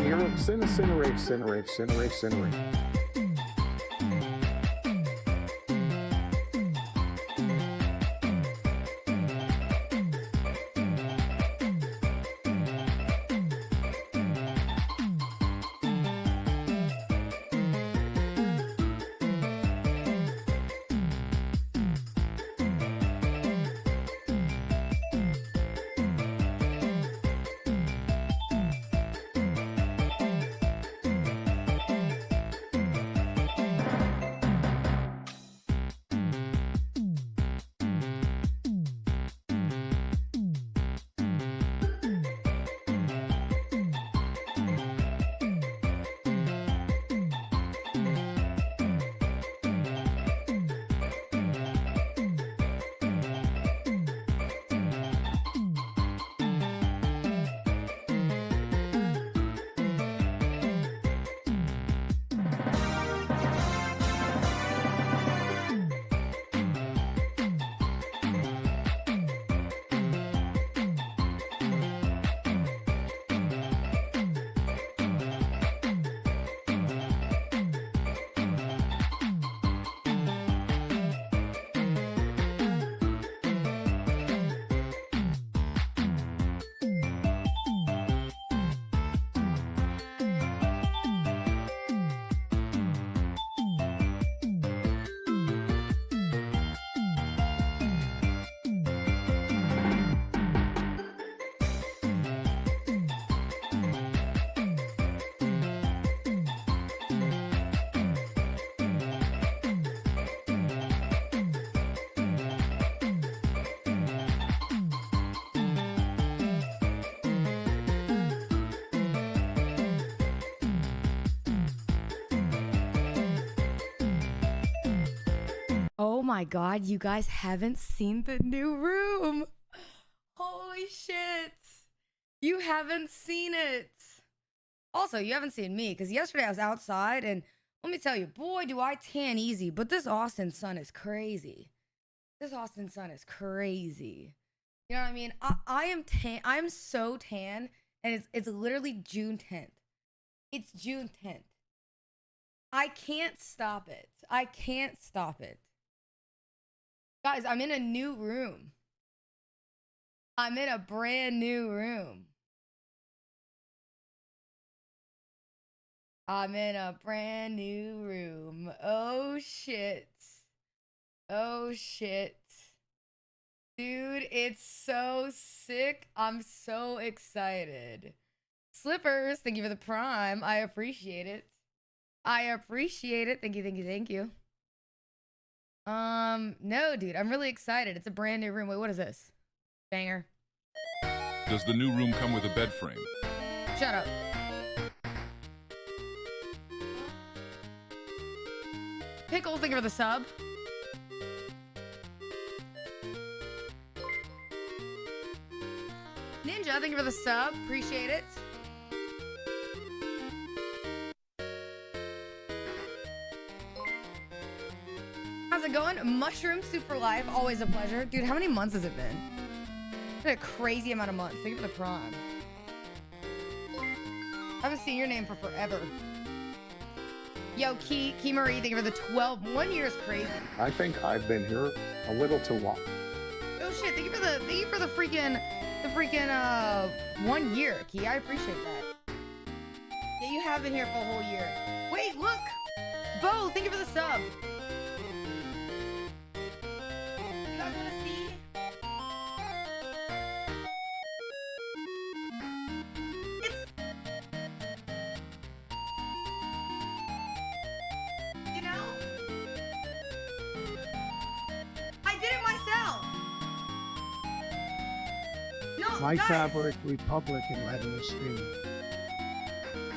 hero. Cinna, Cinna, Cinna. Oh my god, you guys haven't seen the new room. Holy shit. You haven't seen it. Also, you haven't seen me because yesterday I was outside and let me tell you, boy, do I tan easy. But this Austin sun is crazy. This Austin sun is crazy. You know what I mean? I am tan. I'm so tan and it's literally June 10th. It's June 10th. I can't stop it. I can't stop it. Guys, I'm in a new room. I'm in a brand new room. I'm in a brand new room. Oh shit. Oh shit. Dude, it's so sick. I'm so excited. Slippers, thank you for the prime. I appreciate it. I appreciate it. Thank you, thank you, thank you. No, dude, I'm really excited. It's a brand new room. Wait, what is this? Banger. Does the new room come with a bed frame? Shut up. Pickle, thank you for the sub. Ninja, thank you for the sub. Appreciate it. How's it going? Mushroom Soup for Life. Always a pleasure. Dude, how many months has it been? It's been a crazy amount of months. Thank you for the prime. I haven't seen your name for forever. Yo, Key Marie, thank you for the 12. 1 year is crazy. I think I've been here a little too long. Oh shit, thank you for the freaking 1 year, Key. I appreciate that. Yeah, you have been here for a whole year. Wait, look! Bo, thank you for the sub. You guys wanna see? It's... You know? I did it myself! No, My guys, favorite Republican led in the stream.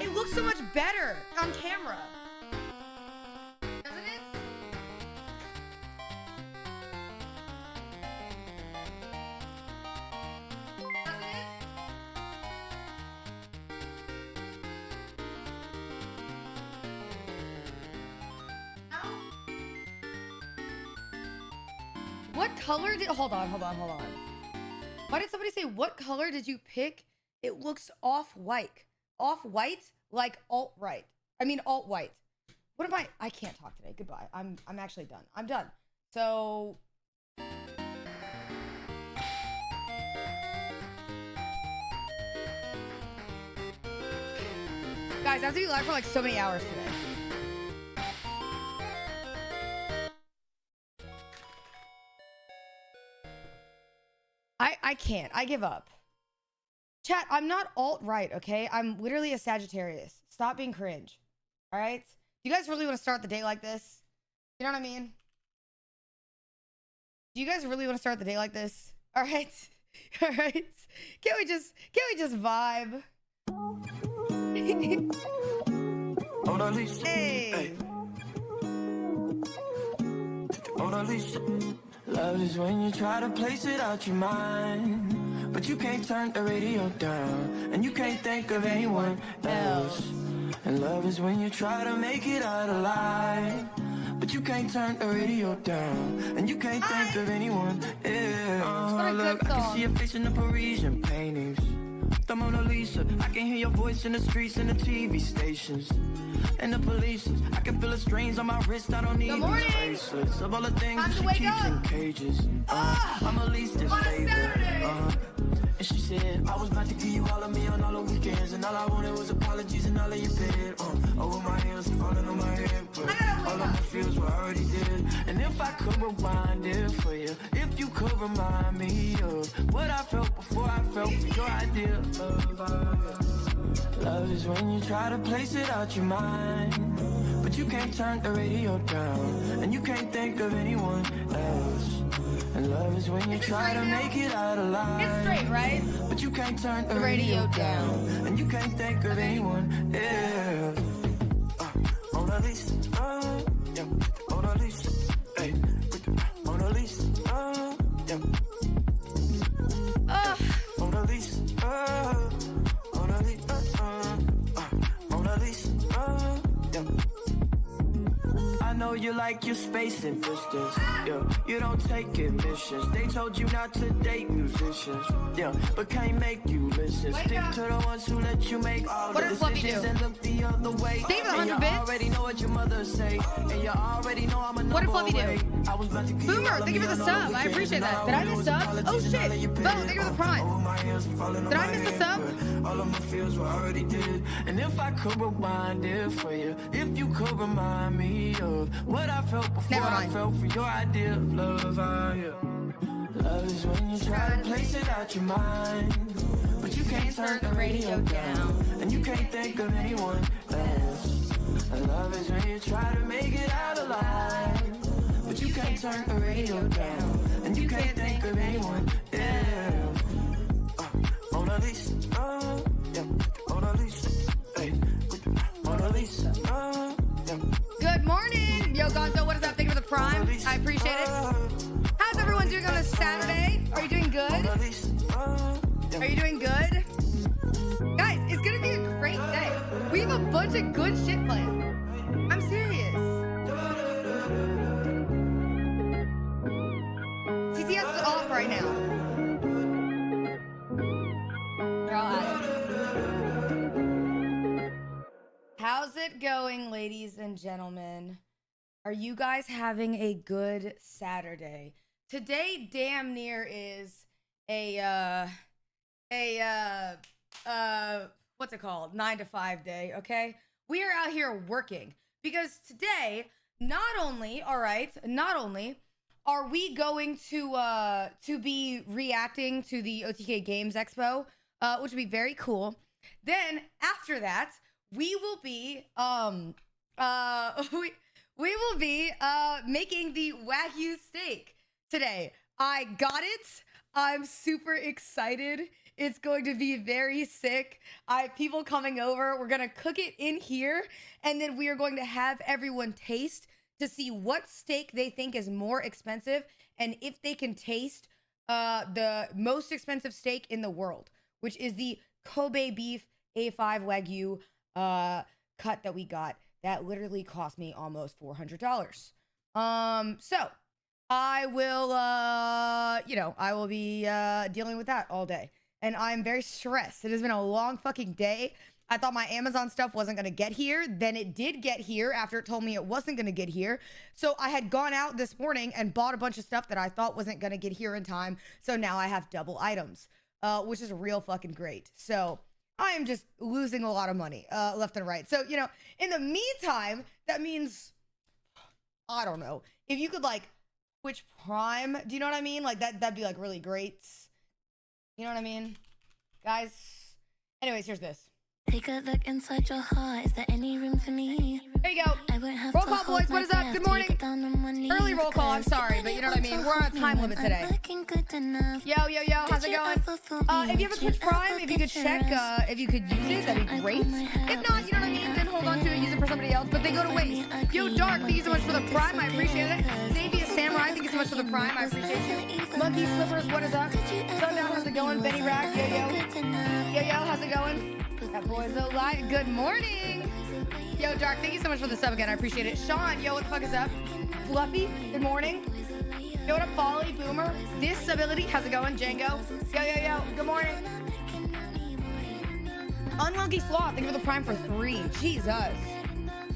it looks so much better on camera. Doesn't it? Doesn't it? No? What color did... Hold on. Why did somebody say, what color did you pick? It looks off-white. Off-white? like alt-right. I mean alt-white. What am I can't talk today. Goodbye. I'm actually done. I'm done. So guys, I have to be live for like so many hours today. I can't. I give up. Chat, I'm not alt-right, okay? I'm literally a Sagittarius. Stop being cringe. All right? You guys really want to start the day like this? You know what I mean? Do you guys really want to start the day like this? All right? All right? Can we just vibe? Hey. Love is when you try to place it out your mind, but you can't turn the radio down, and you can't think of anyone else. And love is when you try to make it out alive, but you can't turn the radio down, and you can't think of anyone else. Look, I can see your face in the Parisian paintings, the Mona Lisa. I can hear your voice in the streets and the TV stations and the police. I can feel the strains on my wrist. I don't need these bracelets of all the things that she keeps in cages. I'm at least in favor. And she said, I was about to give you all of me on all the weekends, and all I wanted was apologies and all of your bed. Over my heels, falling on my head, but all of my feels were already dead. And if I could rewind it for you, if you could remind me of what I felt before I felt for your idea of love. Love is when you try to place it out your mind, but you can't turn the radio down, and you can't think of anyone else. And love is when you try to make it out alive. It's straight, right? But you can't turn the radio down, and you can't think of anyone else. Mona Lisa, yeah. Mona Lisa, hey. Mona Lisa, yeah. Mona Lisa, Mona Lisa, Mona Lisa, yeah. I know you like your space and distance, yeah. You don't take admissions. They told you not to date musicians, yeah, but can't make you listen. Stick to the ones who let you make all the decisions and look the other way. And you already know what your mother say, and you already know I'm a number. What did Fluffy away. do? I was about to give Boomer, thank you for the sub. I appreciate that. Did I miss subs? Oh shit. Bo, thank you for the prime. Did I miss a sub? All of my feels were already dead. And if I could rewind it for you, if you could remind me of what I felt before I felt for your idea of love, love is when you try to place it out your mind, but you can't turn the radio down, and you can't think of anyone else. And love is when you try to make it out alive, but you can't turn the radio down, and you can't think of anyone else. Mona Lisa, yeah. Mona Lisa, hey. Mona Lisa, yeah. Good morning, Yo Gonzo. What is up? Thank you for the prime. I appreciate it. How's everyone doing on a Saturday? Are you doing good? Are you doing good? Guys, it's gonna be a great day. We have a bunch of good shit planned. I'm serious. CTS is off right now. They're all at it. How's it going, ladies and gentlemen? Are you guys having a good Saturday? Today damn near is what's it called? 9 to 5 day, okay? We are out here working because today, not only are we going to be reacting to the OTK Games Expo, which would be very cool. Then after that, we will be we will be making the Wagyu steak today. I got it. I'm super excited. It's going to be very sick. People coming over. We're going to cook it in here, and then we are going to have everyone taste to see what steak they think is more expensive and if they can taste the most expensive steak in the world, which is the Kobe beef A5 Wagyu cut that we got. That literally cost me almost $400. So I will, I will be dealing with that all day. and I'm very stressed. It has been a long fucking day. I thought my Amazon stuff wasn't gonna get here. Then it did get here after it told me it wasn't gonna get here. So I had gone out this morning and bought a bunch of stuff that I thought wasn't gonna get here in time. So now I have double items, which is real fucking great. So I am just losing a lot of money left and right. So, you know, in the meantime, that means, I don't know, if you could like Twitch Prime, do you know what I mean? Like that'd be like really great. You know what I mean? Guys, anyways, here's this. Take a look inside your heart. Is there any room for me? There you go. Roll call, boys. What is up? Good morning. Early roll call. I'm sorry, but you know what I mean. We're on a time limit today. Yo, yo, yo. How's it going? If you have a Twitch Prime, if you could check, if you could use it, that'd be great. If not, you know what I mean. Then hold on to it, use it for somebody else. But they go to waste. Yo, Dark. Thank you so much for the Prime. I appreciate it. Xavier Samurai. Thank you so much for the Prime. I appreciate you. Monkey Slippers. What is up? Sundown. How's it going? Benny Rack. Yo, yo. Yo, yo. How's it going? That boy's alive. Good morning. Yo, Dark, thank you so much for the sub again. I appreciate it. Sean, yo, what the fuck is up? Fluffy, good morning. Yo, what up, Folly, Boomer? Disability, how's it going? Django. Yo, yo, yo, good morning. Unlucky Sloth, thank you for the Prime for 3. Jesus.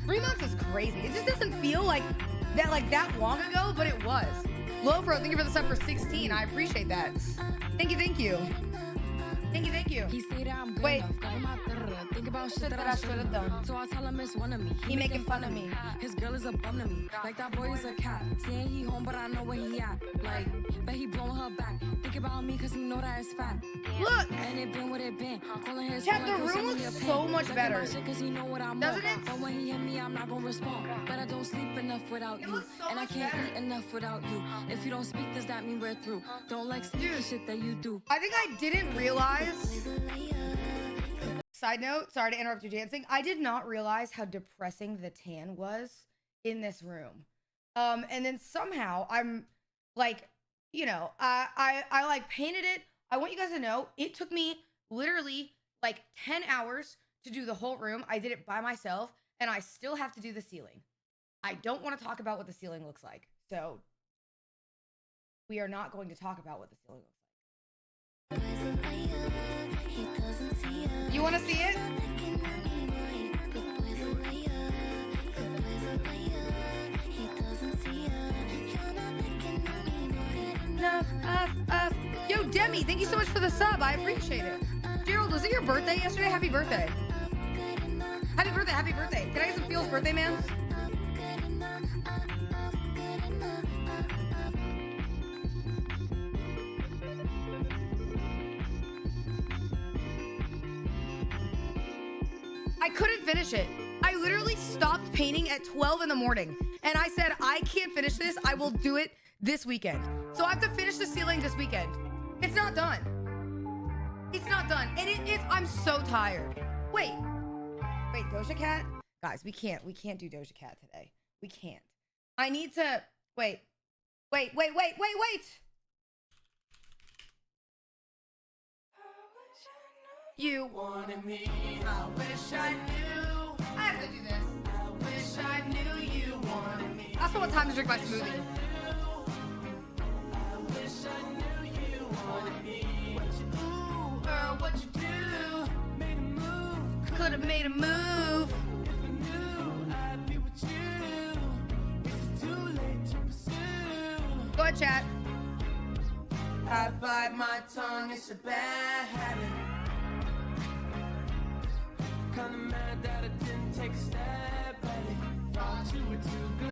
3 months is crazy. It just doesn't feel like that long ago, but it was. Lofro, thank you for the sub for 16. I appreciate that. Thank you, thank you. Thank you, thank you. Wait. Think about shit that I should have done. So I tell him it's one of me. He making fun of me. His girl is a bum to me. Like that boy is a cat. Saying he home, but I know where he at. Like, bet he blowing her back. Think about me, cause he know that it's fat. Look. And it been what it been. Calling his Chat, the room looks so much better. Doesn't it? But when he hit me, I'm not gonna respond. But I don't sleep enough without you. And I can't eat enough without you. If you don't speak, does that mean we're through? Don't like sneaky shit that you do. I think I didn't realize. Side note, sorry to interrupt your dancing. I did not realize how depressing the tan was in this room. And then somehow I'm like, you know, I like painted it. I want you guys to know it took me literally like 10 hours to do the whole room. I did it by myself and I still have to do the ceiling. I don't want to talk about what the ceiling looks like. So we are not going to talk about what the ceiling looks like. You want to see it? Yo, Demi, thank you so much for the sub. I appreciate it. Gerald, was it your birthday yesterday? Happy birthday. Happy birthday, happy birthday. Can I get some Feels birthday, man? I couldn't finish it. I literally stopped painting at 12 in the morning. And I said, I can't finish this. I will do it this weekend. So I have to finish the ceiling this weekend. It's not done. It's not done. And I'm so tired. Wait, Doja Cat? Guys, we can't do Doja Cat today. We can't. I need to, wait. You wanted me. I wish I knew. I have to do this. I wish I knew you wanted me. I also want time to drink my smoothie. I wish I knew you wanted me. What you do, girl, what you do? Made a move. Could have made a move. If I knew I'd be with you. It's too late to pursue. Go ahead, chat. I bite my tongue, it's a bad habit. Kinda mad that I didn't take a step at it. Thought you were too good.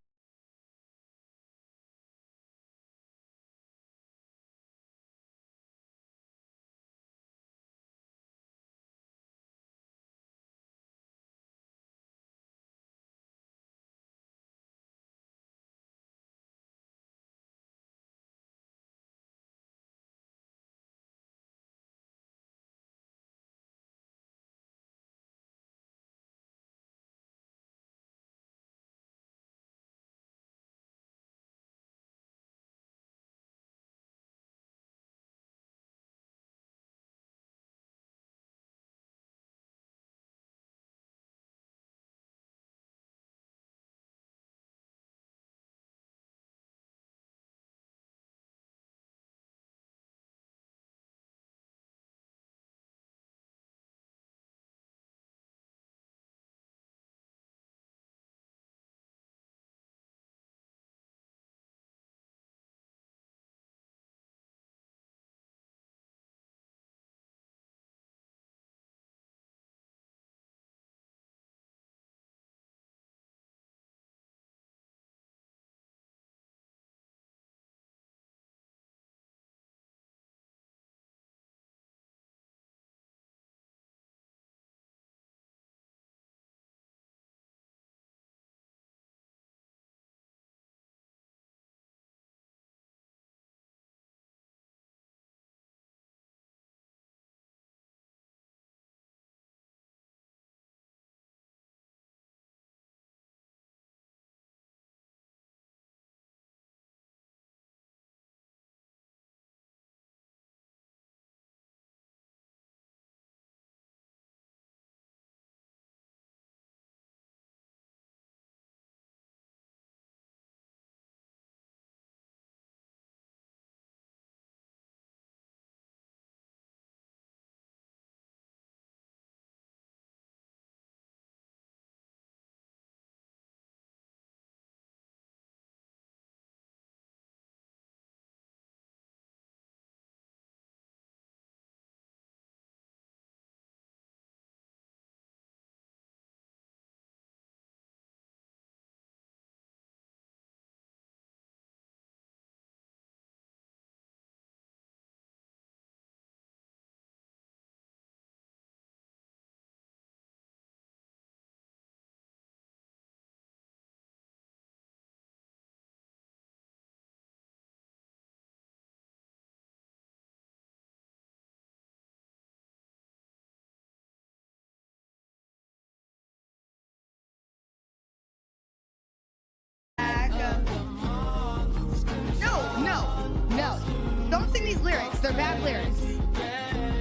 they're bad lyrics.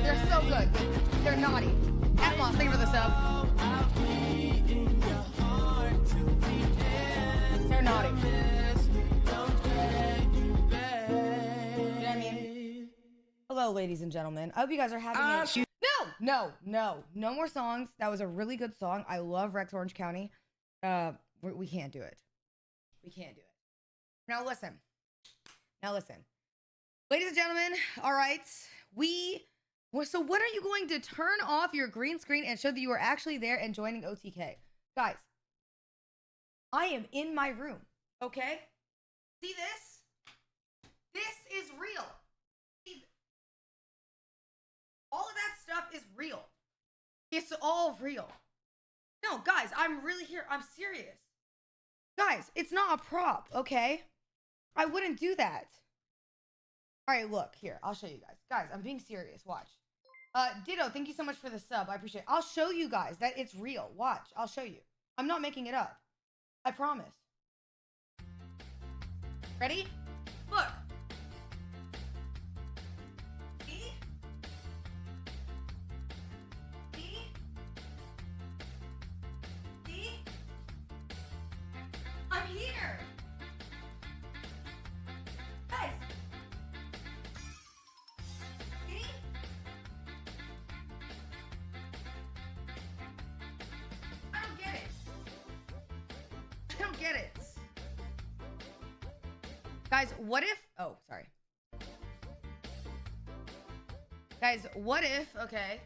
They're so good. They're naughty. Atmos, thank you for the sub. They're naughty. You know what I mean? Hello, ladies and gentlemen. I hope you guys are having a... No more songs. That was a really good song. I love Rex Orange County. We can't do it. We can't do it. Now listen. Ladies and gentlemen, all right. So when are you going to turn off your green screen and show that you are actually there and joining OTK? Guys, I am in my room, okay? See this? This is real. All of that stuff is real. It's all real. No, guys, I'm really here. I'm serious. Guys, it's not a prop, okay? I wouldn't do that. All right, look, here. I'll show you guys. Guys, I'm being serious. Watch. Ditto, thank you so much for the sub. I appreciate it. I'll show you guys that it's real. Watch. I'll show you. I'm not making it up. I promise. Ready? Look. See? See? See? I'm here. Guys. See? I don't get it. I don't get it. Guys, what if... Oh, sorry. Guys, what if... Okay.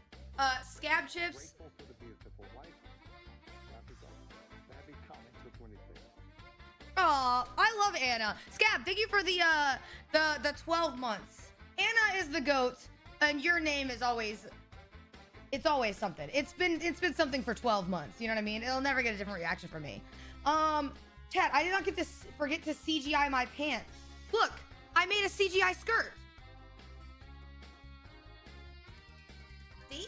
Scab chips... Grateful for the beautiful life. Happy comment took 23. Aw, I love Anna. Scab, thank you for the 12 months. Anna is the GOAT, and your name is always... It's always something. It's been something for 12 months. You know what I mean? It'll never get a different reaction from me. Chat, I did not forget to CGI my pants. Look, I made a CGI skirt. See?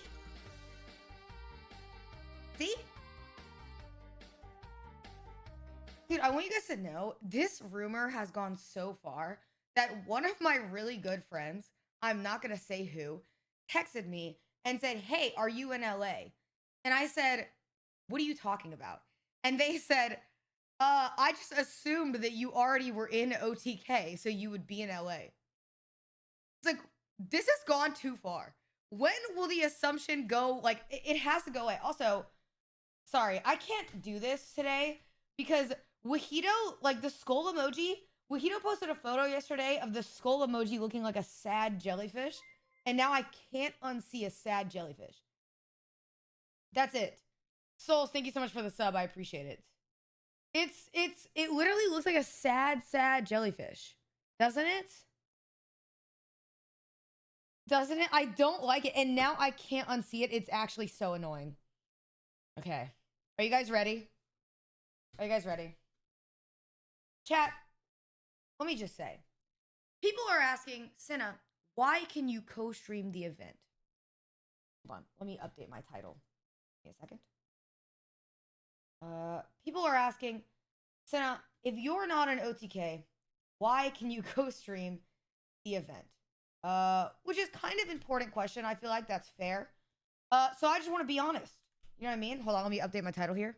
See? Dude, I want you guys to know, this rumor has gone so far that one of my really good friends, I'm not going to say who, texted me and said, hey, are you in LA? And I said, what are you talking about? And they said, I just assumed that you already were in OTK, so you would be in LA. It's like, this has gone too far. When will the assumption go? Like, it has to go away. Also, sorry, I can't do this today because Wahito, like the skull emoji, Wahito posted a photo yesterday of the skull emoji looking like a sad jellyfish, and now I can't unsee a sad jellyfish. That's it. Souls, thank you so much for the sub. I appreciate it. It literally looks like a sad jellyfish. Doesn't it? Doesn't it? I don't like it. And now I can't unsee it. It's actually so annoying. Okay. Are you guys ready? Are you guys ready? Chat, let me just say. People are asking, Cinna, why can you co-stream the event? Hold on. Let me update my title. Give me a second. People are asking, Cinna, if you're not an OTK, why can you co-stream the event? Which is kind of an important question. I feel like that's fair. So I just want to be honest. You know what I mean? Hold on, let me update my title here.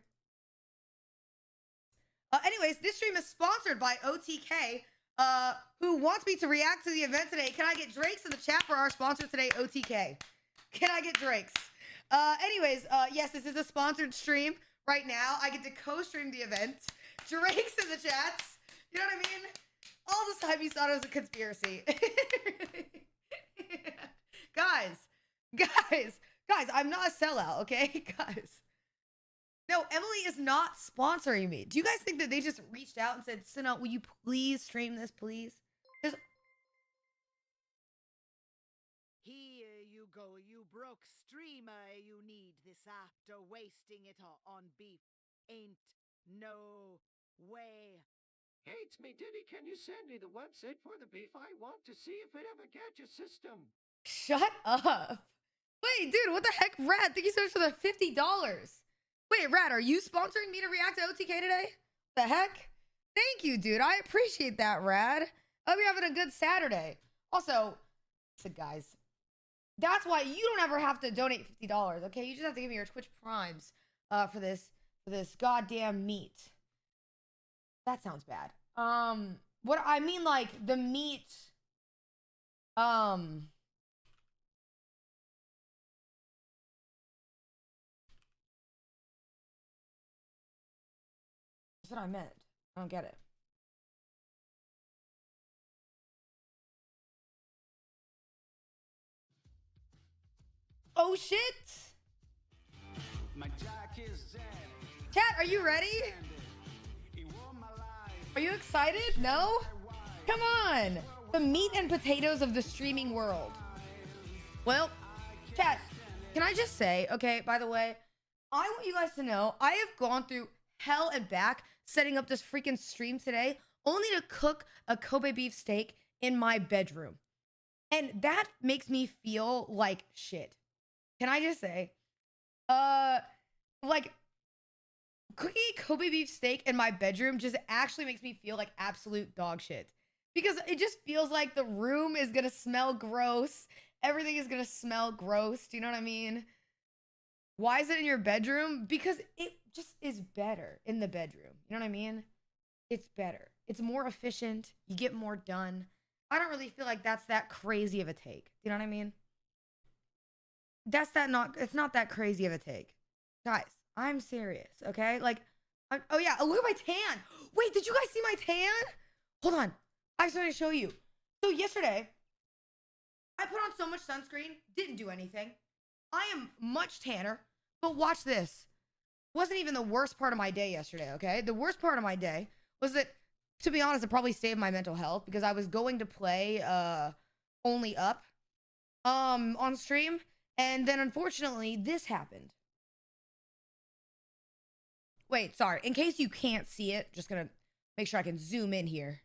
Anyways, this stream is sponsored by OTK, who wants me to react to the event today. Can I get Drakes in the chat for our sponsor today, OTK? Can I get Drakes? Anyways, yes, this is a sponsored stream. Right now, I get to co-stream the event. Drake's in the chats. You know what I mean? All this time you thought it was a conspiracy. Guys, I'm not a sellout, okay? Guys. No, Emily is not sponsoring me. Do you guys think that they just reached out and said, Cinna, will you please stream this, please? Here you go, you broke streamer. You need this after wasting it on beef. Ain't no way. Hey, it's me, Diddy. Can you send me the website for the beef? I want to see if it ever gets your system. Shut up. Wait, dude, what the heck? Rad, thank you so much for the $50. Wait, Rad, are you sponsoring me to react to OTK today? The heck? Thank you, dude. I appreciate that, Rad. I hope you're having a good Saturday. Also, guys. That's why you don't ever have to donate $50, okay? You just have to give me your Twitch Primes for this goddamn meat. That sounds bad. What I mean, like the meat. That's what I meant. I don't get it. Oh shit! Chat, are you ready? Are you excited? No? Come on! The meat and potatoes of the streaming world. Well, chat, can I just say, okay, by the way, I want you guys to know I have gone through hell and back setting up this freaking stream today only to cook a Kobe beef steak in my bedroom. And that makes me feel like shit. Can I just say, like, cooking Kobe beef steak in my bedroom just actually makes me feel like absolute dog shit. Because it just feels like the room is gonna smell gross. Everything is gonna smell gross. Do you know what I mean? Why is it in your bedroom? Because it just is better in the bedroom. You know what I mean? It's better. It's more efficient. You get more done. I don't really feel like that's that crazy of a take. You know what I mean? It's not that crazy of a take. Guys, I'm serious, okay? Like, oh yeah, look at my tan. Wait, did you guys see my tan? Hold on. I just want to show you. So yesterday, I put on so much sunscreen, didn't do anything. I am much tanner, but watch this. Wasn't even the worst part of my day yesterday, okay? The worst part of my day was that, to be honest, it probably saved my mental health because I was going to play Only Up on stream, and then unfortunately this happened. Wait, sorry. In case you can't see it, just gonna make sure I can zoom in here.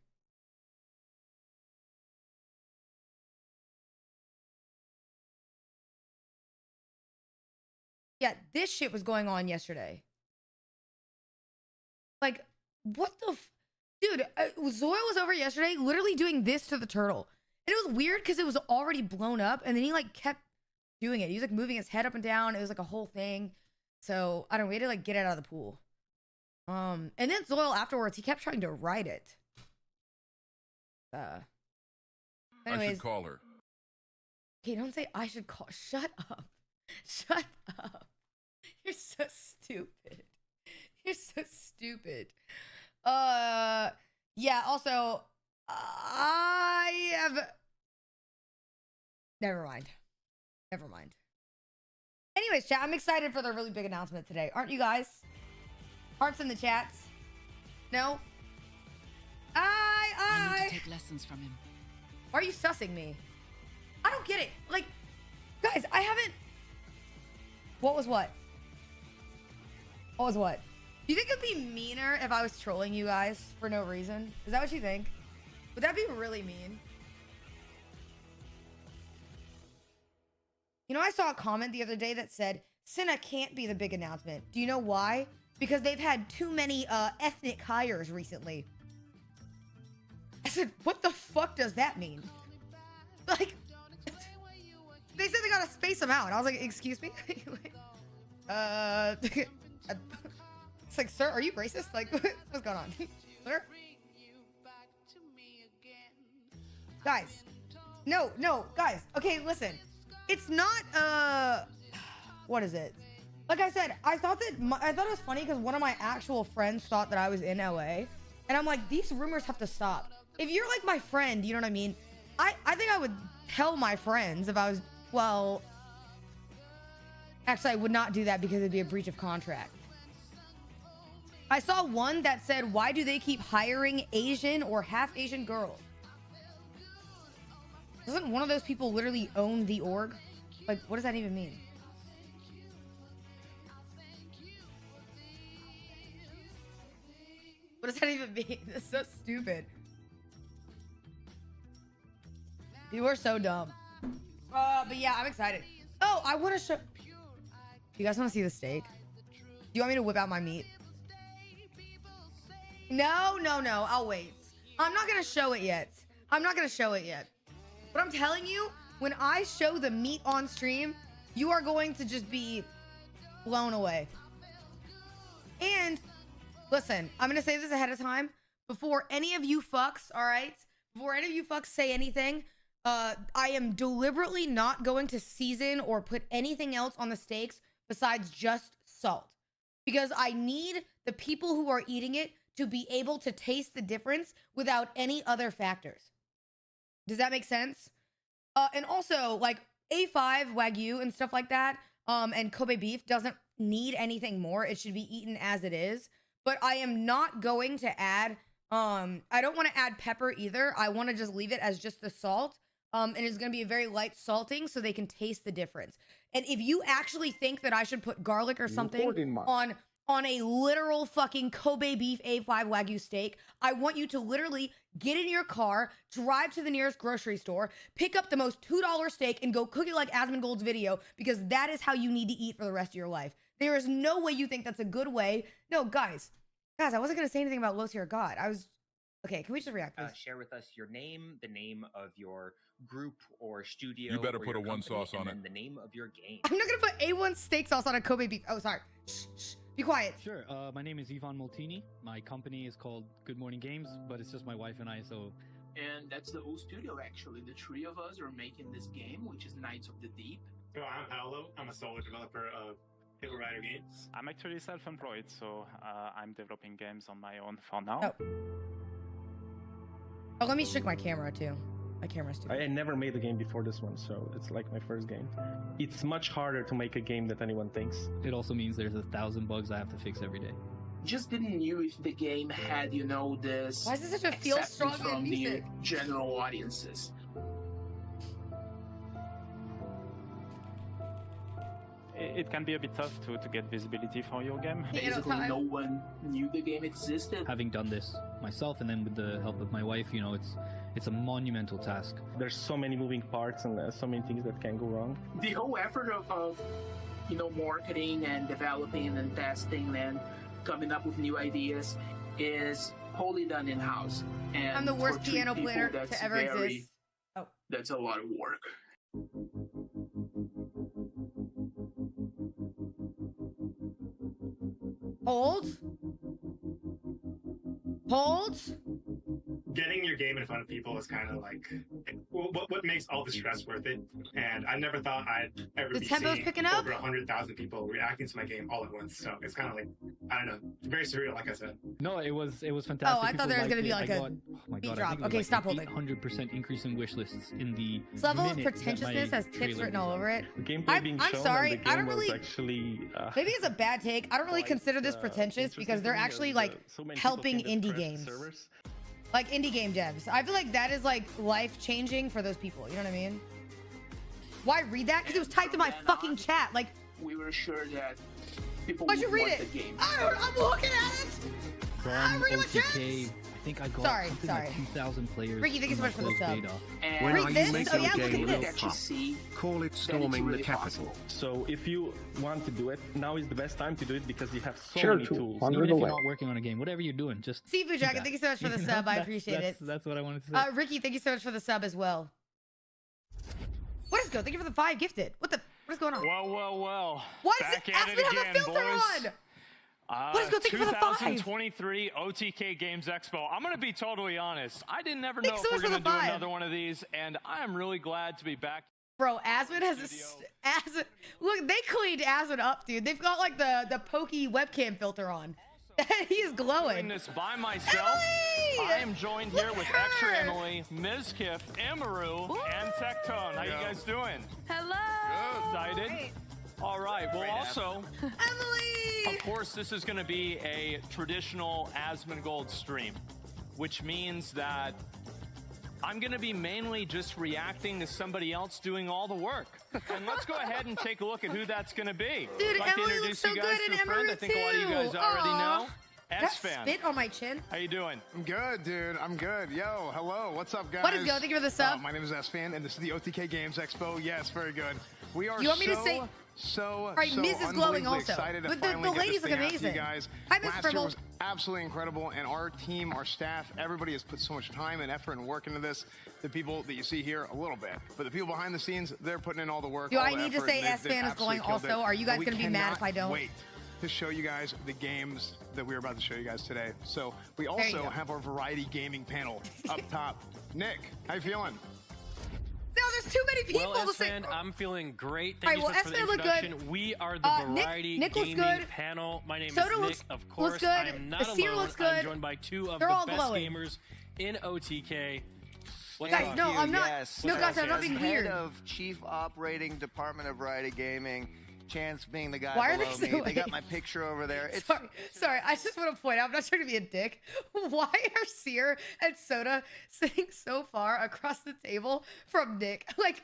Yeah, this shit was going on yesterday. Like, what the dude, Zoya was over yesterday literally doing this to the turtle. And it was weird because it was already blown up, and then he like kept doing it. He was like moving his head up and down. It was like a whole thing. So I don't know, we had to like get it out of the pool. And then Zoil afterwards, he kept trying to ride it. Anyways, I should call her. Okay, don't say I should call. Shut up. Shut up. You're so stupid. You're so stupid. Yeah, also, I have... Never mind. Never mind. Anyways, chat, I'm excited for the really big announcement today. Aren't you guys? Hearts in the chats. No? I need to take lessons from him. Why are you sussing me? I don't get it. Like, guys, I haven't... What was what? What was what? Do you think it'd be meaner if I was trolling you guys for no reason? Is that what you think? Would that be really mean? You know, I saw a comment the other day that said, Cinna can't be the big announcement. Do you know why? Because they've had too many ethnic hires recently. I said, what the fuck does that mean? Like, they said they gotta space them out. I was like, excuse me? It's like, sir, are you racist? Like, what's going on? Sir? Guys. No, guys. Okay, listen. It's not, what is it? Like I said, I thought it was funny because one of my actual friends thought that I was in LA. And I'm like, these rumors have to stop. If you're like my friend, you know what I mean? I think I would tell my friends if I was, well, actually I would not do that because it'd be a breach of contract. I saw one that said, why do they keep hiring Asian or half Asian girls? Doesn't one of those people literally own the org? Like, what does that even mean? What does that even mean? That's so stupid. You are so dumb. But yeah, I'm excited. Oh, I want to show... You guys want to see the steak? Do you want me to whip out my meat? No. I'll wait. I'm not going to show it yet. But I'm telling you, when I show the meat on stream, you are going to just be blown away. And listen, I'm going to say this ahead of time. Before any of you fucks, all right? Before any of you fucks say anything, I am deliberately not going to season or put anything else on the steaks besides just salt. Because I need the people who are eating it to be able to taste the difference without any other factors. Does that make sense? And also, like, A5 Wagyu and stuff like that, and Kobe beef doesn't need anything more. It should be eaten as it is. But I am not going to add, I don't want to add pepper either. I want to just leave it as just the salt. And it's going to be a very light salting so they can taste the difference. And if you actually think that I should put garlic or something on a literal fucking Kobe beef A5 Wagyu steak, I want you to literally get in your car, drive to the nearest grocery store, pick up the most $2 steak and go cook it like Asmongold's video, because that is how you need to eat for the rest of your life. There is no way you think that's a good way. No, guys, I wasn't going to say anything about low tier God. Okay, can we just react, please? Share with us your name, the name of your group or studio. You better or put your a one company, sauce on and it. then the name of your game. I'm not going to put A1 steak sauce on a Kobe beef. Oh, sorry. Shh. Be quiet. Sure. My name is Ivan Moltini. My company is called Good Morning Games, but it's just my wife and I, so... And that's the whole studio, actually. The three of us are making this game, which is Knights of the Deep. So I'm Paolo. I'm a solo developer of Hero Rider Games. I'm actually self-employed, so I'm developing games on my own for now. Oh, let me shake my camera, too. My camera's too. I never made a game before this one, so it's like my first game. It's much harder to make a game than anyone thinks. It also means there's 1,000 bugs I have to fix every day. Just didn't know if the game had, you know, this. Why is this such a feel strong from music? the general audiences. It can be a bit tough to get visibility for your game. Basically, no one knew the game existed. Having done this myself and then with the help of my wife, you know, it's a monumental task. There's so many moving parts and so many things that can go wrong. The whole effort of you know, marketing and developing and testing and coming up with new ideas is wholly done in-house. And I'm the worst for piano people, player that's to ever exist. Oh. That's a lot of work. Hold. Getting your game in front of people is kind of like what makes all the stress worth it. And I never thought I'd ever be seeing over 100,000 people reacting to my game all at once. So it's kind of like, I don't know, very surreal, like I said. No, it was fantastic. Oh, I thought there was going to be like a beat drop. Okay, stop holding. 100% increase in wish lists in the This level of pretentiousness has tips written all over it. I'm sorry, I don't really... Maybe it's a bad take. I don't really consider this pretentious because they're actually like helping indie games. Like indie game devs. I feel like that is like life-changing for those people. You know what I mean? Why read that? Because it was typed in my fucking chat. Like, we were sure that people why'd you would read want it? the game. I'm looking at it. I'm reading my chat. I think I got sorry. like 2,000 players. Ricky, thank you so much for the sub. When read this? Oh yeah, look at this. Call it storming the capital. So if you want to do it, now is the best time to do it because you have so many tools. Even if you're not working on a game, whatever you're doing, just Seafood Jacket, thank you so much for the sub. I appreciate it. That's what I wanted to say. Ricky, thank you so much for the sub as well. What is go? Thank you for the 5 gifted. What is going on? Well. Why does it have a filter on? What is go? Thank you for the 5. 2023 OTK Games Expo. I'm going to be totally honest. I didn't ever know Thanks if so we're much going for to the do 5. another one of these, and I am really glad to be back. Bro, Asmon has look, they cleaned Asmon up, dude. They've got like the pokey webcam filter on. He is glowing. Doing this by myself. Emily! I am joined here with Extra Emily, Mizkif, Amaru, and Tectone. How you guys doing? Hello. Excited? Great. All right. Well, also, Emily! of course, this is going to be a traditional Asmongold stream, which means that I'm going to be mainly just reacting to somebody else doing all the work. And let's go ahead and take a look at who that's going to be. Dude, I'd like Emily to looks introduce so you guys good, to a and friend. Emily I think a lot of you guys too. already Aw. know. That S-fan. spit on my chin. How you doing? I'm good, dude. I'm good. Yo, hello. What's up, guys? What is go? Thank you for the sub. My name is S-Fan, and this is the OTK Games Expo. Yes, very good. We are You want me to say So, right, so Miz is glowing also. excited to But finally the get ladies this look thing out to amazing. you guys. Hi, Miss Last year Fribble. was absolutely incredible, and our team, our staff, everybody has put so much time and effort and work into this. The people that you see here, a little bit, but the people behind the scenes, they're putting in all the work. Do all I the need to effort. say They've S-Fan is absolutely glowing killed it. also? Are you guys And we going to be mad if I cannot don't? Wait to show you guys the games that we're about to show you guys today. So we you also go. have our variety gaming panel up top. Nick, how you feeling? No, there's too many people well, to say. S-Fan, I'm feeling great. All Thank right, you so much for the S-Fan look good. introduction. We are the Variety Nick looks Gaming good. Panel. My name Soda is Nick, looks- of course. looks good. I am not Asir alone. looks good. I'm joined by two of They're the all best glowing. gamers in OTK. What's Guys, up? no, I'm not. Yes. No, guys, I'm not As being head weird. of Chief Operating Department of Variety Gaming, Chance being the guy Why are below they me. so They got late? my picture over there. It's Sorry, I just want to point out, I'm not trying to be a dick. Why are Seer and Soda sitting so far across the table from Nick? Like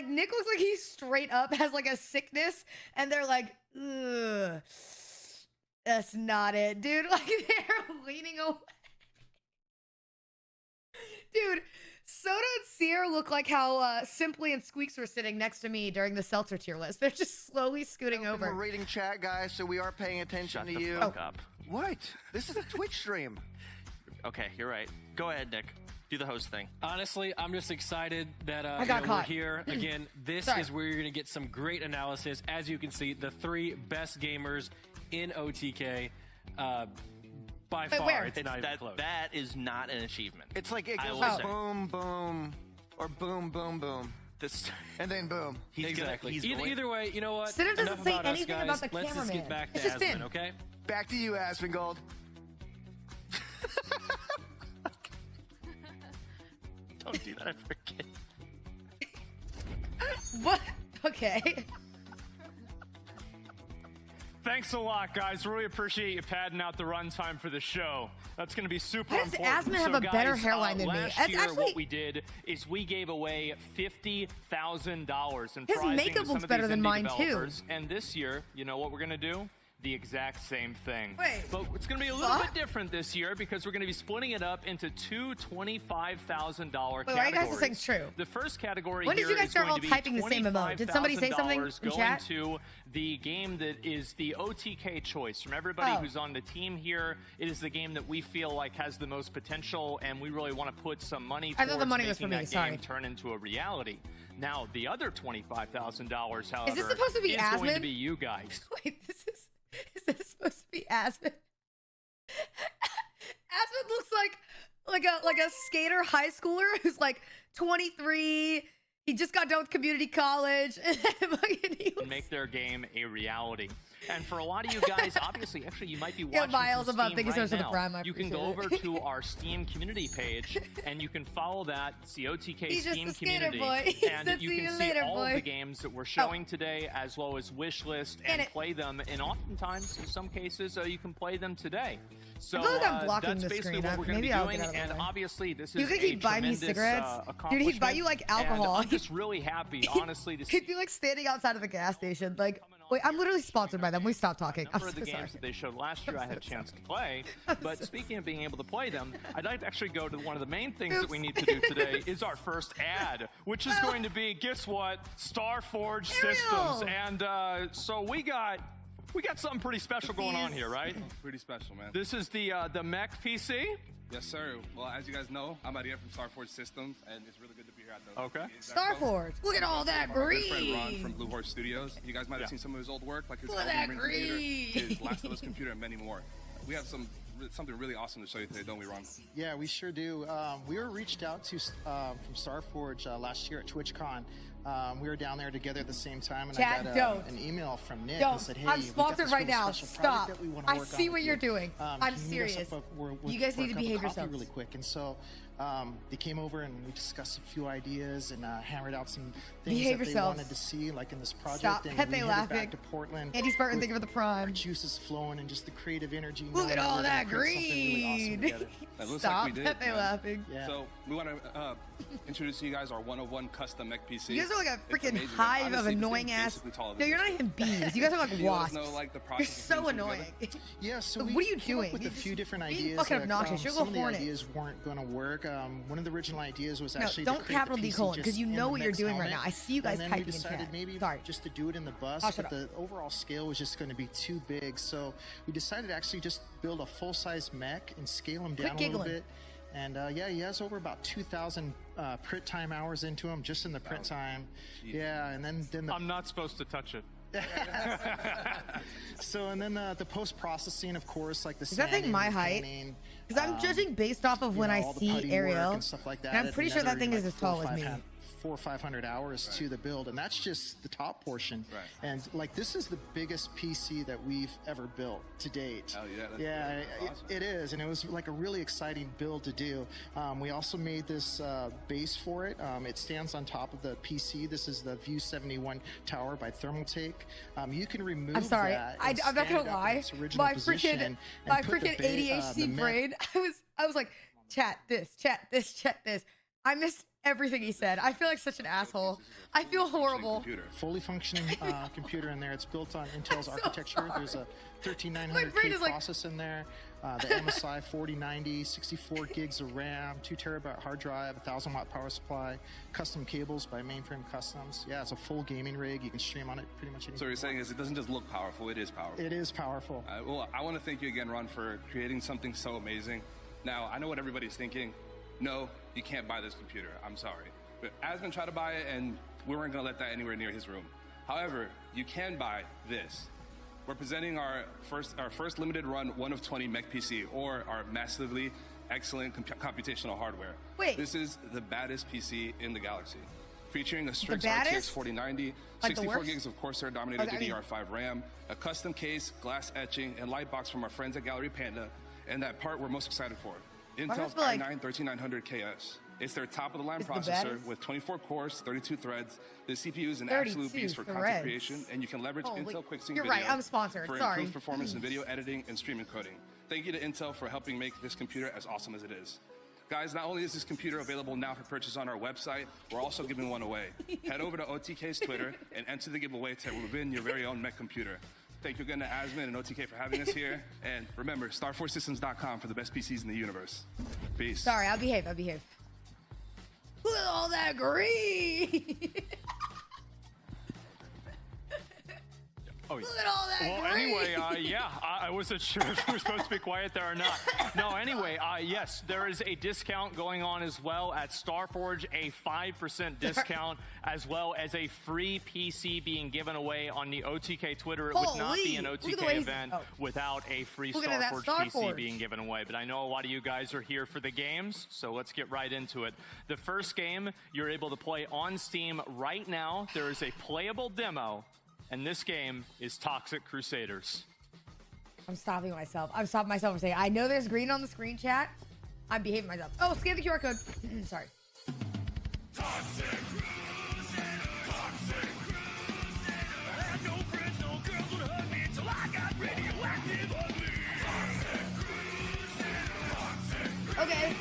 Nick looks like he straight up has like a sickness, and they're like, ugh, that's not it, dude. Like they're leaning away. Dude, Soda and Seer look like how Simply and Squeaks were sitting next to me during the Seltzer tier list. They're just slowly scooting over. We're reading chat, guys, so we are paying attention to you. Fuck up. What? This is a Twitch stream. Okay, you're right. Go ahead, Nick. Do the host thing. Honestly, I'm just excited that we're caught. here. Again, this Sorry. is where you're going to get some great analysis. As you can see, the three best gamers in OTK. By Wait, far, where? it's not even close. That is not an achievement. It's like it I goes will like say. boom, boom, or boom, boom, boom, This, and then boom. Exactly. Either way, you know what? Cinna doesn't Enough say about us, anything guys. about the Let's just cameraman. get back to It's just Asmon, Finn. okay? Back to you, Asmongold. don't do that ever again. What? Okay. Thanks a lot, guys. Really appreciate you padding out the runtime for the show. That's going to be super Why does important. Asmon have So, a better guys, hairline than me? last That's year, actually- what we did is we gave away $50,000 in His prizing makeup to some looks of better these than indie mine, too. developers. And this year, you know what we're going to do? The exact same thing. Wait. But it's going to be a little bit different this year because we're going to be splitting it up into two $25,000 categories. Wait, why are you guys just saying true? The first category When did here you guys is start going all to be typing the same emote? Did somebody say something in going chat? to the game that is the OTK choice. From everybody Oh. who's on the team here, it is the game that we feel like has the most potential, and we really want to put some money I towards thought the money was making for me, that sorry. game turn into a reality. Now, the other $25,000, however, Is this supposed to be is going to Asmon? be you guys. Wait, is this supposed to be Asmon? Asmon looks like a skater high schooler who's like 23. He just got done with community college. And make their game a reality. And for a lot of you guys, obviously, actually, you might be watching Miles from above. Steam Thank you so right much for the now. Prime. I You can go appreciate over it. to our Steam community page, and you can follow that. It's the OTK He's just Steam a skater community, boy. He and said, you "See can you see later, all boy." of the games that we're showing today, as well as wish list, and play them. And oftentimes, in some cases, you can play them today. So I feel like I'm blocking that's the basically screen. what we're going to Maybe be I'll doing. get out of the And way. obviously, this You is think a he'd buy me tremendous, cigarettes? Dude, he'd buy you like and alcohol. I'm just really happy, honestly, to see He'd be like standing outside of the gas station. Like, wait, I'm literally sponsored by them. We stop talking. I'm number so of the sorry. games that they showed last year I had a chance to play. But speaking of being able to play them, I'd like to actually go to one of the main things that we need to do today is our first ad, which is going to be, guess what? Starforge Systems. And so we got something pretty special going on here, right? Pretty special, man. This is the Mech PC. Yes, sir. Well, as you guys know, I'm Ariel from Starforge Systems, and it's really good to be here at the Okay. Starforge. Look at all that My good friend Ron green. from Blue Horse Studios. You guys might have seen some of his old work, like his Look at Elden that Ring computer, green. his Last of Us computer, and many more. We have something really awesome to show you today, don't we, Ron? Yeah, we sure do. We were reached out to from Starforge last year at TwitchCon. We were down there together at the same time, and Chat, I got don't. an email from Nick Don't. and said, "Hey, I'm we got sponsored this right really now. special Stop. project that we want to I work see on what with you're you. doing. Can I'm you meet us serious. up You guys for need a to cup of behave coffee yourselves. really quick." And so they came over and we discussed a few ideas and hammered out some things Behave that yourselves. they wanted to see, like in this project. Stop. And Pepe we headed laughing. back to Portland. Andy Spartan, with thank you for the prime. our juices flowing and just the creative energy. Look at knowing all we're that gonna create something really awesome green. together. That looks Stop. like we did. Pepe man. laughing. Yeah. So we want to introduce to you guys our 101 custom mech PC. You guys are like a It's freaking amazing, man. hive of Honestly, this thing's annoying ass. basically taller than No, you're this. not even bees. You guys are like Do you guys wasps. know, like, the You're process of so putting them annoying. Yeah, so What we are you came up doing? with a few different Being ideas. fucking that, obnoxious. You're a some little of the hornet. ideas weren't going to work. work. One of the original ideas was No, actually don't to create capital the D PC colon, 'cause just you in know the what you're mech's doing right helmet, now. I see you guys and then typing we in chat. decided maybe Sorry. just to do it in the bus, Oh, shut but the overall scale was just going to be too big. So we decided to actually just build a full-size mech and scale him Quit down a little giggling. bit. And yeah, he has over about 2,000 print time hours into him, just in the print time. Yeah, and then the I'm not supposed to touch it. So, and then the post-processing, of course, like the Is that thing sanding, my the height? painting, Because I'm judging based off of you when know, I all the see putty work Ariel. and stuff like that. And I'm pretty sure that Another, thing is like, as tall as me. 400 or 500 hours to the build, and that's just the top portion. Right. And like, this is the biggest PC that we've ever built to date. Oh yeah, that's Yeah, awesome. it is, and it was like a really exciting build to do. We also made this base for it. It stands on top of the PC. This is the View 71 tower by Thermaltake. You can remove I'm sorry. that I'm and not stand gonna it up in lie. its original My position freaking and my put the freaking the ADHD mech- brain. I was like, chat this, chat this, chat this. I missed everything he said. I feel like such an asshole. I feel horrible. Fully functioning computer in there. It's built on Intel's architecture. There's a My 13900K brain is like- process in there. The MSI 4090, 64 gigs of RAM, 2 terabyte hard drive, 1,000 watt power supply, custom cables by Mainframe Customs. Yeah, it's a full gaming rig. You can stream on it pretty much anything. So what you're saying is it doesn't just look powerful, it is powerful. It is powerful. Well, I want to thank you again, Ron, for creating something so amazing. Now, I know what everybody's thinking. No, you can't buy this computer. I'm sorry. But Asmund tried to buy it, and we weren't going to let that anywhere near his room. However, you can buy this. We're presenting our first limited run 1 of 20 mech PC, or our massively excellent computational hardware. Wait. This is the baddest PC in the galaxy. Featuring a Strix baddest? RTX 4090, Like the 64 worst? gigs of Corsair dominated Okay, I mean- DDR5 RAM, a custom case, glass etching, and light box from our friends at Gallery Panda, and that part we're most excited for, Intel's feel like- i9 13900KS. It's their top-of-the-line It's the processor baddest? with 24 cores, 32 threads. The CPU is an 32 absolute beast for content threads. creation, and you can leverage Holy- Intel QuickSync You're Video right, I'm sponsored, for sorry. improved performance in video editing and stream encoding. Thank you to Intel for helping make this computer as awesome as it is. Guys, not only is this computer available now for purchase on our website, we're also giving one away. Head over to OTK's Twitter and enter the giveaway to win your very own mech computer. Thank you again to Asmund and OTK for having us here. And remember, StarForceSystems.com for the best PCs in the universe. Peace. Sorry, I'll behave. Look at all that green. Oh, yeah. Look at all that Well, green. anyway, yeah, I wasn't sure if we were supposed to be quiet there or not. No, anyway, yes, there is a discount going on as well at Starforge, a 5% discount, as well as a free PC being given away on the OTK Twitter. It would not be an Holy, look at the OTK way event without a free Look at that Starforge PC Starforge. being given away. But I know a lot of you guys are here for the games, so let's get right into it. The first game you're able to play on Steam right now. There is a playable demo. And this game is Toxic Crusaders. I'm stopping myself. I'm stopping myself from saying, I know there's green on the screen, chat. I'm behaving myself. Oh, scan the QR code. Sorry. Toxic Crusader, Toxic Crusader. I had no friends, no girls would hug me until I got radioactive ugly. Toxic Crusader, Toxic Okay.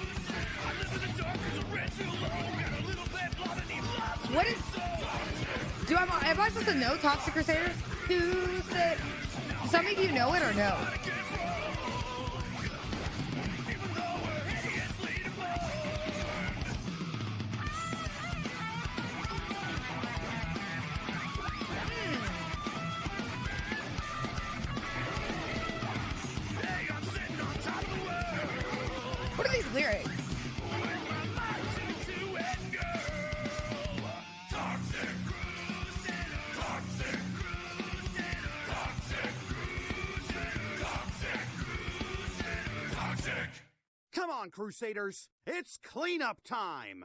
I live in the dark 'cause I ran too long. Got a little bit blood and he loves me. What is... Am I supposed to know Toxic Crusaders? Some of you know it or no? What are these lyrics? Come on, Crusaders. It's cleanup time.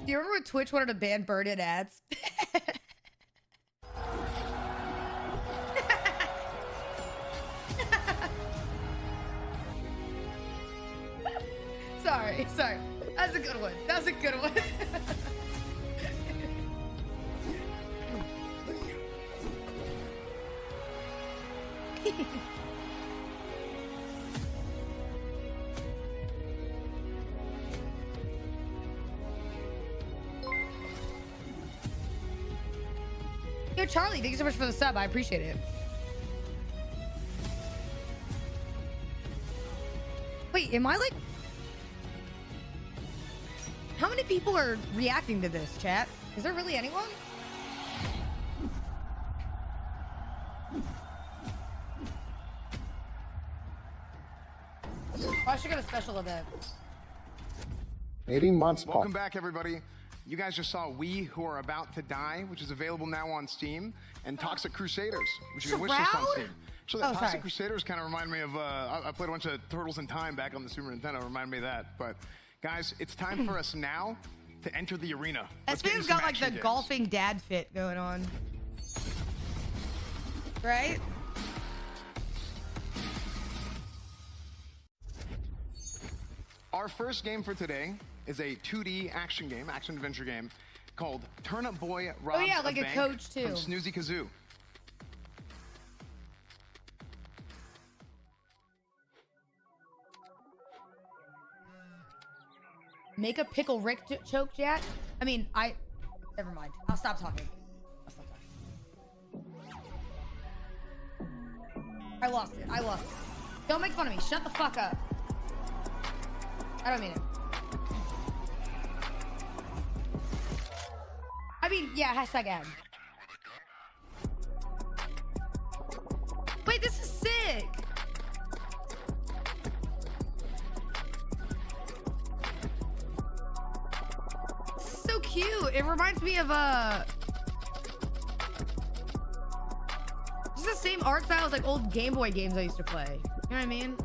Do you remember when Twitch wanted to ban burn-in ads? Sorry. That's a good one. That's a good one. Yo, Charlie, thank you so much for the sub. I appreciate it. Wait, am I like... How many people are reacting to this, chat? Is there really anyone? Oh, I should get a special event. 18 months. Welcome back, everybody. You guys just saw We Who Are About to Die, which is available now on Steam, and Toxic Crusaders, which you can wishlist on Steam. So that Toxic Crusaders kind of remind me of, I played a bunch of Turtles in Time back on the Super Nintendo, remind me of that. But guys, it's time for us now to enter the arena. SP's got like the golfing dad fit going on. Right? Our first game for today is a 2D action game, action-adventure game, called Turnip Boy Robs like a a Bank coach too. from Snoozy Kazoo. Make a pickle Rick choke, Jack? I mean, never mind. I'll stop talking. I lost it. Don't make fun of me. Shut the fuck up. I don't mean it. I mean, yeah, hashtag ad. Wait, this is sick. This is so cute. It reminds me of It's the same art style as like old Game Boy games I used to play. You know what I mean?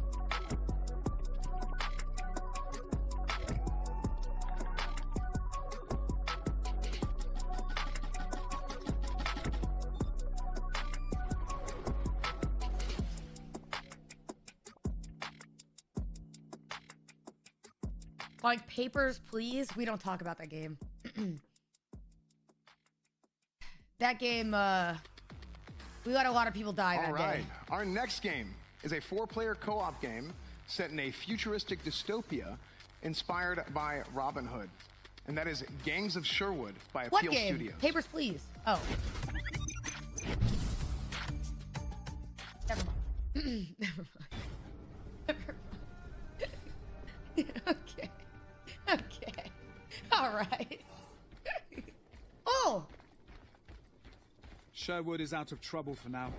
Like Papers, Please. We don't talk about that game. That game, we let a lot of people die that day. Our next game is a 4-player co-op game set in a futuristic dystopia inspired by Robin Hood. And that is Gangs of Sherwood by Appeal What game? Studios. Papers, Please. Oh. Never mind. Never mind. Okay. Okay. All right. Oh! Sherwood is out of trouble for now,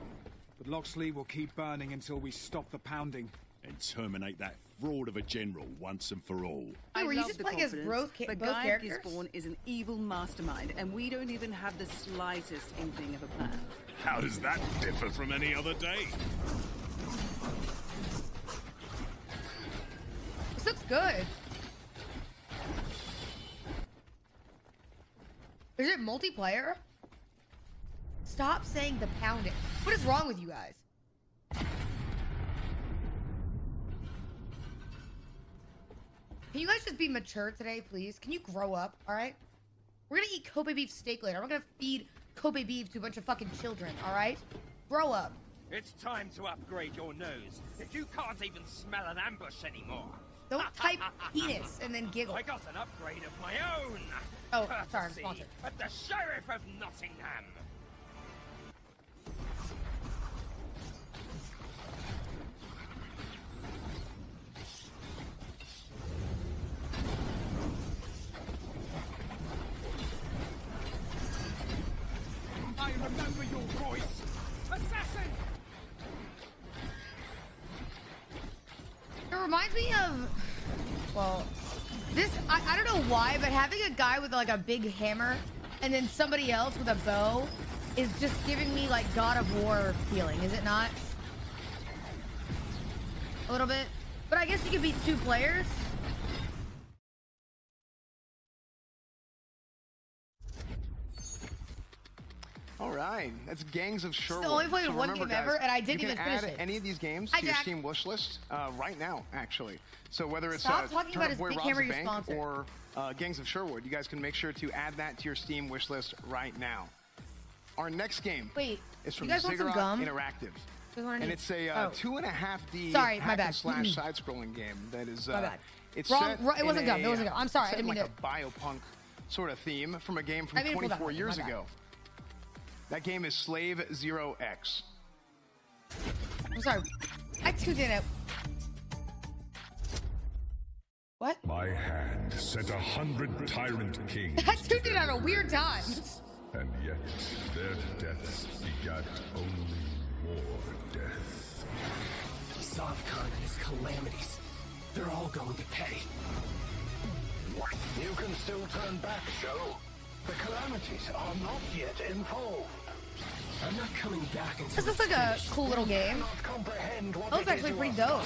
but Locksley will keep burning until we stop the pounding. And terminate that fraud of a general once and for all. Wait, were you just playing as both but both Guy characters? Gisborne is an evil mastermind, and we don't even have the slightest inkling of a plan. How does that differ from any other day? This looks good. Is it multiplayer? Stop saying the pounding. What is wrong with you guys? Can you guys just be mature today, please? Can you grow up, all right? We're gonna eat Kobe beef steak later. I'm not gonna feed Kobe beef to a bunch of fucking children, all right? Grow up. It's time to upgrade your nose. If you can't even smell an ambush anymore. Don't type penis and then giggle. I got an upgrade of my own. Oh, sorry, I'm Courtesy sponsored. of the Sheriff of Nottingham. I remember your voice! Assassin! It reminds me of, well, this, I don't know why, but having a guy with like a big hammer and then somebody else with a bow is just giving me like God of War feeling, is it not? A little bit. But I guess you could be 2 players. All right, that's Gangs of Sherwood. the only played So one remember, game guys, ever, and I didn't you even can finish add it. any of these games Hi, to your Jack. Steam wish list right now, actually. So whether it's Stop talking about Turnip his Boy big Robs hammer a you Bank sponsored. or Gangs of Sherwood, you guys can make sure to add that to your Steam wish list right now. Our next game Wait, is from you guys want some Ziggurat gum? Interactive. You want And any- it's a Oh. 2.5D Sorry, my hack bad. and slash side-scrolling game that is My bad. it's Wrong- set it wasn't in gum. It wasn't gum. I'm sorry, I set didn't in mean like a biopunk sort of theme from a game from I mean to pull that 24 one. years My bad. ago. That game is Slave 0X. I'm sorry. I tuned in at... What? My hand sent 100 tyrant kings. That dude did have a weird time. And yet, their deaths begat only more death. Sovkhan and his calamities. They're all going to pay. You can still turn back, Show. The calamities are not yet involved. I'm not coming back until This looks like a cool little game. That looks actually pretty dope.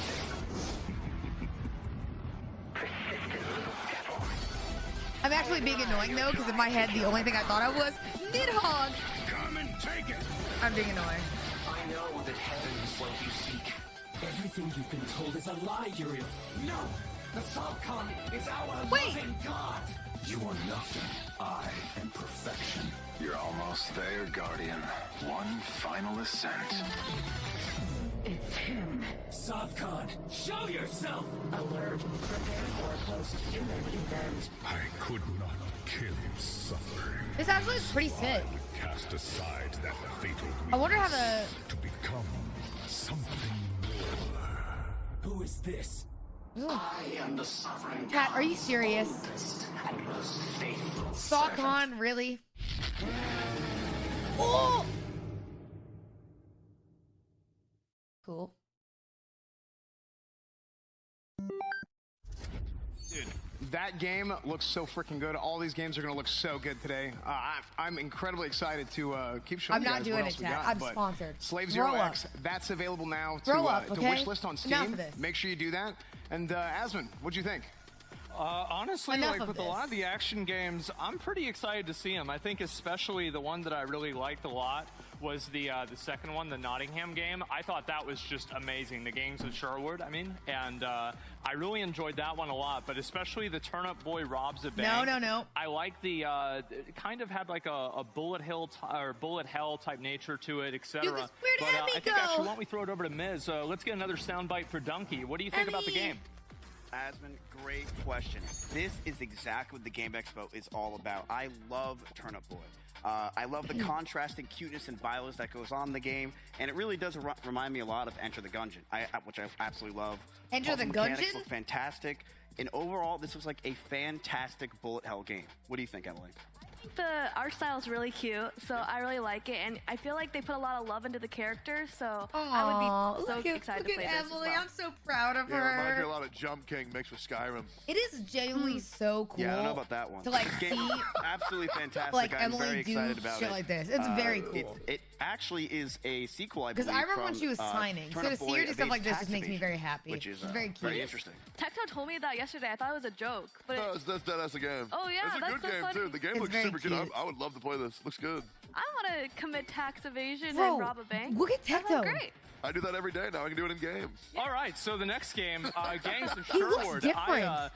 I'm actually being annoying though, because in my head the only thing I thought of was Nidhogg. Come and take it. I'm being annoying. I know that heaven is what you seek. Everything you've been told is a lie, Uriel. No! The Sovkhan is our loving God! You are nothing. I am perfection. You're almost there, Guardian. One final ascent. It's him. Sovkhan, show yourself! Alert. Prepare for a post-human event. I could not kill suffering. This actually is pretty sick. Cast aside that fatal I wonder how the... to become something more. Who is this? I am the sovereign. Cat, are you serious? And most faithful Sovkhan, really? Oh! Cool. Dude, that game looks so freaking good. All these games are going to look so good today. I'm incredibly excited to keep showing you guys what else we got. I'm sponsored. Slave Zero X, that's available now to wish list on Steam. Make sure you do that. And Asmon, what'd you think? Honestly, like with a lot of the action games, I'm pretty excited to see them. I think especially the one that I really liked a lot was the second one, the Nottingham game. I thought that was just amazing. The Gangs of Sherwood, I mean, and I really enjoyed that one a lot. But especially the Turnip Boy robs a bank. No. I like the it kind of had like a bullet hell type nature to it, etc. Dude, this weird But enemy I think actually, why don't we throw it over to Miz? Let's get another soundbite for Donkey. What do you think about the game? Asmon, great question. This is exactly what the Game Expo is all about. I love Turnip Boy. I love the contrasting cuteness and violence that goes on in the game, and it really does remind me a lot of Enter the Gungeon, which I absolutely love. Enter the mechanics Gungeon? Look fantastic, and overall, this was like a fantastic bullet hell game. What do you think, Emily? The art style is really cute, so I really like it, and I feel like they put a lot of love into the characters, so I would be so excited to play this Emily. as well. I'm so proud of Yeah, it reminds me her. a lot of Jump King mixed with Skyrim. It is genuinely so cool. Yeah, I don't know about that one. To like Game, see absolutely fantastic. like I'm Emily very do excited about shit it. like this. It's very cool. It actually is a sequel, I believe. Because I remember when from, she was signing, so Turnip to see her Boy, do stuff like this Evades just makes me Tax very Evasion, happy. which is It's very cute. very interesting. Tecto told me that yesterday. I thought it was a joke, but No, that's the game. Oh, yeah, it's a that's good so game funny. too. The game It's looks very super good. cute. I would love to play this. Looks good. I want to commit tax evasion Bro, and rob a bank. look at That Tecto. sounds great. I do that every day now. I can do it in game. All right, so the next game, Gangs of He looks Sherwood. different.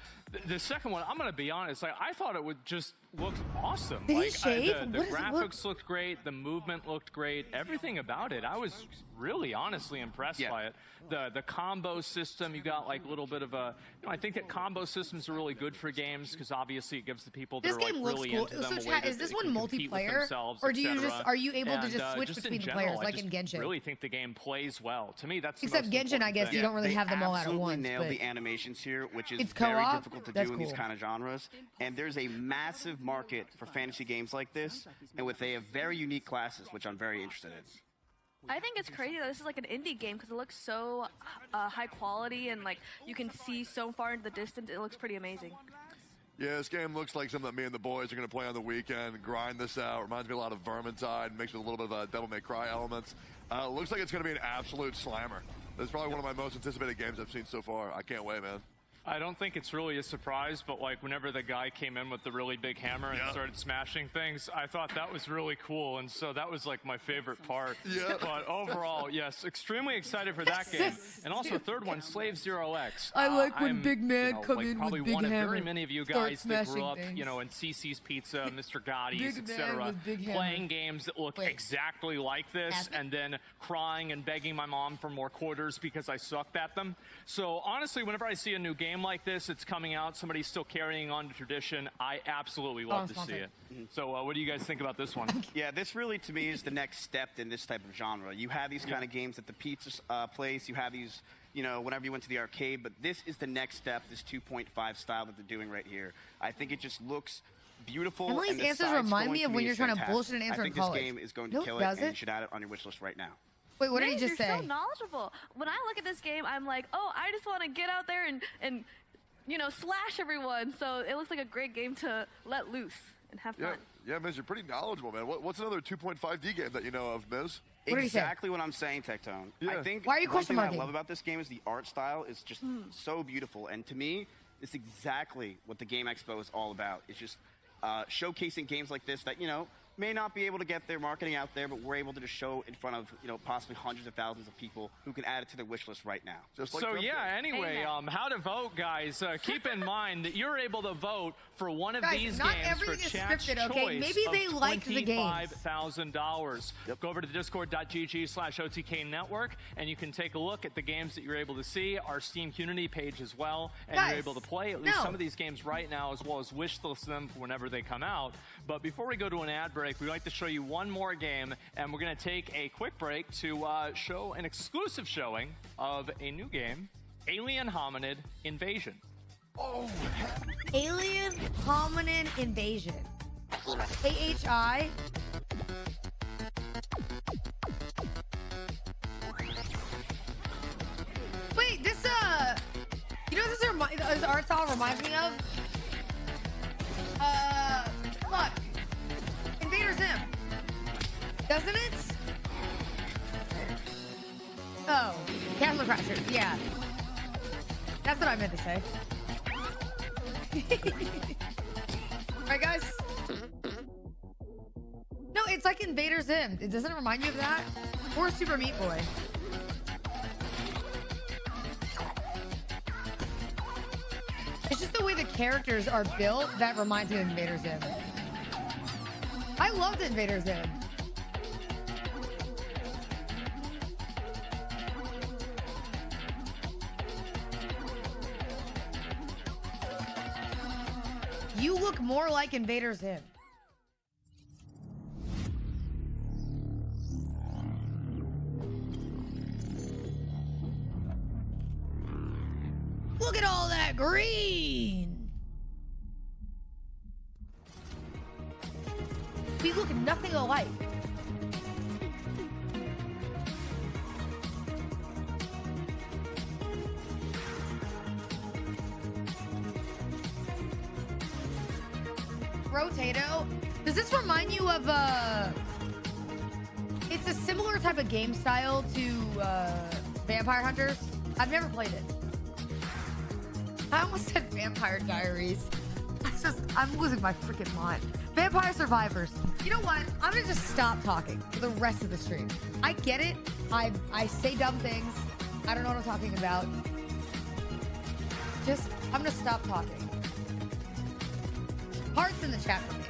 The second one, I'm gonna be honest. Like I thought it would just look awesome. Did he like shave? the What is it look- graphics looked great, the movement looked great, everything about it. I was really honestly impressed by it. The combo system, you got like a little bit of a. I think that combo systems are really good for games because obviously it gives the people that This are like game looks really cool. into them So a way chat, that is this they one can compete with multiplayer, themselves, or do you etc. just are you able to And, just switch just between in the general, players like in I just Genshin? really think the game plays well. To me, that's the Except most Genshin, I important guess thing. you don't really They have them all at absolutely once. nailed but the animations here, which is It's very co-op? difficult to That's do in these cool. kind of genres. And there's a massive market for fantasy games like this, and they have very unique classes, which I'm very interested in. I think it's crazy that this is like an indie game because it looks so high quality and like you can see so far into the distance. It looks pretty amazing. Yeah, this game looks like something that me and the boys are going to play on the weekend, grind this out. Reminds me a lot of Vermintide, mixed with a little bit of Devil May Cry elements. Looks like it's going to be an absolute slammer. This is probably one of my most anticipated games I've seen so far. I can't wait, man. I don't think it's really a surprise, but like whenever the guy came in with the really big hammer and started smashing things, I thought that was really cool, and so that was like my favorite part. Yeah. But overall, yes, extremely excited for that game. And also third one, Slave Zero X. I like when I'm, big man come like in probably with big one of hammer. very many of you Start guys that grew smashing up, things. in CC's Pizza, Mr. Gotti's, Big man etc., with big hammer. playing games that look exactly like this, and then crying and begging my mom for more quarters because I sucked at them. So honestly, whenever I see a new game like this, it's coming out, somebody's still carrying on to tradition, I absolutely love to see it. So what do you guys think about this one? Yeah, this really, to me, is the next step in this type of genre. You have these kind of games at the pizza place. You have these, you know, whenever you went to the arcade, but this is the next step, this 2.5 style that they're doing right here. I think it just looks beautiful. Emily's and the answers side remind me scrolling of when me you're is trying to fantastic. bullshit an answer I in think college. this game is going No, to kill does it, and it? you should add it on your wish list right now. Wait, what did he Maze, just you're say? so knowledgeable. When I look at this game, I'm like, oh, I just want to get out there and you know, slash everyone. So it looks like a great game to let loose and have fun. Yeah, Miz, you're pretty knowledgeable, man. What's another 2.5D game that you know of, Miz? Exactly what I'm saying, Tectone. Yeah. I think Why are you one question thing I marking? love about this game is the art style is just so beautiful. And to me, it's exactly what the Game Expo is all about. It's just showcasing games like this that, you know, may not be able to get their marketing out there, but we're able to just show in front of, you know, possibly hundreds of thousands of people who can add it to their wish list right now. Just like So Trump yeah, did. anyway, how to vote, guys. Keep in mind that you're able to vote for one of Guys, these not games for everything is chat's scripted, okay? choice Maybe they of like the games. $25,000. Go over to discord.gg/OTK network, and you can take a look at the games that you're able to see, our Steam community page as well, and Guys, you're able to play at least no. some of these games right now, as well as wish list them for whenever they come out. But before we go to an ad break, we'd like to show you one more game, and we're going to take a quick break to show an exclusive showing of a new game, Alien Hominid Invasion. Oh, Alien Hominid Invasion. AHI. Wait, this you know what this art style reminds me of? Fuck. Invader Zim. Doesn't it? Oh, Castle Crashers. Yeah. That's what I meant to say. Right, guys? No, it's like Invader Zim. It doesn't remind you of that? Or Super Meat Boy. It's just the way the characters are built that reminds me of Invader Zim. I loved Invader Zim. You look more like Invader Zim. Look at all that green. We look nothing alike. Rotato. Does this remind you of it's a similar type of game style to Vampire Hunters? I've never played it. I almost said Vampire Diaries. I'm losing my freaking mind. Vampire Survivors. You know what? I'm gonna just stop talking for the rest of the stream. I get it. I say dumb things. I don't know what I'm talking about. I'm gonna stop talking. Hearts in the chat for me.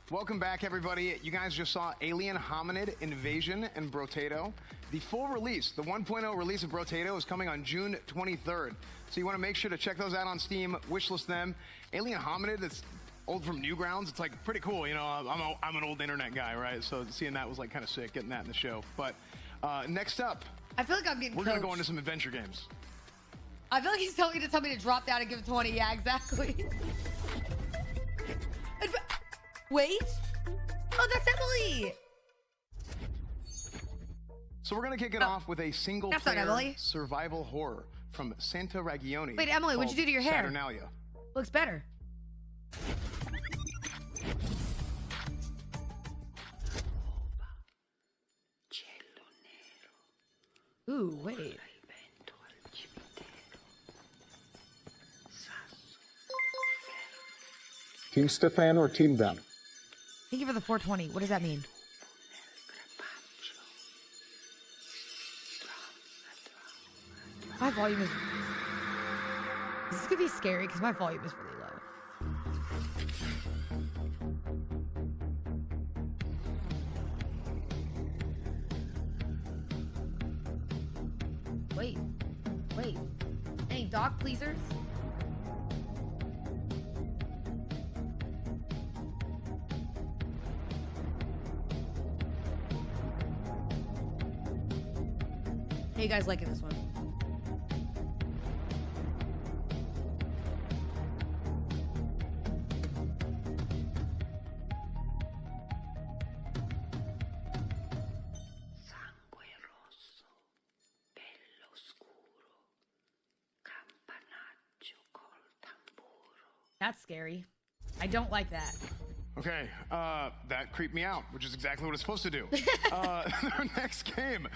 Welcome back, everybody. You guys just saw Alien Hominid Invasion and Brotato. The full release, the 1.0 release of Brotato, is coming on June 23rd. So you want to make sure to check those out on Steam, wishlist them. Alien Hominid, it's old from Newgrounds. It's like pretty cool. You know, I'm an old internet guy, right? So seeing that was like kind of sick, getting that in the show. But next up, I feel like I'm getting we're going to coached. go into some adventure games. I feel like he's telling me to drop down and give 20. Yeah, exactly. Wait. Oh, that's Emily. So we're going to kick it off with a That's not single-player Emily. survival horror from Santa Ragione. Wait, Emily, what'd you do to your hair? Saturnalia. Looks better. Ooh, wait. Team Stefan or Team Ben? Thank you for the 420. What does that mean? My volume is... This is gonna be scary because my volume is really low. Wait. Any dog pleasers? How you guys liking this one? That's scary. I don't like that. Okay, that creeped me out, which is exactly what it's supposed to do. Our next game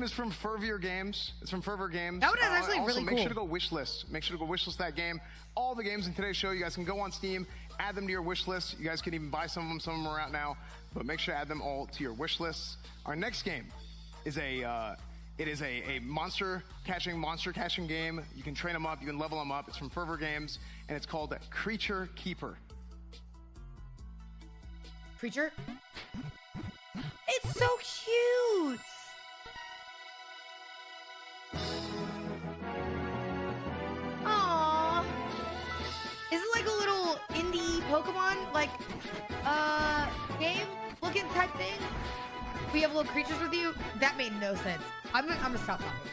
is from Fervier Games. It's from Fervier Games. That one is actually also, really make cool. sure to go wish list. Make sure to go wish list that game. All the games in today's show, you guys can go on Steam, add them to your wish list. You guys can even buy some of them. Some of them are out now, but make sure to add them all to your wish lists. Our next game is a monster catching game. You can train them up, you can level them up. It's from Fervor Games, and it's called Creature Keeper. Creature? It's so cute! Aww. Is it like a little indie Pokemon, like, game looking type thing? We have little creatures with you? That made no sense. I'm gonna stop talking.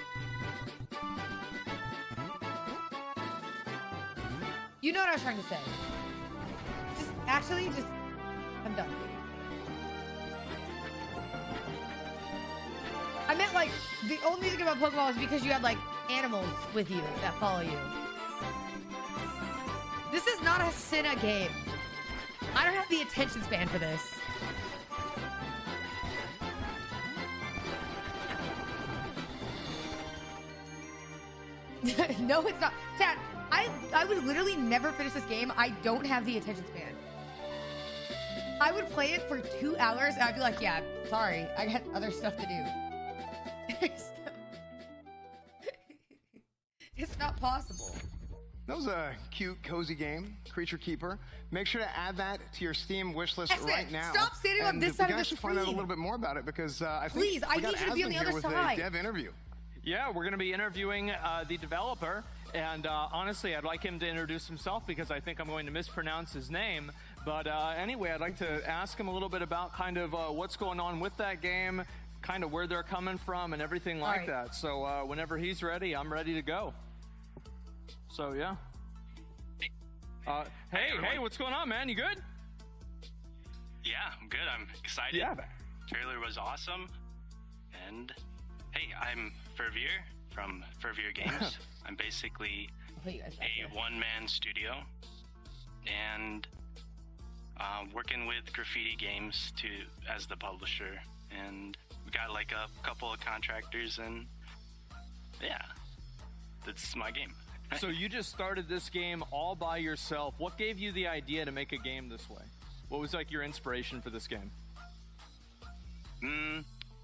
You know what I was trying to say. I'm done. I meant like, the only thing about Pokemon is because you had like animals with you that follow you. This is not a Cinna game. I don't have the attention span for this. No, it's not. Chad, I would literally never finish this game. I don't have the attention span. I would play it for 2 hours and I'd be like, yeah, sorry, I got other stuff to do. It's not possible. That was a cute, cozy game, Creature Keeper. Make sure to add that to your Steam wish list right now. Stop standing on this side of the screen. We can actually find out a little bit more about it because I think please, I need you to be on the other side. With a dev interview. Yeah, we're going to be interviewing the developer, and honestly, I'd like him to introduce himself because I think I'm going to mispronounce his name. But anyway, I'd like to ask him a little bit about kind of what's going on with that game, kind of where they're coming from, and everything like that. So whenever he's ready, I'm ready to go. So yeah. Hey, what's going on, man? You good? Yeah, I'm good. I'm excited. Yeah. Trailer was awesome. And hey, I'm Fervier from Fervier Games. I'm basically a one-man studio and working with Graffiti Games as the publisher. And we got like a couple of contractors, and yeah, that's my game. So you just started this game all by yourself. What gave you the idea to make a game this way? What was like your inspiration for this game?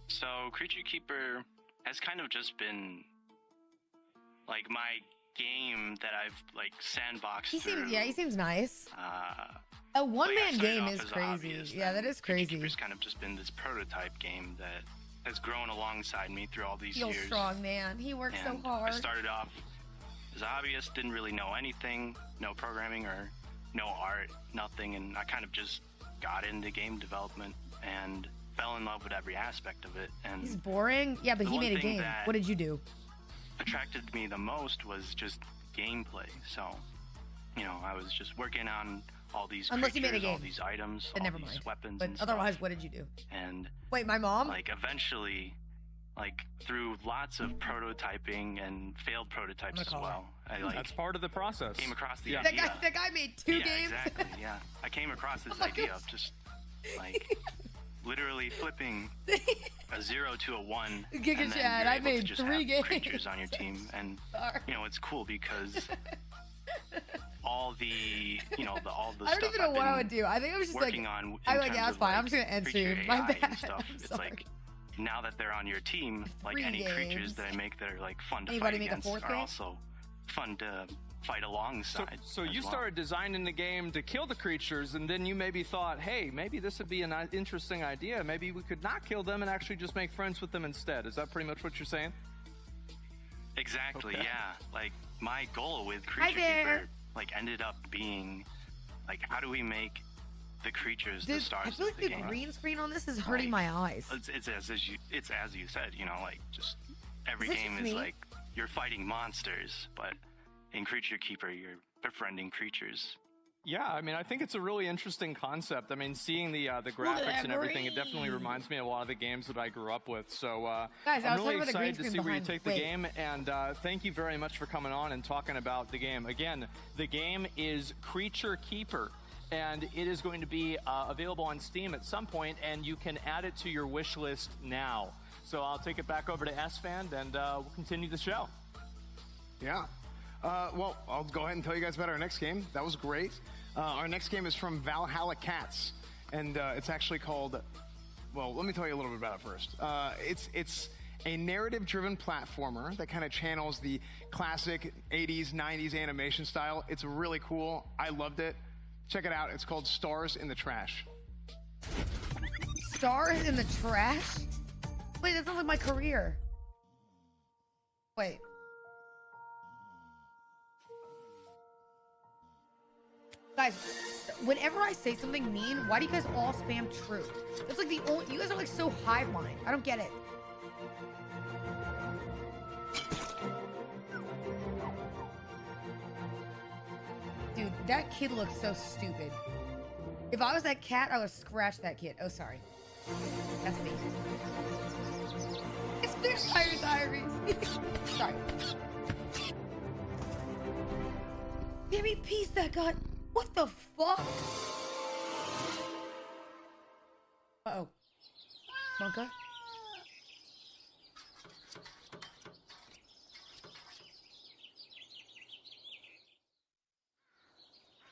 So Creature Keeper has kind of just been like my game that I've like sandboxed through. He seems nice. A one-man game is crazy. Yeah, that is crazy. Creature Keeper's kind of just been this prototype game that has grown alongside me through all these years. He's strong, man. He works so hard. I started off as a hobbyist, didn't really know anything, no programming or no art, nothing, and I kind of just got into game development and fell in love with every aspect of it. And he's boring? Yeah, but he made a game. What did you do? Attracted me the most was just gameplay. So, you know, I was just working on all these creatures, all these items, all these weapons, but and otherwise, stuff. what did you do? And wait, my mom? Like eventually, like through lots of prototyping and failed prototypes as well. That's part of the process. Came across the idea. That guy made 2 games. Exactly. Yeah, I came across this idea of just like literally flipping a 0 to a 1. Giga and then Chad, you're I able made to just 3 have games. creatures on your team, and you know it's cool because all the all the I don't stuff even know I've what I been would do. I think I was just like, working on in I like, terms yeah, that's of, fine. like, I'm just gonna end creature stream. My AI bad. and stuff. It's like now that they're on your team, like 3 any creatures games. that I make that are like fun to Anybody fight make a against 4th are game? also fun to fight alongside. So as you well. started designing the game to kill the creatures, and then you maybe thought, hey, maybe this would be an interesting idea. Maybe we could not kill them and actually just make friends with them instead. Is that pretty much what you're saying? Exactly, Okay. yeah. Like, my goal with Hi Creature there. Keeper, like, ended up being, like, how do we make the creatures the Dude, stars I feel like of the the game? green screen on this is hurting my eyes. It's as you said, you know, like, just every Is this game just is me? like, you're fighting monsters, but in Creature Keeper, you're befriending creatures. Yeah, I mean, I think it's a really interesting concept. I mean, seeing the graphics and everything, it definitely reminds me of a lot of the games that I grew up with. So Guys, I I'm was really talking about the green excited to screen see where you behind- take the wait. game, and thank you very much for coming on and talking about the game. Again, the game is Creature Keeper, and it is going to be available on Steam at some point, and you can add it to your wish list now. So I'll take it back over to S-Fan, and we'll continue the show. Yeah. Well, I'll go ahead and tell you guys about our next game. That was great. Our next game is from Valhalla Cats, and it's actually called. Well, let me tell you a little bit about it first. It's a narrative-driven platformer that kind of channels the classic 80s, 90s animation style. It's really cool. I loved it. Check it out. It's called Stars in the Trash. Stars in the trash? Wait, that sounds like my career. Wait. Guys, whenever I say something mean, why do you guys all spam true? That's like the only. You guys are like so hive mind. I don't get it. Dude, that kid looks so stupid. If I was that cat, I would scratch that kid. Oh, sorry. That's me. It's Vampire Diaries. Sorry. Give me peace, that gun. What the fuck? Uh-oh. Monka?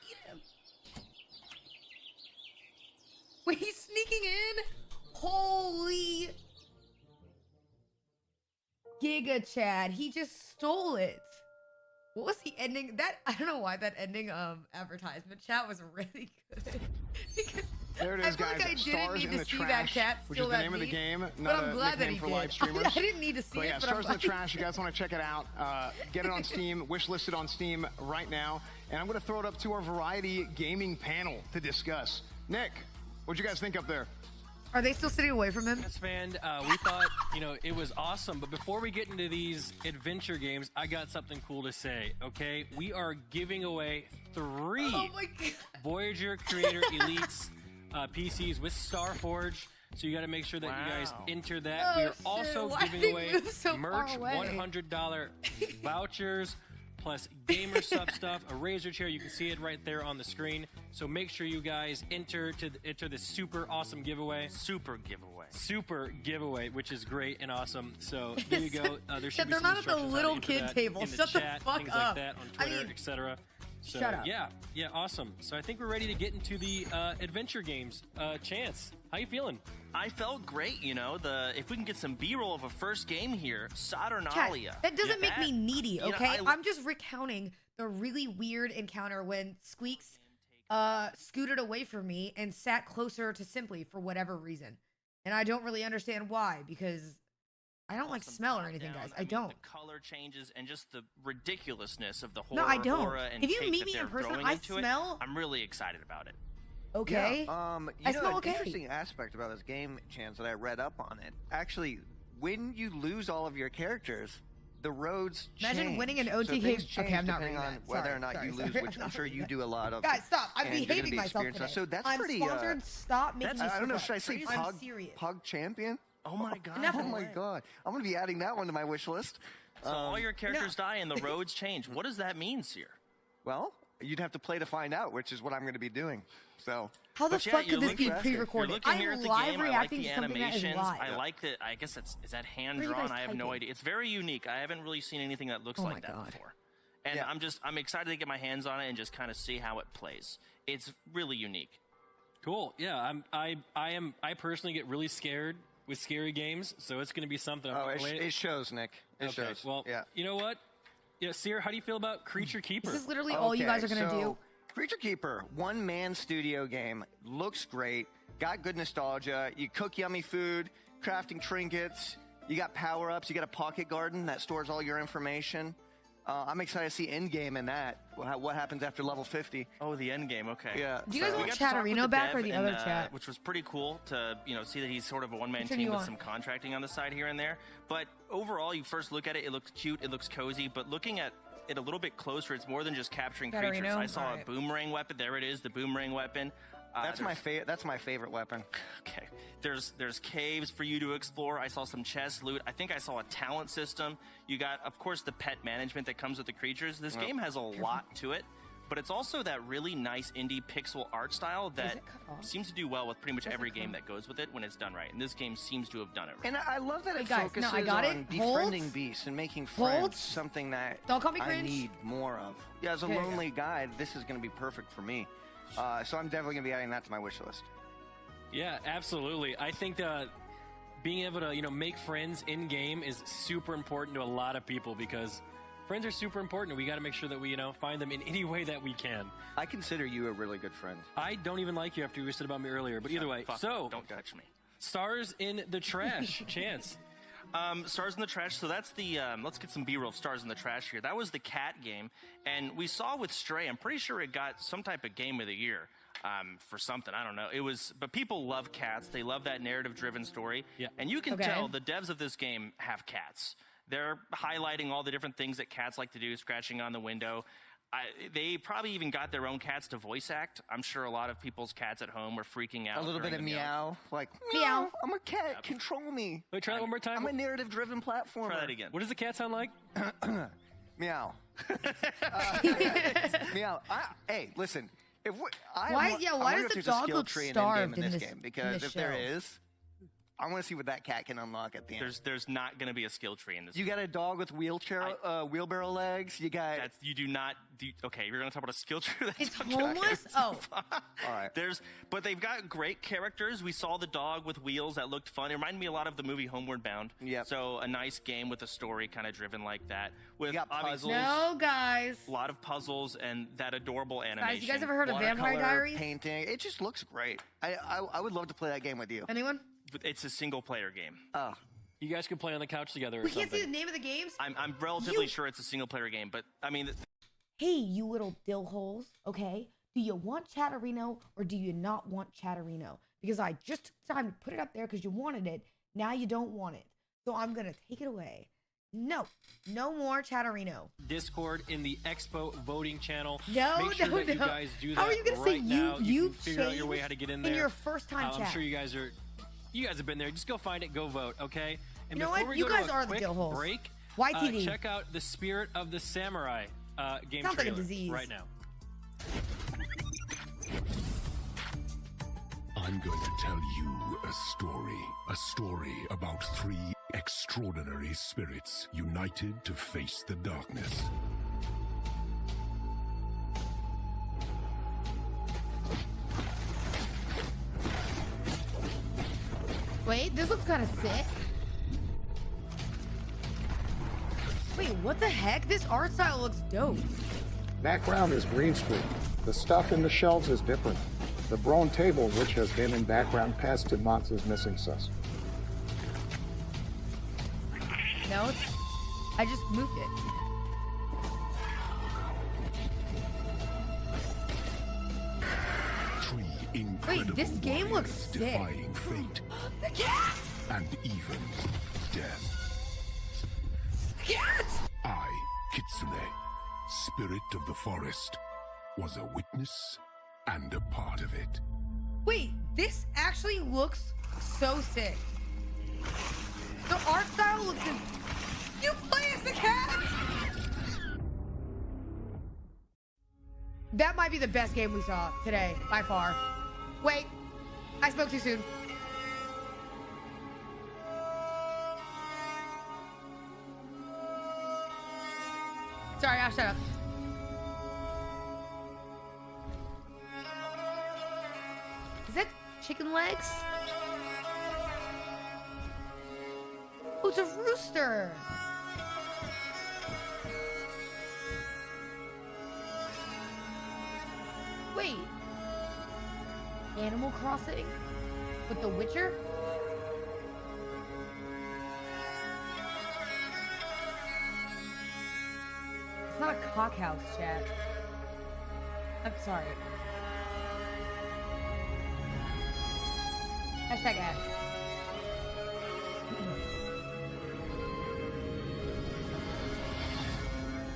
Eat him. Wait, he's sneaking in? Holy Giga Chad, he just stole it. What was the ending? That I don't know why that ending advertisement chat was really good. Because There it is, I feel guys. like I didn't Stars need in to the see Trash, that cat which steal is the that name of the beat, game, but not I'm a glad that nickname he for did. live streamers. I didn't need to see But it, yeah, but I'm Stars in the glad he Trash. You guys want to check it out? Get it on Steam. Wish listed on Steam right now. And I'm going to throw it up to our Variety Gaming panel to discuss. Nick, what'd you guys think up there? Are they still sitting away from him? Yes, fan. We thought, it was awesome. But before we get into these adventure games, I got something cool to say, okay? We are giving away 3 Voyager Creator Elites PCs with Starforge. So you got to make sure that you guys enter that. Oh, we are shit. also Why giving did away they move so merch, far away? $100 vouchers, plus gamer sub stuff, a Razer chair. You can see it right there on the screen. So make sure you guys enter this super awesome giveaway. Super giveaway, which is great and awesome. So there you go. There should be They're some not at the instructions how to little enter kid that table. in the Shut the chat, fuck things up. like that on I Twitter, mean, etc. So shut up. yeah, awesome. So I think we're ready to get into the adventure games. Chance, how you feeling? I felt great, if we can get some B-roll of a first game here, Chat, Saturnalia. that doesn't make me needy, you know, okay? I'm just recounting the really weird encounter when Squeaks scooted away from me and sat closer to Simply for whatever reason. And I don't really understand why, because I don't like smell or anything, guys. I don't. The color changes and just the ridiculousness of the horror No, I don't. aura and If you take meet that me in they're person, throwing I into smell- it, I'm really excited about it. Okay. Yeah, I smell an okay. interesting aspect about this game, Chance, that I read up on it. Actually, when you lose all of your characters, the roads Imagine change. winning an So OTK. things change Okay, I'm not depending reading on that. whether Sorry, or not sorry, you sorry. lose, which I'm sure you do a lot of. Guys, stop! I'm and you're gonna behaving be myself experienced. today. So that's I'm pretty. sponsored. Stop making me. I don't know. super Should I say I'm Pug? serious. Pug Champion? Oh my god. Enough Oh of my it. god! I'm gonna be adding that one to my wish list. So all your characters die and the roads change. What does that mean, Seer? Well, you'd have to play to find out, which is what I'm going to be doing. So. How the But yeah, fuck you're could this be looking- pre-recorded? You're looking here I'm at the live game. I like reacting the to something that is animations. live. I like that. I guess is that hand What are you drawn? guys I have no typing? idea. It's very unique. I haven't really seen anything that looks Oh like my that God. before. And I'm excited to get my hands on it and just kind of see how it plays. It's really unique. Cool. Yeah, I personally get really scared with scary games, so it's going to be something. Oh, it shows, Nick. It Okay, shows. well, yeah. You know what? Yeah, Seer, how do you feel about Creature Keeper? This is literally all you guys are gonna do. Creature Keeper, one-man studio game, looks great, got good nostalgia. You cook yummy food, crafting trinkets, You got power-ups. You got a pocket garden that stores all your information. I'm excited to see endgame in that. What happens after level 50? Oh, the endgame. Okay. Yeah. Do you guys We want got to talk with Chatterino back dev or the and, other chat? Which was pretty cool to see that he's sort of a one-man Which one team you with want? some contracting on the side here and there. But overall, you first look at it, it looks cute, it looks cozy. But looking at it a little bit closer, it's more than just capturing creatures. Chatterino? I saw Alright. a boomerang weapon. There it is, the boomerang weapon. That's my favorite. That's my favorite weapon. Okay. There's caves for you to explore. I saw some chest loot. I think I saw a talent system. You got, of course, the pet management that comes with the creatures. This game has a lot to it, but it's also that really nice indie pixel art style that seems to do well with pretty much every game that goes with it when it's done right. And this game seems to have done it right. And I love that it guys, focuses no, I got on it. befriending Hold. beasts and making Hold. friends something that Don't call me I cringe. need more of. Yeah, as a There you lonely guy, this is going to be perfect for me. So I'm definitely going to be adding that to my wish list. Yeah, absolutely. I think being able to, make friends in game is super important to a lot of people because friends are super important. We got to make sure that we, find them in any way that we can. I consider you a really good friend. I don't even like you after you said about me earlier, but either way. Fuck, So, don't judge me. Stars in the Trash, Chance. Stars in the Trash. So that's the, let's get some B-roll of Stars in the Trash here. That was the cat game. And we saw with Stray, I'm pretty sure it got some type of game of the year for something. I don't know. But people love cats. They love that narrative-driven story. Yeah. And you can Okay. tell the devs of this game have cats. They're highlighting all the different things that cats like to do, scratching on the window. They probably even got their own cats to voice act. I'm sure a lot of people's cats at home were freaking out. A little bit during of the meow, like Meow. I'm a cat. Control me. Wait, try that one more time. I'm a narrative-driven platformer. Try that again. What does the cat sound like? Meow. Meow. Hey, listen. Why does the dog look starved in in this game? game? Because this if there show? is, I want to see what that cat can unlock at the end. There's not going to be a skill tree in this. You got a dog with wheelbarrow legs. You got. You do not. Okay, you're going to talk about a skill tree. That's It's okay. homeless? Oh. All right. But they've got great characters. We saw the dog with wheels that looked fun. It reminded me a lot of the movie Homeward Bound. Yeah. So a nice game with a story kind of driven like that. With got obviously No, guys. a lot of puzzles and that adorable animation. Guys, you guys ever heard of Vampire Watercolor Diaries? painting. It just looks great. I would love to play that game with you. Anyone? It's a single player game. Oh. You guys could play on the couch together or We can't something. see the name of the games? I'm relatively sure it's a single player game, but I mean. Hey, you little dill holes, okay? Do you want Chatterino or do you not want Chatterino? Because I just took time to put it up there because you wanted it. Now you don't want it. So I'm going to take it away. No more Chatterino. Discord in the Expo voting channel. No, Make sure no, that you no. guys do that How are you gonna say right now. you can figure out your way how to get in there. in your first time I'm chat? sure you guys have been there. Just go find it, go vote, okay? And You know before what? we You go guys to a are the quick dill holes. break, YTV. check out the Spirit of the Samurai game Sounds like a trailer disease. right now. I'm going to tell you a story about 3 extraordinary spirits united to face the darkness. Wait, this looks kind of sick. Wait, what the heck? This art style looks dope. Background is green screen. The stuff in the shelves is different. The Brown table, which has been in background past 2 months, is missing sus. No, I just moved it. Incredible this game looks warriors sick. defying fate The cat! and even death. The cat! I, Kitsune, spirit of the forest, was a witness and a part of it. Wait, this actually looks so sick. The art style looks. You play as the cat! That might be the best game we saw today, by far. Wait, I spoke too soon. Sorry, I'll shut up. Is that chicken legs? Oh, it's a rooster. Wait. Animal Crossing? With The Witcher? not a cockhouse, chat. I'm sorry. Hashtag ads.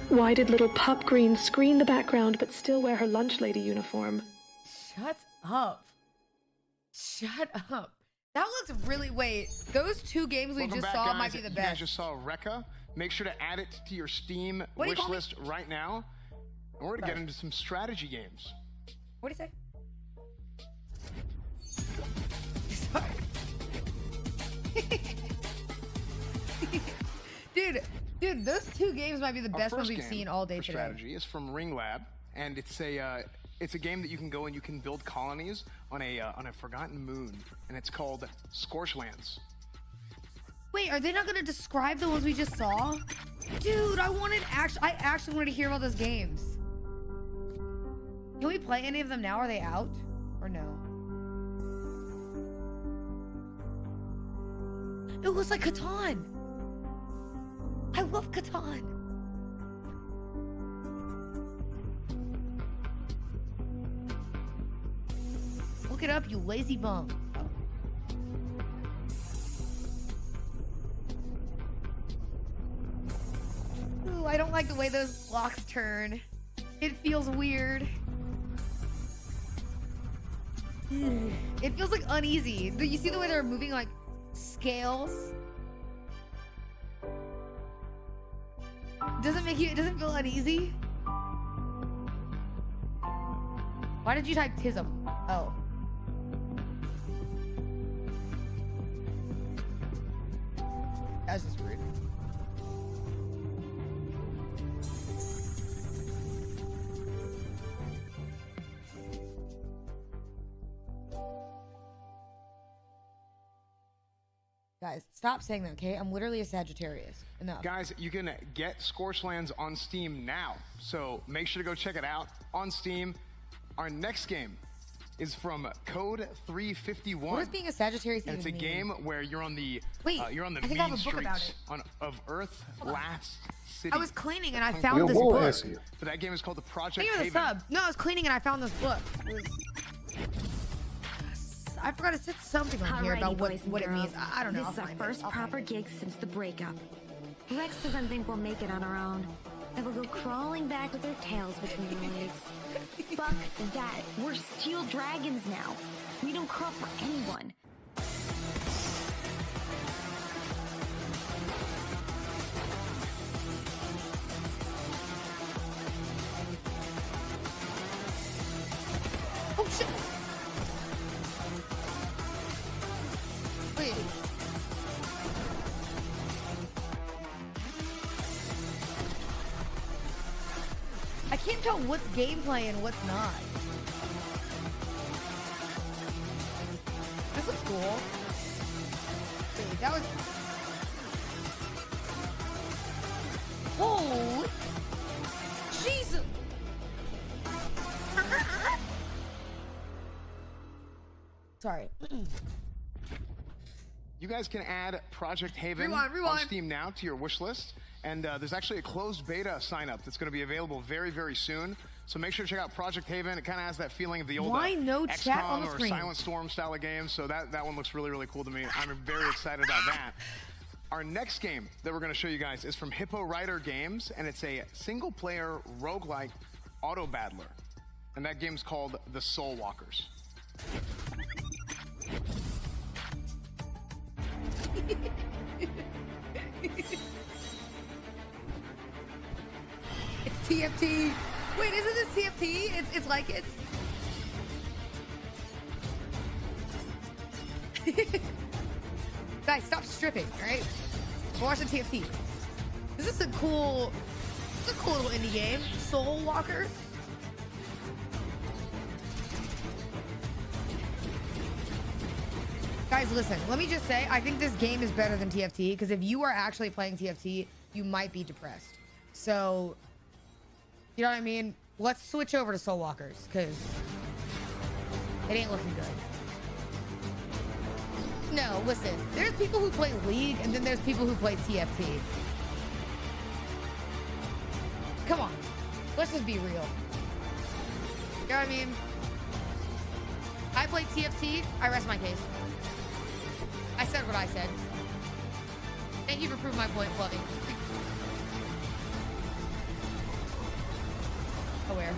Why did little Pup Green screen the background but still wear her lunch lady uniform? Shut up. Shut up. That looks really, wait, those two games we Welcome just back, saw guys. might be the You best. guys just saw Rekka. Make sure to add it to your Steam What do you wish call me? list right now. And we're going to get into some strategy games. What do you say? Dude, those two games might be the Our best ones first we've game seen all day for today. strategy is from Ring Lab, and it's a game that you can go and you can build colonies on a forgotten moon, and it's called Scorchlands. Wait, are they not gonna describe the ones we just saw? Dude, I actually wanted to hear about those games. Can we play any of them now? Are they out? Or no? It was like Catan. I love Catan. Look it up, you lazy bum. Ooh, I don't like the way those blocks turn. It feels weird. It feels like uneasy. You see the way they're moving like scales? It doesn't feel uneasy? Why did you type tism? Oh. That's just rude. Guys, stop saying that, okay? I'm literally a Sagittarius. Enough. Guys, you can get Scorchlands on Steam now, so make sure to go check it out on Steam. Our next game is from Code 351. What does being a Sagittarius and it's a even game mean? where you're on the Wait, you're on the I think I have mean a book about streets of Earth Last City. I was cleaning and I found this book. But that game is called the Project Thank you for the Haven. sub. No, I was cleaning and I found this book. I forgot to say something on here about what it means. I don't know. This is our first proper gig since the breakup. Rex doesn't think we'll make it on our own. And we'll go crawling back with our tails between our legs. Fuck that. We're steel dragons now. We don't crawl for anyone. Oh shit! Wait. I can't tell what's gameplay and what's not. This looks cool. Wait, that was... Holy... Jesus! Sorry. You guys can add Project Haven Rewind. on Steam now to your wish list. And there's actually a closed beta sign up that's going to be available very, very soon. So make sure to check out Project Haven. It kind of has that feeling of the old Why no chat on XCOM the or screen? Silent Storm style of games. So that one looks really, really cool to me. I'm very excited about that. Our next game that we're going to show you guys is from Hippo Rider Games, and it's a single-player roguelike auto battler. And that game's called The Soul Walkers. It's TFT. Wait, isn't this TFT? It's like it. Guys, stop stripping, all right? We're watching TFT. This is a cool little indie game. Soul Walker. Guys, listen, let me just say, I think this game is better than TFT, because if you are actually playing TFT, you might be depressed. So, you know what I mean? Let's switch over to Soul Walkers, because it ain't looking good. No, listen, there's people who play League, and then there's people who play TFT. come on. Let's just be real. You know what I mean? I played TFT. I rest my case. I said what I said. Thank you for proving my point, Fluffy. Aware.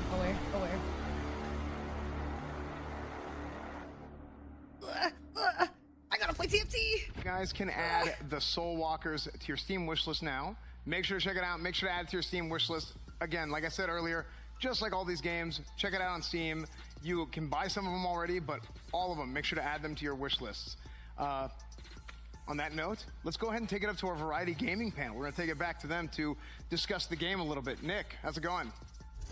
I gotta play TFT. You guys can add the Soul Walkers to your Steam wishlist now. Make sure to check it out. Make sure to add it to your Steam wishlist. Again, like I said earlier, just like all these games, check it out on Steam. You can buy some of them already, but all of them, make sure to add them to your wish lists. On that note, let's go ahead and take it up to our Variety Gaming panel. We're going to take it back to them to discuss the game a little bit. Nick, how's it going?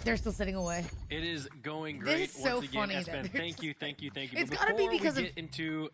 They're still sitting away. It is going great. This is so once again, funny. Espen, thank you. It's But gotta be before because we of get into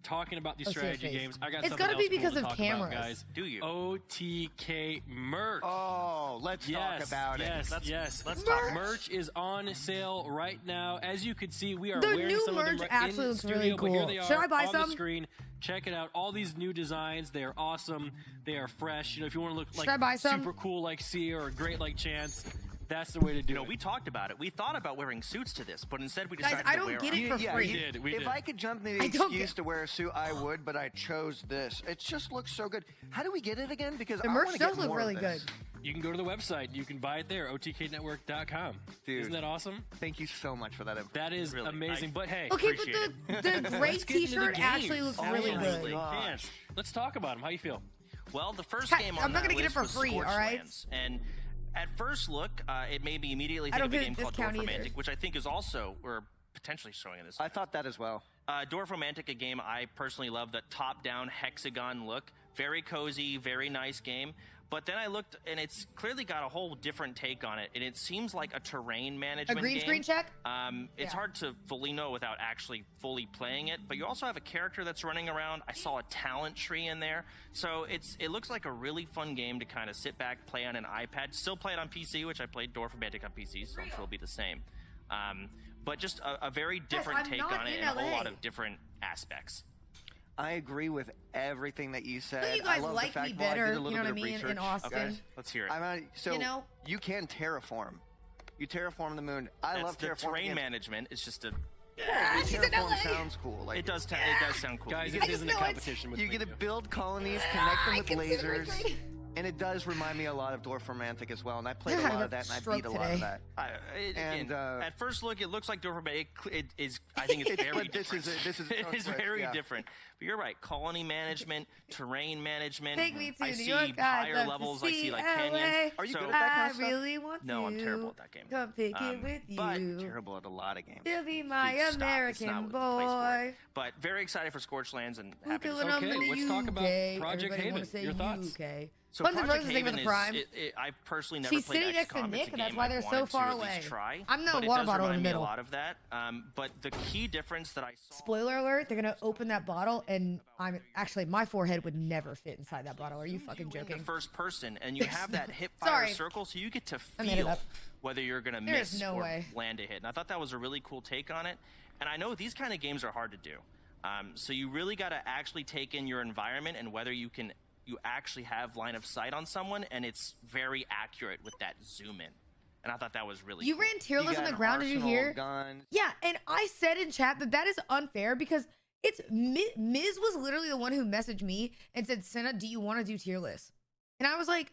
talking about these strategy games, I got It's something gotta be else cool because to of talk cameras. about, guys. Do you? OTK merch. Oh, let's talk about it. Let's talk. Merch is on sale right now. As you can see, we are The wearing new some of them merch right actually in looks studio, really but here cool. they are Should I buy on some? the screen. Check it out. All these new designs, they are awesome. They are fresh. You know, if you want to look Should I buy like some? super cool like Sia or great like Chance, that's the way to do it. We talked about it. We thought about wearing suits to this, but instead we Guys, decided I to don't wear get our it for free. If I could jump the I don't excuse get- to wear a suit, I would, but I chose this. It just looks so good. How do we get it again? Because The I merch wanna does get look more really of this. good. You can go to the website. You can buy it there, otknetwork.com. Dude. Isn't that awesome? Thank you so much for that info. That is amazing. But hey, Okay, appreciate but it. the gray Let's get into the t-shirt actually games. looks really Absolutely. good. Yes. Let's talk about them. How you feel? Well, the first Hey, game I'm on not that gonna get it list for was free, all right? Scorchlands. And at first look, it made me immediately I think don't of a get a game called discount Dwarf either. Romantic, which I think is also, or potentially showing in this. I thought that as well. Dwarf Romantic, a game I personally love, the top-down hexagon look. Very cozy, very nice game. But then I looked, and it's clearly got a whole different take on it, and it seems like a terrain management A green game. screen check? It's hard to fully know without actually fully playing it, but you also have a character that's running around. I saw a talent tree in there. So it looks like a really fun game to kind of sit back, play on an iPad. Still play it on PC, which I played Dwarf Romantic on PC, so I'm sure it'll be the same. But just a very different I'm take not on it in and a whole LA. lot of different aspects. I agree with everything that you said. Don't you guys I love like the fact, me well, I better, did a little you know bit what I of mean, in research. Austin? Okay, let's hear it. So You know? you can terraform. You terraform the moon. I That's love the terraforming terrain games. management. It's just a. Terraform sounds cool. Like It does sound cool. Guys, You this get- isn't a competition with you me. get to build colonies, connect them I with consider it lasers, great. and it does remind me a lot of Dwarf Romantic as well. And I played a Yeah, I lot got of that, and I stroke beat a lot today. of that. And And, at first look, it looks like Dwarf Romantic. It is. I think it's very But this different. is this is It is correct, very yeah. different. But you're right. Colony management, terrain management. Take me to I New see York, I'd higher love to levels. I see see like LA. canyons. Are you So- good at that kind of I stuff? really want No, I'm you. terrible at that game. Come pick it with but you. Terrible at a lot of games. You'll be my Dude, stop. It's not American the place for boy. it. But very excited for Scorchlands and Who happy to killing see them it. in the let's talk about UK? Project Everybody wanna Haven. say Your thoughts? UK. So Guns N' Project Roses name of Haven the is, prime. I've personally never She's played sitting next to XCOM. Nick, It's a and that's game why I've they're so wanted to far at least away. Try, I'm the but it water does bottle in the remind me middle. a lot of that. But the key difference that I saw. Spoiler alert, they're gonna open that bottle and I'm actually my forehead would never fit inside that bottle. Are you fucking In joking? the first person, and you have that hip Sorry. fire circle, so you get to I made it feel up. whether you're gonna There's miss no or way. land a hit. And I thought that was a really cool take on it. And I know these kind of games are hard to do. So you really got to actually take in your environment and whether you actually have line of sight on someone, and it's very accurate with that zoom in. And I thought that was really You cool. ran tier list on the ground, did you hear? Yeah, and I said in chat that is unfair because it's Miz was literally the one who messaged me and said, Cinna, do you want to do tier list? And I was like,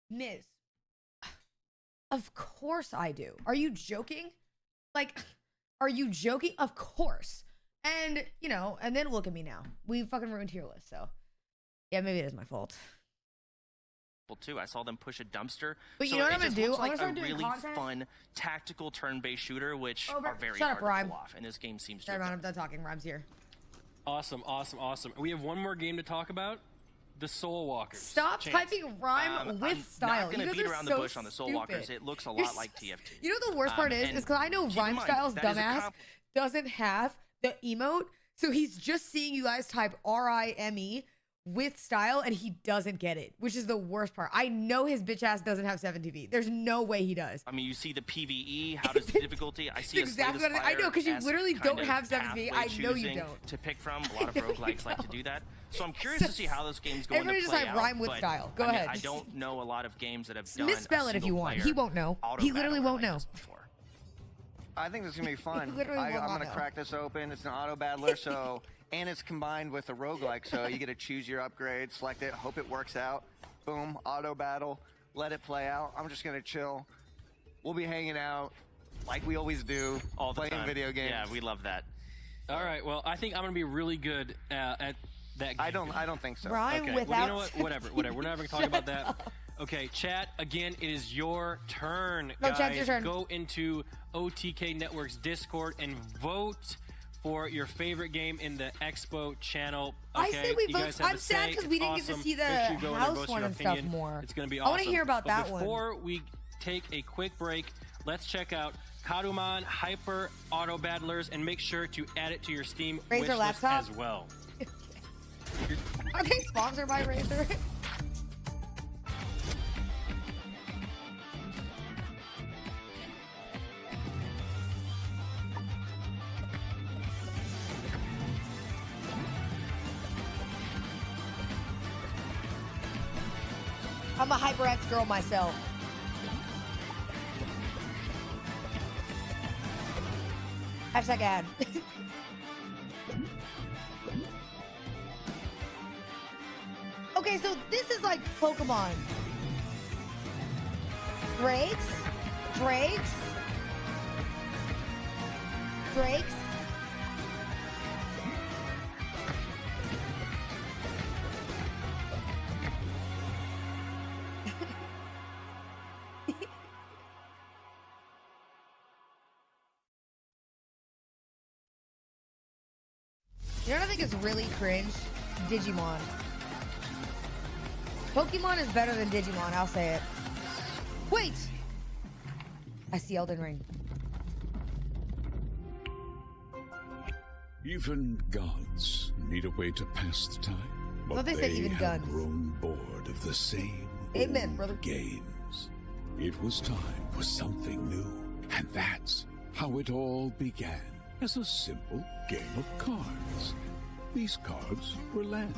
Miz, of course I do. Are you joking? Like, are you joking? Of course. And, you know, and then look at me now. We fucking ruined tier list, so. Yeah, maybe it is my fault. Too. I saw them push a dumpster. But you So know what it I'm gonna just do? looks I'm like gonna start a doing really content. fun tactical turn-based shooter, which Oh, are very shut up, hard to Rhyme. pull off, and this game seems to. Sorry, man, I'm done talking. Rhyme's here. Awesome. We have one more game to talk about. The Soul Walkers. Stop Chance. typing rhyme with I'm style. not going You to guys beat are around so the bush on the Soul stupid. Walkers. It looks a You're lot like TFT. You know the worst part is and because I know keep in Rhyme mind, Style's that is a dumbass doesn't have the emote, so he's just seeing you guys type RIME with style and he doesn't get it, which is the worst part. I know his bitch ass doesn't have 7TV. There's no way he does. I mean, you see the PvE. How does the difficulty? I see exactly what I know, because you literally don't have 7TV. I know you don't. To pick from, a lot of roguelikes like to do that. So I'm curious to see how this game's going Everybody to just play like out. rhyme with style. Go ahead. I don't know a lot of games that have done Misspell it if you want. He won't know. He literally won't know. I think this is gonna be fun. literally I'm will not gonna know. crack this open. It's an auto battler, so and it's combined with a roguelike, so you get to choose your upgrade, select it, hope it works out. Boom, auto battle, let it play out. I'm just gonna chill. We'll be hanging out like we always do, all the playing time. video games. Yeah, we love that. All right, well, I think I'm gonna be really good at that game. I don't think so. Rhyme okay, without well, you know what? Whatever. We're not even gonna talk about that. Okay, chat, again, it is your turn, No, guys. chat, your turn. Go into OTK Network's Discord and vote for your favorite game in the Expo channel. Okay? I say we You vote. guys have I'm a sad say. because It's we didn't get awesome. to see the Make sure you go in and house vote one your and stuff opinion. more. It's gonna be I awesome. want to hear about But that one. before we take a quick break, let's check out Karuman Hyper Auto Battlers and make sure to add it to your Steam Razer wishlist laptop? as well. Are they sponsored by Razer? I'm a HyperX girl myself. Hashtag ad. Okay, so this is like Pokemon. Drakes? Drakes? Drakes? You know what I think is really cringe? Digimon. Pokemon is better than Digimon, I'll say it. Wait! I see Elden Ring. Even gods need a way to pass the time. But Well, they said even have guns. grown bored of the same Amen, old brother. games. It was time for something new, and that's how it all began. As a simple game of cards. These cards were land,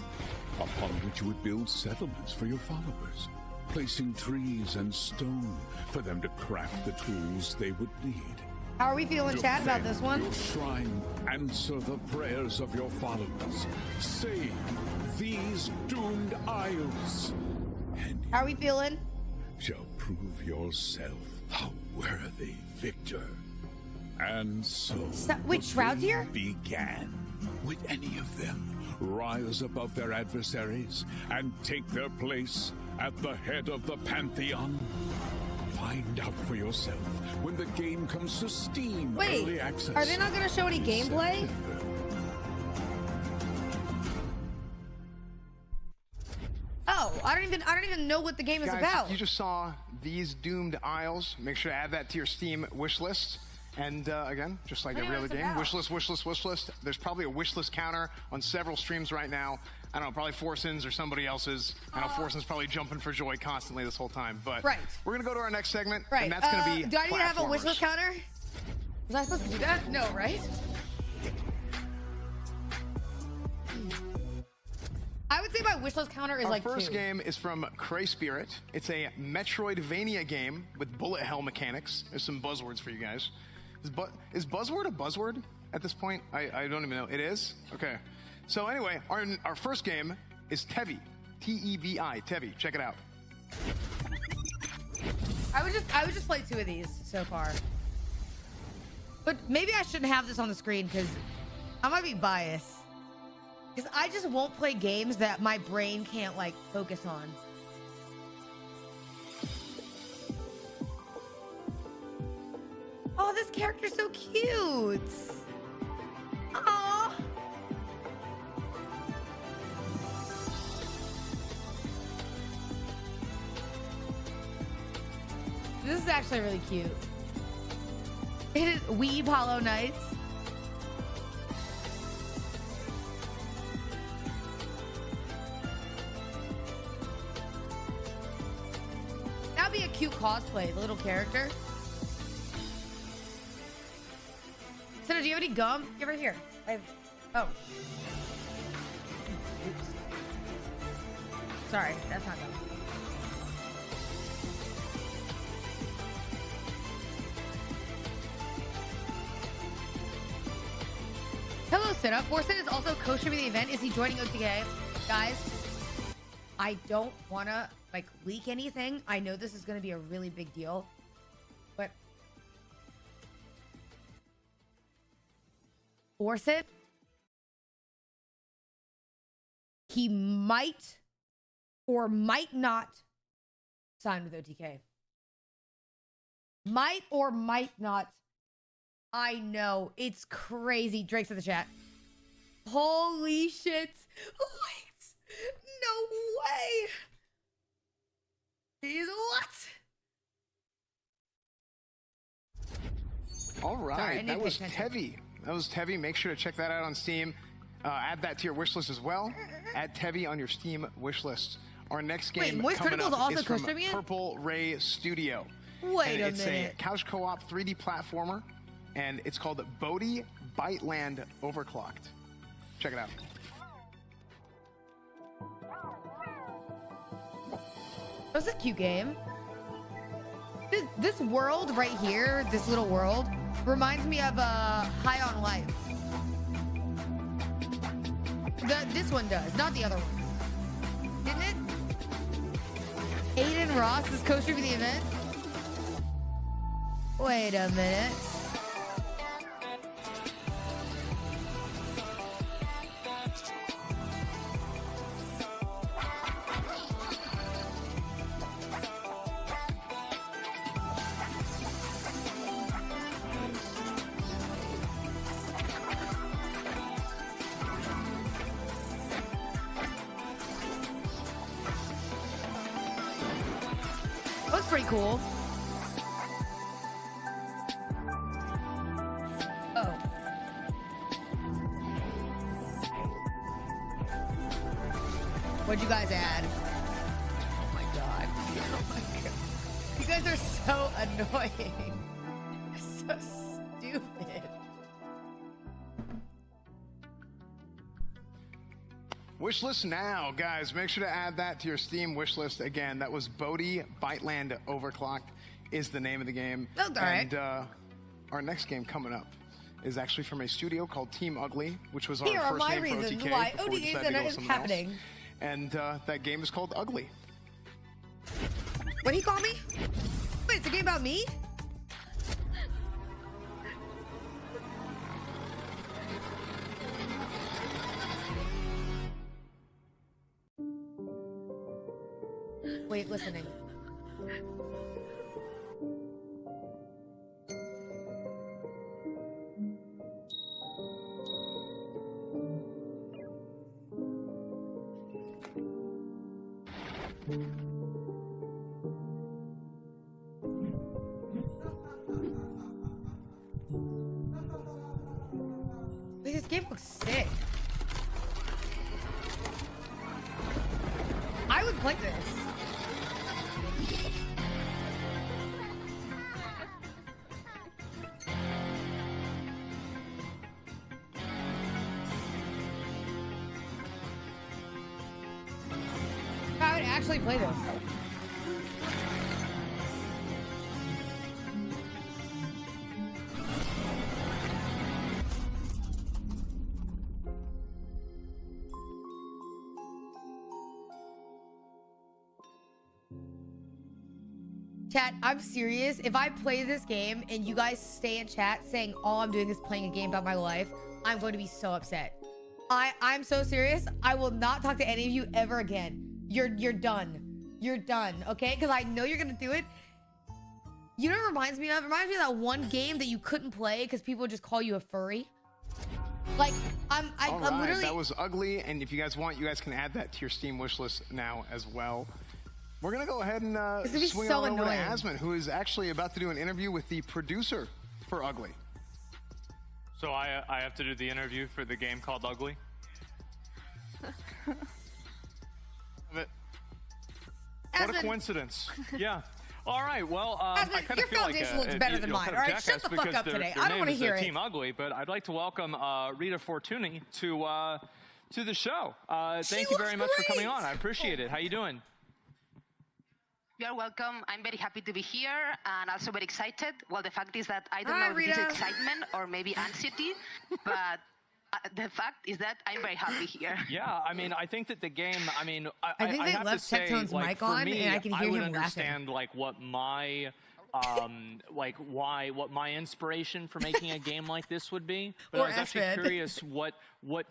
upon which you would build settlements for your followers, placing trees and stone for them to craft the tools they would need. How are we feeling, chat, about this one? Your shrine, answer the prayers of your followers. Save these doomed isles. How are we feeling? Shall prove yourself a worthy victor. And so, wait, the Shroud's game here? began. Would any of them rise above their adversaries and take their place at the head of the Pantheon? Find out for yourself when the game comes to Steam Wait, Early Access. are they not going to show any gameplay? Oh, I don't even know what the game is Guys, about. you just saw these doomed isles. Make sure to add that to your Steam wish list. And again, just like What every is other it game, about? wish list, wish list, wish list. There's probably a wish list counter on several streams right now. I don't know, probably Forson's or somebody else's. I know Forson's probably jumping for joy constantly this whole time. But Right. we're gonna go to our next segment, Right. and that's gonna be do I need to have a wish platformers. list counter? Was I supposed to do that? No, right? I would say my wish list counter is Our like first 2. game is from Cray Spirit. It's a Metroidvania game with bullet hell mechanics. There's some buzzwords for you guys. Is buzzword a buzzword at this point? I don't even know. It is? Okay. So anyway, our first game is Tevi. T-E-V-I. Tevi. Check it out. I would just play 2 of these so far. But maybe I shouldn't have this on the screen because I might be biased. Because I just won't play games that my brain can't, like, focus on. Oh, this character's so cute. Aww. This is actually really cute. It is Weeb Hollow Knights. That'd be a cute cosplay, the little character. Cinna, do you have any gum? Give it here. I have. Oh. Oops. Sorry, that's not gum. Hello, Cinna. Forsen is also co-streaming the event. Is he joining OTK? Guys, I don't want to, like, leak anything. I know this is going to be a really big deal. But Forsen, he might or might not sign with OTK. Might or might not. I know. It's crazy. Drake's in the chat. Holy shit. Wait. No way. He's what? All right. Sorry, that was Tevi. That was Tevi. Make sure to check that out on Steam. Add that to your wish list as well. Add Tevi on your Steam wish list. Our next game coming up is from Purple Ray Studio. Wait a It's minute. a couch co-op 3D platformer, and it's called Bodhi Byteland Overclocked. Check it out. That's a cute game. This world right here, this little world, reminds me of High on Life. This one does, not the other one. Didn't it? Aiden Ross is co-streaming the event. Wait a minute. Looks pretty cool. Oh. What'd you guys add? Oh my god. Oh my god. You guys are so annoying. You're so stupid. Wish list now, guys. Make sure to add that to your Steam wish list. Again, that was Bodhi Byteland Overclocked is the name of the game. That's all right. And our next game coming up is actually from a studio called Team Ugly, which was our Here are first my name for reasons OTK. why before we OTK decided to go with is something happening. else. And that game is called Ugly. What'd he call me? Wait, it's a game about me? Wait, listening. Wait, this game looks sick. I would play this. I would actually play this. Chat, I'm serious. If I play this game and you guys stay in chat saying all I'm doing is playing a game about my life, I'm going to be so upset. I'm so serious. I will not talk to any of you ever again. You're done. You're done, okay? Because I know you're gonna do it. You know what it reminds me of? It reminds me of that one game that you couldn't play because people would just call you a furry. Like, I'm literally... That was Ugly, and if you guys want, you guys can add that to your Steam wish list now as well. We're gonna go ahead and swing on over to Asmund, who is actually about to do an interview with the producer for Ugly. So I have to do the interview for the game called Ugly? What a coincidence. Yeah. All right, well, I kind your of feel like foundation looks better than mine. kind All of right, shut jackass the fuck because up their- today. their I don't name want to is, hear it. Team Ugly, but I'd like to welcome Rita Fortuny to the show. Thank you very much for coming on. I appreciate it. How you doing? You're welcome. I'm very happy to be here and also very excited. Well, the fact is that I don't Hi, know if this Rita. is excitement or maybe anxiety, but the fact is that I'm very happy here. Yeah, I mean, I think that the game. I mean, I think they have left to say, Tectone's like, mic for on, me, and I can hear would him laughing. understand like what my what my inspiration for making a game like this would be. But Or I was actually F-Ed. curious what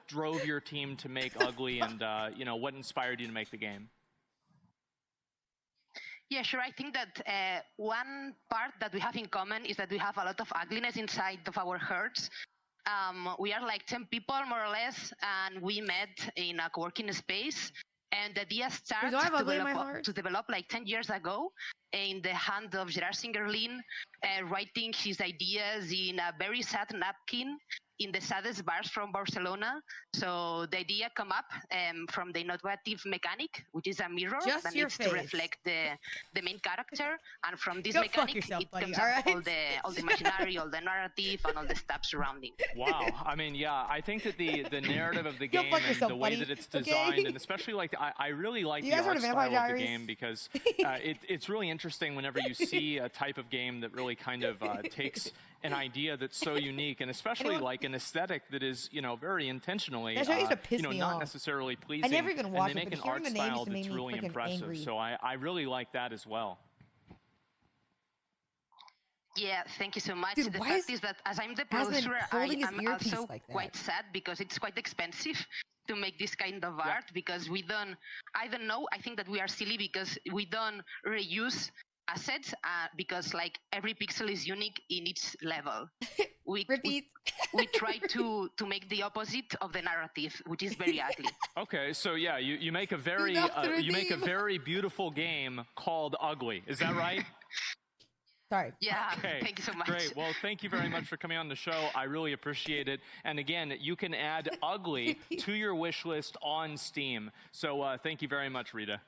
drove your team to make Ugly, and you know, what inspired you to make the game. Yeah, sure. I think that one part that we have in common is that we have a lot of ugliness inside of our hearts. We are like 10 people, more or less, and we met in a co-working space. And the idea started Do I have ugly in my heart? to develop like 10 years ago in the hand of Gerard Singerlin, writing his ideas in a very sad napkin in the saddest bars from Barcelona. So the idea come up from the innovative mechanic, which is a mirror Just that your needs face. to reflect the main character. And from this Go fuck mechanic, yourself, it buddy, comes all up right? all the imaginary, all the narrative, and all the stuff surrounding. Wow, I mean, yeah, I think that the narrative of the Go game fuck and yourself, the way buddy, that it's okay? designed, and especially like I really like You the guys heard art of Vampire style of the Diaries? game because it's really interesting whenever you see a type of game that really kind of takes an idea that's so unique, and especially like an aesthetic that is, you know, very intentionally, That show used to piss you know, me not off. necessarily pleasing. never even watched and they it, make but an art hearing the name style used to that's make me really freaking impressive. angry. So I really like that as well. Yeah, thank you so much. Dude, the why fact is is that as I'm the Hasman producer, I holding his am earpiece also like that? quite sad because it's quite expensive to make this kind of art because we don't, I don't know, I think that we are silly because we don't reuse assets because like every pixel is unique in its level. We try to make the opposite of the narrative, which is very ugly. Okay, so yeah, you make a very beautiful game called Ugly. Is that right? Sorry. Yeah, Okay, thank you so much. Great. Well, thank you very much for coming on the show. I really appreciate it. And again, you can add Ugly to your wish list on Steam. So thank you very much, Rita.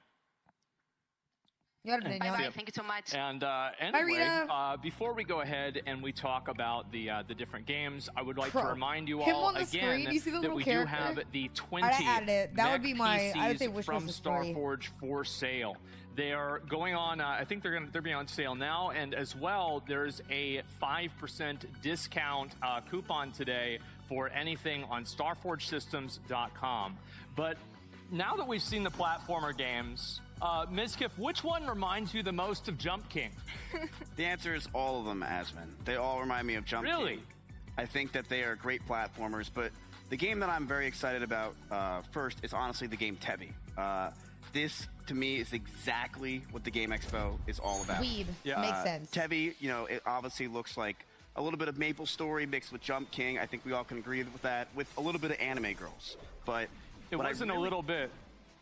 Bye-bye, thank you so much. And anyway, before we go ahead and we talk about the different games, I would like to remind you Him all on the again screen, you see the that little we character? do have the 20 I added it. That would mech be my- I would say PCs wish from list is free. Starforge for sale. They are going on. I think they're being on sale now, and as well, there's a 5% discount coupon today for anything on StarForgeSystems.com. But now that we've seen the platformer games, Mizkif, which one reminds you the most of Jump King? The answer is all of them, Asman. They all remind me of Jump King. I think that they are great platformers, but the game that I'm very excited about first is honestly the game Tevi. This, to me, is exactly what the Game Expo is all about. Weed. Makes sense. Tevi, you know, it obviously looks like a little bit of Maple Story mixed with Jump King. I think we all can agree with that, with a little bit of Anime Girls. But It wasn't a little bit.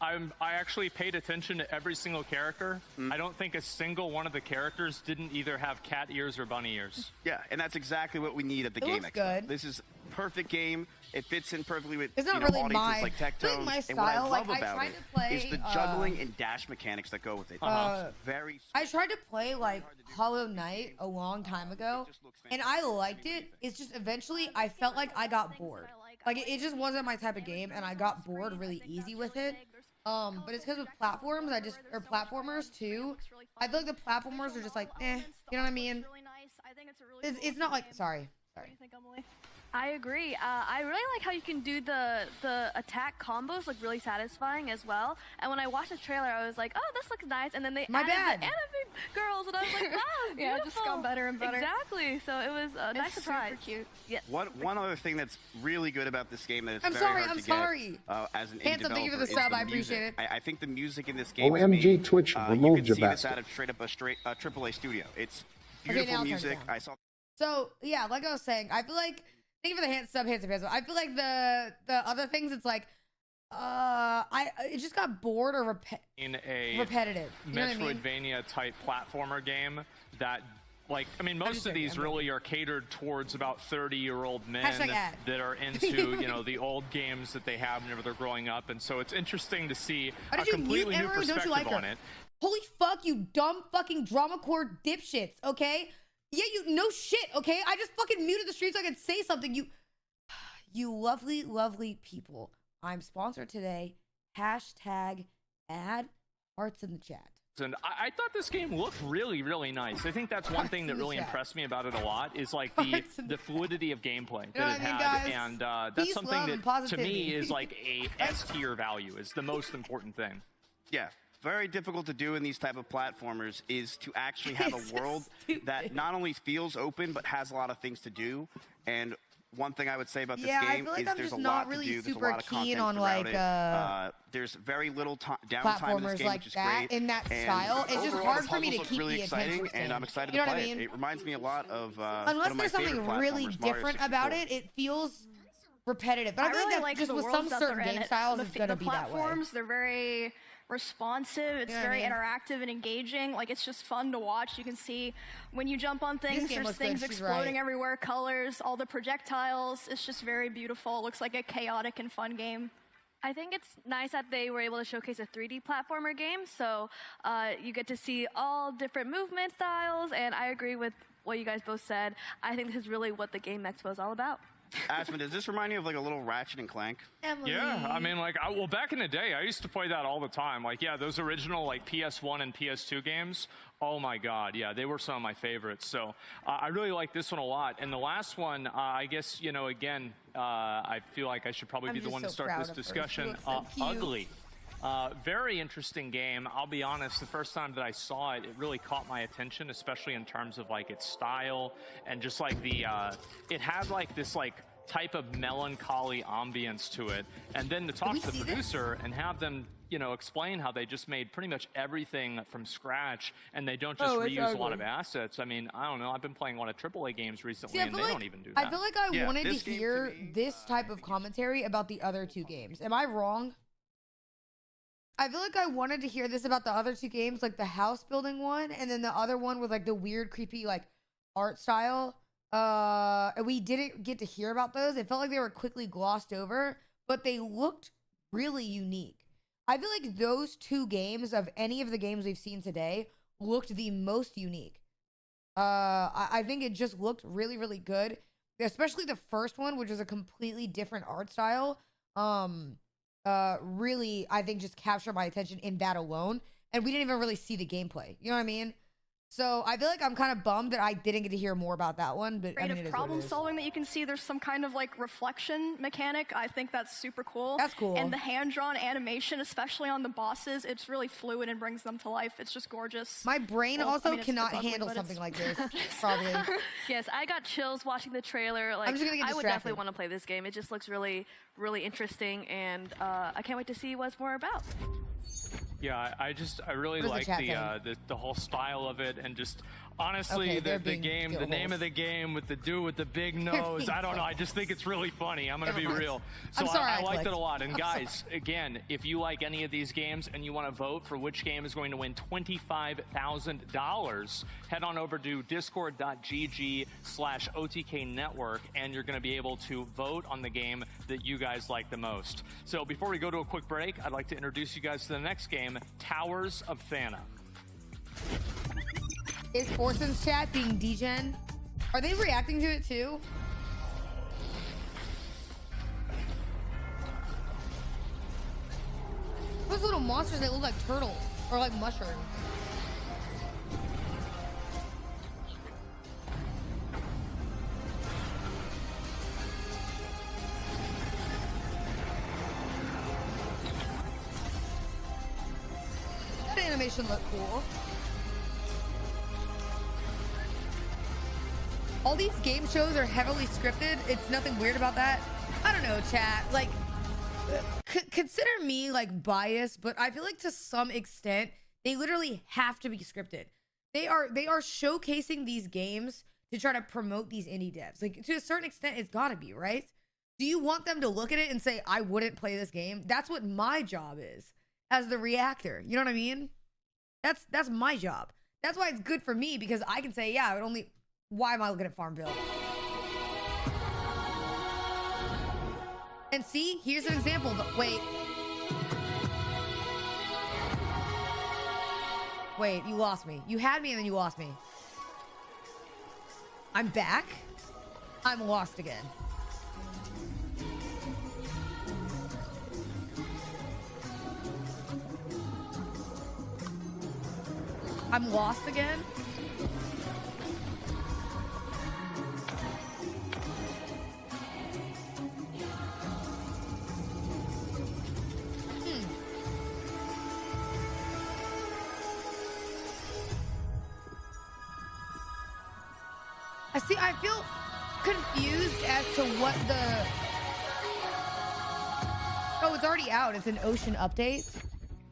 I actually paid attention to every single character. I don't think a single one of the characters didn't either have cat ears or bunny ears. Yeah, and that's exactly what we need at the It Game looks Expo. good. This is a perfect game. It fits in perfectly with It's not you know, really audiences my- like it's like Tectones. my And what I style. love Like, I about tried it to play, is the juggling and dash mechanics that go with it. It's very I tried to play like Hollow Knight a long time ago, and I liked it. It's just eventually I felt like I got bored. Like it just wasn't my type of game, and I got bored really easy with it. But it's because with platforms, or platformers too. I feel like the platformers are just like, you know what I mean? It's not like sorry. I agree. I really like how you can do the attack combos look really satisfying as well. And when I watched the trailer, I was like, oh, this looks nice. And then they My added bad. the anime girls, and I was like, wow, Yeah, it just got beautiful. better and better. Exactly. So it was a nice surprise. Super cute. Yes. One other thing that's really good about this game that it's I'm very sorry, hard I'm to sorry. get as an indie Handsome, thank you for the developer sub, is I music. appreciate it. I think the music in this game is OMG made, Twitch you removed can your see this basket. out of straight up a AAA studio. It's Okay, beautiful now I'll turn it music. down. I saw So yeah, like I was saying, I feel like thank you for the handsome. I feel like the other things, it's like it just got bored or In a repetitive. You know what I mean? Metroidvania type platformer game that, like, I mean, most of these really are catered towards about 30-year-old men Hashtag ad. that are into, you know, the old games that they have whenever they're growing up, and so it's interesting to see Oh, a did you completely mute new Emery? Don't you perspective like her? on it. Holy fuck, you dumb fucking drama core dipshits, okay? Yeah, you no shit, okay? I just fucking muted the stream so I could say something. You lovely, lovely people. I'm sponsored today. Hashtag add hearts in the chat. And I thought this game looked really, really nice. I think that's one thing that really impressed me about it a lot is like the fluidity of gameplay that it had, and that's something that to me is like a S tier value. Is the most important thing. Yeah. Very difficult to do in these type of platformers is to actually have a world that not only feels open but has a lot of things to do. And one thing I would say about this game is there's a lot to do. There's a lot of content throughout it. There's very little downtime in this game, which is great. In that style, it's just hard for me to keep really the exciting, attention. and I'm excited to play it. It reminds me a lot of unless there's something really different about it, it feels repetitive. But I feel really like just with some certain game styles, it's gonna be that way. The platforms, they're very responsive. It's very interactive and engaging. Like, it's just fun to watch. You can see when you jump on things, there's things exploding everywhere, colors, all the projectiles. It's just very beautiful. It looks like a chaotic and fun game. I think it's nice that they were able to showcase a 3D platformer game, so you get to see all different movement styles, and I agree with what you guys both said. I think this is really what the Game Expo is all about. Aspen, does this remind you of like a little Ratchet and Clank? Emily. Yeah, I mean, like, well, back in the day, I used to play that all the time. Like, yeah, those original like PS1 and PS2 games. Oh my God, yeah, they were some of my favorites. So I really like this one a lot. And the last one, I guess, you know, again, I feel like I should probably be the one to start this discussion. Ugly. Very interesting game. I'll be honest, the first time that I saw it, it really caught my attention, especially in terms of like its style and just like the, it had like this like type of melancholy ambience to it. And then to talk to the producer and have them, you know, explain how they just made pretty much everything from scratch and they don't just reuse a lot of assets. I mean, I don't know. I've been playing a lot of AAA games recently and they don't even do that. I feel like I wanted to hear this type of commentary about the other two games. Am I wrong? I feel like I wanted to hear this about the other two games, like the house building one, and then the other one with like the weird, creepy, like art style. And we didn't get to hear about those. It felt like they were quickly glossed over, but they looked really unique. I feel like those two games of any of the games we've seen today looked the most unique. I think it just looked really, really good, especially the first one, which is a completely different art style. Really, I think just captured my attention in that alone. And we didn't even really see the gameplay. You know what I mean? So I feel like I'm kind of bummed that I didn't get to hear more about that one. But Creative problem solving that you can see. There's some kind of like reflection mechanic. I think that's super cool. That's cool. And the hand-drawn animation, especially on the bosses, it's really fluid and brings them to life. It's just gorgeous. My brain cannot handle something like this. Probably. Yes, I got chills watching the trailer. Like, I'm just gonna get I would distracted. definitely want to play this game. It just looks really, really interesting, and I can't wait to see what it's more about. Yeah, I really like the whole style of it, and just honestly the game, the name of the game with the dude with the big nose. I don't know. I just think it's really funny. I'm gonna be real. So I liked it a lot. And guys, again, if you like any of these games and you want to vote for which game is going to win $25,000, head on over to discord.gg/OTK network, and you're going to be able to vote on the game that you guys like the most. So before we go to a quick break, I'd like to introduce you guys to the next game, Towers of Thana. Is Forson's chat being degen? Are they reacting to it too? Those little monsters that look like turtles or like mushrooms. That animation looked cool. All these game shows are heavily scripted. It's nothing weird about that. I don't know, chat. Like, consider me like biased, but I feel like to some extent they literally have to be scripted. They are showcasing these games to try to promote these indie devs. Like, to a certain extent, it's got to be, right? Do you want them to look at it and say, "I wouldn't play this game"? That's what my job is as the reactor. You know what I mean? That's my job. That's why it's good for me, because I can say, yeah, I would only. Why am I looking at Farmville? And see, here's an example. Wait. Wait, you lost me. You had me and then you lost me. I'm back. I'm lost again. I'm lost again. I feel confused as to what the... Oh, it's already out. It's an ocean update.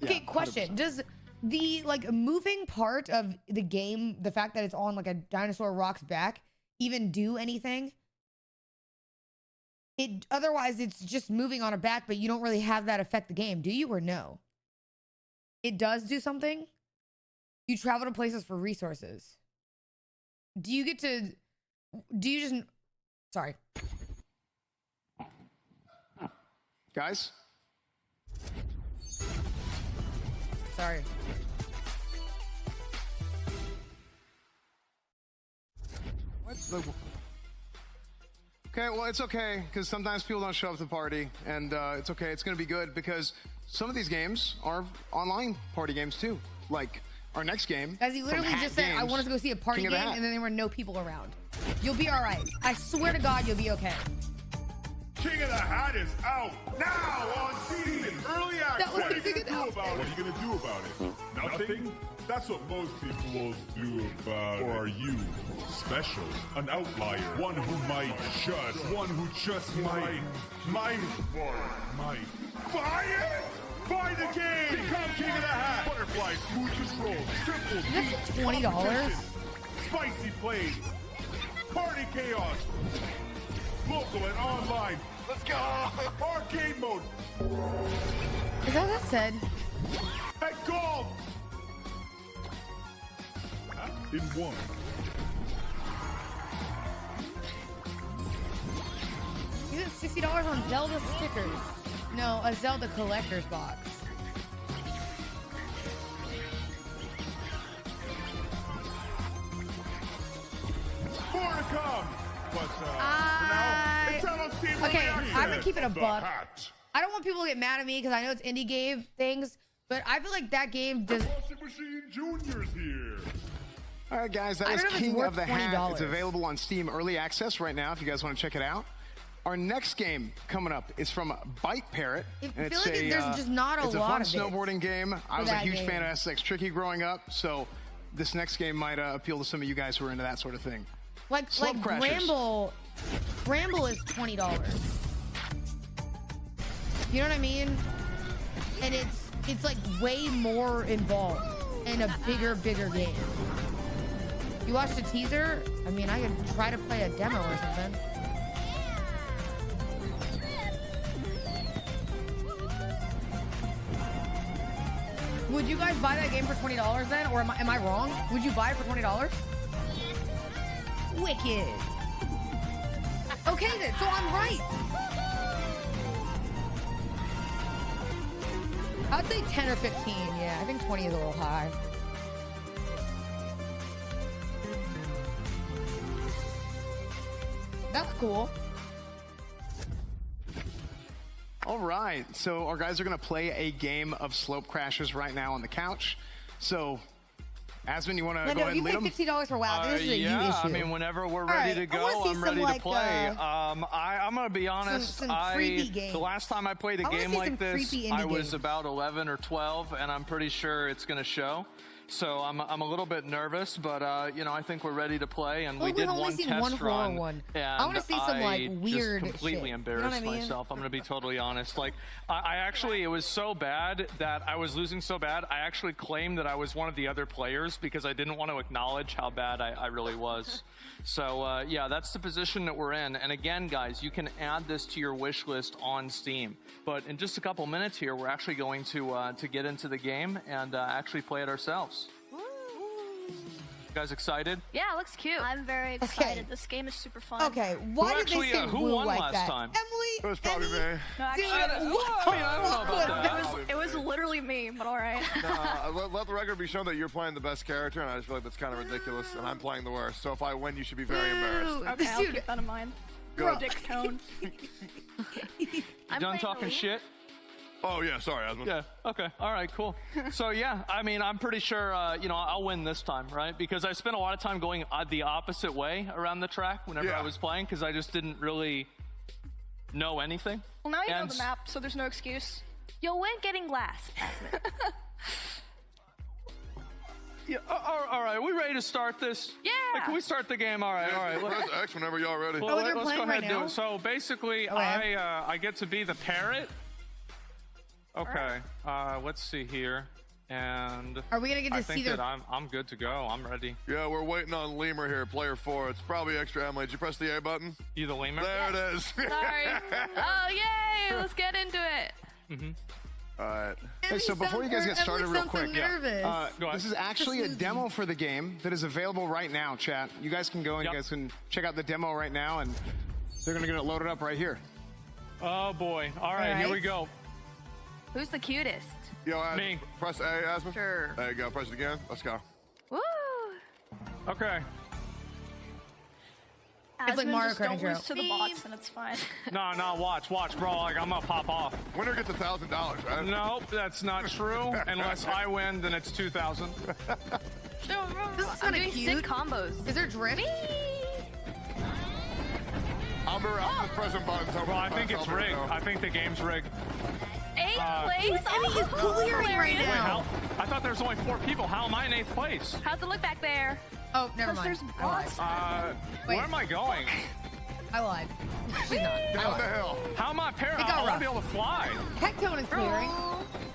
Okay, Yeah, question. 100%. Does the like moving part of the game, the fact that it's on like a dinosaur rock's back, even do anything? Otherwise it's just moving on a back, but you don't really have that affect the game, do you, or no? It does do something? You travel to places for resources. Do you get to... Do you just... Sorry. Guys? Sorry. What? Okay, well, it's okay, because sometimes people don't show up to the party, and it's okay. It's going to be good, because some of these games are online party games, too. Like, our next game... As he literally just said, I want us to go see a party game, and then there were no people around. You'll be all right. I swear to God, you'll be okay. King of the Hat is out now on Steam in early access. What are you going to do about it? Nothing? That's what most people will do about it. Or are you special? An outlier? One who might just might buy it? Buy the game! Become King of the Hat! Butterfly, smooth control, triple That's $20. Spicy plays, party chaos, local and online. Let's go! Arcade mode. Is that what that said? And gold! In one. You get $60 on Zelda stickers. No, a Zelda collector's box. More to come! But for now, it's out on Steam. Okay, I'm gonna keep it a buck. I don't want people to get mad at me because I know it's indie game things, but I feel like that game does... Washing Machine Junior's here. All right, guys, that was King of the Hat. It's available on Steam Early Access right now if you guys want to check it out. Our next game coming up is from Bike Parrot. I feel like there's just not a lot of It's a fun snowboarding game. I was a huge fan of SX Tricky growing up, so this next game might appeal to some of you guys who are into that sort of thing. Like Bramble is $20. You know what I mean? And it's like way more involved and a bigger game. You watched the teaser? I mean, I could try to play a demo or something. Would you guys buy that game for $20 then? Or am I wrong? Would you buy it for $20? Wicked. Okay then, so I'm right. I'd say 10 or 15, yeah. I think 20 is a little high. That's cool. All right, so our guys are going to play a game of Slope Crashers right now on the couch. So, Asmon, you want to go ahead and lead them? You paid $50 for WoW. This is a you issue. I mean, whenever we're ready to go, I'm ready to play. I'm going to be honest. The last time I played a game like this, I was about 11 or 12, and I'm pretty sure it's going to show. So I'm a little bit nervous, but you know, I think we're ready to play. And we did one test run. And I want to see some like weird just completely shit. embarrassed myself. I'm going to be totally honest. Like I actually, it was so bad that I was losing so bad. I actually claimed that I was one of the other players because I didn't want to acknowledge how bad I really was. So yeah, that's the position that we're in. And again, guys, you can add this to your wish list on Steam. But in just a couple minutes here, we're actually going to get into the game and actually play it ourselves. You guys excited? Yeah, it looks cute. I'm very excited. This game is super fun. Okay, why did actually, they say who blue won like last that? time? Emily. It was probably me. No, actually, I don't know about that. It was literally me, but all right. Let the record be shown that you're playing the best character, and I just feel like that's kind of ridiculous, and I'm playing the worst. So if I win, you should be very embarrassed. Okay, I'll keep that in mind. Good. Dick tone. You done talking shit? Oh, yeah, sorry, Asmund. Yeah, okay, all right, cool. So, yeah, I mean, I'm pretty sure, I'll win this time, right? Because I spent a lot of time going the opposite way around the track whenever I was playing, because I just didn't really know anything. Well, now you know the map, so there's no excuse. You'll win getting last. Yeah, all right, we ready to start this? Yeah. Like, can we start the game? All right. Press X whenever y'all ready. Well, let's go ahead and do it. So, basically, I get to be the parrot. Okay, let's see here, and are we gonna get to see that I'm good to go. I'm ready. Yeah, we're waiting on Lemur here, player 4. It's probably extra Emily. Did you press the A button? You the Lemur? There it is. Sorry. Oh, yay! Let's get into it. All right. Hey, so before you guys get started real quick, go ahead. this is actually a demo for the game that is available right now, chat. You guys can go and you guys can check out the demo right now, and they're gonna get it loaded up right here. Oh boy! All right, here we go. Who's the cutest? Yo, me. Press A, Asmund. Sure. There you go. Press it again. Let's go. Woo! Okay. It's like Mario Kart Don't intro. lose to the bots, and it's fine. No, watch, bro. Like, I'm gonna pop off. Winner gets $1,000, right? Nope, that's not true. Unless I win, then it's 2,000. This is I'm kind of doing cute. sick combos. Is there drift? I'm just pressing buttons. Well, I think it's rigged. I think the game's rigged. 8th place? Emmy is clearing right Wait, now. I thought there was only 4 people. How am I in 8th place? How's it look back there? Oh, never mind. There's bots. Where am I going? I lied. She's not. Down the hill. How am I parrot? It got I want rough. to be able to fly. Tectone is clearing.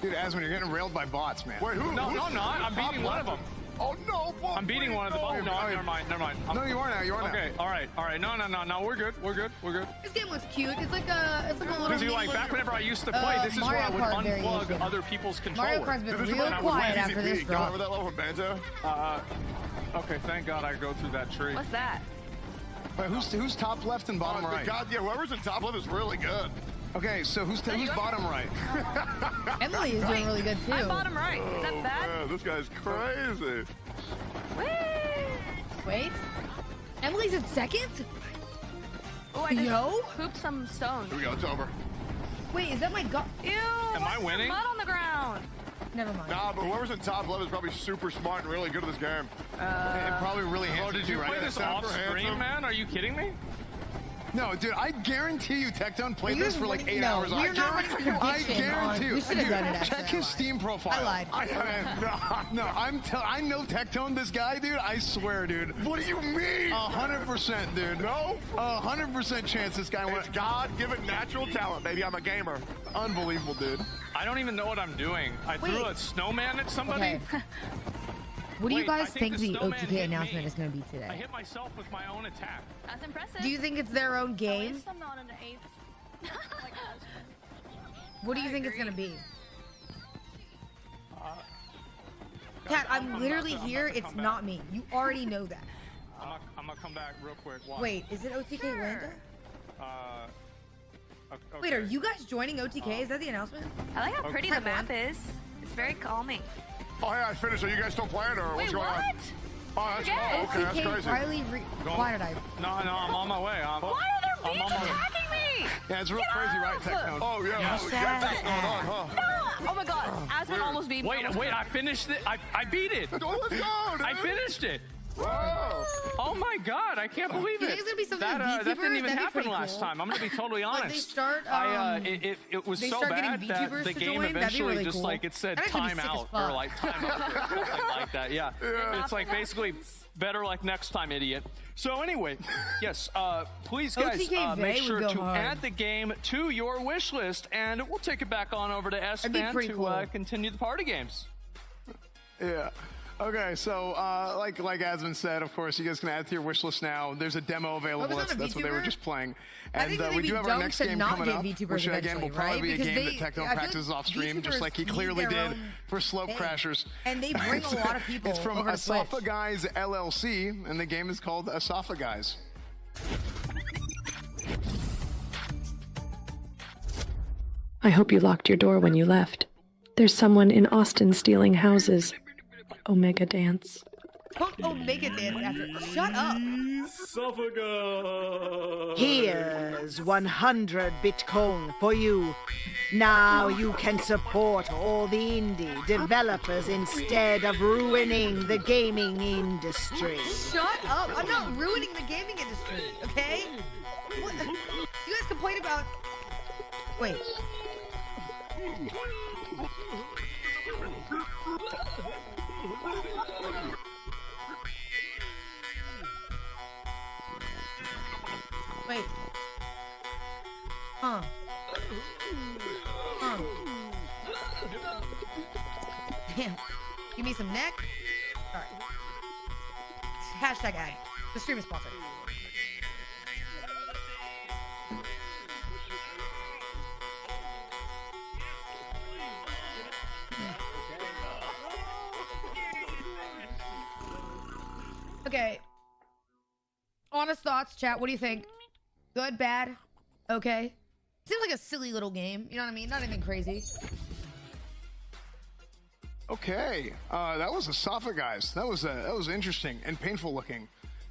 Dude, Asmund, you're getting railed by bots, man. Wait, who? No, I'm not. I'm beating one of them. Oh, no. Boy, I'm beating one of the bots. No, never mind. No, you are now. You are now. Okay, all right. No, we're good. This game looks cute. It's like a little. Because back whenever I used to play, this is where I would Mario Kart unplug variation. other people's controllers. Mario Kart's been This is real when I would quiet win after EZP. this Go drop. over that level with Banjo. Okay, thank God I go through that tree. What's that? But who's top left and bottom right? God, yeah, whoever's in top left is really good. Okay, so who's bottom right? Emily is doing really good too. I'm bottom right. Is that bad? Man, this guy's crazy. Wait. Emily's in second? Oh, I just Yo? pooped some stones. Here we go, it's over. Wait, is that my god? Ew! Am I what's winning? the mud on the ground. Never mind. Nah, but whoever's in top left is probably super smart and really good at this game. And probably really handsome. Oh, did you too, play right? this Sound off for stream, handsome? man? Are you kidding me? No, dude, I guarantee you Tectone played You're this for like winning- 8 no, hours. you're not running I prediction on- guarantee you. we should have done it after Check I his lied. Steam profile. I lied. I know Tectone, this guy, dude. I swear, dude. What do you mean? 100%, dude. No? 100% chance this guy went. It's God-given natural talent, baby. I'm a gamer. Unbelievable, dude. I don't even know what I'm doing. I threw a snowman at somebody. Okay. What do you Wait, I guys think the snowman OTK hit announcement me. is going to be I today? hit myself with my own attack. That's impressive. Do you think it's their own At game? least I'm not in the 8th. Like What do you think it's going to be? Kat, I'm I'm about literally to- I'm here. about to It's come not back. me. You already know that. I'm gonna come back real quick. Watch. Wait, is it OTK Atlanta? Okay. Wait, are you guys joining OTK? Is that the announcement? I like how pretty the map is. It's very calming. Oh, yeah, I finished. Are you guys still playing, or Wait, what's going on? what? Oh, that's Yeah. okay, that's OTK crazy. Riley. Why did I? No, I'm on my way. Why are there I'm bees on my way. attacking me? Yeah, it's real Get crazy, right, off! Tectone? Oh, yeah. Yes, Oh, that's what's going on, huh? Oh my god, Asmund almost beat me. Wait, I finished it. I beat it. Oh, let's go, dude. I finished it. Whoa. Oh my god, I can't believe You it. think it's gonna be something that with that didn't even VTubers? That'd be happen pretty last cool. time. I'm gonna be totally honest. Like they start, it was they so start getting bad that VTubers the to game join? That'd be eventually really just cool. like it said That'd actually be time sick as out or fuck. like time out or something like that. Yeah. It's like basically better like next time, idiot. So anyway, yes, please guys OTK make would sure go to hard. add the game to your wish list, and we'll take it back on over to That'd be S-Fan pretty to cool. continue the party games. Yeah. Okay, so like Asmund said, of course, you guys can add to your wish list now. There's a demo available. That's what they were just playing. And we do have our next game coming up, which again will probably be a game that Techno practices off stream, just like he clearly did for Slope Crashers. And they bring a lot of people. It's from Asafa Guys LLC, and the game is called Asafa Guys. I hope you locked your door when you left. There's someone in Austin stealing houses. Omega Dance. Omega Dance after. Shut up. Here's 100 Bitcoin for you. Now you can support all the indie developers instead of ruining the gaming industry. Shut up. I'm not ruining the gaming industry, okay? What? You guys complain about... Wait. Wait. Huh. Damn. Give me some neck. Alright. Hashtag ad. The stream is sponsored. Okay. Honest thoughts, chat. What do you think? Good, bad, okay? Seems like a silly little game. You know what I mean? Not anything crazy. Okay, that was Asafa Guys. That was interesting and painful looking,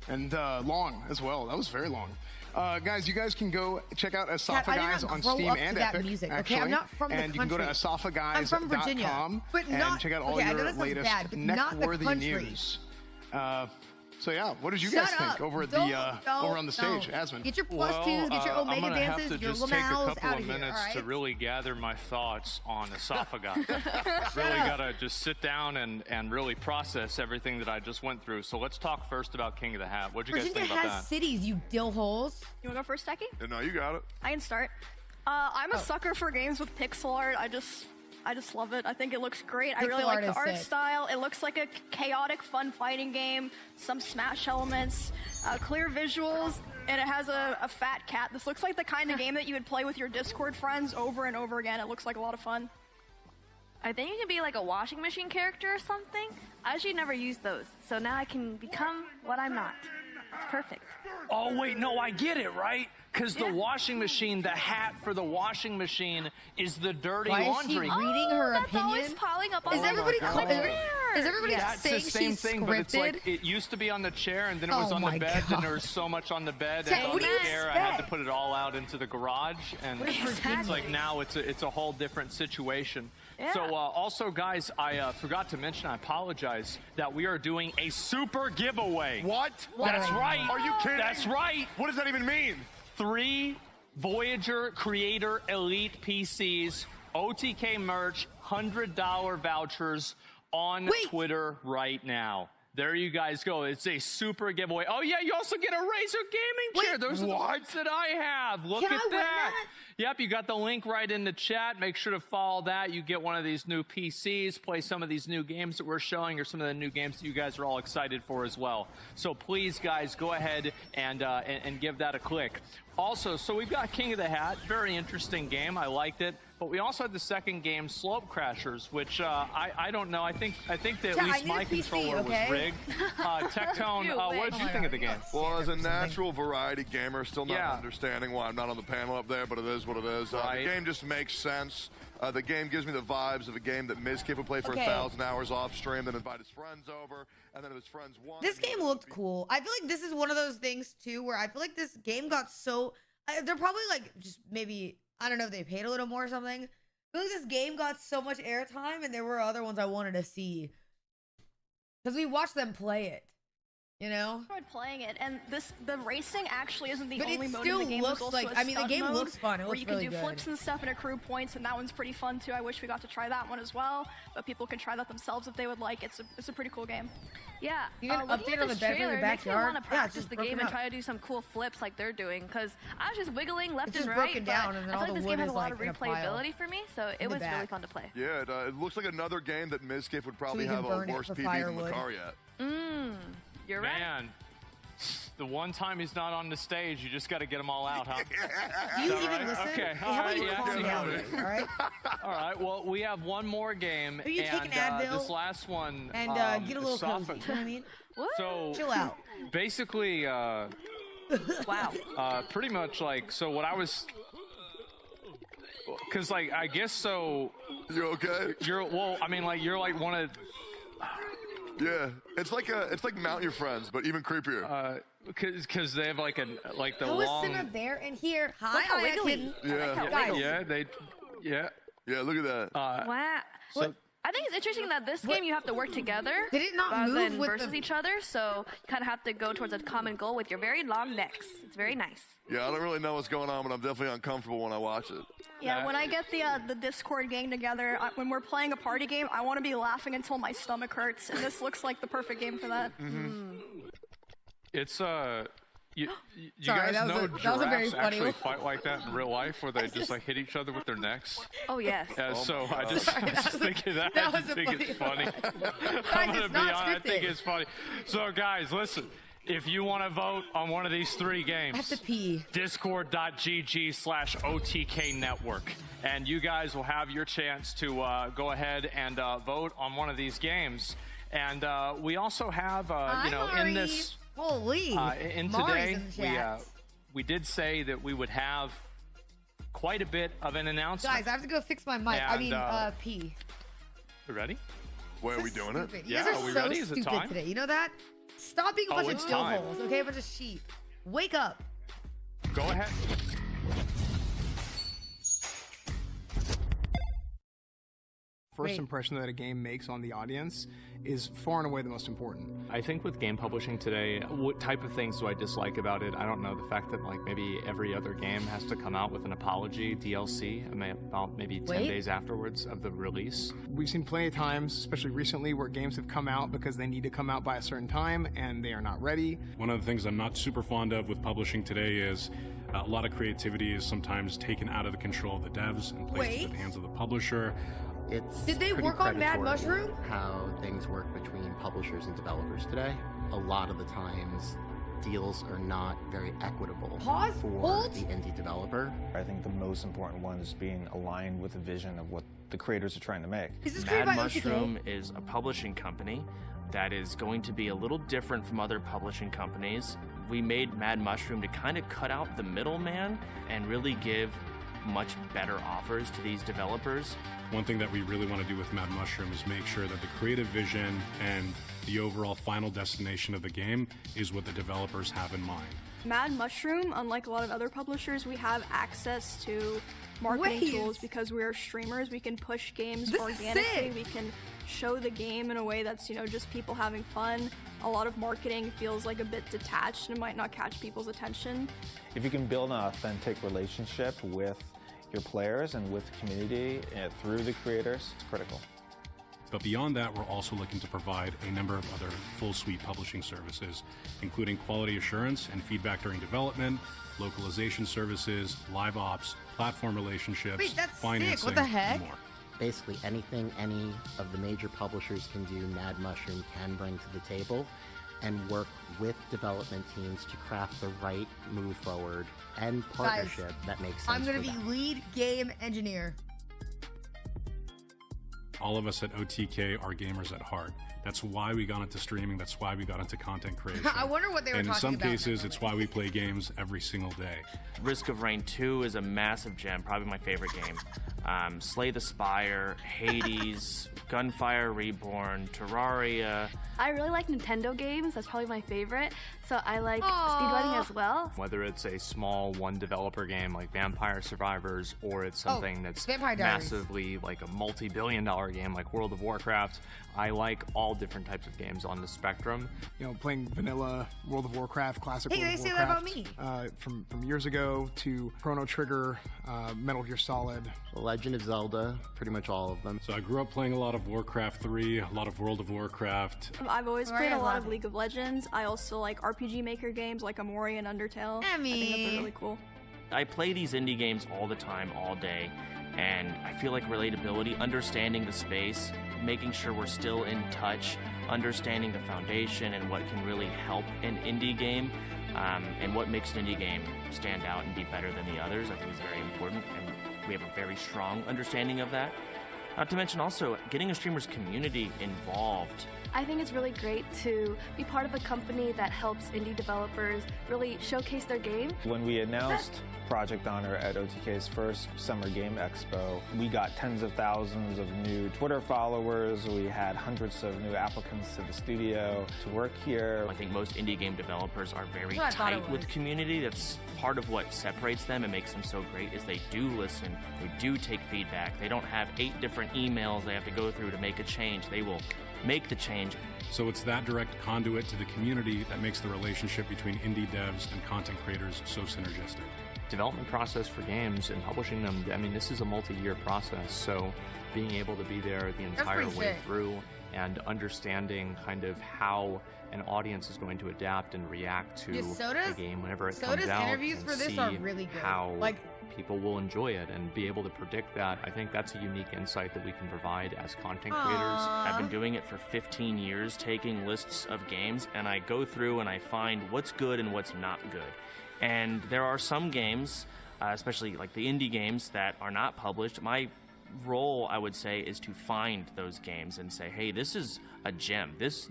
and long as well. That was very long. Guys, you guys can go check out Asafa Guys on Steam and Epic. Music, actually. Okay, I'm not from the and you can go to asafaguys.com I'm from Virginia, but not, and check out all your latest neck-worthy news. So yeah, what did you guys think over at over on the stage, Asmund? Get your +2s, get your Omega Dances, your just take a couple of minutes to really gather my thoughts on Asafa Guys. Really gotta just sit down and really process everything that I just went through. So let's talk first about King of the Hat. What'd you guys think about that? Virginia has cities, you dill holes. You wanna go first, Techie? No, you got it. I can start. I'm a sucker for games with pixel art. I just love it. I think it looks great. I really like the art style. It looks like a chaotic, fun fighting game. Some Smash elements, clear visuals, and it has a fat cat. This looks like the kind of game that you would play with your Discord friends over and over again. It looks like a lot of fun. I think you can be like a washing machine character or something. I actually never used those, so now I can become what I'm not. It's perfect. Oh, wait, no, I get it, right? Because the washing machine, the hat for the washing machine is the dirty laundry. Is she reading her opinion? Always piling up on is everybody That's saying the same she's thing, scripted? but it's like it used to be on the chair and then it was on the bed and there was so much on the bed Jack, and on what the do you chair I had to put it all out into the garage and it's like now it's a whole different situation. Yeah. So also guys, I forgot to mention, I apologize, that we are doing a super giveaway. What? That's right. Are you kidding? That's right. What does that even mean? 3 Voyager Creator Elite PCs, OTK merch, $100 vouchers on Twitter right now. There you guys go. It's a super giveaway. Oh yeah, you also get a Razer gaming chair. Those are the ones that I have. Look at that. Yep, you got the link right in the chat. Make sure to follow that. You get one of these new PCs, play some of these new games that we're showing, or some of the new games that you guys are all excited for as well. So please, guys, go ahead and give that a click. Also, so we've got King of the Hat. Very interesting game. I liked it. But we also had the second game, Slope Crashers, which I don't know. I think that at least my controller was rigged. Tectone, what did you think of the game? Well, as a natural variety gamer, still not understanding why I'm not on the panel up there, but it is what it is. The game just makes sense. The game gives me the vibes of a game that Mizkif would play for 1,000 hours off stream, then invite his friends over, and then if his friends won. This game looked cool. I feel like this is one of those things too where I feel like this game got so they're probably like just maybe I don't know if they paid a little more or something. I feel like this game got so much airtime and there were other ones I wanted to see because we watched them play it. You know? I tried playing it, and the racing actually isn't the But it only mode still in the game. looks There's also like- a I mean, the stunt game mode looks fun. It where looks you can really do good. flips and stuff and accrue points, and that one's pretty fun too. I wish we got to try that one as well, but people can try that themselves if they would like. It's a pretty cool game. Yeah, You get an looking update at on the this bed for your trailer, it makes me backyard. want to Yeah, it's practice just the broken game and up. try to do some cool flips like they're doing. Because I was just wiggling left It's and just right, broken but down, and then I all feel like the this wood game has is, a lot like, of in a pile replayability for me, so it the was really back. fun to play. Yeah, it looks like another game that Mizkif would probably you can have a burn it worse for PB than firewood. Makari at. You're right. Man, the one time he's not on the stage, you just got to get them all out, huh? Do you Is that even right? listen? Okay, Hey, all how about right, you yeah, calm down, absolutely. all right? All right, well, we have one more game, Are you and taking Advil? this last one And get a little softened- cozy. You know what I mean? So Chill out. basically, wow. pretty much like, so what I was, because like I guess so. You okay? Well, I mean, like you're like one of. Yeah, it's like Mount Your Friends, but even creepier. Because they have like the How is long. Cinna there and here? Hi, Look how Hiya wiggly. Kitten. Yeah. Guys, Yeah, look at that. Wow. So, I think it's interesting that this game you have to work together Did it not rather move than with versus the- each other, so you kind of have to go towards a common goal with your very long necks. It's very nice. Yeah, I don't really know what's going on, but I'm definitely uncomfortable when I watch it. Yeah, when I get the Discord gang together, when we're playing a party game, I want to be laughing until my stomach hurts, and this looks like the perfect game for that. It's you Sorry, guys that was know a- that was a very giraffes funny actually one. fight like that in real life, where they just like hit each other with their necks. Oh yes. Yeah, so I God. just, Sorry, I that just was- think of that. that I was just a think it's funny. Guys, I'm gonna it's be not honest. I think scripted. it's funny. So guys, listen. If you want to vote on one of these three games, I have to pee. discord.gg/OTK network. And you guys will have your chance to go ahead and vote on one of these games. And we also have, Hi, in Mari. this, Holy. in Mari's today, in the chat. we did say that we would have quite a bit of an announcement. Guys, I have to go fix my mic. I And, mean, pee. You ready? Where are we doing it? Stupid. You Yeah, guys are are we so ready? Is it stupid time? today. You know that? Stop being a Oh, bunch of it's dill time. holes, okay? A bunch of sheep. Wake up. Go ahead. First impression that a game makes on the audience is far and away the most important. I think with game publishing today, what type of things do I dislike about it? I don't know. The fact that like maybe every other game has to come out with an apology DLC about maybe 10 days afterwards of the release. We've seen plenty of times, especially recently, where games have come out because they need to come out by a certain time and they are not ready. One of the things I'm not super fond of with publishing today is a lot of creativity is sometimes taken out of the control of the devs and placed into the hands of the publisher. Did they work on Mad Mushroom? How things work between publishers and developers today. A lot of the times, deals are not very equitable Pause, for hold. the indie developer. I think the most important one is being aligned with the vision of what the creators are trying to make. Mad Mushroom is a publishing company that is going to be a little different from other publishing companies. We made Mad Mushroom to kind of cut out the middleman and really give much better offers to these developers. One thing that we really want to do with Mad Mushroom is make sure that the creative vision and the overall final destination of the game is what the developers have in mind. Mad Mushroom, unlike a lot of other publishers, we have access to marketing tools because we are streamers. We can push games This is organically. sick. We can show the game in a way that's, just people having fun. A lot of marketing feels like a bit detached and might not catch people's attention. If you can build an authentic relationship with your players and with the community through the creators, it's critical. But beyond that, we're also looking to provide a number of other full suite publishing services, including quality assurance and feedback during development, localization services, live ops, platform relationships, Wait, that's financing, sick. What the heck? and more. Basically anything any of the major publishers can do, Mad Mushroom can bring to the table and work with development teams to craft the right move forward and partnership that makes sense. I'm going for to be them. lead game engineer. All of us at OTK are gamers at heart. That's why we got into streaming. That's why we got into content creation. I wonder what they were And in talking some about. cases, it's why we play games every single day. Risk of Rain 2 is a massive gem, probably my favorite game. Slay the Spire, Hades, Gunfire Reborn, Terraria. I really like Nintendo games. That's probably my favorite. So I like speedrunning as well. Whether it's a small one developer game like Vampire Survivors, or it's something that's Vampire Diaries. massively like a multi-billion-dollar game like World of Warcraft, I like all different types of games on the spectrum. You know, playing vanilla World of Warcraft, classic Hey, World they of say that Warcraft. about me. From years ago to Chrono Trigger, Metal Gear Solid. Legend of Zelda, pretty much all of them. So I grew up playing a lot of Warcraft 3, a lot of World of Warcraft. I've always played a lot of League of Legends. I also like RPG Maker games like Amori and Undertale. I think that they're really cool. I play these indie games all the time, all day, and I feel like relatability, understanding the space, making sure we're still in touch, understanding the foundation and what can really help an indie game, and what makes an indie game stand out and be better than the others, I think is very important, and we have a very strong understanding of that. Not to mention also getting a streamer's community involved. I think it's really great to be part of a company that helps indie developers really showcase their game. When we announced Project Honor at OTK's first Summer Game Expo, we got tens of thousands of new Twitter followers. We had hundreds of new applicants to the studio to work here. I think most indie game developers are very tight with community. That's part of what separates them and makes them so great is they do listen, they do take feedback. They don't have 8 different emails they have to go through to make a change. They will make the change. So it's that direct conduit to the community that makes the relationship between indie devs and content creators so synergistic. Development process for games and publishing them, I mean, this is a multi-year process, so being able to be there the entire way through and understanding kind of how an audience is going to adapt and react to a game whenever it comes out, interviews and for this see are really good. how Like, people will enjoy it and be able to predict that. I think that's a unique insight that we can provide as content creators. I've been doing it for 15 years, taking lists of games, and I go through and I find what's good and what's not good. And there are some games, especially like the indie games that are not published. My role, I would say, is to find those games and say, hey, this is a gem. This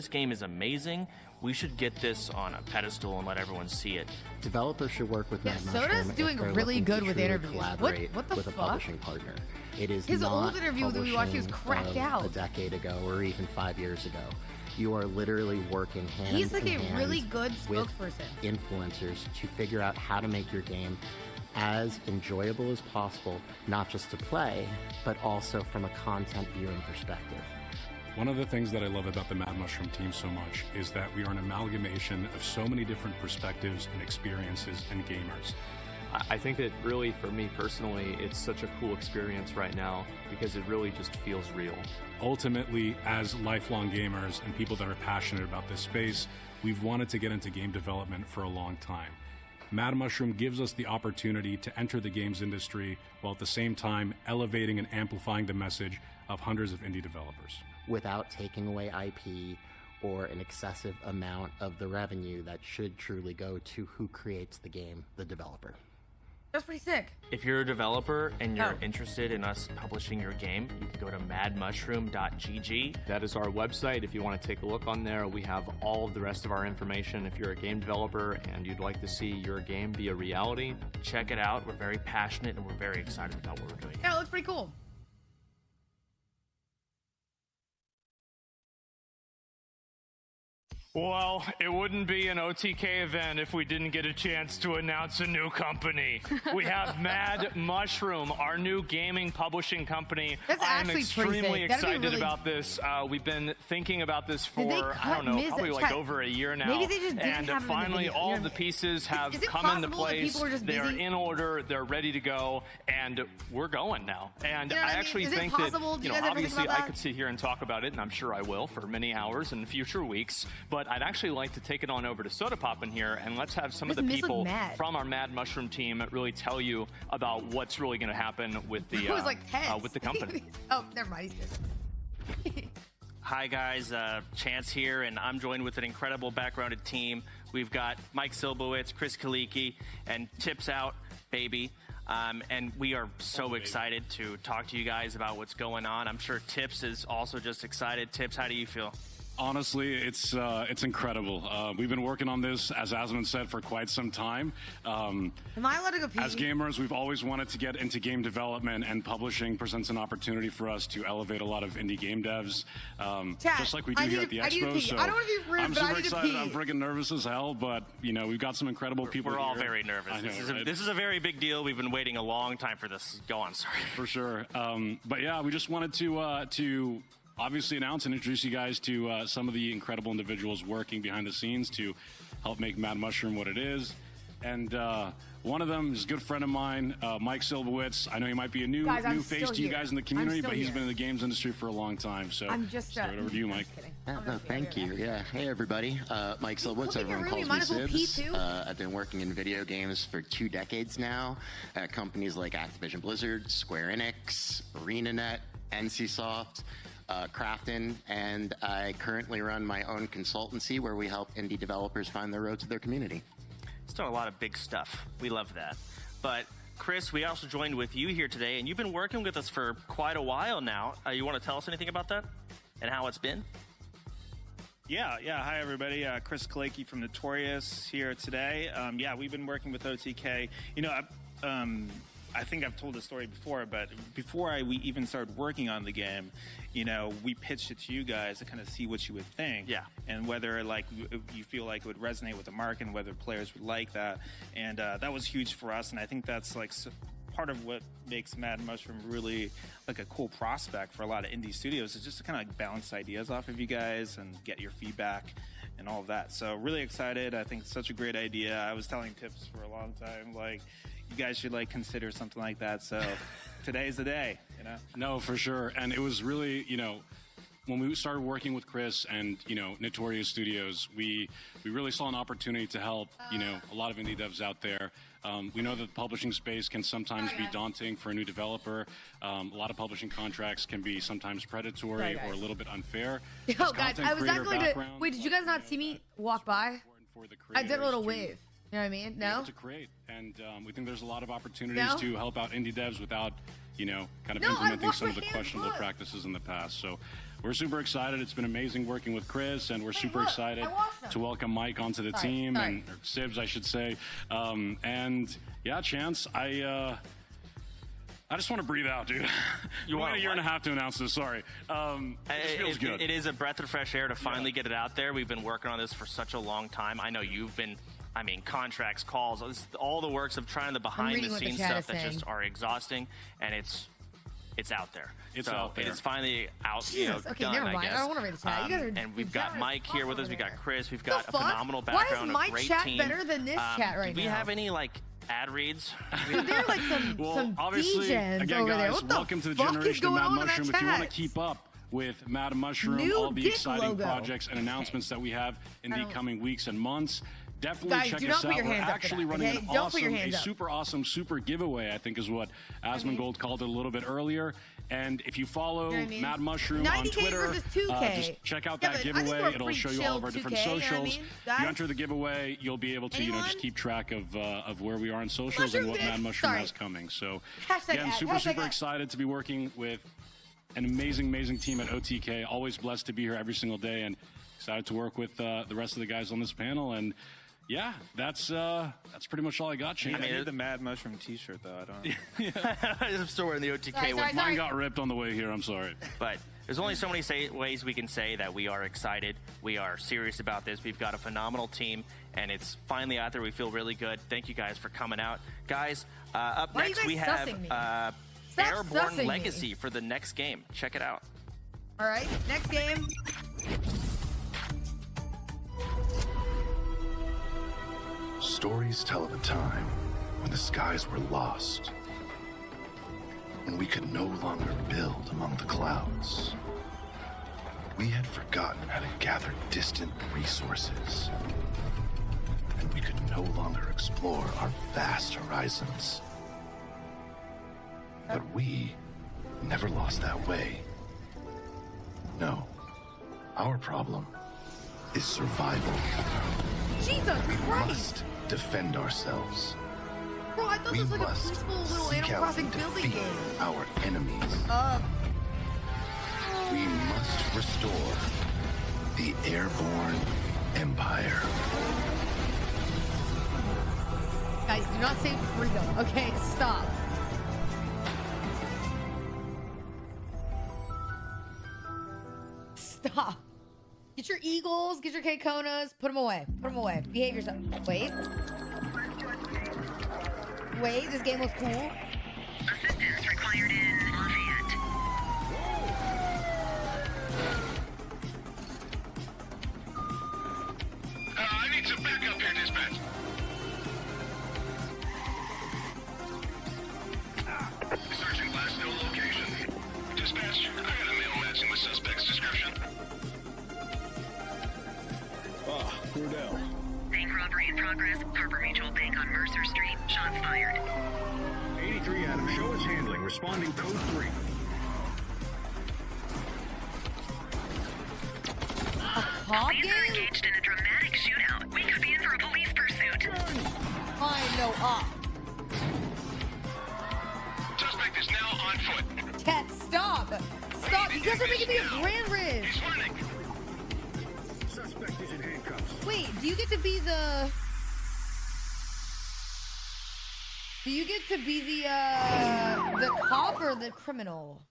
game is amazing. We should get this on a pedestal and let everyone see it. Developers should work with Mad Mushroom Soda's doing if they're really looking to good with truly interviews. collaborate What the with fuck? a publishing partner. It is His not old interview that we watched, he was publishing cracked of out. a decade ago or even 5 years ago. You are literally working hand He's like in a hand really good with spokesperson. influencers to figure out how to make your game as enjoyable as possible, not just to play, but also from a content viewing perspective. One of the things that I love about the Mad Mushroom team so much is that we are an amalgamation of so many different perspectives and experiences and gamers. I think that really, for me personally, it's such a cool experience right now because it really just feels real. Ultimately, as lifelong gamers and people that are passionate about this space, we've wanted to get into game development for a long time. Mad Mushroom gives us the opportunity to enter the games industry while at the same time elevating and amplifying the message of hundreds of indie developers. Without taking away IP or an excessive amount of the revenue that should truly go to who creates the game, the developer. That's pretty sick. If you're a developer and you're interested in us publishing your game, you can go to madmushroom.gg. That is our website. If you want to take a look on there, we have all of the rest of our information. If you're a game developer and you'd like to see your game be a reality, check it out. We're very passionate and we're very excited about what we're doing. Yeah, it looks pretty cool. Well, it wouldn't be an OTK event if we didn't get a chance to announce a new company. We have Mad Mushroom, our new gaming publishing company. I'm extremely excited about this. We've been thinking about this for, I don't know, probably like over a year now. Maybe they just didn't and have finally, all of the pieces have come into place. They're in order. They're ready to go. And we're going now. And I actually think that, you know, obviously I could sit here and talk about it, and I'm sure I will for many hours in future weeks. But I'd actually like to take it on over to Soda Pop in here, and let's have some of the people from our Mad Mushroom team really tell you about what's really going to happen with the with the company. Oh, never mind. He's good. Hi guys, Chance here, and I'm joined with an incredible backgrounded team. We've got Mike Silbowitz, Chris Kaliki, and Tips Out, baby. And we are so excited to talk to you guys about what's going on. I'm sure Tips is also just excited. Tips, how do you feel? Honestly, it's incredible. We've been working on this, as Asmund said, for quite some time. Am I allowed to go pee? As gamers, we've always wanted to get into game development, and publishing presents an opportunity for us to elevate a lot of indie game devs, just like we do here at the Expo. So I don't want to be rude, I'm but I super need to excited. pee. I'm freaking nervous as hell, but we've got some incredible people. We're all here. very nervous. I know, This is a very big deal. We've been waiting a long time for this. Go on, sorry. For sure. But yeah, we just wanted to obviously announce and introduce you guys to some of the incredible individuals working behind the scenes to help make Mad Mushroom what it is. And one of them is a good friend of mine, Mike Silbowitz. I know he might be a new face to you guys in the community, but he's been in the games industry for a long time. So I'm just throw it over to you, Mike. No, thank you. Yeah. Hey, everybody. Mike Silbowitz. Everyone calls me Sibs. I've been working in video games for 2 decades now at companies like Activision Blizzard, Square Enix, ArenaNet, NCSoft, Crafton, and I currently run my own consultancy where we help indie developers find their road to their community. It's done a lot of big stuff. We love that. But Chris, we also joined with you here today, and you've been working with us for quite a while now. You want to tell us anything about that and how it's been? Yeah. Hi, everybody. Chris Kalaki from Notorious here today. We've been working with OTK. I think I've told the story before, but before we even started working on the game, we pitched it to you guys to kind of see what you would think. Yeah. And whether, you feel like it would resonate with the market and whether players would like that. And that was huge for us, and I think that's, part of what makes Mad Mushroom really, a cool prospect for a lot of indie studios is just to kind of bounce ideas off of you guys and get your feedback and all of that. So really excited. I think it's such a great idea. I was telling Tips for a long time, you guys should consider something like that. So today's the day, No, for sure. And it was really, when we started working with Chris and, Notorious Studios, we really saw an opportunity to help, a lot of indie devs out there. We know that the publishing space can sometimes be daunting for a new developer. A lot of publishing contracts can be sometimes predatory or a little bit unfair. Yo, guys, I was not going to... Wait, did you guys not see me walk by? I did a little wave. You know what I mean? No? To create. And we think there's a lot of opportunities to help out indie devs without, implementing some of the questionable practices in the past. So we're super excited. It's been amazing working with Chris, and we're super excited to welcome Mike onto the team, or Sibs, I should say. And yeah, Chance, I just want to breathe out, dude. You want a year and a half to announce this. Sorry. It feels good. It is a breath of fresh air to finally get it out there. We've been working on this for such a long time. I know you've been... contracts, calls, all the works of trying the behind-the-scenes stuff that just are exhausting, and it's out there. It's out there. It is finally out, okay, done, never mind. I guess. I don't want to read the chat. You guys are and we've got Mike here with us. We've got Chris. We've got a fuck? phenomenal background, Why is a my great chat team. better than this chat right Do we now? have any, ad reads? Dude, they're some obviously, DJs again, over guys, there. What welcome the to the fuck is generation of going Mad on in Mushroom. that If you want to chat? keep up with Mad Mushroom, New all the dick exciting logo. projects and announcements that we have in the coming weeks and months, definitely Guys, check do us not put out. your We're hands up for actually that, running okay? an Don't put your awesome, hands up. super awesome, super giveaway, I think is what Asmongold called it a little bit earlier. And if you follow You know what I mean? Mad Mushroom on 90K Twitter, versus 2K. just check out Yeah, that but I think giveaway. we're It'll pretty show you all of our chill different 2K, you know what I socials. mean, If you guys? enter the giveaway, you'll be able to just keep track of where we are on socials Mushroom and what dick. Mad Mushroom Sorry. has coming. So Hashtag again, ad. super Hashtag ad. excited to be working with an amazing team at OTK. Always blessed to be here every single day, and excited to work with the rest of the guys on this panel. And yeah, that's pretty much all I got, Shane. I need the Mad Mushroom T-shirt though. I don't. I'm still wearing the OTK one. Mine got ripped on the way here. I'm sorry. But there's only so many ways we can say that we are excited. We are serious about this. We've got a phenomenal team, and it's finally out there. We feel really good. Thank you guys for coming out. Guys, up Why are you next guys we sussing me? have Stop Airborne sussing me. Legacy for the next game. Check it out. All right, next game. Stories tell of a time when the skies were lost, when we could no longer build among the clouds. We had forgotten how to gather distant resources, and we could no longer explore our vast horizons. But we never lost that way. No, our problem is survival. Jesus We Christ! must defend ourselves. Bro, I thought We this was like a must peaceful little seek Animal out Crossing and building defeat game. our enemies. We must restore The Airborne Empire. Guys, do not say freedom, okay? Stop. Stop. Get your eagles, get your K-Konas, put them away. Put them away. Behave yourself. Wait. Wait, this game was cool. Assistance required in Lafayette. I need some backup here, dispatch. Searching last known location. Dispatch, I got a mail matching the suspect's description. Cordell. Bank robbery in progress. Harbor Mutual Bank on Mercer Street. Shots fired. 83 Adam, show us handling. Responding code 3. Police are engaged in a dramatic shootout. We could be in for a police pursuit. I know up. Suspect is now on foot. Cat, stop. Stop. You guys are making me a grand risk. He's running. Suspect is in handcuffs. Wait, do you get to be the... Do you get to be the cop or the criminal?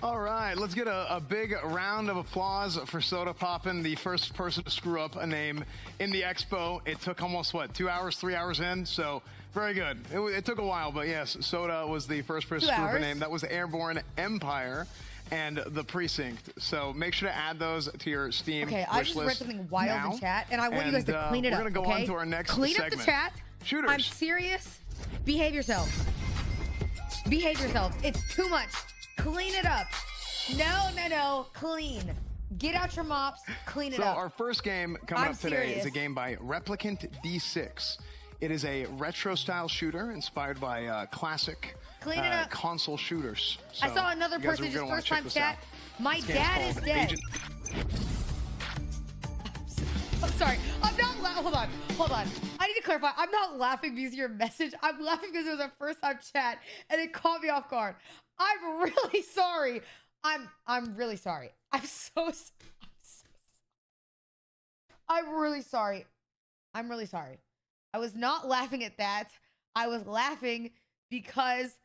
All right, let's get a big round of applause for Soda Poppin', the first person to screw up a name in the Expo. It took almost, what, 2 hours, 3 hours in? So, very good. It took a while, but yes, Soda was the first person to screw up a name. That was Airborne Empire and the Precinct. So make sure to add those to your Steam Okay, I just read something wild in chat, and I want you guys to clean it up, We're going to go on to our next Clean segment. up the chat. Shooters. I'm serious. Behave yourself. Behave yourself. It's too much. Clean it up. No. Clean. Get out your mops. Clean it up. So our first game coming up today is a game by Replicant D6. It is a retro-style shooter inspired by classic console shooters. So I saw another person just first time chat. My dad is dead. I'm sorry. I'm not laughing. Hold on. I need to clarify. I'm not laughing because of your message. I'm laughing because it was a first time chat and it caught me off guard. I'm really sorry. I'm really sorry. I'm really sorry. I'm really sorry. I was not laughing at that. I was laughing because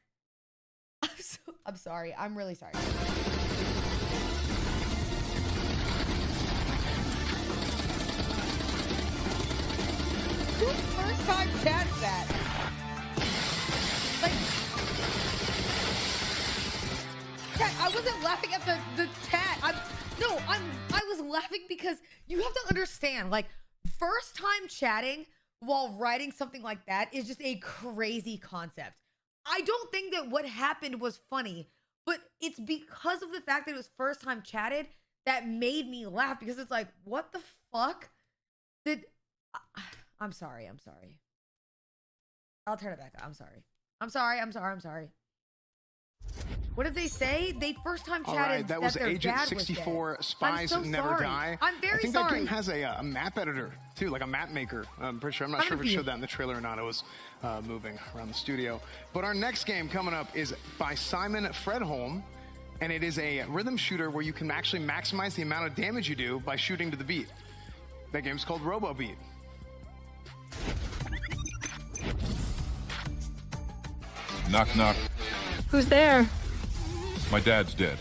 I'm sorry. I'm really sorry. Who first time chats that? Like, chat, I wasn't laughing at the chat. I was laughing because you have to understand, like, first time chatting while writing something like that is just a crazy concept. I don't think that what happened was funny, but it's because of the fact that it was first time chatted that made me laugh, because it's like, what the fuck? I'm sorry. I'll turn it back up. I'm sorry. What did they say? They first time chatted. All right, that was Agent 64 Spies Never Die. I'm very I think sorry. that game has a map editor, too, like a map maker. I'm pretty sure. I'm not sure if it showed that in the trailer or not. It was moving around the studio. But our next game coming up is by Simon Fredholm, and it is a rhythm shooter where you can actually maximize the amount of damage you do by shooting to the beat. That game's called Robo Beat. Knock, knock. Who's there? My dad's dead.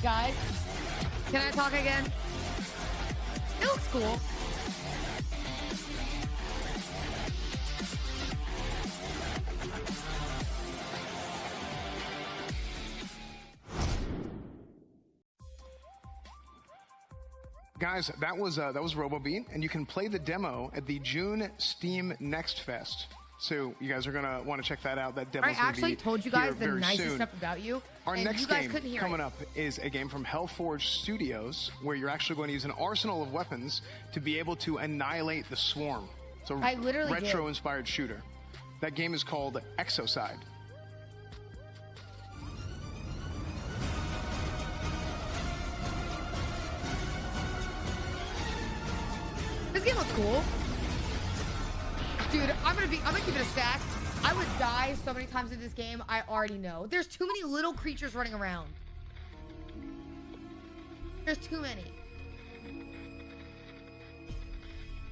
Guys, can I talk again? It looks cool. guys, that was RoboBeat, and you can play the demo at the June Steam Next Fest. So you guys are gonna want to check that out. That demo's I actually told you guys the nicest soon. stuff about you. Our and next you guys game couldn't hear coming it. up is a game from Hellforge Studios, where you're actually going to use an arsenal of weapons to be able to annihilate the swarm. It's a I literally retro-inspired shooter. That game is called Exocide. This game looks cool. Dude, I'm gonna keep it a stack. I would die so many times in this game, I already know. There's too many little creatures running around. There's too many.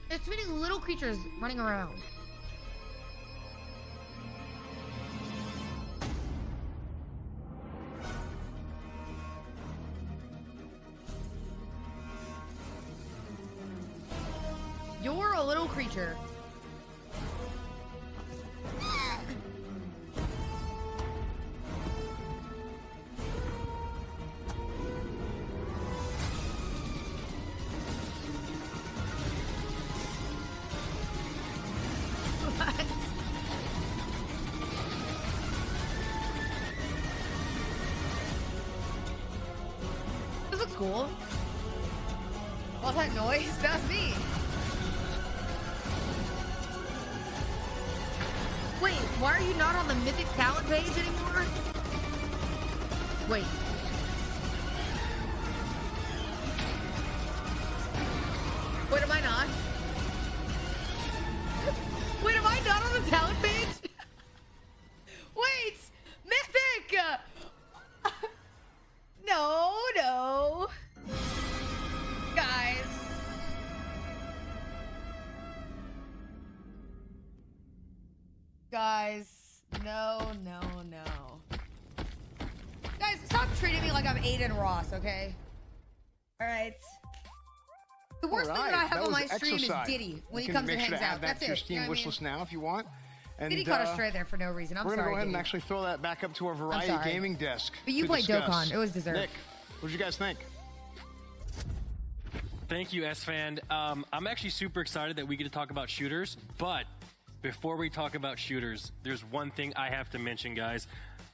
There's too many little creatures running around. You're a little creature. What? This looks cool. What's that noise? That's me. Wait, why are you not on the Mythic Talent page anymore? Wait. Wait, am I not? Wait, am I not on the talent page? Wait! Mythic! No. Guys. Guys, no. Guys, stop treating me like I'm Aiden Ross, okay? Alright. The worst thing that I have on my stream is Diddy when he comes and hangs out. That's it. Your Steam wish list now if you want. And, Diddy caught a stray there for no reason. I'm sorry. We're gonna go ahead Diddy. and actually throw that back up to our Variety Gaming desk. But you played discuss. Dokkan. It was deserved. Nick, what did you guys think? Thank you, S-Fan. I'm actually super excited that we get to talk about shooters, but before we talk about shooters, there's one thing I have to mention, guys.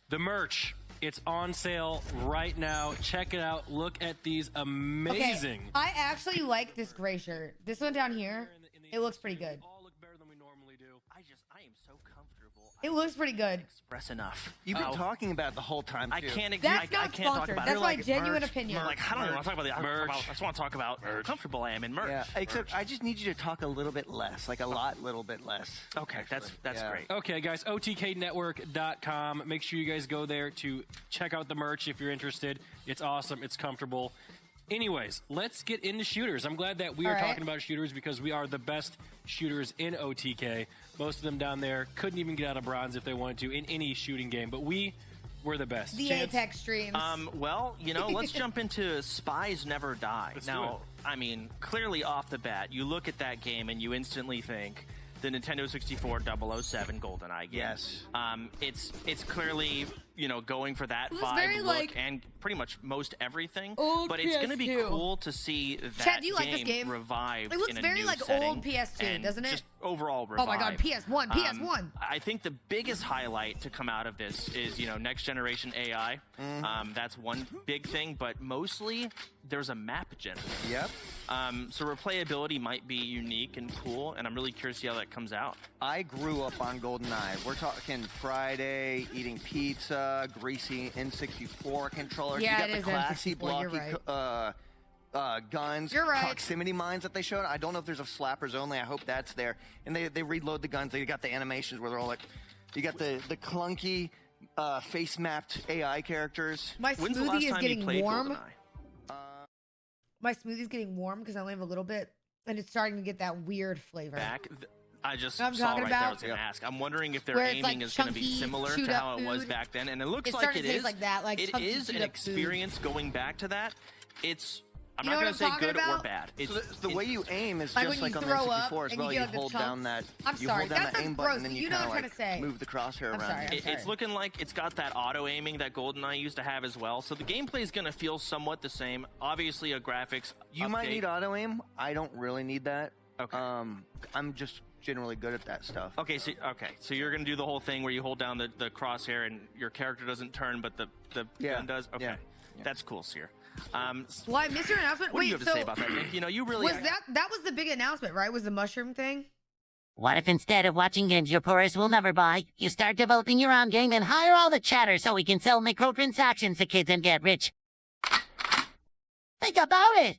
The merch. It's on sale right now. Check it out. Look at these amazing. Okay, I actually like this gray shirt. This one down here, it looks pretty good. I am so comfortable. It looks pretty good. Express enough. You've been talking about it the whole time, too. I can't That's not I can't talk sponsored. about That's it. my genuine opinion. Like, I don't even want to talk about the merch. I just want to talk about how comfortable I am in merch. Yeah, except I just need you to talk a little bit less, like a little bit less. Okay, that's great. Okay, guys, OTKnetwork.com. Make sure you guys go there to check out the merch if you're interested. It's awesome. It's comfortable. Anyways, let's get into shooters. I'm glad that we are talking about shooters because we are the best shooters in OTK. Most of them down there couldn't even get out of bronze if they wanted to in any shooting game, but we were the best. The Apex streams. Well, let's jump into Spies Never Die. Let's now, do it. I mean, clearly off the bat, you look at that game and you instantly think the Nintendo 64 007 GoldenEye game. Yes. It's clearly, going for that was vibe very, look and pretty much most everything. Old but it's going to be PS2. cool to see that Chad, do you like this game? revived It looks in a very new like setting old PS2, and doesn't it? Just overall Oh revived. my god, PS1, PS1. I think the biggest highlight to come out of this is, next generation AI. That's one big thing, but mostly there's a map generator. Yep. So replayability might be unique and cool, and I'm really curious to see how that comes out. I grew up on GoldenEye. We're talking Friday, eating pizza, greasy N64 controllers. Yeah, you got it the is classy N64, you're blocky guns, You're right. proximity mines that they showed. I don't know if there's a slappers only. I hope that's there. And they reload the guns. They got the animations where they're all like, you got the clunky face mapped AI characters. My When's the last smoothie is time you getting played warm. GoldenEye? My smoothie's getting warm because I only have a little bit, and it's starting to get that weird flavor. I just I'm saw talking right there. I about? was going to ask. I'm wondering if their Where it's, aiming like, is going to be chunky, similar to chewed up how it was food. back then, and it looks It's like starting it to taste is. like that, like it chunky, is an chewed up food. experience going back to that. It's I'm You not know going what to I'm say talking good or about? bad. So the way you aim is Like just when like you on the throw up N64 as and well. you You get, like, hold the down that. chunks. I'm You sorry, hold down that that aim sounds button, gross, and then but you you know kind what of I'm trying to say. move the crosshair I'm around. sorry, I'm sorry. It's looking like it's got that auto aiming that GoldenEye used to have as well. So the gameplay is going to feel somewhat the same. Obviously, a graphics You update. might need auto aim. I don't really need that. Okay. I'm just generally good at that stuff. Okay, so you're going to do the whole thing where you hold down the crosshair and your character doesn't turn, but the gun does. Okay, that's cool, Seer. Why, Mr. Announcement? What do Wait, you have to so say about that, Nick? You know, you really was that was the big announcement, right? Was the mushroom thing? What if instead of watching games your poorest will never buy, you start developing your own game and hire all the chatter so we can sell microtransactions to kids and get rich? Think about it.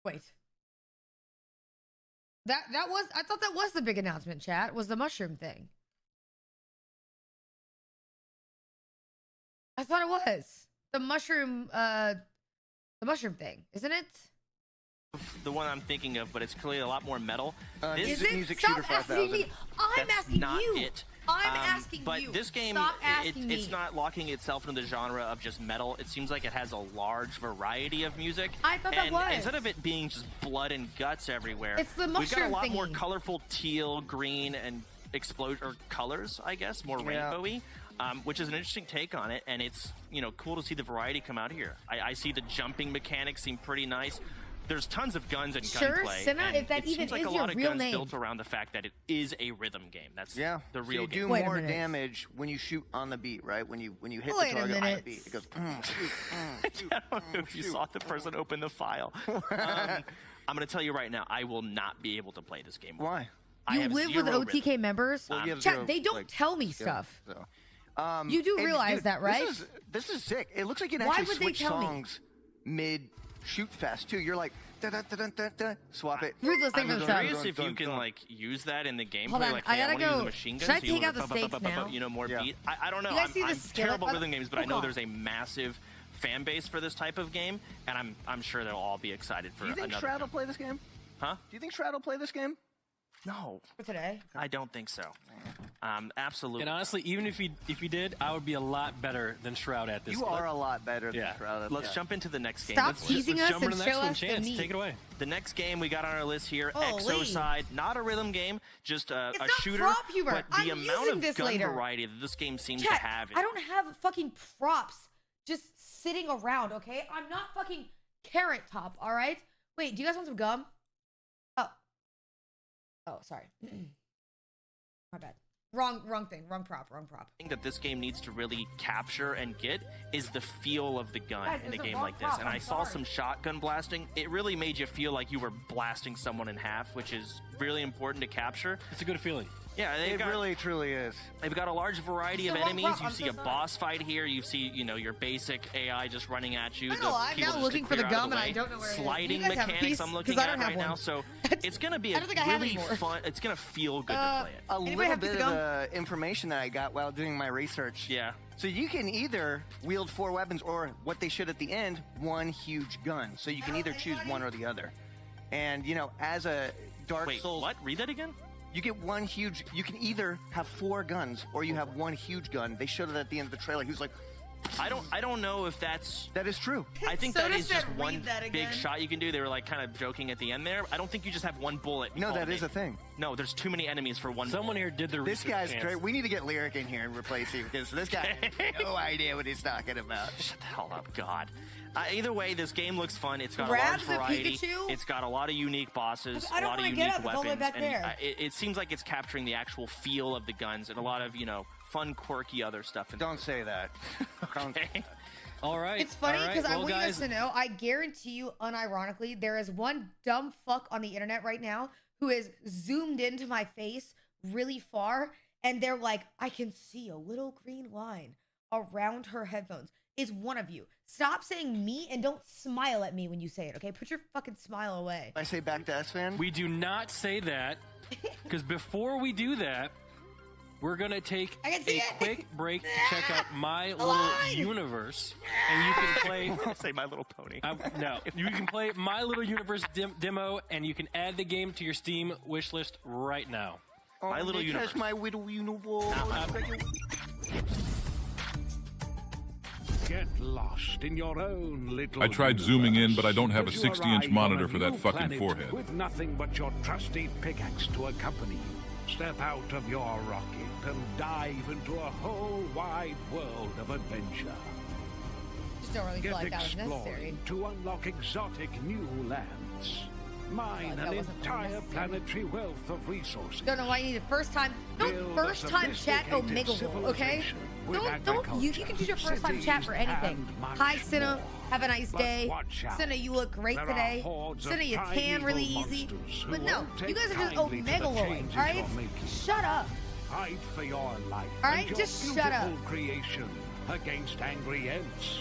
Wait. That was, I thought that was the big announcement, chat, was the mushroom thing. I thought it was. The mushroom thing, isn't it? the one I'm thinking of, but it's clearly a lot more metal. Is it? Music Stop Shooter 5000. asking me. I'm That's asking not you. it. I'm asking but you. But this game, Stop asking me. it's not locking itself into the genre of just metal. It seems like it has a large variety of music. I thought that and was. Instead of it being just blood and guts everywhere, It's the we've got a mushroom lot more thingy. colorful teal, green, and or colors, I guess, more rainbowy. Which is an interesting take on it, and it's cool to see the variety come out here. I see the jumping mechanics seem pretty nice. There's tons of guns and gunplay. Cinna, and if that it even seems like is a your lot of real guns name. built around the fact that it is a rhythm game. That's the So real you game. do more damage when you shoot on the beat, right? When you hit the Wait a target on the minute. beat, it goes. I don't know if you saw the person open the file. I'm going to tell you right now, I will not be able to play this game. Why? I You have live with zero OTK rhythm. members? Chat, they don't tell me stuff. You do and realize dude, that, right? This is sick. It looks like you can Why actually would they switch tell me? songs mid shoot fast too. You're like swap it. Ruthless, I'm thank you, curious if you can use that in the gameplay. Hold on, Like, I hey, gotta want to use go. a machine gun. Should I so you take out wanna the stakes now? more beat. I don't know. You guys see the I'm skillet? terrible at rhythm games, but I know Hold on. there's a massive fan base for this type of game, and I'm sure they'll all be excited for Do you think another. Shroud will play this game? Huh? Do you think Shroud will play this game? No. For today? I don't think so. Absolutely. And honestly, even if you did, I would be a lot better than Shroud at this. You are a lot better than Shroud. Let's jump into the next game. Stop Let's teasing us jump and into the show next one. us the Chance, meat. take it away. The next game we got on our list here, Holy. Exocide, not a rhythm game, just a not shooter. prop humor. But the I'm amount using of this gun later. variety that this game seems Chat, to have. I don't have fucking props just sitting around, okay? I'm not fucking Carrot Top, all right? Wait, do you guys want some gum? Oh, sorry. My bad. Wrong thing. Wrong prop. thing that this game needs to really capture and get is the feel of the gun Guys, in a it's a game wrong like this. prop, And I'm I saw sorry. some shotgun blasting. It really made you feel like you were blasting someone in half, which is really important to capture. It's a good feeling. Yeah, It really, truly is. They've got a large variety It's of the wrong enemies. prop, You I'm see so a sorry. boss fight here. You see, your basic AI just running at you. I know, I'm people now just looking to for the clear out of gum and I way. don't know where it is. Sliding You guys have a mechanics piece? I'm looking 'Cause I at don't have right now. one. So it's going to be I a don't think I have really any more. fun. It's going to feel good to play it. A Anybody little have bit piece of of gum? information that I got while doing my research. Yeah. So you can either wield 4 weapons or what they should at the end, one huge gun. So you can either choose one or the other. And, as a Dark Wait, Souls... what? Read that again? You get one huge... You can either have 4 guns or you have one huge gun. They showed it at the end of the trailer. He was like... I don't know if that's... That is true. I think Soda that is just said, one "Read that big again." shot you can do. They were like kind of joking at the end there. I don't think you just have one bullet. No, that all is day. a thing. No, there's too many enemies for one Someone bullet. here did the This research. guy's Chance. great. We need to get Lyric in here and replace him because this guy has no idea what he's talking about. Shut the hell up, God. Either way, this game looks fun. It's got Grab a large the variety. Pikachu? It's got a lot of unique bosses, I a don't lot of wanna get unique up. It's all the way weapons, back and there. it seems like it's capturing the actual feel of the guns and a lot of fun, quirky other stuff. Don't say that. Okay. All right. It's funny all right. because I Well, want you guys guys, to know, I guarantee you, unironically, there is one dumb fuck on the internet right now who is zoomed into my face really far, and they're like, I can see a little green line around her headphones. It's one of you. Stop saying me and don't smile at me when you say it, okay? Put your fucking smile away. I say back to S-Fan. we do not say that because before we do that, we're going to take I can see a it. quick break to check out My Little line. Universe. And you can play... Say My Little Pony. No, you can play My Little Universe demo, and you can add the game to your Steam wish list right now. My Little Universe. My Little Universe. get lost in your own little I tried zooming in, but I don't have a universe. 60-inch You monitor arrive for on a that new fucking planet forehead. With nothing but your trusty pickaxe to accompany you. Step out of your rocket and dive into a whole wide world of adventure. Just don't really feel like that was necessary. Exploring to unlock exotic new lands. Mine that an wasn't entire necessary. planetary wealth of resources. Don't know why you need a first time. Don't Build first a time chat sophisticated Omega World, okay? civilization Don't you can use your first time chat for anything. Hi Cinna, have a nice day. Cinna, you look great There are today. hordes of Cinna, you tiny tan really evil easy. monsters who But no, won't you take guys are just kindly to the Omega changes alright? you're making. Shut up. Fight for your life. Alright, and your just shut up. beautiful creation against angry ants,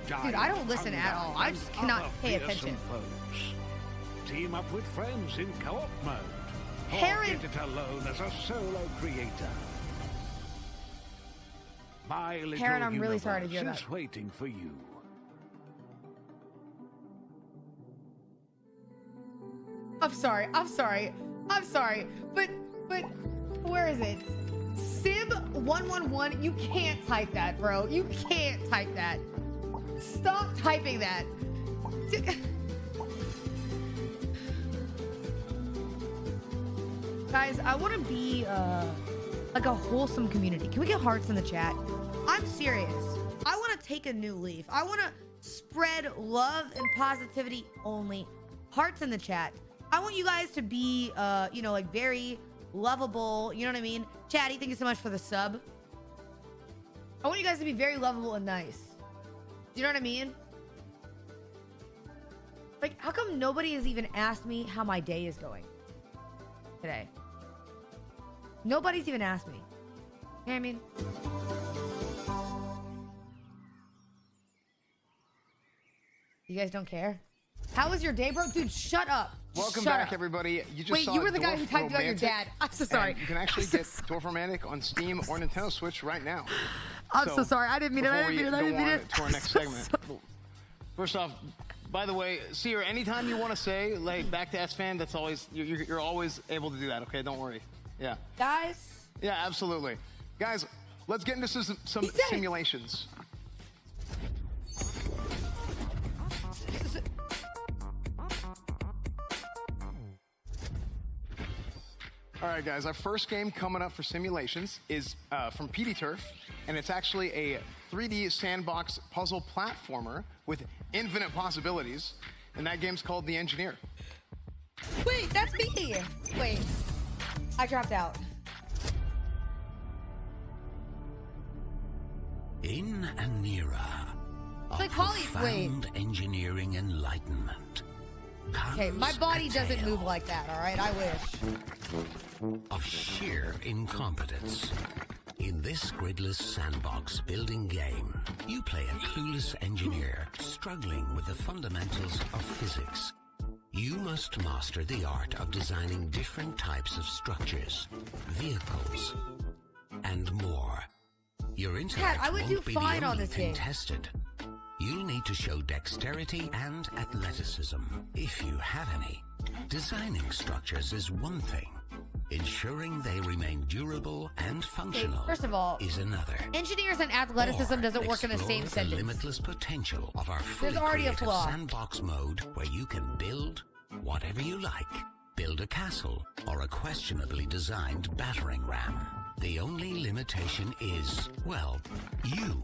Dude, I don't listen at all. I just cannot pay attention. Foes. Team up with friends in co-op mode. Or Heron- get it alone as a solo creator. My little Heron, I'm really sorry to hear universe that. is waiting for you. I'm sorry. But where is it? Sib111, you can't type that, bro. You can't type that. Stop typing that. Guys, I want to be like a wholesome community. Can we get hearts in the chat? I'm serious. I want to take a new leaf. I want to spread love and positivity only. Hearts in the chat. I want you guys to be, you know, like very lovable. You know what I mean? Chatty, thank you so much for the sub. I want you guys to be very lovable and nice. Do you know what I mean? Like, how come nobody has even asked me how my day is going today? Nobody's even asked me. You know what I mean? You guys don't care? How was your day, bro? Dude, shut up. Welcome Shut back, up. everybody. You just Wait, saw you were the guy Dwarf who typed about your Romantic, dad. I'm so sorry. and you can actually I'm so get Dwarf Romantic on Steam or Nintendo Switch right now. I'm so sorry. I didn't mean it. I before didn't mean it. I we didn't go mean on it. to our next segment. First off, by the way, Seer, anytime you want to say, like, back to S-Fan, that's always, you're always able to do that, okay? Don't worry. Yeah. Guys. Yeah, absolutely. Guys, let's get into some simulations. All right, guys, our first game coming up for simulations is from PD Turf, and it's actually a 3D sandbox puzzle platformer with infinite possibilities, and that game's called The Engineer. Wait, that's me. Wait, I dropped out. In an era of Like Holly, wait. profound engineering enlightenment. Okay, my body doesn't move like that, all right? I wish. Of sheer incompetence. In this gridless sandbox building game, you play a clueless engineer struggling with the fundamentals of physics. You must master the art of designing different types of structures, vehicles, and more. Your intellect I would won't do be fine the on only this thing game. tested. You'll need to show dexterity and athleticism, if you have any. Designing structures is one thing. Ensuring they remain durable and functional first of all, is another. Engineers and athleticism doesn't work in the same Explore the sentence. limitless potential of our fully There's already a creative flaw. sandbox mode where you can build whatever you like. Build a castle or a questionably designed battering ram. The only limitation is, well, you.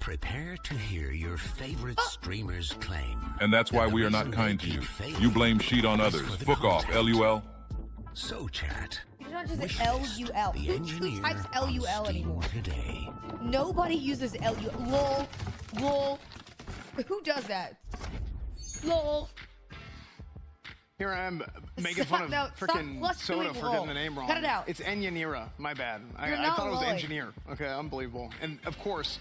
Prepare to hear your favorite streamers claim. And that's why that the we are not reason kind they to you. keep failing You blame shit on is others. for the Fuck off, content. LUL. So, chat. It's not just L-U-L. Who types L-U-L anymore? Today. Nobody uses L-U-L. Lol. Lol. Who does that? Lol. Here I am making fun of No, stop freaking Soda fluctuating for lol. getting the name wrong. Cut it out. It's Enyanira. My bad. You're I not thought it was lolling. engineer. Okay, unbelievable. And of course,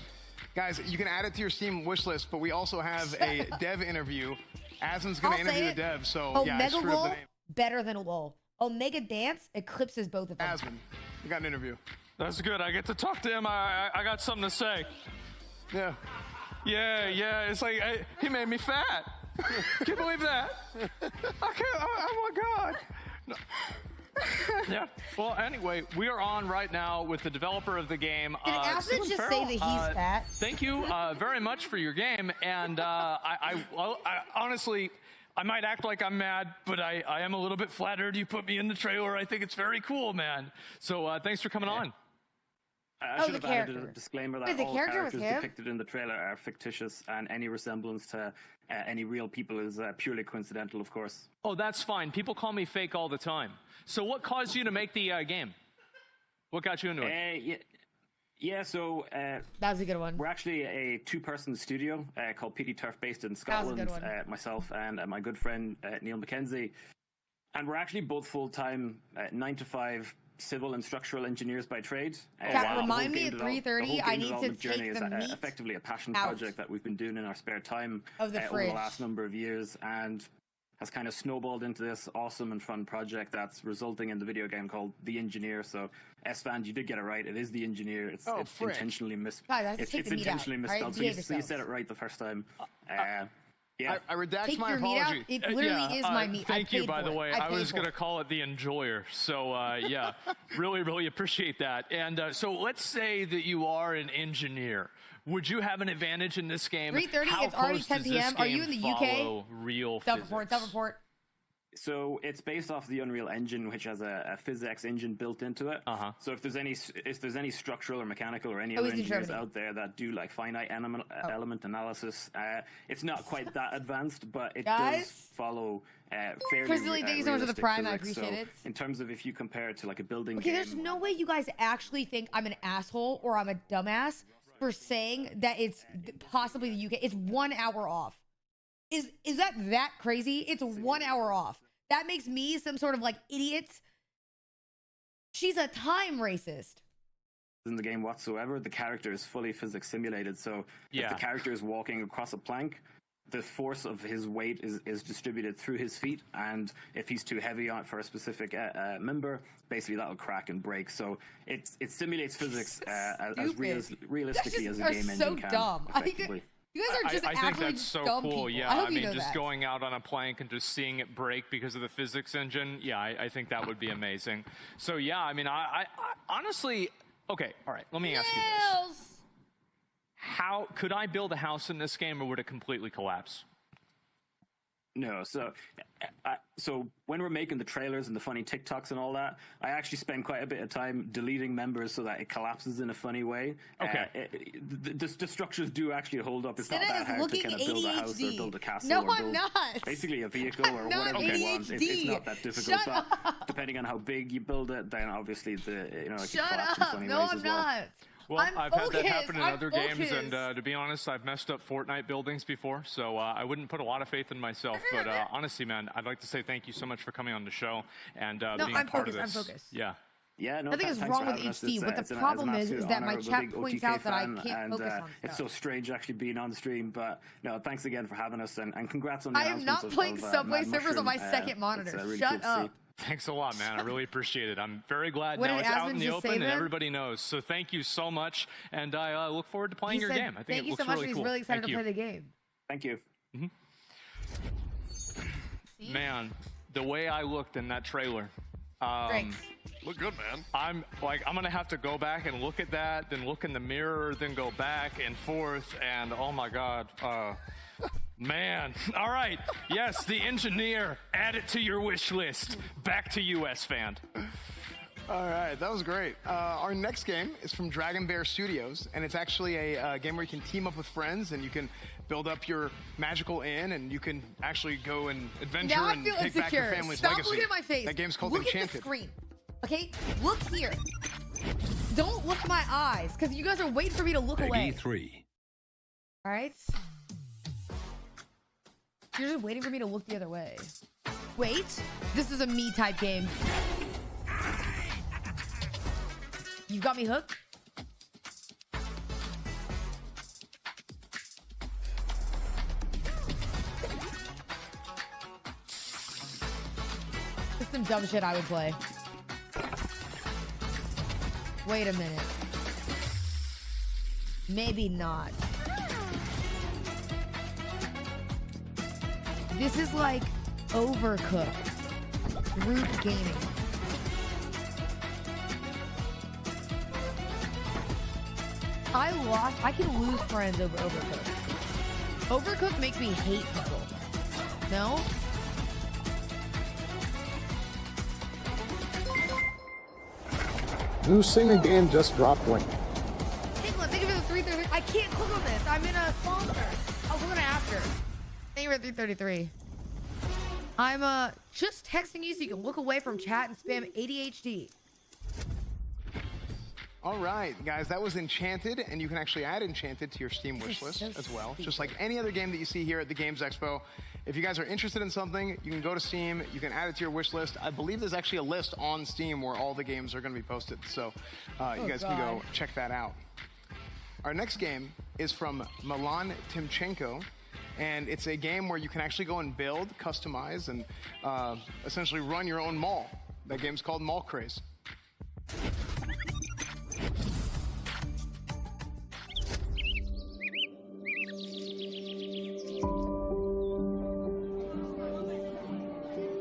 guys, you can add it to your Steam wish list, but we also have a dev interview. Aslan's going to I'll say interview the it. dev, so yeah, I Omega screwed up Lol the name. better than Lol. Omega Dance eclipses both of them. Aslan, you got an interview. That's good. I get to talk to him. I got something to say. Yeah. Yeah. It's like he made me fat. Can you believe that? I can't. Oh my God. No. Yeah. Well, anyway, we are on right now with the developer of the game. Did Aspen just say that he's fat? Thank you very much for your game, and I honestly, I might act like I'm mad, but I am a little bit flattered you put me in the trailer. I think it's very cool, man. So thanks for coming on. I should have added a disclaimer that all characters depicted in the trailer are fictitious, and any resemblance to any real people is purely coincidental, of course. Oh, that's fine. People call me fake all the time. So what caused you to make the game? What got you into it? So that was a good one. We're actually a two-person studio called PD Turf, based in Scotland. Myself and my good friend Neil McKenzie, and we're actually both full-time 9-to-5 civil and structural engineers by trade. Remind me at 3:30. I need to take the meat effectively a passion out project that we've been doing in our spare time of the over the last number of years, and has kind of snowballed into this awesome and fun project that's resulting in the video game called The Engineer. So, S-Fan, you did get it right. It is The Engineer. It's intentionally misspelled. It's intentionally misspelled. So you said it right the first time. Yeah. I redact Take my your meat apology. out. It literally is my meat. Thank you, by the way. I was going to call it the Enjoyer. So, yeah, really appreciate that. And so let's say that you are an engineer. Would you have an advantage in this game? 3:30, it's already 10 p.m. Are you in the UK? Real self-report. So it's based off the Unreal Engine, which has a physics engine built into it. So if there's any structural or mechanical or any other engineers out there that do like finite element analysis, it's not quite that advanced, but it does follow fairly thank you so much for the prime. I physics. appreciate it. In terms of if you compare it to like a building Okay, game, there's no way you guys actually think I'm an asshole or I'm a dumbass for saying that it's possibly the UK. It's 1 hour off. Is that crazy? It's 1 hour off. That makes me some sort of like idiot. She's a time racist. In the game whatsoever, the character is fully physics simulated. So if the character is walking across a plank, the force of his weight is distributed through his feet, and if he's too heavy on for a specific member, basically that'll crack and break. So it simulates physics as realistically as a game engine can. Dumb. You guys are just I think that's so dumb cool. people. Yeah, I mean, know just that. going out on a plank and just seeing it break because of the physics engine. Yeah, I think that would be amazing. So yeah, I mean, I honestly, okay, all right. Let me ask you this: how could I build a house in this game, or would it completely collapse? No, so when we're making the trailers and the funny TikToks and all that, I actually spend quite a bit of time deleting members so that it collapses in a funny way. Okay. The structures do actually hold up. It's Cinna not that hard to kind of build a house or build a castle or build basically a vehicle or whatever you want. It's not that difficult. But depending on how big you build it, then obviously it can collapse in funny ways as well. Well, I've had that happen in other games, and to be honest, I've messed up Fortnite buildings before, so I wouldn't put a lot of faith in myself. But honestly, man, I'd like to say thank you so much for coming on the show and being a part of this. I'm focused. Yeah. Yeah, no, nothing is wrong with HD. What the problem is that my chat points out that I can't focus on stuff. It's so strange actually being on the stream, but no, thanks again for having us, and congrats on the I am not playing Subway Surfers on my second monitor. Really Shut up. Thanks a lot, man. I really appreciate it. I'm very glad now it's out in the open and everybody knows. So thank you so much, and I look forward to playing your game. I think it looks really cool. Thank you so much. He's really excited to play the game. Thank you. Man, the way I looked in that trailer. Look good, man. I'm gonna have to go back and look at that, then look in the mirror, then go back and forth, and oh my God. Man. All right. Yes, The Engineer. Add it to your wish list. Back to you, S-Fan. All right, that was great. Our next game is from Dragon Bear Studios, and it's actually a game where you can team up with friends and you can build up your magical inn, and you can actually go and adventure and take back your family's legacy. Stop looking at my face. That game's called Enchanted. Look at the screen. Okay, look here. Don't look at my eyes, because you guys are waiting for me to look away. 3. All right. You're just waiting for me to look the other way. Wait, this is a me-type game. You got me hooked? This is some dumb shit I would play. Wait a minute. Maybe not. This is like Overcooked. Group gaming. I can lose friends over Overcooked. Overcooked makes me hate people. No? New Cinna game just dropped link. England, thank you for the 333. I can't click on this. I'm in a sponsor. I'll click on it after. Thank you for 333. I'm just texting you so you can look away from chat and spam ADHD. All right, guys, that was Enchanted, and you can actually add Enchanted to your Steam wishlist as well, just like any other game that you see here at the Games Expo. If you guys are interested in something, you can go to Steam, you can add it to your wish list. I believe there's actually a list on Steam where all the games are going to be posted, so you guys can go check that out. Our next game is from Milan Timchenko, and it's a game where you can actually go and build, customize, and essentially run your own mall. That game's called Mall Craze.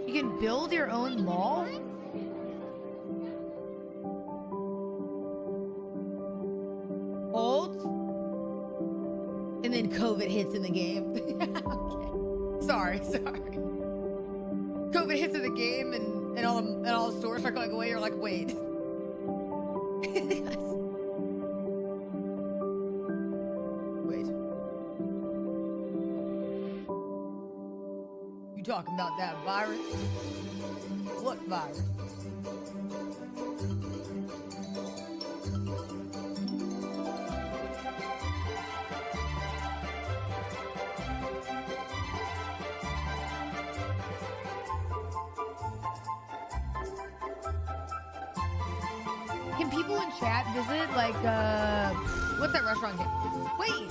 You can build your own mall? Hold. And then COVID hits in the game. Okay. Sorry. COVID hits in the game and all the stores start going away. You're like, wait. Wait. You talking about that virus? What virus? Can people in chat visit, like, what's that restaurant game? Wait!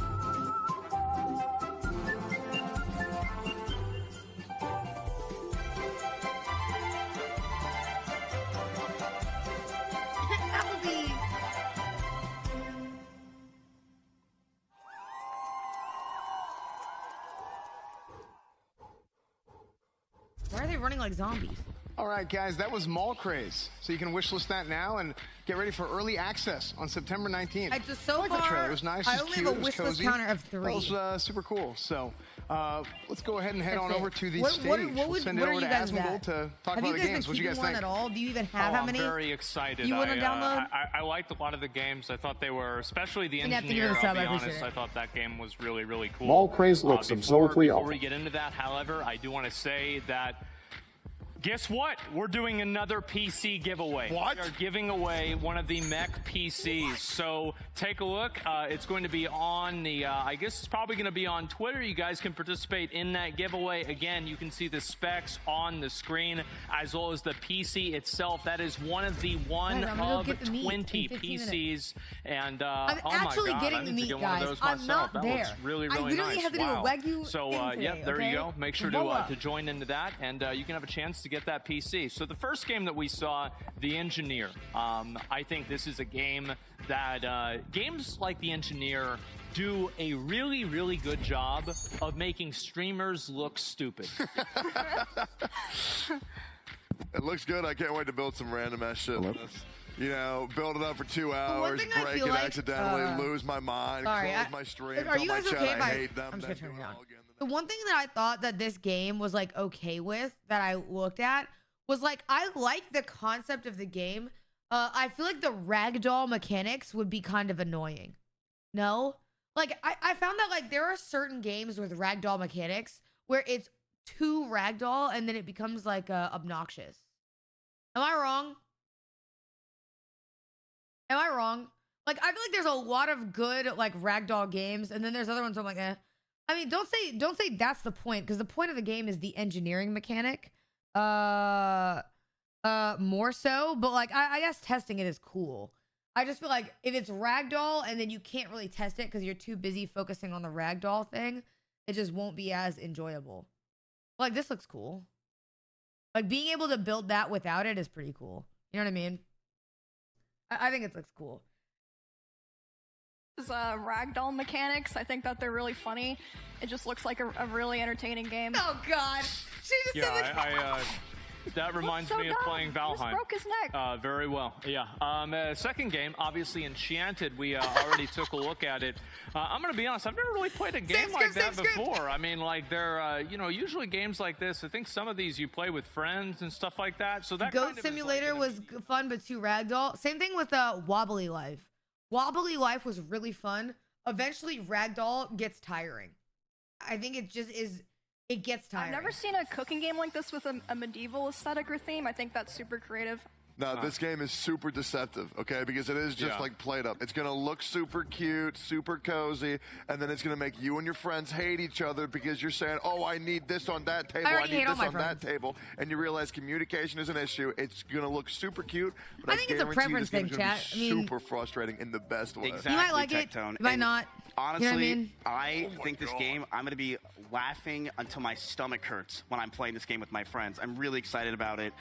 Applebee's! Why are they running like zombies? All right, guys, that was Mall Craze. So you can wishlist that now and get ready for early access on September 19th. I just so I like the trailer. It was nice. I It was only cute. have a It was wishlist cozy. counter of 3. That was super cool. So let's go ahead and head on over to the What- stage. what we'll send it are over you to guys Asmongold at? to talk Have about you the guys games. been What do you guys keeping one think? at all? Do you even have how many? I'm very excited. You want to download? I liked a lot of the games. I thought they were, especially the And you have to give engineer. it a sub, I'll be I appreciate honest. it. I thought that game was really, really cool. Mall Craze looks absolutely Before awful. we get into that, however, I do want to say that. Guess what? We're doing another PC giveaway. What? We are giving away one of the mech PCs. So take a look. It's going to be on the, I guess it's probably going to be on Twitter. You guys can participate in that giveaway. Again, you can see the specs on the screen as well as the PC itself. That is one of the I'm gonna go get the meat 20 in 15 PCs. And I'm oh actually my God, getting I the need to meat, get one of guys. those I'm myself. not That there. looks really, I really literally nice. have to do a Wow. Wagyu So thing yep, today, there okay? you go. Make sure Voila. to join into that, and you can have a chance to get that PC. So the first game that we saw, The Engineer. I think this is a game that games like The Engineer do a really, really good job of making streamers look stupid. It looks good. I can't wait to build some random ass shit with this. You know, build it up for 2 hours, thing I break feel it like, accidentally, lose my mind, sorry, close my stream, are tell you my guys chat okay I if I- hate them. I'm just then gonna turn do it it down. all again. The one thing that I thought that this game was like okay with, that I looked at, was like I like the concept of the game. I feel like the ragdoll mechanics would be kind of annoying. No? Like I found that like there are certain games with ragdoll mechanics where it's too ragdoll and then it becomes like obnoxious. Am I wrong? Am I wrong? Like I feel like there's a lot of good like ragdoll games, and then there's other ones where I'm like, eh. I mean, don't say that's the point, because the point of the game is the engineering mechanic. More so, but like I guess testing it is cool. I just feel like if it's ragdoll and then you can't really test it because you're too busy focusing on the ragdoll thing, it just won't be as enjoyable. Like this looks cool. Like being able to build that without it is pretty cool. You know what I mean? I think it looks cool. Ragdoll mechanics. I think that they're really funny. It just looks like a really entertaining game. Oh God, she just Yeah, That reminds me of playing Valheim. Broke his neck. Very well. Yeah. Second game, obviously Enchanted. We already took a look at it. I'm going to be honest. I've never really played a game like that before. I mean, like they're, usually games like this. I think some of these you play with friends and stuff like that. So that Goat Simulator was fun, but too ragdoll. Same thing with Wobbly Life. Wobbly Life was really fun. Eventually, ragdoll gets tiring. I think it just is. It gets tiring. I've never seen a cooking game like this with a medieval aesthetic or theme. I think that's super creative. No, this game is super deceptive, okay? Because it is just like played up. It's going to look super cute, super cozy, and then it's going to make you and your friends hate each other because you're saying, oh, I need this on that table, I need this on that table, and you realize communication is an issue. It's going to look super cute, but I think it's a preference thing, chat. I mean, super frustrating in the best way. You might like it, you might not. Honestly, you know what I mean? I think this game, I'm going to be laughing until my stomach hurts when I'm playing this game with my friends. I'm really excited about it.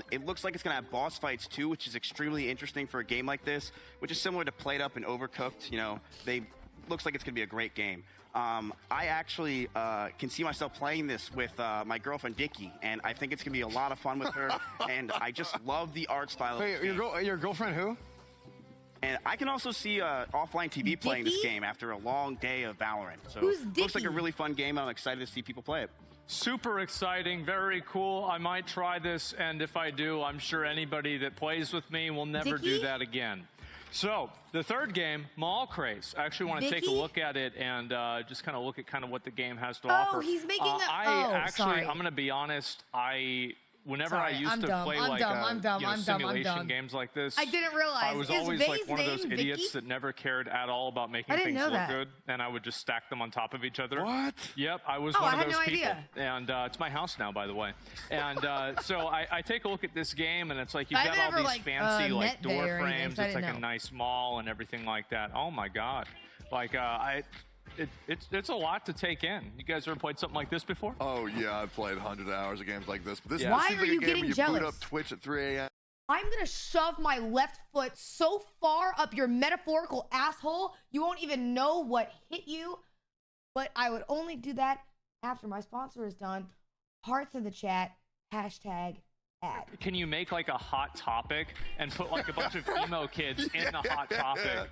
It looks like it's going to have boss fights too, which is extremely interesting for a game like this, which is similar to Played Up and Overcooked. Looks like it's going to be a great game. I actually can see myself playing this with my girlfriend Dickie, and I think it's going to be a lot of fun with her. And I just love the art style. Wait, your girlfriend who? And I can also see Offline TV playing this game after a long day of Valorant. So Who's it looks like a really fun game. I'm excited to see people play it. Super exciting, very cool. I might try this, and if I do, I'm sure anybody that plays with me will never do that again. So, the third game, Mall Craze. I actually want to take a look at it and just kind of look at what the game has to offer. Oh, he's making I'm going to be honest, whenever I used to play simulation games like this, I didn't realize. I was always like one of those idiots that never cared at all about making things look good, and I would just stack them on top of each other. What? Yep, I was one of those people. And it's my house now, by the way. And so I take a look at this game, and it's like you've got all these fancy door frames. It's like a nice mall and everything like that. Oh my god! Like It's a lot to take in. You guys ever played something like this before? Oh, yeah, I've played hundreds of hours of games like this. But this Why seems are like you a game getting where you jealous? boot up Twitch at 3 a.m. I'm going to shove my left foot so far up your metaphorical asshole, you won't even know what hit you. But I would only do that after my sponsor is done. Hearts in the chat, hashtag ad. Can you make like a hot topic and put like a bunch of emo kids in the hot topic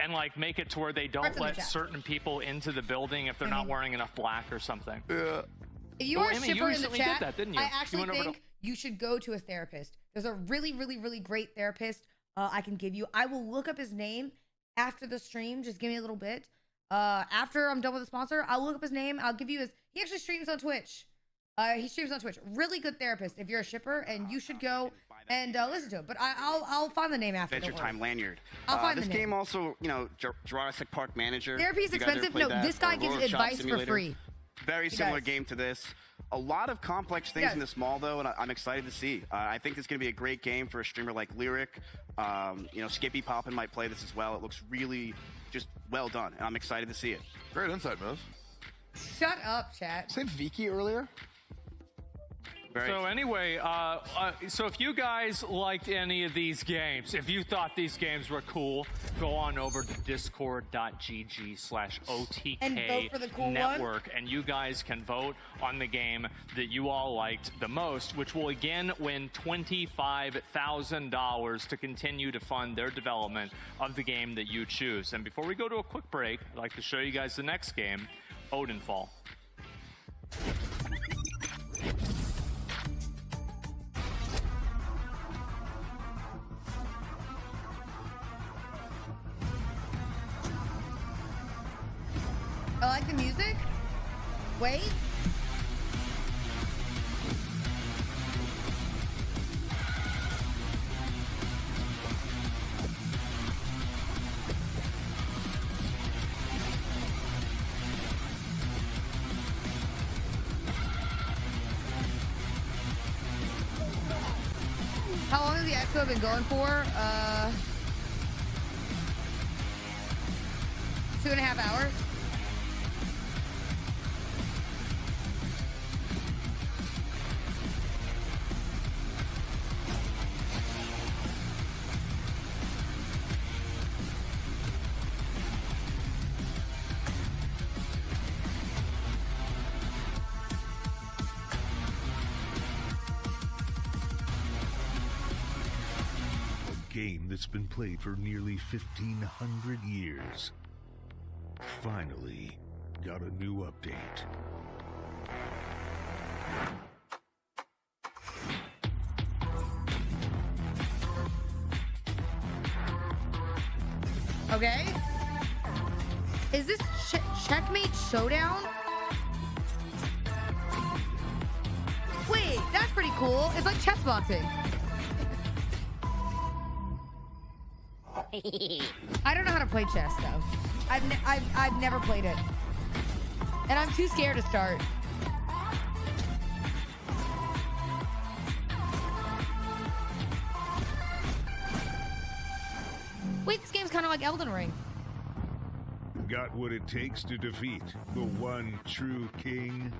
and like make it to where they don't let certain people into the building if they're not wearing enough black or something? Yeah. If you are a Amy, shipper in the recently chat, did that, didn't you? I actually think you should go to a therapist. There's a really, really, really great therapist I can give you. I will look up his name after the stream. Just give me a little bit. After I'm done with the sponsor, I'll look up his name. I'll give you his... He actually streams on Twitch. He streams on Twitch. Really good therapist if you're a shipper, and you should go and listen to him. But I'll find the name after. Adventure Time Lanyard. I'll find this the name. game also, Jurassic Park Manager. Therapy is expensive. No, this guy gives advice for free. Very similar game to this. A lot of complex things in this mall, though, and I'm excited to see. I think it's going to be a great game for a streamer like Lyric. Skippy Poppin might play this as well. It looks really just well done, and I'm excited to see it. Great insight, Move. Shut up, chat. Say Viki earlier. So anyway, so if you guys liked any of these games, if you thought these games were cool, go on over to discord.gg/OTK and vote for the cool network, and you guys can vote on the game that you all liked the most, which will again win $25,000 to continue to fund their development of the game that you choose. And before we go to a quick break, I'd like to show you guys the next game, Odinfall. I like the music. Wait. How long has the EXPO been going for? 2.5 hours. game that's been played for nearly 1,500 years finally got a new update. Okay. Is this Checkmate Showdown? Wait, that's pretty cool. It's like chess boxing. I don't know how to play chess though. I've never played it, and I'm too scared to start. Wait, this game's kind of like Elden Ring. Got what it takes to defeat the one true king?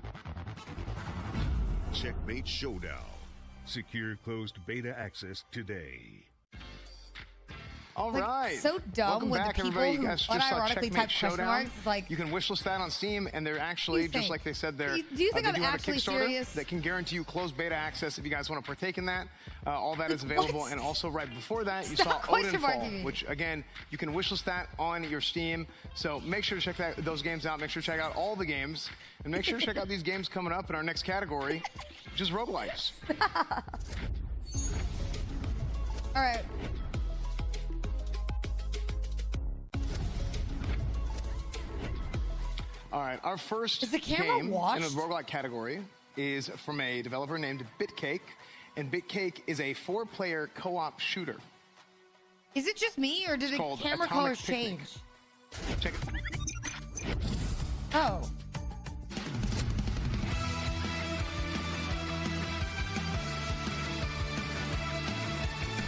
Checkmate Showdown. Secure closed beta access today. All right. So dumb. Welcome with back, the people everybody. who You guys just saw unironically Checkmate type question Showdown. marks. It's like, You can wishlist that on Steam, and they're actually, just like they said, they're. Do you think they I'm do have a actually Kickstarter serious? that can guarantee you closed beta access if you guys want to partake in that. All that is available, and also right before that, you Stop saw question Odinfall, marking me. which again you can wishlist that on your Steam. So make sure to check those games out. Make sure to check out all the games, and make sure to check out these games coming up in our next category, which is roguelikes. all right. All right, our first Is the camera game washed? in the roguelike category is from a developer named Bitcake, and Bitcake is a 4-player co-op shooter. Is it just me, or did It's the called camera Atomic colors Picnic. change? Check it. Oh.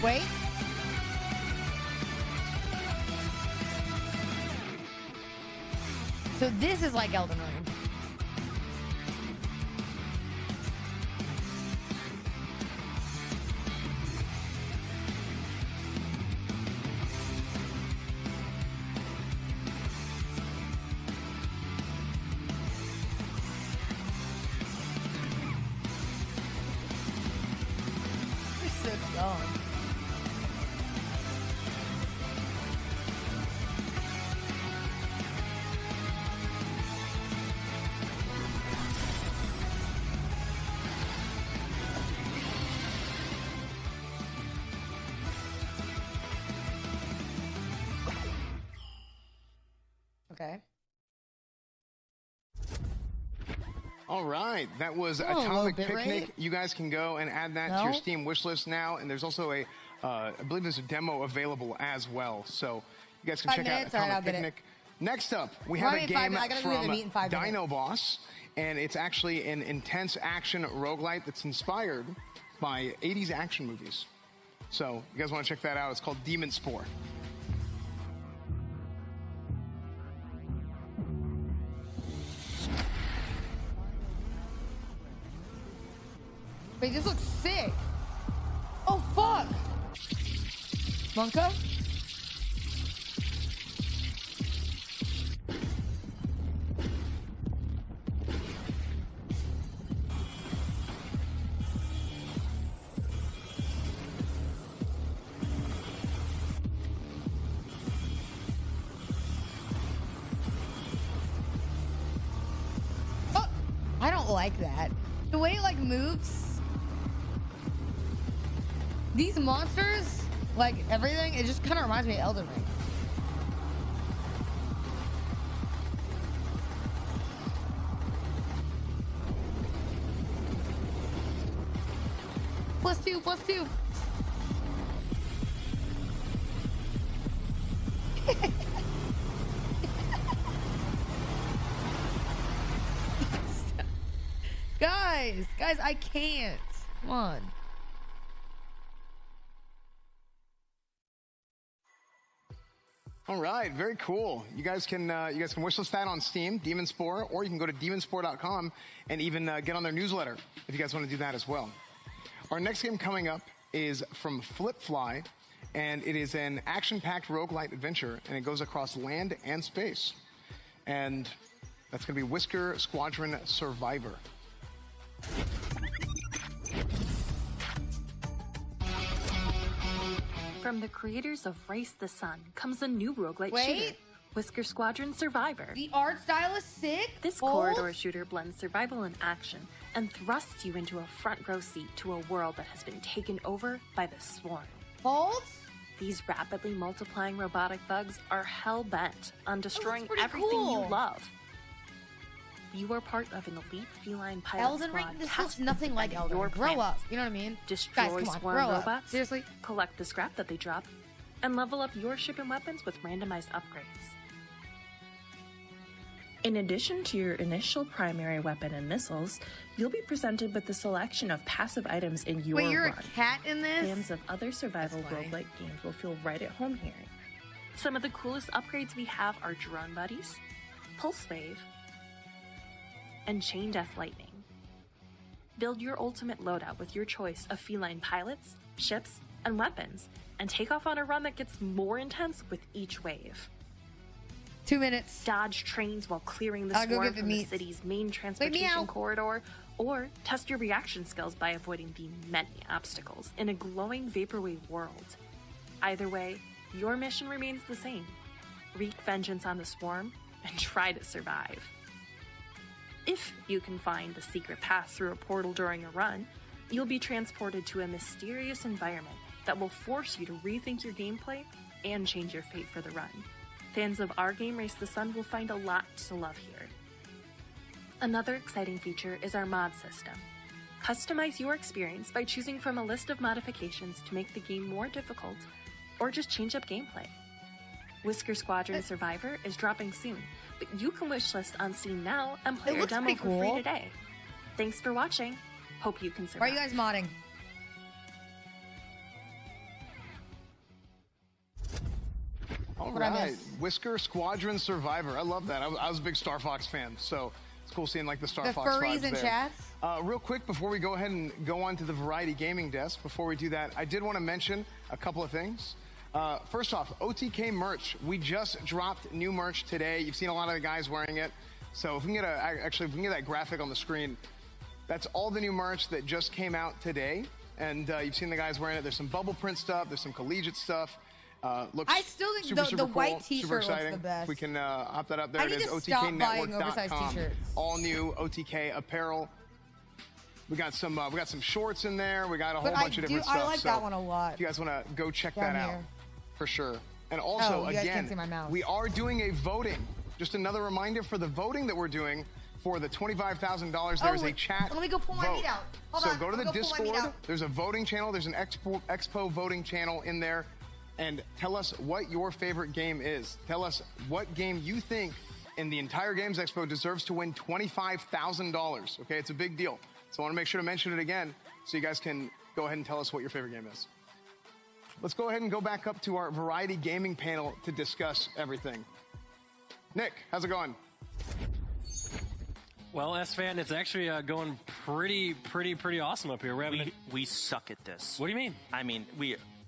Wait. So this is like Elden Ring. You're so dumb. Okay. All right, that was Oh, a low Atomic bit Picnic. rate? You guys can go and add that to your No? Steam wish list now, and there's also a, I believe there's a demo available as well. So you guys can 5 check minutes? out All right, Atomic I'll get it. Picnic. Next up, we have Remind a me in 5 game minutes. I gotta go to the meet in 5 minutes. Dino Boss, and it's actually an intense action roguelite that's inspired by 80s action movies. So you guys want to check that out? It's called Demon Spore. Wait, this looks sick. Oh, fuck. Monka? Oh, I don't like that. The way it like moves. These monsters, like everything, it just kind of reminds me of Elden Ring. +2, +2. Guys, I can't. Come on. All right, very cool. You guys can wishlist that on Steam, Demon Spore, or you can go to demonspore.com and even get on their newsletter if you guys want to do that as well. Our next game coming up is from Flipfly, and it is an action-packed roguelite adventure, and it goes across land and space. And that's going to be Whisker Squadron Survivor. From the creators of Race the Sun comes a new roguelike Wait. shooter, Whisker Squadron Survivor. The art style is sick. This corridor shooter blends survival and action and thrusts you into a front row seat to a world that has been taken over by the Swarm. Bolt? These rapidly multiplying robotic bugs are hell-bent on destroying pretty everything cool. you love. You are part of an elite feline pilot Elden Ring? squad. This tasked looks with nothing like defending Elden your Ring. Grow planet. up. You know what I mean? Destroy Guys, come on, Swarm grow up. robots. Seriously? Collect the scrap that they drop, and level up your ship and weapons with randomized upgrades. In addition to your initial primary weapon and missiles, you'll be presented with a selection of passive items in your Wait, you're run. a cat in this? Fans of other survival roguelike games will feel right at home here. Some of the coolest upgrades we have are Drone Buddies, Pulse Wave, and Chain Death Lightning. Build your ultimate loadout with your choice of feline pilots, ships, and weapons, and take off on a run that gets more intense with each wave. 2 minutes. Dodge trains while clearing the I'll go swarm get the from the meat. city's main out. transportation corridor, or test your reaction skills by avoiding the many obstacles in a glowing vaporwave world. Either way, your mission remains the same. Wreak vengeance on the swarm and try to survive. If you can find the secret path through a portal during a run, you'll be transported to a mysterious environment that will force you to rethink your gameplay and change your fate for the run. Fans of our game Race the Sun will find a lot to love here. Another exciting feature is our mod system. Customize your experience by choosing from a list of modifications to make the game more difficult, or just change up gameplay. Whisker Squadron Survivor is dropping soon, but you can wishlist on Steam now and play It your looks demo pretty for free cool. today. Thanks for watching. Hope you can survive. Why are you guys modding? All What I right, miss? Whisker Squadron Survivor. I love that. I was a big Star Fox fan, so it's cool seeing like the Star The Fox furries vibes in there. chats? Real quick, before we go ahead and go on to the Variety Gaming Desk, before we do that, I did want to mention a couple of things. First off, OTK merch. We just dropped new merch today. You've seen a lot of the guys wearing it. So if we can get if we can get that graphic on the screen, that's all the new merch that just came out today. And you've seen the guys wearing it. There's some bubble print stuff. There's some collegiate stuff. Looks I still think super, the super white cool, t-shirt super looks exciting. the best. If we can hop that up there. I It need is to stop buying oversized OTKnetwork.com. t-shirts. All new OTK apparel. We got some shorts in there. We got a whole bunch of different stuff. I like so that one a lot. if you guys want to go check Down that out, here. for sure. And also, Oh, you guys again, can't see my mouse. we are doing a voting. Just another reminder for the voting that we're doing for the $25,000. There's a wait, chat let me go pull my vote. meat out. Hold so on, go to let the me go pull my meat Discord. out. There's a voting channel. There's an EXPO voting channel in there. And tell us what your favorite game is. Tell us what game you think in the entire Games Expo deserves to win $25,000. Okay, it's a big deal. So I want to make sure to mention it again so you guys can go ahead and tell us what your favorite game is. Let's go ahead and go back up to our Variety Gaming panel to discuss everything. Nick, how's it going? Well, S-Fan, it's actually going pretty awesome up here. We suck at this. What do you mean? I mean,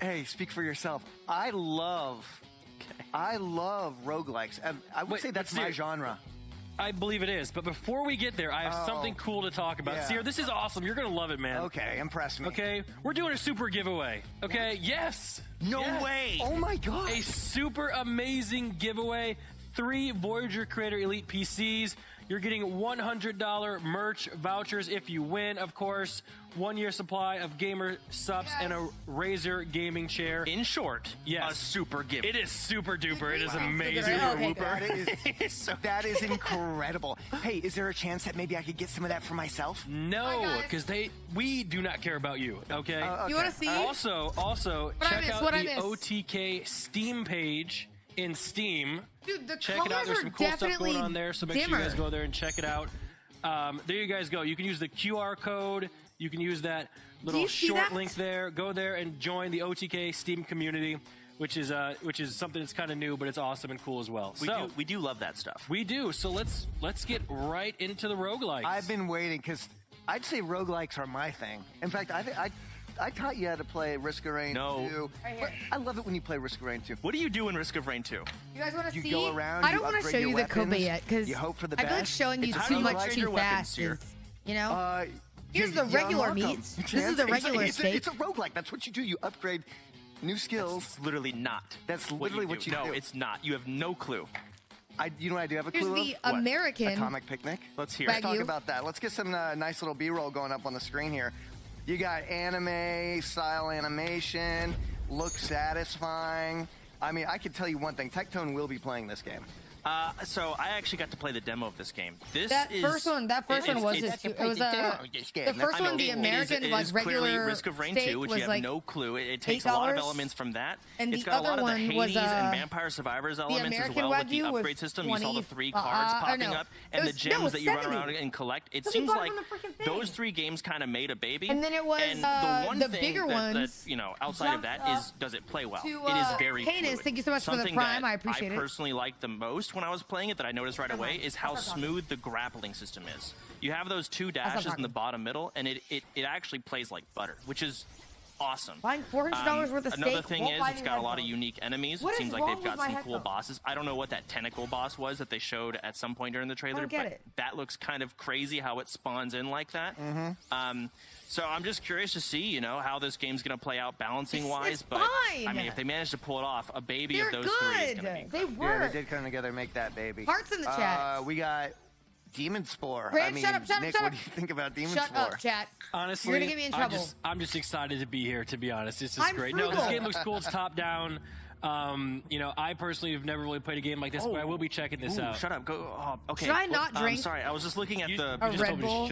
Hey, speak for yourself. I love roguelikes. I would say that's my genre. I believe it is, but before we get there, I have something cool to talk about. Yeah. Seer, this is awesome. You're going to love it, man. Okay, impress me. Okay, we're doing a super giveaway. Okay, yes. No Yes. way. Oh my God. A super amazing giveaway. 3 Voyager Creator Elite PCs. You're getting $100 merch vouchers if you win, of course. 1-year supply of gamer subs and a Razer gaming chair. In short, yes, a super gift. It is super duper. It is amazing. That is incredible. Hey, is there a chance that maybe I could get some of that for myself? No, because we do not care about you. Okay. You want to see? Also, check out the OTK Steam page in Steam. Dude, the check it out. colors There's are some cool stuff definitely going on there, so make sure you dimmer. guys go there and check it out. There you guys go. You can use the QR code. You can use that little short link there. Go there and join the OTK Steam community, which is something that's kind of new, but it's awesome and cool as well. We do love that stuff. We do. So let's get right into the roguelikes. I've been waiting because I'd say roguelikes are my thing. In fact, I taught you how to play Risk of Rain 2. Right here. I love it when you play Risk of Rain 2. What do you do in Risk of Rain 2? You guys want to see? You go around, I don't you want to upgrade show your you the Kobe weapons, yet because you hope for the I feel like best. showing you It's too how much upgrade too your weapons, fast. Seer. You know? Here's You the regular unlock 'em. meat. This is the regular steak. It's a roguelike. That's what you do. You upgrade New skills. That's literally not. That's literally what you do. No, it's not. You have no clue. You know what I do have a Here's clue the of? American Atomic Picnic. Let's hear. Let's talk about that. Let's get some nice little B-roll going up on the screen here. You got anime style animation, looks satisfying. I mean, I can tell you one thing. Tectone will be playing this game. So I actually got to play the demo of this game. That first one was the first one. The American was regular Risk of Rain steak 2, which was you have like no clue. It takes $8, a lot of elements from that. And it's the got a lot other of the one Hades was, and Vampire Survivors elements as American well with the Wagyu was upgrade system. You saw the 3 20 cards popping no. up and the gems that you run around and collect. It seems like those 3 games kind of made a baby. And then it was the one the thing bigger that, ones. you know, outside of that is, does it play well? To, it is very Hades, fluid. thank you so much for the Something Prime. that I appreciate it. I personally liked the most when I was playing it that I noticed right away is how smooth the grappling system is. You have those 2 dashes in the bottom middle, and it actually plays like butter, which is awesome. Buying $400 worth of steak. Another thing is it's got a lot of unique enemies. It seems like they've got some cool bosses. I don't know what that tentacle boss was that they showed at some point during the trailer, but that looks kind of crazy how it spawns in like that. So I'm just curious to see, you know, how this game's going to play out balancing-wise. But fine. I mean, if they manage to pull it off, a baby They're of those good. 3 is going to be. They work. Yeah, they did come together and make that baby. Hearts in the chat. We got Demon Spore. Grant, I mean, shut up, Nick, what do you think about Demon Shut Spore? up, chat. Honestly, You're gonna get me in trouble. I'm just excited to be here. To be honest, it's just I'm great. frugal. No, this game looks cool. It's top down. You know, I personally have never really played a game like this, but I will be checking this out. Shut up. Go. Oh, okay. Should I not drink? Sorry, I was just looking at the. A Red Bull?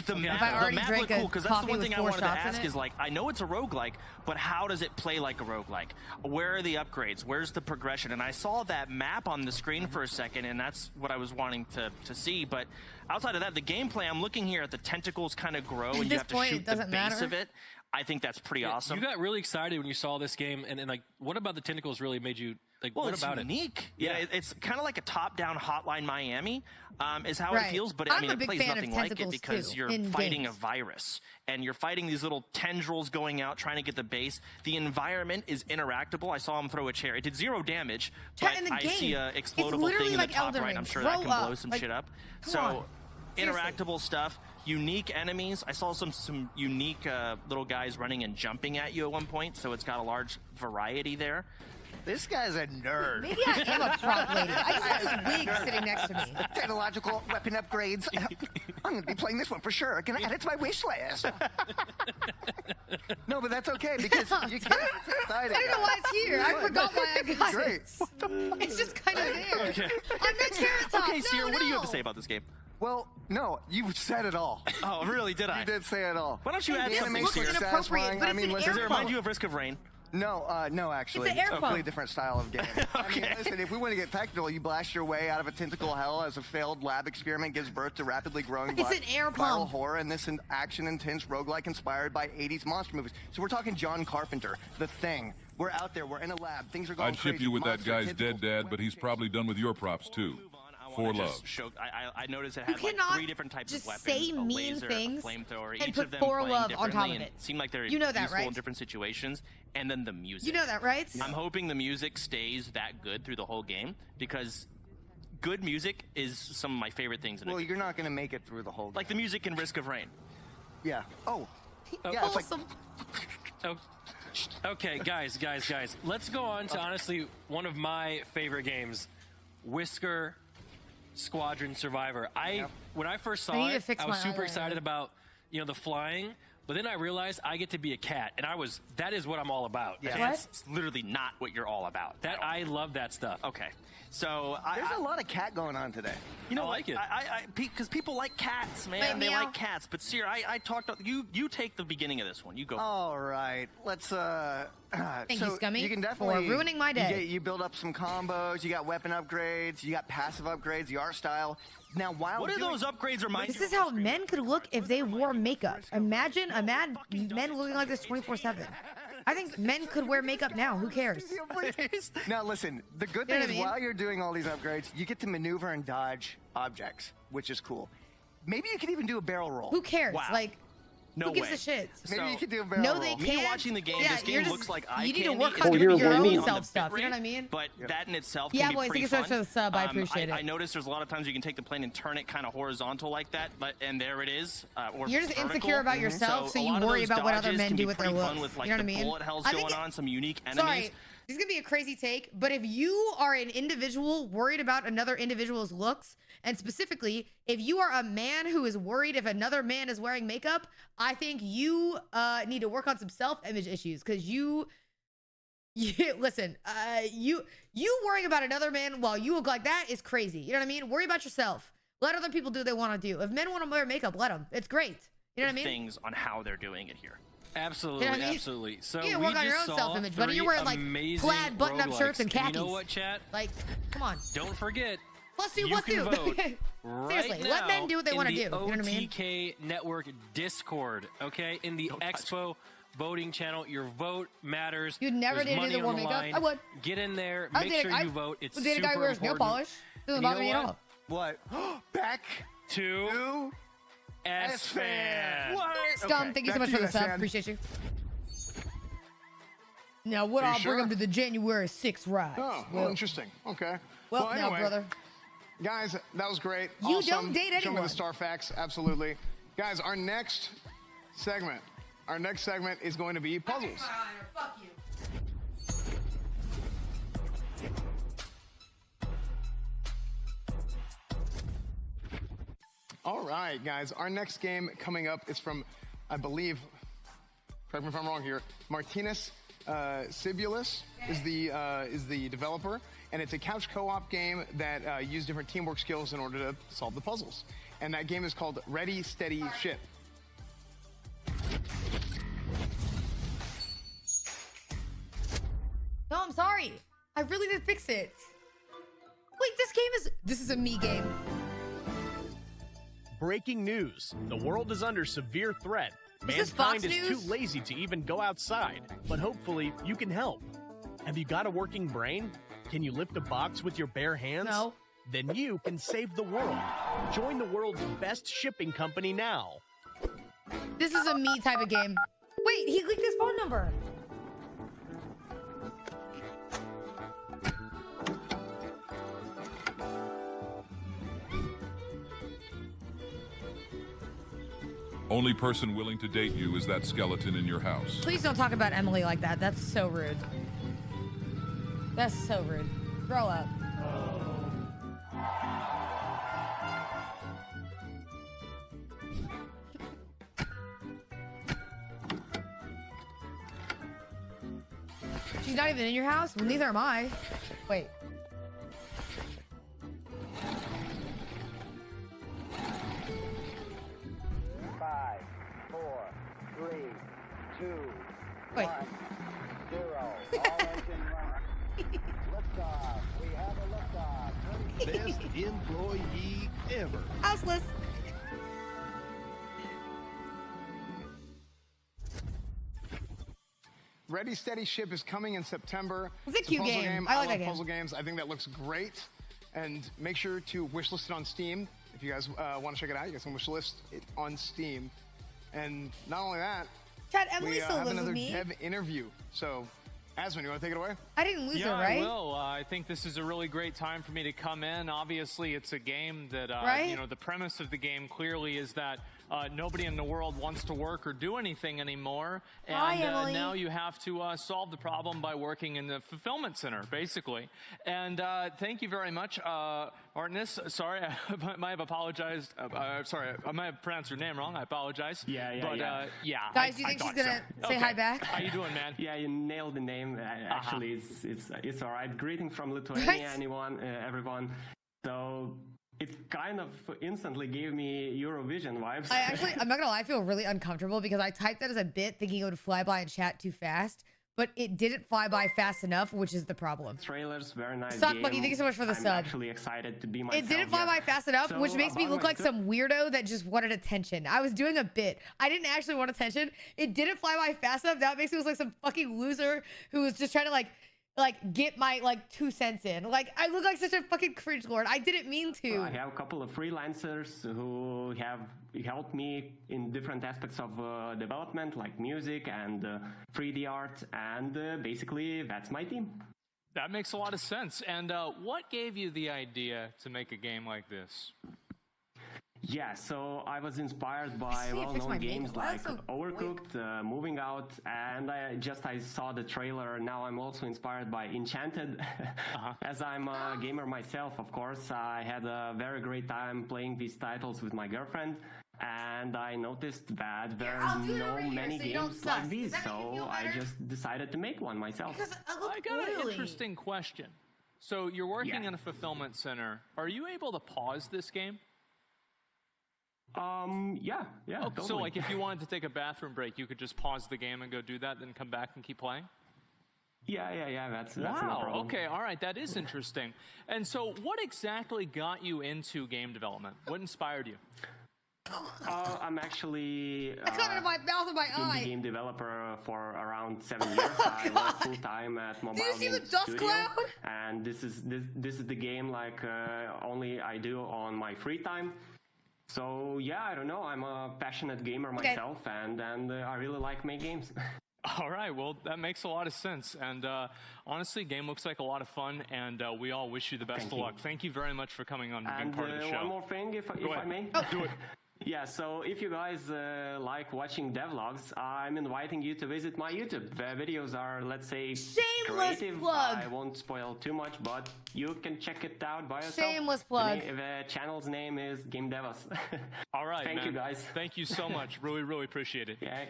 The map, If I already the map drank looked cool a because that's the coffee one with thing I 4 wanted to shots in ask it? is like, I know it's a roguelike, but how does it play like a roguelike? Where are the upgrades? Where's the progression? And I saw that map on the screen for a second, and that's what I was wanting to see. But outside of that, the gameplay, I'm looking here at the tentacles kind of grow, and you have to shoot the base of it. I think that's pretty awesome. You got really excited when you saw this game, and like, what about the tentacles really made you like? Well, what it's about unique. it? Yeah, it's kind of like a top-down Hotline Miami, is how Right. it feels. But I I'm mean, a it big plays fan of nothing like it tentacles, because too, you're in fighting games. a virus and you're fighting these little tendrils going out, trying to get the base. The environment is interactable. I saw him throw a chair. It did 0 damage, but in the I see game, a it's explodable literally thing in like the top Elden right. Ring. I'm sure Grow that can blow up. some Like, shit up. come So. on. Seriously. Interactable stuff, unique enemies. I saw some unique little guys running and jumping at you at one point, so it's got a large variety there. This guy's a nerd. Maybe I am a prop lady. I just have this wig sitting next to me. Technological weapon upgrades. I'm going to be playing this one for sure. Can I add it to my wish list? No, but that's okay because you can't. It's exciting. I don't know why it's here. I forgot why I got Great. it. It's just kind of there. Okay. I'm not Carrot Top. Okay, Sierra, what do you have to say about this game? Well, no, you said it all. Oh, really? Did I? You did say it all. Why don't you add The something, animation Sierra? is satisfying. I mean, listen, Does it remind you of Risk of Rain? No, no, actually. It's an air a pump. completely different style of game. I mean, listen, if we want to get technical, you blast your way out of a tentacle hell as a failed lab experiment gives birth to rapidly growing It's an air viral pump. horror, and this an action-intense roguelike inspired by 80s monster movies. So we're talking John Carpenter, The Thing. We're out there, we're in a lab, things are going I'd ship crazy. you with that Monster guy's tentacles. dead dad, but he's probably done with your props too. For love. I noticed it You had like cannot 3 different types just of weapons, say a mean laser, things a flamethrower, and each put of them for playing love on top differently, of and it. seemed like they're You know that, useful right? in different situations. And then the music. You know that, right? I'm hoping the music stays that good through the whole game because good music is some of my favorite things in it. Well, you're not going to make it through the whole game. Like the music in Risk of Rain. Yeah. Oh. Yeah, it's like... Okay, guys. Let's go on to honestly one of my favorite games, Whisker Squadron Survivor. When I first saw it, I was super excited about the flying, but then I realized I get to be a cat, and that is what I'm all about. Yeah. That's literally not what you're all about. I love that stuff. Okay. So there's a lot of cat going on today. You know, I like it. Because people like cats, man. Wait, they meow. like cats. But Sierra, I talked. You take the beginning of this one. You go. All right, let's. Thank so you, Scummy, You can for definitely ruining my day. You build up some combos. You got weapon upgrades. You got passive upgrades. The art style. Now, while What are those upgrades remind you? This is how men could look if they wore makeup. Imagine men looking like this 24/7. I think men could wear makeup now. Who cares? Now, listen. The good You know thing what is, I mean? while you're doing all these upgrades, you get to maneuver and dodge objects, which is cool. Maybe you could even do a barrel roll. Who cares? Wow. Like, No Who gives way. a shit? Maybe you could do a barrel No, roll. they Me can't. watching the game, Yeah, this you're game just- looks like eye you need to candy. work It's on gonna your be own really on the self-stuff, you know bit what I rate, mean? But that in itself Yeah, can boys, be pretty thank you so fun. much for the sub. I appreciate it. I noticed there's a lot of times you can take the plane and turn it kind of horizontal like that, and there it is. Or You're just vertical. insecure about yourself, so a you lot of worry those about what other dodges men can do be with their pretty fun looks. with, like, You know what I the mean? bullet hells I think going on, some unique enemies. Sorry, this is gonna be a crazy take, but if you are an individual worried about another individual's looks, and specifically if you are a man who is worried if another man is wearing makeup, I think you need to work on some self-image issues, because listen, you worrying about another man while you look like that is crazy. You know what I mean? Worry about yourself. Let other people do what they want to do. If men want to wear makeup, let them. It's great. You know what I mean? Things on how they're doing it here. Absolutely, You know what I mean? absolutely. So You can we work on your just own saw self-image, buddy. You're 3 wearing like amazing plaid button-up shirts and roguelikes. khakis. You know what, chat? Like, come on. Don't forget. Let's do. You Let's can do. vote Seriously, right let men now do what they in want to do. the You know what I mean? OTK Network Discord, okay? In the Expo voting channel, your vote matters. You'd never There's did money the on war the makeup. line. I would. Get in there. I Make did sure it. you vote. It's I did a super guy who wears nail important. polish. Doesn't And bother you me know at all. What? Back to S-Fan. What? Scum, thank you so much for the sub. Appreciate you. Now, what Are you I'll bring sure? them to the January 6th ride. Oh, well, interesting. Okay. Well, now, anyway, brother. Guys, that was great. You Awesome. don't date Show me anyone. the star facts. Absolutely. Guys, our next segment is going to be puzzles. Fuck you. All right, guys. Our next game coming up is from, I believe, correct me if I'm wrong here, Martinez Cibulis is the developer, and it's a couch co-op game that uses different teamwork skills in order to solve the puzzles. And that game is called Ready, Steady, Ship. No, I'm sorry. I really did fix it. Wait, this is a me game. Breaking news. The world is under severe threat. this Fox Mankind is News? too lazy to even go outside, but hopefully you can help. Have you got a working brain? Can you lift a box with your bare hands? No. Then you can save the world. Join the world's best shipping company now. This is a me type of game. Wait, he leaked his phone number. Only person willing to date you is that skeleton in your house. Please don't talk about Emily like that. That's so rude. That's so rude. Grow up. She's not even in your house? Well, neither am I. Wait. Five, four, three, two, Wait. 1, 0. All engine running. Liftoff. We have a liftoff. Best employee ever. Houseless. Ready, Steady, Ship is coming in September. It's a cute puzzle game. I like love that game. puzzle games. I think that looks great. And make sure to wishlist it on Steam. If you guys want to check it out, you guys can wishlist it on Steam. And not only that, Chad, Emily we still have lives another with me. dev interview. So, Aswin, you want to take it away? I didn't lose Yeah, her, right? I will. I think this is a really great time for me to come in. Obviously, it's a game that, Right? you know, the premise of the game clearly is that nobody in the world wants to work or do anything anymore. And Hi, Emily. now you have to solve the problem by working in the fulfillment center, basically. And thank you very much, Artemis. Sorry, I might have apologized. Sorry, I might have pronounced your name wrong. I apologize. Yeah. Yeah. Guys, do you think she's gonna say hi back? How you doing, man? Yeah, you nailed the name. Actually, it's all right. Greeting from Lithuania, Right. everyone. So it kind of instantly gave me Eurovision vibes. I'm not gonna lie, I feel really uncomfortable because I typed that as a bit thinking it would fly by in chat too fast, but it didn't fly by fast enough, which is the problem. Trailers, very nice. Suck, game. Bucky, thank you so much for the I'm sub. actually excited to be myself. It didn't fly by fast enough, which makes me look like some weirdo that just wanted attention. I was doing a bit. I didn't actually want attention. It didn't fly by fast enough. That makes me look like some fucking loser who was just trying to like like get my like 2 cents in. Like I look like such a fucking cringe lord. I didn't mean to. I have a couple of freelancers who have helped me in different aspects of development, like music and 3D art, and basically that's my team. That makes a lot of sense. And what gave you the idea to make a game like this? Yeah, so I was inspired by well-known games like Overcooked, Moving Out, and I saw the trailer. Now I'm also inspired by Enchanted. As I'm a gamer myself, of course, I had a very great time playing these titles with my girlfriend, and I noticed that there's no many games like these, so I just decided to make one myself. I got an interesting question. So you're working in a fulfillment center. Are you able to pause this game? Yeah, Okay, totally. so like if you wanted to take a bathroom break, you could just pause the game and go do that, then come back and keep playing? Yeah, that's no wow, problem. okay, all right, that is interesting. And so what exactly got you into game development? What inspired you? I'm actually I got it in my mouth and my eye. indie game developer for around 7 years. I work full time at Mobile Did you see the Games dust Studio, cloud? and this is the game like only I do on my free time. So yeah, I don't know. I'm a passionate gamer myself, and I really like making games. All right, well, that makes a lot of sense. And honestly, game looks like a lot of fun, and we all wish you the best of luck. Thank you very much for coming on and being part of the show. One more thing, if I may. Do it. Yeah, so if you guys like watching devlogs, I'm inviting you to visit my YouTube. The videos are, let's say, creative. plug. I won't spoil too much, but you can check it out by yourself. Shameless plug. The channel's name is Game Devas. All right, Thank you, guys. Thank you so much. Really, really appreciate it. Yeah.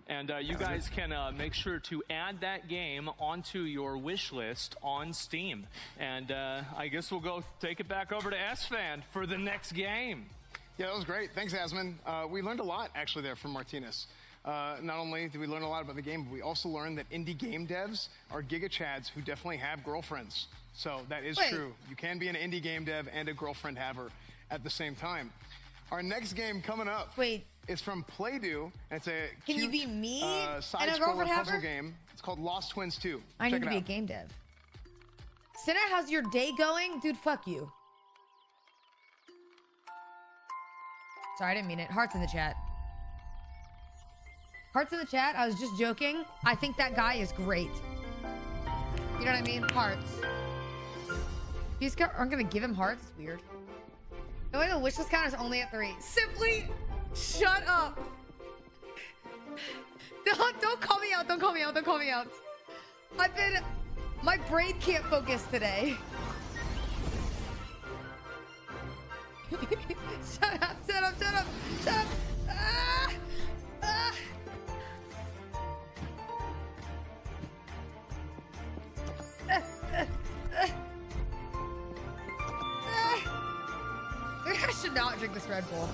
And you guys can make sure to add that game onto your wish list on Steam. And I guess we'll go take it back over to S-Fan for the next game. Yeah, that was great. Thanks, Asman. We learned a lot, actually, there from Martinez. Not only did we learn a lot about the game, but we also learned that indie game devs are Giga Chads who definitely have girlfriends. So that is true. You can be an indie game dev and a girlfriend haver at the same time. Our next game coming up is from Playdo, and it's a Can you be me side-scroller puzzle game. It's called Lost Twins 2. I need to be a game dev. Cinna, how's your day going? Dude, fuck you. Sorry, I didn't mean it. Hearts in the chat. Hearts in the chat. I was just joking. I think that guy is great. You know what I mean? Hearts. These guys aren't gonna give him hearts. It's weird. The way the wishlist counter is only at 3. Simply shut up. Don't call me out. Don't call me out. Don't call me out. My brain can't focus today. Shut up, shut up, shut up, shut up. I should not drink this Red Bull.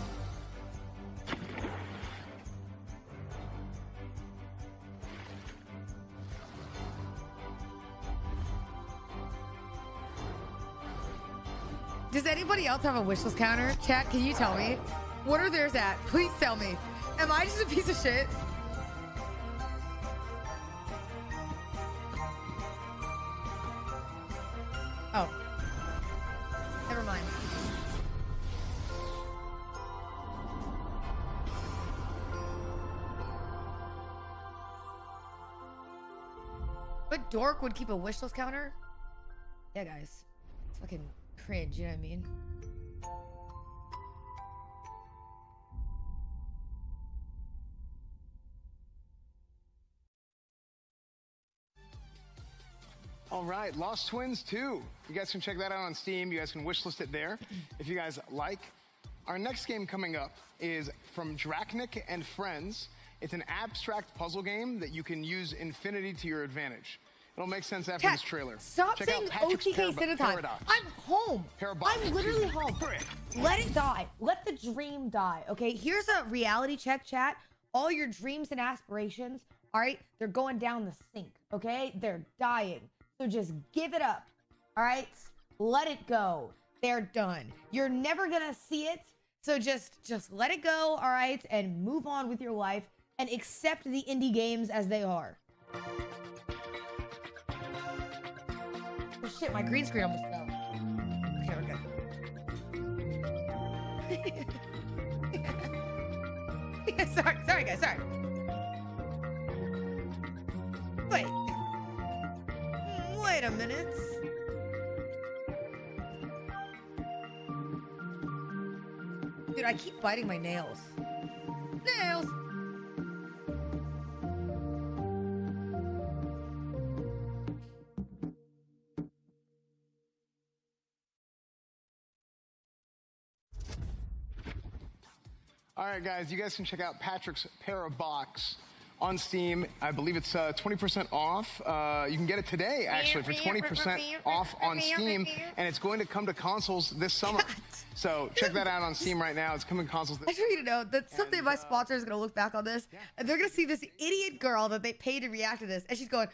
Does anybody else have a wishlist counter? Chat, can you tell me? What are theirs at? Please tell me. Am I just a piece of shit? Oh. Never mind. But dork would keep a wishlist counter? Yeah, guys. It's fucking cringe, you know what I mean? All right, Lost Twins 2. You guys can check that out on Steam. You guys can wishlist it there if you guys like. Our next game coming up is from Drachnik and Friends. It's an abstract puzzle game that you can use infinity to your advantage. It'll make sense after this trailer. Stop Check saying out Patrick's OTK Cinna time. Paradox. I'm home. Parabox. I'm literally home. Let it die. Let the dream die. Okay, here's a reality check, chat. All your dreams and aspirations, all right, they're going down the sink. Okay, they're dying. So just give it up. All right, let it go. They're done. You're never gonna see it. So just let it go. All right, and move on with your life and accept the indie games as they are. Oh shit, my green screen almost fell. Okay, we're good. Sorry guys, sorry. Wait a minute. Dude, I keep biting my nails. Nails! All right, guys, you guys can check out Patrick's Parabox on Steam. I believe it's 20% off. You can get it today, actually, for 20% off on Steam, and it's going to come to consoles this summer. So check that out on Steam right now. It's coming to consoles this I just want you to know that someday my sponsor is going to look back on this, and they're going to see this idiot girl that they paid to react to this, and she's going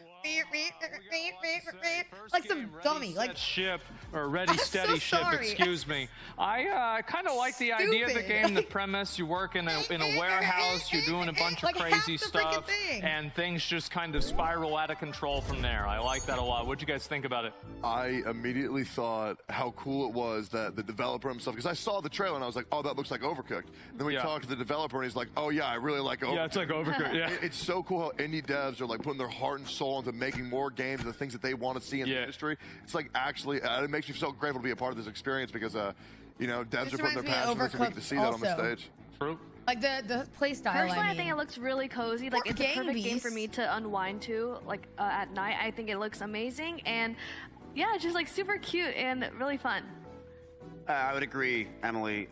like some dummy. Like ship or ready steady ship. Excuse me. I kind of like the idea of the game. The premise: you work in a warehouse, you're doing a bunch of crazy stuff, and things just kind of spiral out of control from there. I like that a lot. What'd you guys think about it? I immediately thought how cool it was that the developer himself, because I saw the trailer and I was like, oh, that looks like Overcooked. And then we talked to the developer and he's like, oh yeah, I really like Overcooked. Yeah, it's like Overcooked. Yeah, it's so cool how indie devs are like putting their heart and soul into making more games, the things that they want to see in the industry. It's like actually, it makes me so grateful to be a part of this experience because, you know, devs are putting their passion into it, and we get to see that on the stage. True. Like the play style. Personally, I think it looks really cozy. Like it's a perfect game for me to unwind to, like at night. I think it looks amazing, and yeah, it's just like super cute and really fun. I would agree, Emily.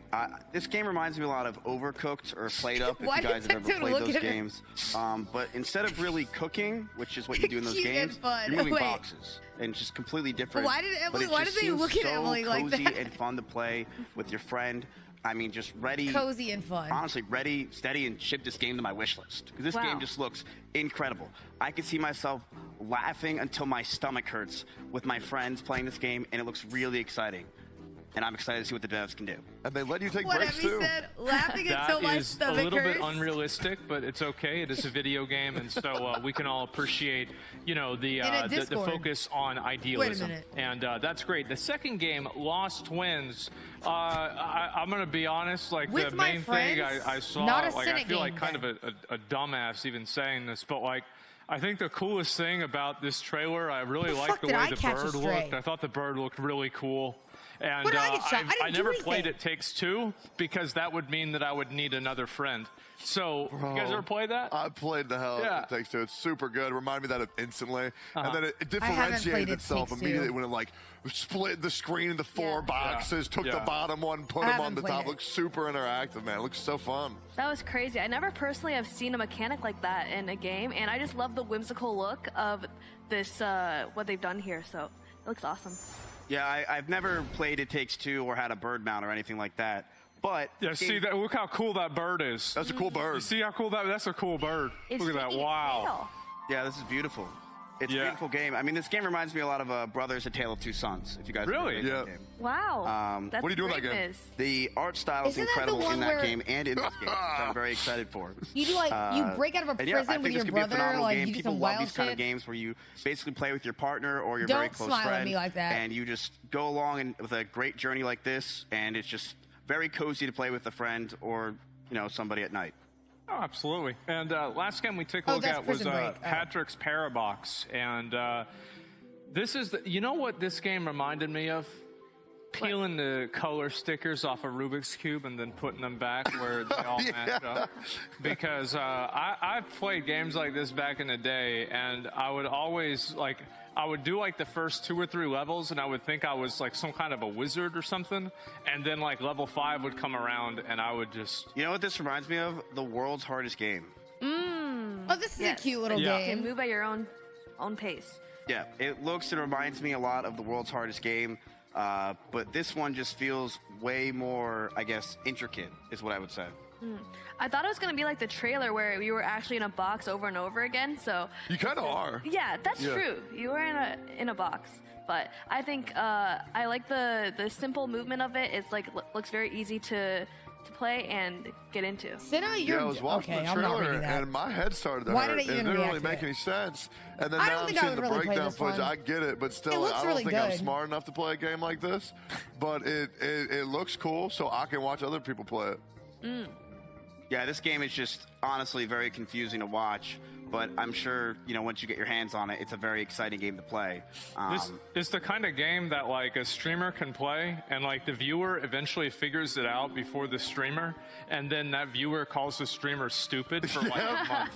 This game reminds me a lot of Overcooked or Played Up, if you guys have ever played those games. But instead of really cooking, which is what you do in those games, you're moving boxes. And just completely different. Why did they look at Emily like that? Cozy and fun to play with your friend. I mean, just ready. Cozy and fun. Honestly, ready, steady, and ship this game to my wish list. Because this game just looks incredible. I can see myself laughing until my stomach hurts with my friends playing this game, and it looks really exciting. And I'm excited to see what the devs can do. And they let you take breaks too. Said, laughing until my stomach a little hurts. bit unrealistic, but it's okay. It is a video game, and so we can all appreciate, you know, the focus on idealism. Wait a minute. And that's great. The second game, Lost Twins. I'm gonna be honest. Like with the main thing I saw, like I feel like kind of a dumbass even saying this, but like. I think the coolest thing about this trailer, I really liked the way the bird looked. I thought the bird looked really cool. And I never played It Takes Two because that would mean that I would need another friend. So, you guys ever played that? I played the hell out of It Takes Two. It's super good. Reminded me of that instantly. And then it differentiated itself immediately when it like split the screen into four boxes, took the bottom one, put them on the top. It looks super interactive, man. It looks so fun. That was crazy. I never personally have seen a mechanic like that in a game, and I just love the whimsical look of this, what they've done here. So, it looks awesome. Yeah, I've never played It Takes Two or had a bird mount or anything like that. But see that? Look how cool that bird is. That's a cool bird. You see how cool that's a cool bird. Look at that! Wow. Yeah, this is beautiful. It's a beautiful game. I mean, this game reminds me a lot of Brothers: A Tale of Two Sons. If you guys really, that game. Wow. What are you doing in that game? The art style is incredible in that game and in this game, which I'm very excited for. You do like you break out of a prison with your brother, like you do People some love wild these kind of games where you basically play with your partner or your Don't very close smile friend, at me like that. and you just go along with a great journey like this, and it's just very cozy to play with a friend or somebody at night. Oh, absolutely. And last game we took a look at was Patrick's Parabox, and this is you know what this game reminded me of? Peeling the color stickers off a Rubik's Cube and then putting them back where they all match up. Because I've played games like this back in the day, and I would always I would do like the first 2 or 3 levels, and I would think I was like some kind of a wizard or something, and then like level 5 would come around, and I would just. You know what this reminds me of? The world's hardest game. Oh, this is a cute little game. You can move at your own pace. Yeah, it looks and reminds me a lot of the world's hardest game. But this one just feels way more, I guess, intricate, is what I would say. I thought it was going to be like the trailer where you were actually in a box over and over again, so... You kind of are. Yeah, that's true. You were in a box. But I think I like the simple movement of it. It's like looks very easy to to play and get into. Cinna, you're I was watching the trailer and my head started to hurt. Why did I even it didn't really react to make it? any sense. And then I now don't I'm think I seeing would the really play breakdown this footage. one. I get it, but It still, looks I don't really think I'm good. smart enough to play a game like this. But it looks cool, so I can watch other people play it. Yeah, this game is just honestly very confusing to watch. But I'm sure, you know, once you get your hands on it, it's a very exciting game to play. This is the kind of game that, like, a streamer can play, and, like, the viewer eventually figures it out before the streamer, and then that viewer calls the streamer stupid for, like, a month.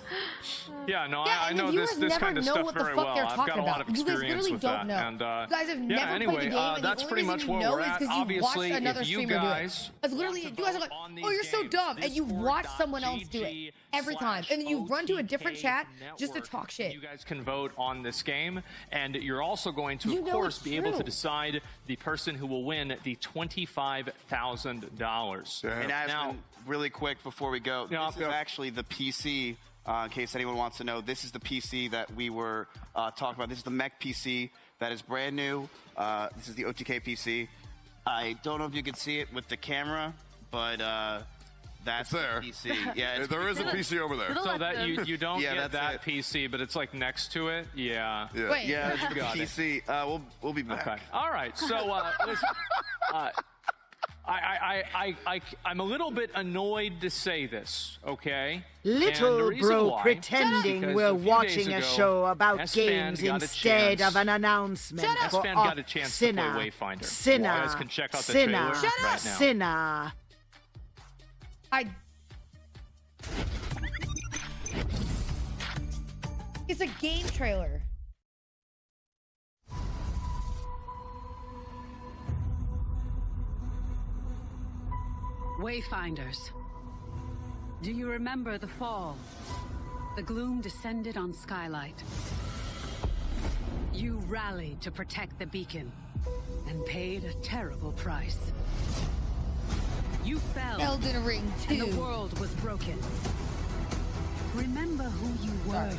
Yeah, no, I know this kind of stuff very well. I've got a lot of experience with that. And, you guys have never anyway, played the game, and that's the pretty only much reason you where know we're is at. because you Obviously, watched another if you streamer do it. guys... That's literally, you guys are like, oh, you're so dumb, and you watch someone else do it every time, and then you run to a different chat just to talk shit. You guys can vote on this game, and you're also going to, of course, be able to decide the person who will win the $25,000. And now, really quick before we go, this is actually the PC. In case anyone wants to know, this is the PC that we were talking about. This is the mech PC that is brand new. This is the OTK PC. I don't know if you can see it with the camera, but that's there. The PC. Yeah, there is a PC over there. So that you don't get that PC, but it's like next to it. Yeah. Wait. Yeah, it's the PC. We'll be back. Okay. All right. So listen, I'm a little bit annoyed to say this, okay? Little bro pretending we're watching a show about games instead of an announcement for S-Fan got a chance to play Cinna. Wayfinder. Cinna. You guys can check out the trailer right now. Cinna. It's a game trailer. Wayfinders. Do you remember the fall? The gloom descended on Skylight. You rallied to protect the beacon and paid a terrible price. You fell. Elden Ring 2. And the world was broken. Remember who you were,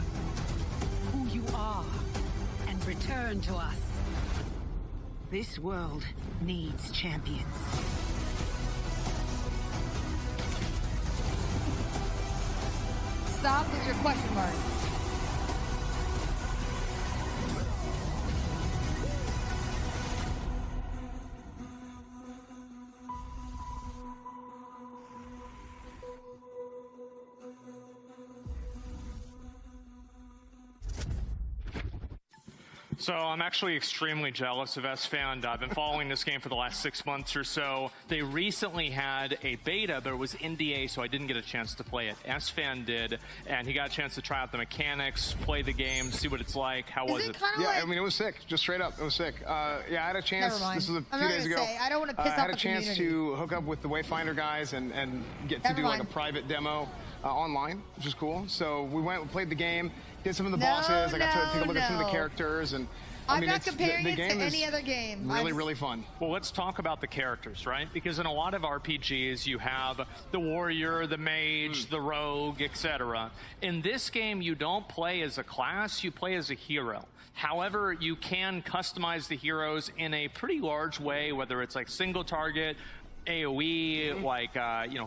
who you are, and return to us. This world needs champions. Stop with your question mark. So I'm actually extremely jealous of S-Fan. I've been following this game for the last 6 months or so. They recently had a beta, but it was NDA, so I didn't get a chance to play it. S-Fan did, and he got a chance to try out the mechanics, play the game, see what it's like. How was it? Yeah, I mean, it was sick. Just straight up, it was sick. Yeah, I had a chance. Never mind. This was a I'm few not days gonna ago. say, I don't want to piss off I had the a chance community. to hook up with the Wayfinder guys and get to do like a private demo online, which is cool. So we went and played the game, did some of the bosses. I got to take a look at some of the characters and. I'm not comparing it to any other game. Really fun. Well, let's talk about the characters, right? Because in a lot of RPGs, you have the warrior, the mage, the rogue, etc. In this game, you don't play as a class, you play as a hero. However, you can customize the heroes in a pretty large way, whether it's like single target, AoE, like,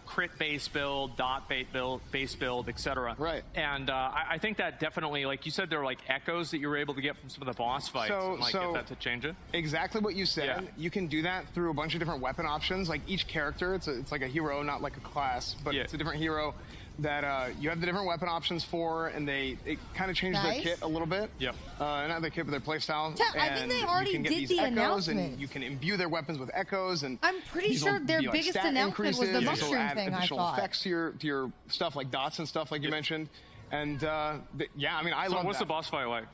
crit base build, dot base build, etc. Right. And I think that definitely, like you said, there were like echoes that you were able to get from some of the boss fights. Get that to change it. Exactly what you said. Yeah. You can do that through a bunch of different weapon options. Like each character, it's like a hero, not like a class, but it's a different hero that you have the different weapon options for, and it kind of changed their kit a little bit. Yep. Not their kit, but their playstyle. I think they already did the announcement. And you can imbue their weapons with echoes, and I'm pretty sure their biggest announcement was the mushroom thing. I thought effects to your stuff like dots and stuff like you mentioned, and yeah, I mean I love that. What's the boss fight like?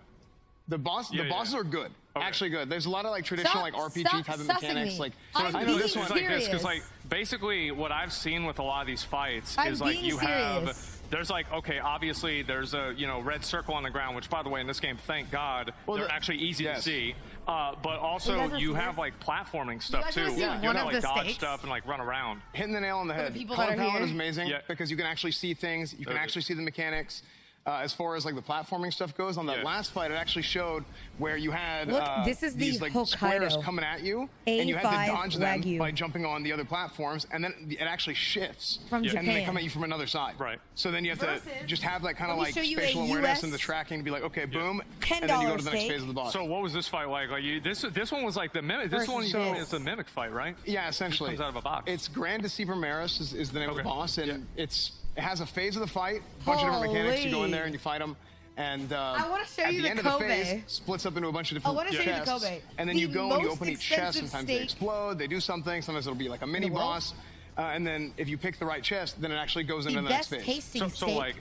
The bosses are good. Okay. Actually good. There's a lot of like traditional RPG type of mechanics. Like I know this one's like this because like basically what I've seen with a lot of these fights is like you have there's like obviously there's a red circle on the ground, which by the way in this game, thank God, they're actually easy to see. But also you have like platforming stuff too. You have to like dodge stuff and like run around. Hitting the nail on the head. People that are Palette is amazing because you can actually see things. You can actually see the mechanics. as far as like the platforming stuff goes. On that last fight, it actually showed where you had this is these the like Hokkaido. squares coming at you, and you had to dodge them by jumping on the other platforms, and then it actually shifts from Japan. and then they come at you from another side. Right. So then you have to just have that kind of like spatial awareness and the tracking to be like, okay, boom, $10 and then you go to the next phase of the boss. So what was this fight like? Like this one was like the mimic. This one is a mimic fight, right? Yeah, essentially. It comes out of a box. It's Grand Deceiver Maris is the name of the boss, and it has a phase of the fight, a bunch of different mechanics. You go in there and you fight them. And I want to show at you the end Kobe. of the phase, splits up into a bunch of different chests. I want to show you the Kobe. And then you go and you open each chest. Sometimes they explode, they do something. Sometimes it'll be like a mini boss. And then if you pick the right chest, then it actually goes into the next phase. So like,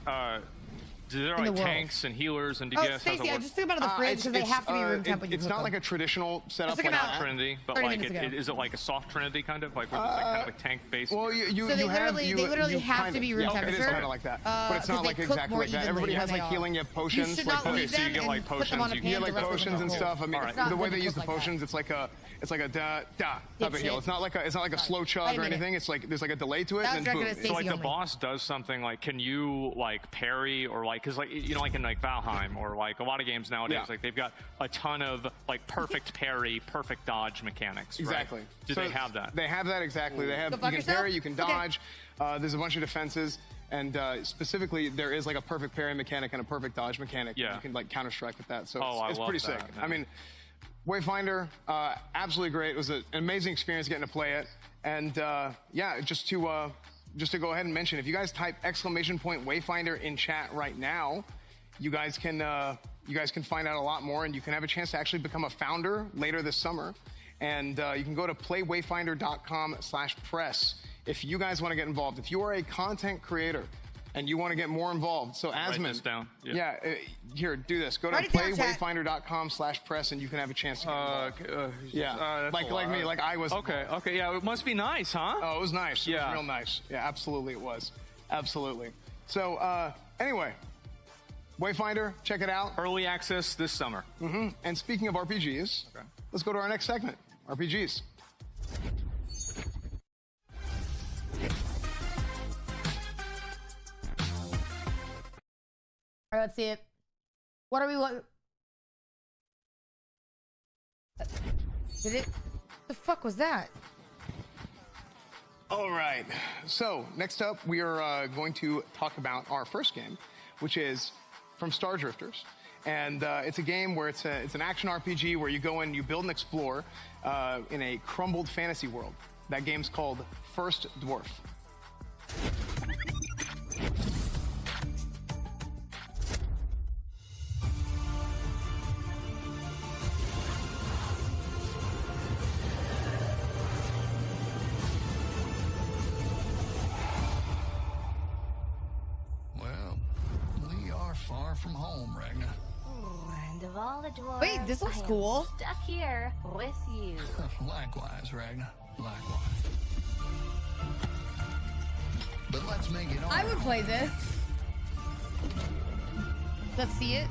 there are like tanks and healers and DPS. Stacey, I just think about the fridge because they have to be room temp when you It's not like a traditional setup like a Trinity, but like is it like a soft Trinity kind of like, where it's like kind of like tank based? Well, they literally have to be room temperature. It is kind of like that, but it's not like exactly like that. Everybody has like healing. You have potions. You should not leave them. So you get like potions. You get like potions and stuff. I mean, the way they use the potions, it's like a da type of heal. It's not like a slow chug or anything. It's like there's like a delay to it, and boom. So like the boss does something like, can you like parry or like, because like like in like Valheim or like a lot of games nowadays, like they've got a ton of like perfect parry, perfect dodge mechanics. Exactly. Right? Do they have that? They have that exactly. They have, you can parry, you can dodge. There's a bunch of defenses, and specifically there is like a perfect parry mechanic and a perfect dodge mechanic. You can like counter strike with that. So it's pretty sick. I mean, Wayfinder, absolutely great. It was an amazing experience getting to play it. And yeah, just to go ahead and mention, if you guys type !Wayfinder in chat right now, you guys can find out a lot more, and you can have a chance to actually become a founder later this summer. And you can go to playwayfinder.com/press if you guys want to get involved. If you are a content creator and you want to get more involved, so Asmund, write this down. Here, do this. Go to playwayfinder.com/press, and you can have a chance to get involved. Like me, like I was. Okay, yeah, it must be nice, huh? Oh, it was nice. It was real nice. Yeah, absolutely, it was. Absolutely. So anyway. Wayfinder, check it out. Early access this summer. And speaking of RPGs, let's go to our next segment, RPGs. All right, let's see it. What are we looking? Did it? The fuck was that? All right. So next up, we are going to talk about our first game, which is from Star Drifters. And it's a game where it's an action RPG where you go in, you build and explore in a crumbled fantasy world. That game's called First Dwarf. Far from home, Ragnar. And of all the dwarves, wait, this looks cool. Stuck here with you. Likewise, Ragnar. Likewise. But let's make it on. I would play this. Let's see it.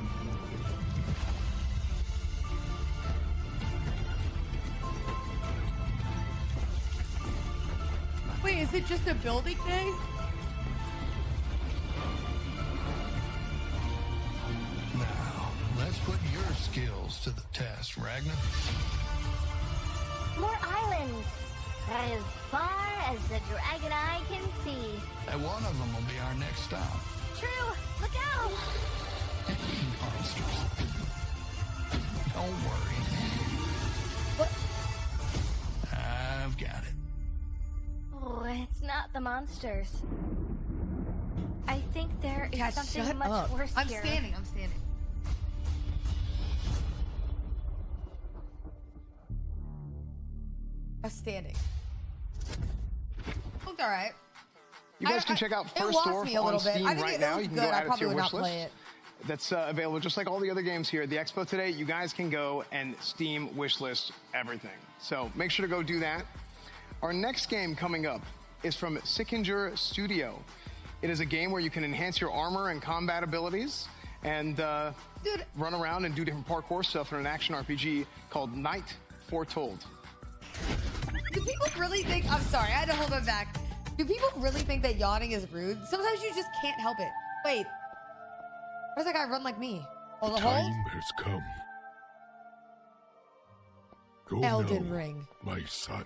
Wait, is it just a building thing? Let's put your skills to the test, Ragnar. More islands. As far as the dragon eye can see. And one of them will be our next stop. True. Look out. Monsters. Don't worry. What? I've got it. Oh, it's not the monsters. I think there is something much worse here. I'm standing. Standing. Looked all right. You guys can check out First Dwarf on Steam right now. You can go add it to your wish list. That's available just like all the other games here at the Expo today. You guys can go and Steam wishlist everything. So make sure to go do that. Our next game coming up is from Sickinger Studio. It is a game where you can enhance your armor and combat abilities and run around and do different parkour stuff in an action RPG called Night Foretold. Do people really think, I'm sorry, I had to hold it back. Do people really think that yawning is rude? Sometimes you just can't help it. Wait. Why does that guy run like me? Oh, the hold? Time has come. Go Elden now, Ring. my son.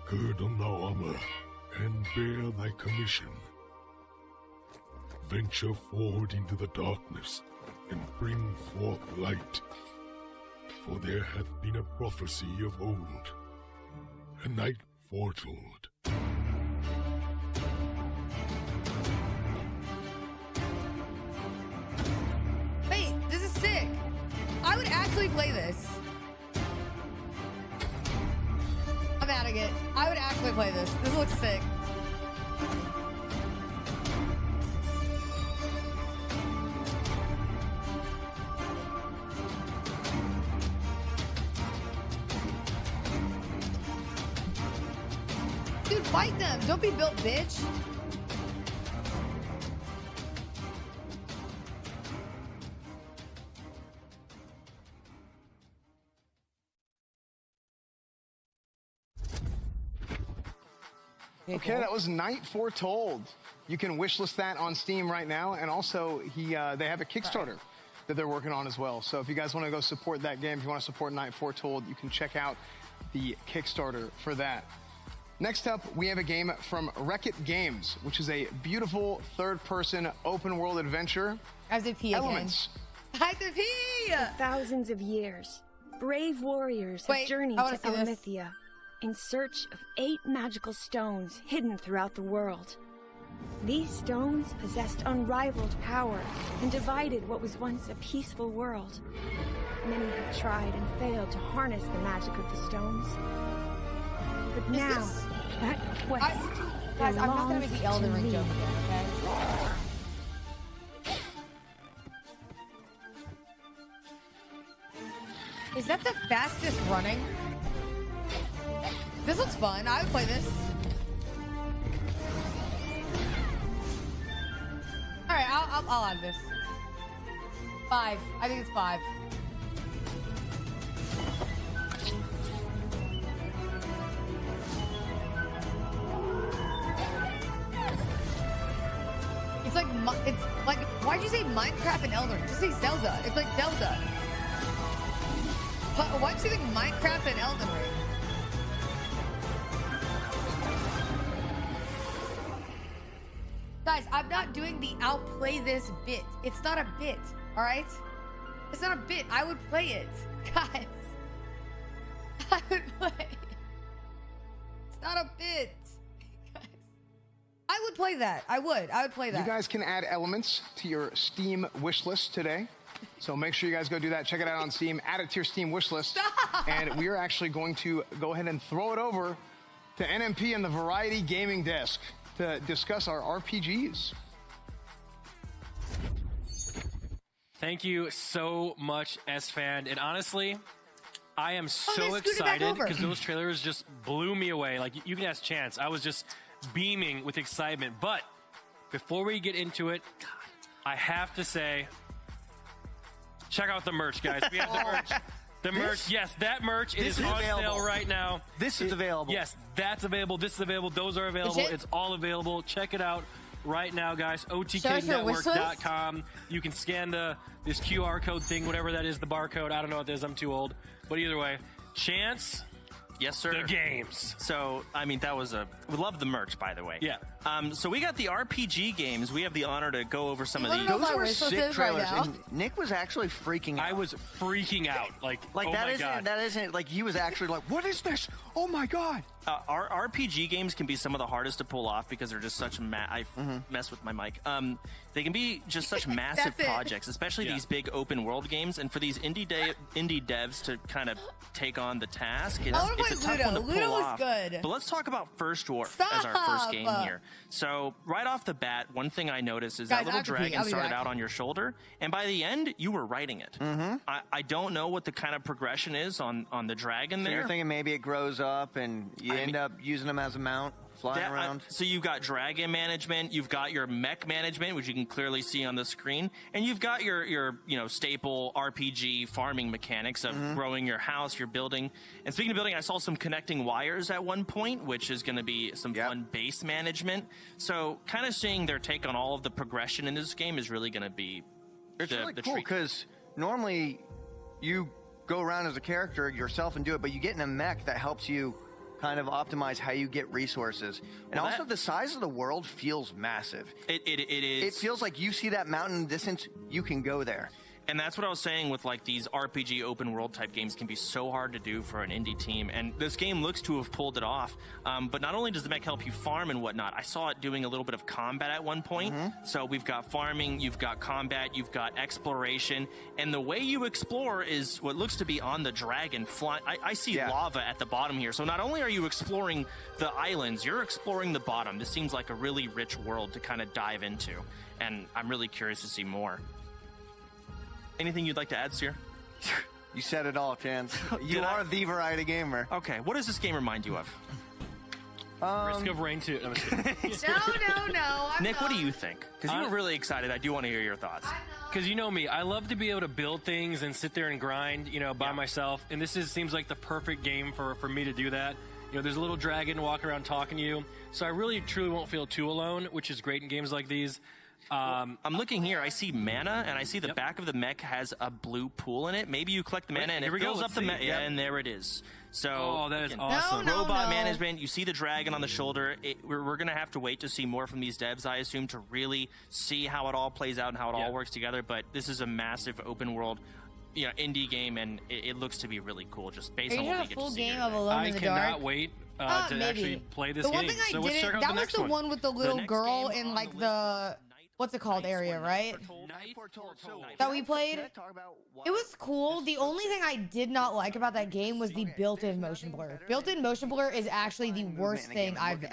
Gird on thy armor and bear thy commission. Venture forward into the darkness and bring forth light. For there hath been a prophecy of old, a night foretold. Wait, this is sick. I would actually play this. I'm adding it. I would actually play this. This looks sick. Dude, fight them. Don't be built, bitch. Okay, that was Night Foretold. You can wishlist that on Steam right now, and also they have a Kickstarter that they're working on as well. So if you guys want to go support that game, if you want to support Night Foretold, you can check out the Kickstarter for that. Next up, we have a game from Wreck-It Games, which is a beautiful third-person open-world adventure. As a P again. Elements. As a P! For thousands of years, brave warriors have journeyed to Elmithia in search of 8 magical stones hidden throughout the world. These stones possessed unrivaled power and divided what was once a peaceful world. Many have tried and failed to harness the magic of the stones. But now, that quest guys, I'm not gonna belongs make the Elden to Ring me. joke again, okay? Is that the fastest running? This looks fun. I would play this. All right, I'll add this. 5. I think it's 5. It's like, why'd you say Minecraft and Elden Ring? Just say Zelda. It's like Zelda. Why'd you think Minecraft and Elden Ring? Guys, I'm not doing the I'll play this bit. It's not a bit, all right? It's not a bit. I would play it. Guys. I would play. It's not a bit. I would play that. I would play that. You guys can add elements to your Steam wish list today. So make sure you guys go do that. Check it out on Steam. Add it to your Steam wish list. Stop! And we are actually going to go ahead and throw it over to NMP and the Variety Gaming Desk to discuss our RPGs. Thank you so much, S-Fan. And honestly, I am so excited because those trailers just blew me away. Like, you can ask Chance. I was just beaming with excitement. But before we get into it, I have to say, check out the merch, guys. We have the merch. The merch, yes, that merch is on sale right now. This is available. Yes, that's available. This is available. Those are available. It's all available. Check it out right now, guys. OTKnetwork.com. You can scan this QR code thing, whatever that is, the barcode. I don't know what it is. I'm too old. But either way, Chance. Yes, sir. The games. So, I mean, we love the merch, by the way. Yeah. So we got the RPG games. We have the honor to go over some of these. Those were sick trailers. And Nick was actually freaking out. I was freaking out. Like oh that isn't like he was actually like, what is this? Oh my God. Our RPG games can be some of the hardest to pull off because they're just such I mess with my mic. They can be just such massive projects, especially these big open world games. And for these indie devs to kind of take on the task, it's a tough one to pull off. Good. But let's talk about First Dwarf as our first game here. So right off the bat, one thing I noticed is that little dragon started out on your shoulder, and by the end, you were riding it. I don't know what the kind of progression is on the dragon there. You're thinking maybe it grows up and you end up using them as a mount? flying around. So you've got dragon management, you've got your mech management, which you can clearly see on the screen, and you've got your staple RPG farming mechanics of growing your house, your building. And speaking of building, I saw some connecting wires at one point, which is going to be some fun base management. So kind of seeing their take on all of the progression in this game is really going to be It's really cool because normally you go around as a character yourself and do it, but you get in a mech that helps you kind of optimize how you get resources. And also the size of the world feels massive. It is. It feels like you see that mountain distance, you can go there. And that's what I was saying with like these RPG open world type games can be so hard to do for an indie team. And this game looks to have pulled it off. But not only does the mech help you farm and whatnot, I saw it doing a little bit of combat at one point. So we've got farming, you've got combat, you've got exploration. And the way you explore is what looks to be on the dragon fly. I see lava at the bottom here. So not only are you exploring the islands, you're exploring the bottom. This seems like a really rich world to kind of dive into. And I'm really curious to see more. Anything you'd like to add, Seer? You said it all, Chance. You are the variety gamer. Okay, what does this game remind you of? Risk of Rain 2. No, no. Nick, what do you think? Because you were really excited. I do want to hear your thoughts. Because you know me, I love to be able to build things and sit there and grind, by myself. And this seems like the perfect game for me to do that. There's a little dragon walking around talking to you. So I really, truly won't feel too alone, which is great in games like these. I'm looking here. I see mana, and I see the back of the mech has a blue pool in it. Maybe you collect the mana, and it fills up the mech. Yeah, and there it is. So, that is awesome. Robot management. You see the dragon on the shoulder. We're going to have to wait to see more from these devs, I assume, to really see how it all plays out and how it all works together. But this is a massive open world, indie game, and it looks to be really cool. Just based on what we get to see here. I cannot wait to actually play this game. The one thing I didn't, that was the one with the little girl in like the what's it called area, right? That we played. It was cool. The only thing I did not like about that game was the built-in motion blur. Built-in motion blur is actually the worst thing I've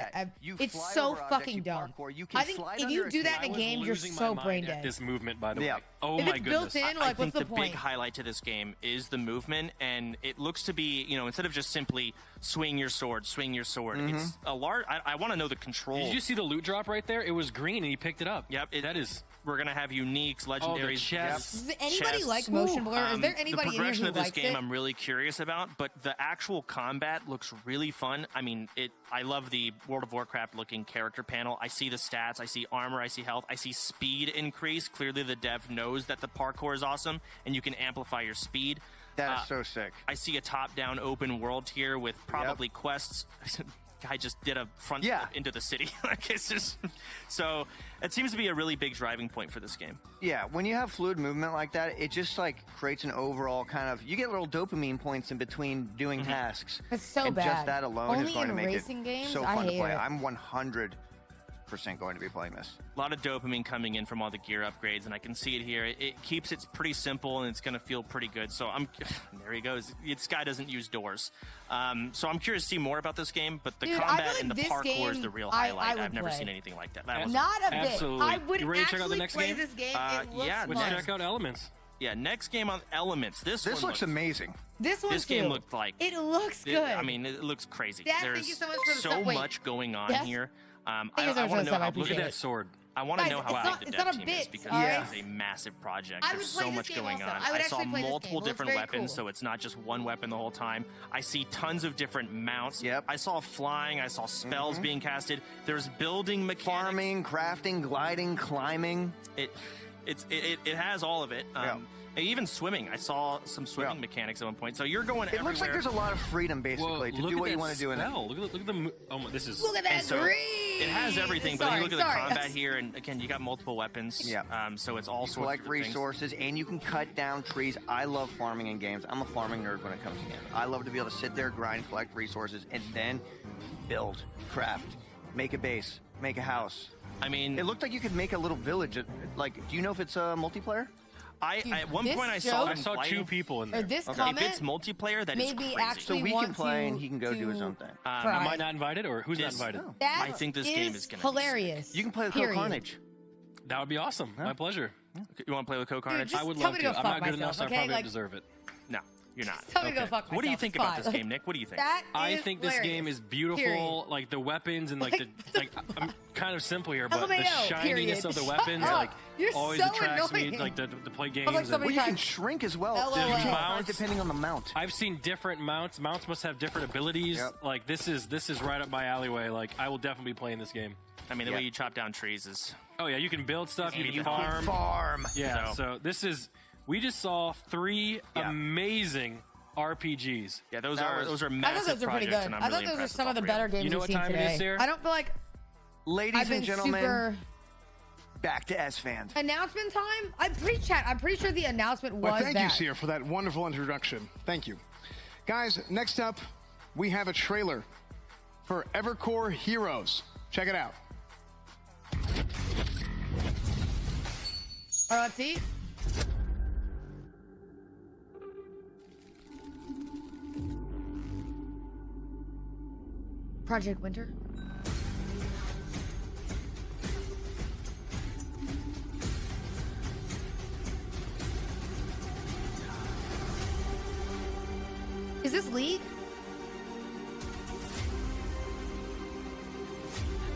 it's so fucking dumb. I think if you do that in a game, you're so brain dead. This movement, by the way. Oh my goodness. Built in, like, what's the point? Big highlight to this game is the movement, and it looks to be, instead of just simply swing your sword. It's a large. I want to know the control. Did you see the loot drop right there? It was green, and he picked it up. Yep. We're gonna have uniques, legendaries, chests. Does anybody like motion blur? Is there anybody in here who likes it? The progression of this game, I'm really curious about, but the actual combat looks really fun. I mean, I love the World of Warcraft looking character panel. I see the stats, I see armor, I see health, I see speed increase. Clearly, the dev knows that the parkour is awesome, and you can amplify your speed. That is so sick. I see a top-down open world here with probably quests. Guy just did a front flip into the city. So it seems to be a really big driving point for this game. Yeah, when you have fluid movement like that, it just like creates an overall kind of, you get little dopamine points in between doing tasks. It's so and bad. Just that alone Only is going to make racing it games, so fun to play. it. I'm 100% going to be playing this. A lot of dopamine coming in from all the gear upgrades, and I can see it here. It keeps it pretty simple, and it's going to feel pretty good. So there he goes. This guy doesn't use doors. So I'm curious to see more about this game, but the combat and the parkour is the real highlight. I've never seen anything like that. Not a bit. Absolutely. I would you ready to check out the actually next play game? this game. It looks fun. Let's check out Elements. Yeah, next game on Elements. This looks amazing. This game looked like it looks good. I mean, it looks crazy. Dad, There's thank you so much for the so stuff. Wait. much going on here. I want to know how Look at that sword. I want to know how big the dev team is, because this is a massive project. I would There's play so this much game going also. on. I would saw actually play this multiple game. It looks different very weapons, cool. so it's not just one weapon the whole time. I see tons of different mounts. I saw flying. I saw spells being casted. There's building mechanics. Farming, crafting, gliding, climbing. It has all of it. Even swimming. I saw some swimming mechanics at one point. So you're going everywhere. It looks like there's a lot of freedom, basically, to do what you want to do in it. Look at the... Oh, this is... Look at that green! It has everything, but you look at the combat here, and again, you got multiple weapons. So it's all sorts of collect resources, and you can cut down trees. I love farming in games. I'm a farming nerd when it comes to games. I love to be able to sit there, grind, collect resources, and then build, craft, make a base, make a house. I mean... It looked like you could make a little village. Like, do you know if it's multiplayer? At one point I saw two people in there. This if it's multiplayer, that is crazy. So we can play and he can go do his own thing. Am I not invited, or who's not invited? I think this game is going to be hilarious. You can play with Co-Carnage. That would be awesome. My pleasure. You want to play with Co-Carnage? I would love to. I'm not good enough, so I probably don't deserve it. No. You're not. Tell me to go fuck What do you myself. think It's about this fine. game, Nick? What do you think? I think this game is beautiful. Period. Like the weapons and like I'm kind of simple here, but the LMAO, shininess period. of the Shut weapons up. like You're always so attracts me annoying. like to play games. like so and- many You can times. shrink as well. LOL. You can Mounts. depending on the mount. I've seen different mounts. Mounts must have different abilities. Yep. Like this is right up my alleyway. Like I will definitely be playing this game. I mean, the way you chop down trees is. Oh yeah, you can build stuff. You can beautiful. farm. Yeah. So this is. We just saw 3 amazing RPGs. Yeah, those are I thought massive those were pretty projects, good. and I'm I really thought those were impressed some with of the all better three games You know we've what seen time it today. is, Sarah? I don't feel like Ladies I've been and gentlemen, super... back to S-Fan. announcement time. I'm pretty sure the announcement was Well, thank you, that. Sierra, for that wonderful introduction. Thank you. Guys, next up, we have a trailer for Evercore Heroes. Check it out. All right, let's see. Project Winter. Is this League?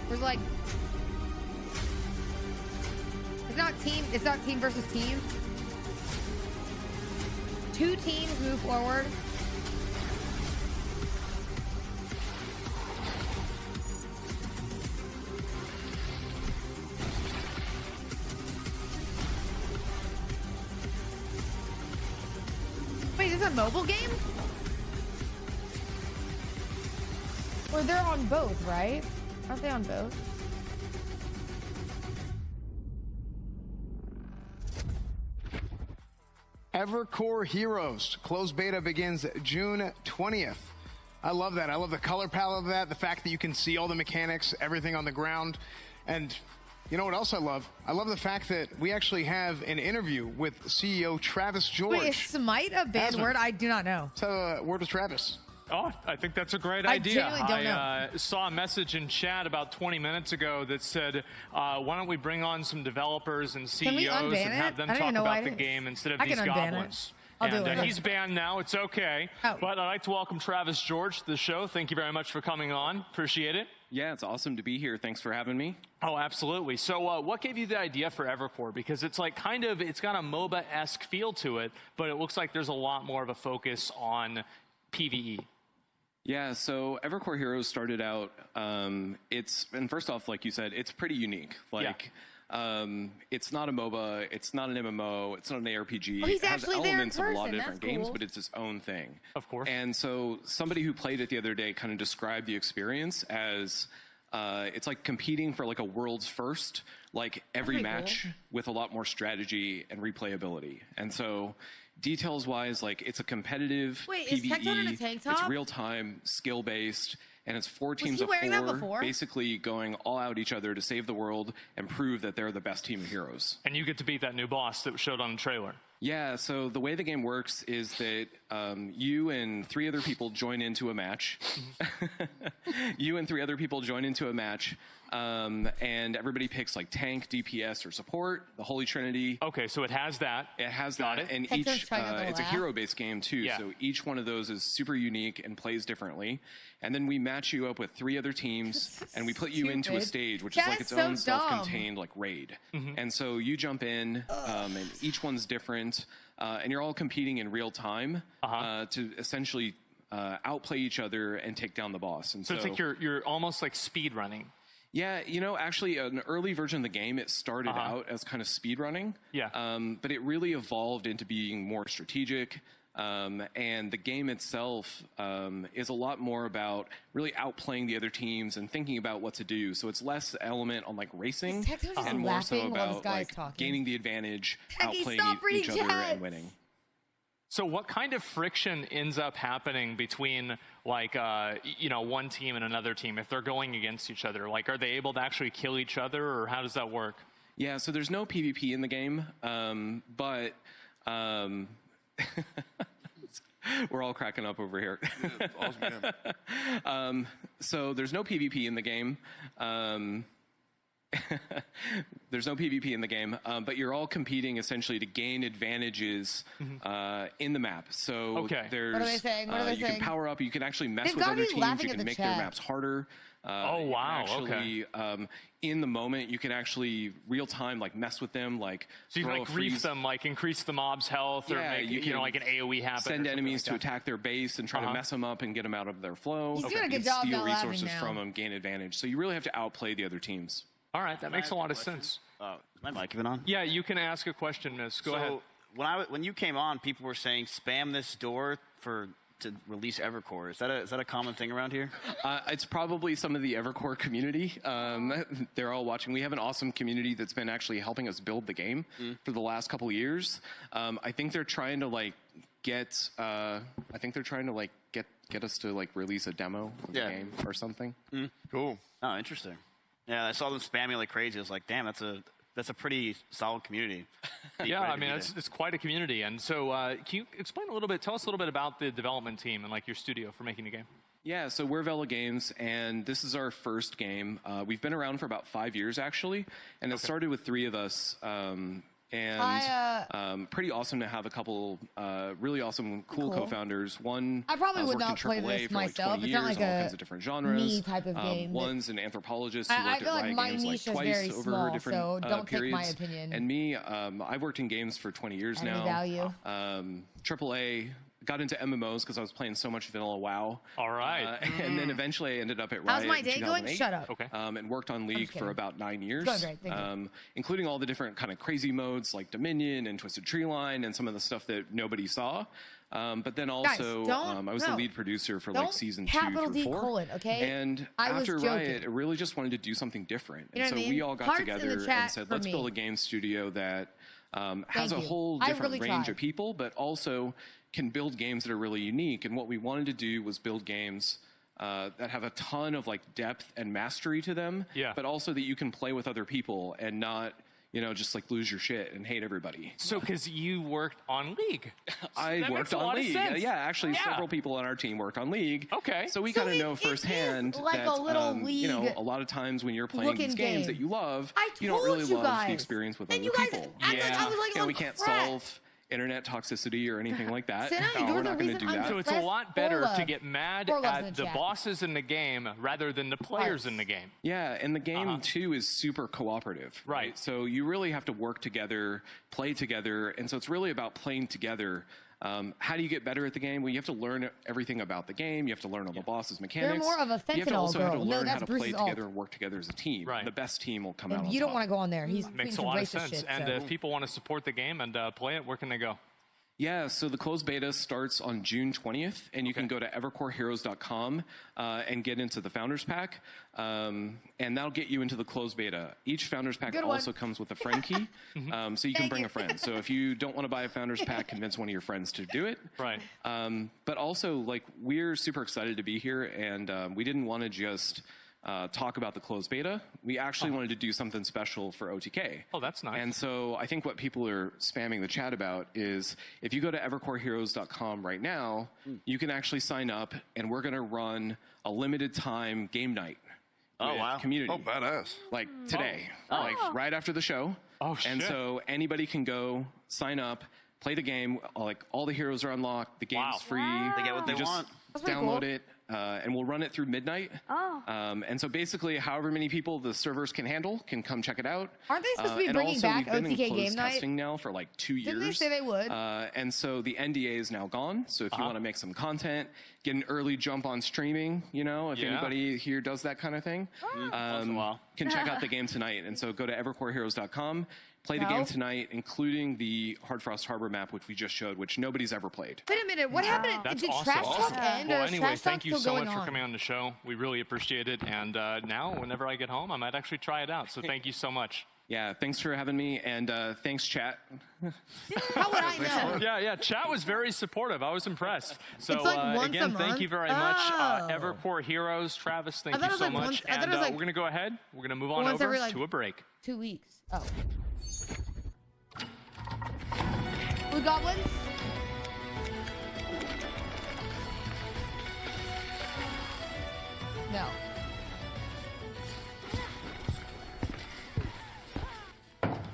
Or like it's not team versus team. 2 teams move forward. Wait, is this a mobile game? Or they're on both, right? Aren't they on both? Evercore Heroes. Closed beta begins June 20th. I love that. I love the color palette of that, the fact that you can see all the mechanics, everything on the ground. And you know what else I love? I love the fact that we actually have an interview with CEO Travis George. Wait, is Smite a banned word? I do not know. So, word with Travis. Oh, I think that's a great I idea. genuinely don't know. Saw a message in chat about 20 minutes ago that said, why don't we bring on some developers and Can we CEOs unban and have it? them I don't talk even know why about the it is. game instead of I can these unban it. goblins. I'll do And it. he's banned now. It's okay. Oh. But I'd like to welcome Travis George to the show. Thank you very much for coming on. Appreciate it. Yeah, it's awesome to be here. Thanks for having me. Oh, absolutely. So what gave you the idea for Evercore? Because it's like it's got a MOBA-esque feel to it, but it looks like there's a lot more of a focus on PvE. Yeah, so Evercore Heroes started out, and first off, like you said, it's pretty unique. It's not a MOBA, it's not an MMO, it's not an ARPG. Well, he's it has actually there in elements of a lot of person. different That's games, cool. but it's its own thing. Of course. And so somebody who played it the other day kind of described the experience as it's like competing for like a world's first, like every pretty match cool. with a lot more strategy and replayability. And so details wise, like it's a competitive Wait, is PvE, Tecton in a tank top? it's real time, skill based, and it's 4 teams he of wearing that 4 before? basically going all out each other to save the world and prove that they're the best team of heroes. And you get to beat that new boss that showed on the trailer. Yeah, so the way the game works is that you and 3 other people join into a match. You and 3 other people join into a match, and everybody picks like tank, DPS, or support, the Holy Trinity. Okay, so it has that. It has Got that, it. and Hector's each trying not to it's a laugh. hero-based game too. Yeah. So each one of those is super unique and plays differently. And then we match you up with 3 other teams, and we put you into a Stupid. stage, which is like That's its own so dumb. self-contained like raid. And so you jump in, and each one's different, and you're all competing in real time to essentially outplay each other and take down the boss. And So it's like you're almost like speed running. yeah, actually, an early version of the game, it started out as kind of speedrunning. Yeah. But it really evolved into being more strategic. And the game itself is a lot more about really outplaying the other teams and thinking about what to do. So it's less element on like racing Is Tecton just and more so laughing while this about guy's like talking? gaining the advantage, Techie, outplaying stop reading each other chats. and winning. So what kind of friction ends up happening between like one team and another team if they're going against each other? Like, are they able to actually kill each other, or how does that work? Yeah, so there's no PvP in the game, but we're all cracking up over here. So there's no PvP in the game. There's no PvP in the game, but you're all competing essentially to gain advantages in the map. So there's What are they saying? What are they you saying? can power up, you can actually mess They've with gotta other be teams, laughing you at can the make their chat. maps harder. Oh, wow, Actually, in the moment, you can actually real time like mess with them, like So you can throw like a grief freeze. them, like increase the mob's health, or make you know like an AOE happen. Send or enemies to like that. attack their base and try to mess them up and get them out of their flow. He's doing a good and job steal not laughing resources now. from them, gain advantage. So you really have to outplay the other teams. All right, that makes a lot of sense. Is my mic even on? Yeah, you can ask a question, Miss. Go ahead. When you came on, people were saying spam this door to release Evercore. Is that a common thing around here? It's probably some of the Evercore community. They're all watching. We have an awesome community that's been actually helping us build the game for the last couple of years. I think they're trying to like get us to like release a demo of the game or something. Cool. Oh, interesting. Yeah, I saw them spamming like crazy. I was like, damn, that's a pretty solid community. Yeah, I mean, it's quite a community. And so can you explain a little bit, tell us a little bit about the development team and like your studio for making the game? Yeah, so we're Vela Games, and this is our first game. We've been around for about 5 years, actually, and it started with 3 of us. Pretty awesome to have a couple really awesome, cool co-founders. One I probably would worked not in play AAA this for like myself. 20 It's years, not like all a kinds of different genres. me type of game. One's an anthropologist who I worked feel at like Riot my Games like niche is twice very over small, different so don't take my periods. opinion. And me, I've worked in games for 20 years Any now. value? AAA. Got into MMOs because I was playing so much vanilla WoW. All right. And then eventually I ended up at How's Riot my day in going? 2008, Shut up. Okay. And worked on League for about 9 years. Going great, thank you. Including all the different kind of crazy modes like Dominion and Twisted Tree Line and some of the stuff that nobody saw. But then also, I was the lead producer for like season 2 through 4. Okay? And I was after joking. Riot, I really just wanted to do something different. You know And so what I mean? we all got Hearts in the together chat and said, for let's me. build a game studio that has a Thank you. whole I different really range tried. of people, but also can build games that are really unique. And what we wanted to do was build games that have a ton of like depth and mastery to them, but also that you can play with other people and not, you know, just like lose your shit and hate everybody. So, because you worked on League. I That worked makes a on lot of League. sense. Yeah, actually, Yeah. several people on our team worked on League. Okay. So we So kind of it- know it firsthand is like that, a little you know, League a lot of times when you're playing looking these games game. that you love, I you don't told really you love guys. the experience with And other you guys people. act like I was, like, and on we can't crack. solve internet toxicity or anything like that. Cinna, No, you're we're the not going to reason do I'm that. So it's a lot better Orlov. to get mad Orlov's in at the the chat. bosses in the game rather than the players in the game. Yeah, and the game too is super cooperative. Right. So you really have to work together, play together, and so it's really about playing together. How do you get better at the game? Well, you have to learn everything about the game. You have to learn all the boss's mechanics. more of a You have to fentanyl also have to girl. No, learn how that's to play Bruce's alt. together and work together as a team. Right. The best team will come out And on you don't top. want to go on there. He's Makes a some lot of racist sense. shit, And so. if people want to support the game and play it, where can they go? Yeah, so the closed beta starts on June 20th, and you can go to evercoreheroes.com and get into the Founders Pack, and that'll get you into the closed beta. Each Founders Pack Good one. also comes with a friend key, so you can bring a friend. So if you don't want to buy a Founders Pack, convince one of your friends to do it. Right. But also, like, we're super excited to be here, and we didn't want to just talk about the closed beta. We actually wanted to do something special for OTK. Oh, that's nice. And so I think what people are spamming the chat about is if you go to evercoreheroes.com right now, you can actually sign up, and we're going to run a limited time game night. Oh, with wow. Community. Oh, badass. Like today, like right after the show. Oh, shit. And so anybody can go sign up, play the game. Like all the heroes are unlocked. The game's free. They get what they You just want. That's pretty download cool. it, and we'll run it through midnight. Oh. And so basically, however many people the servers can handle can come check it out. Aren't they supposed to be and bringing also, back we've been in OTK closed Game Night? testing now for like 2 years. Didn't they say they would? And so the NDA is now gone. So if you want to make some content, get an early jump on streaming, you know, if anybody here does that kind of thing, Once in a while. can check out the game tonight. And so go to evercoreheroes.com. Play the game tonight, including the Hard Frost Harbor map, which we just showed, which nobody's ever played. Wait a minute. What happened? That's Did awesome. Trash Talk end? Well, or is anyway, Trash thank Talk you still so going much for on? coming on the show. We really appreciate it. And now, whenever I get home, I might actually try it out. So thank you so much. Yeah, thanks for having me, and thanks, chat. How would I know? Yeah, chat was very supportive. I was impressed. So It's like once a again, thank month? you very much. Oh. Evercore Heroes, Travis, thank I thought you it was so like much. once- I thought And it was like we're going to go ahead. We're going to move on once over every, like, to a break. 2 weeks. Oh. Blue Goblins? No.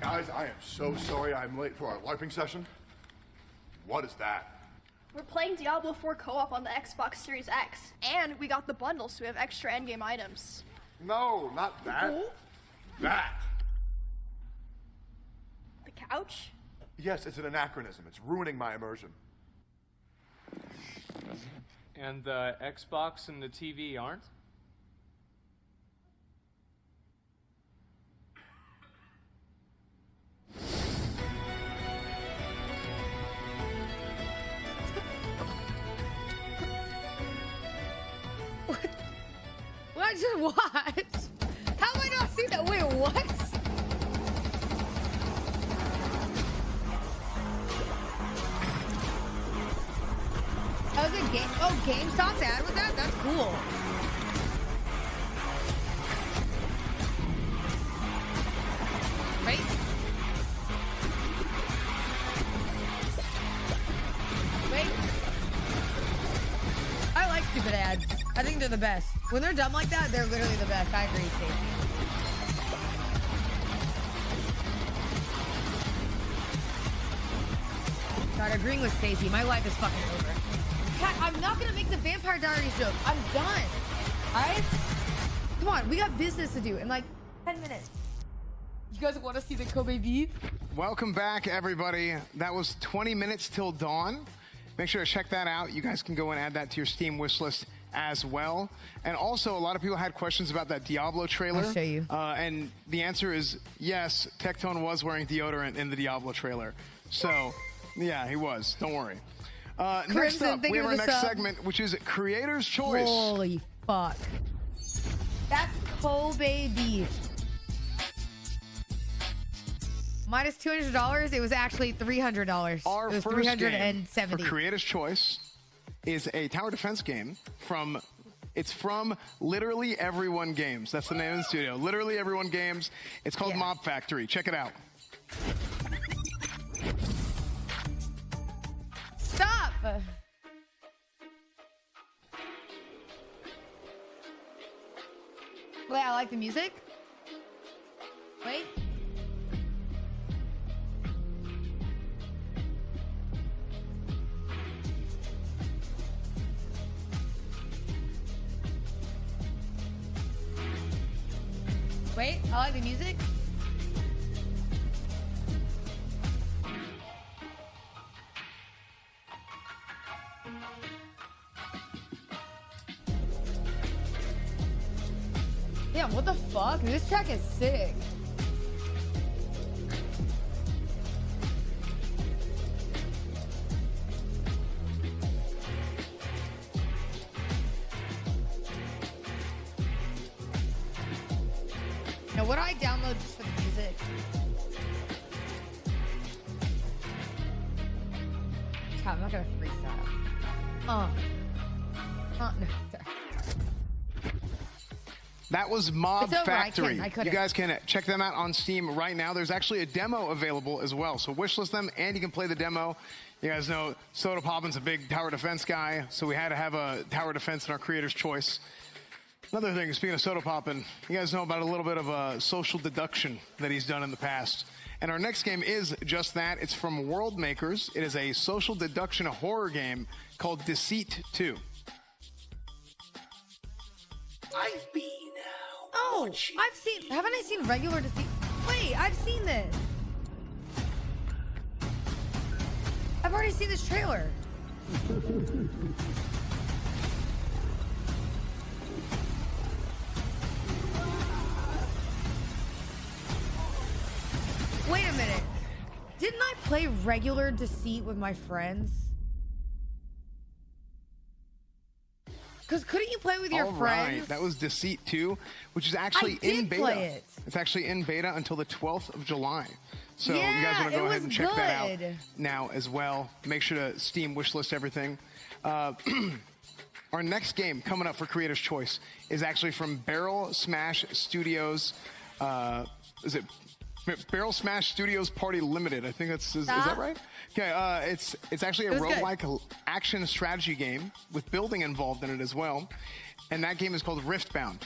Guys, I am so sorry I'm late for our LARPing session. What is that? We're playing Diablo 4 co-op on the Xbox Series X, and we got the bundle, so we have extra endgame items. No, not that. That. The couch? Yes, it's an anachronism. It's ruining my immersion. And the Xbox and the TV aren't? What I just watched? How am I not seeing that? Wait, what? That was a game. Oh, GameStop's ad with that? That's cool. Right? Wait. I like stupid ads. I think they're the best. When they're dumb like that, they're literally the best. I agree, Stacey. God, agreeing with Stacey. My life is fucking over. Kat, I'm not gonna make the Vampire Diaries joke. I'm done. Alright? Come on, we got business to do in like 10 minutes. You guys want to see the Kobe beef? Welcome back, everybody. That was 20 minutes till dawn. Make sure to check that out. You guys can go and add that to your Steam wish list as well. And also, a lot of people had questions about that Diablo trailer. I'll show you. And the answer is yes, Tectone was wearing deodorant in the Diablo trailer. So, yeah, he was. Don't worry. Next up, we have our next segment, which is Creator's Choice. Holy fuck. That's Kobe beef. Minus $200, it was actually $300. Our it was first $370. game for Creator's Choice is a tower defense game from Literally Everyone Games. That's the name of the studio. Literally Everyone Games. It's called Mob Factory. Check it out. Stop! Wait, I like the music. Wait. Wait, I like the music. Damn, what the fuck? This track is sick. Now, what do I download just for the music? I'm not gonna freestyle. No, sorry. That was Mob It's over. Factory. I couldn't. You guys can check them out on Steam right now. There's actually a demo available as well. So wishlist them and you can play the demo. You guys know Soda Poppin's a big tower defense guy, so we had to have a tower defense in our Creator's Choice. Another thing, speaking of Soda Poppin, you guys know about a little bit of a social deduction that he's done in the past. And our next game is just that. It's from World Makers. It is a social deduction horror game called Deceit 2. I've been Oh, haven't I seen regular Deceit? Wait, I've seen this. I've already seen this trailer. Wait a minute. Didn't I play regular Deceit with my friends? Because couldn't you play with your friends? Right. That was Deceit 2, which is actually in beta. Play it. It's actually in beta until the 12th of July. So yeah, you guys want to go ahead and check that out good. now as well. Make sure to Steam wishlist everything. Our next game coming up for Creator's Choice is actually from Barrel Smash Studios. Is it Barrel Smash Studios Party Limited? I think is that right? Okay, it's actually a roguelike action strategy game with building involved in it as well. And that game is called Riftbound.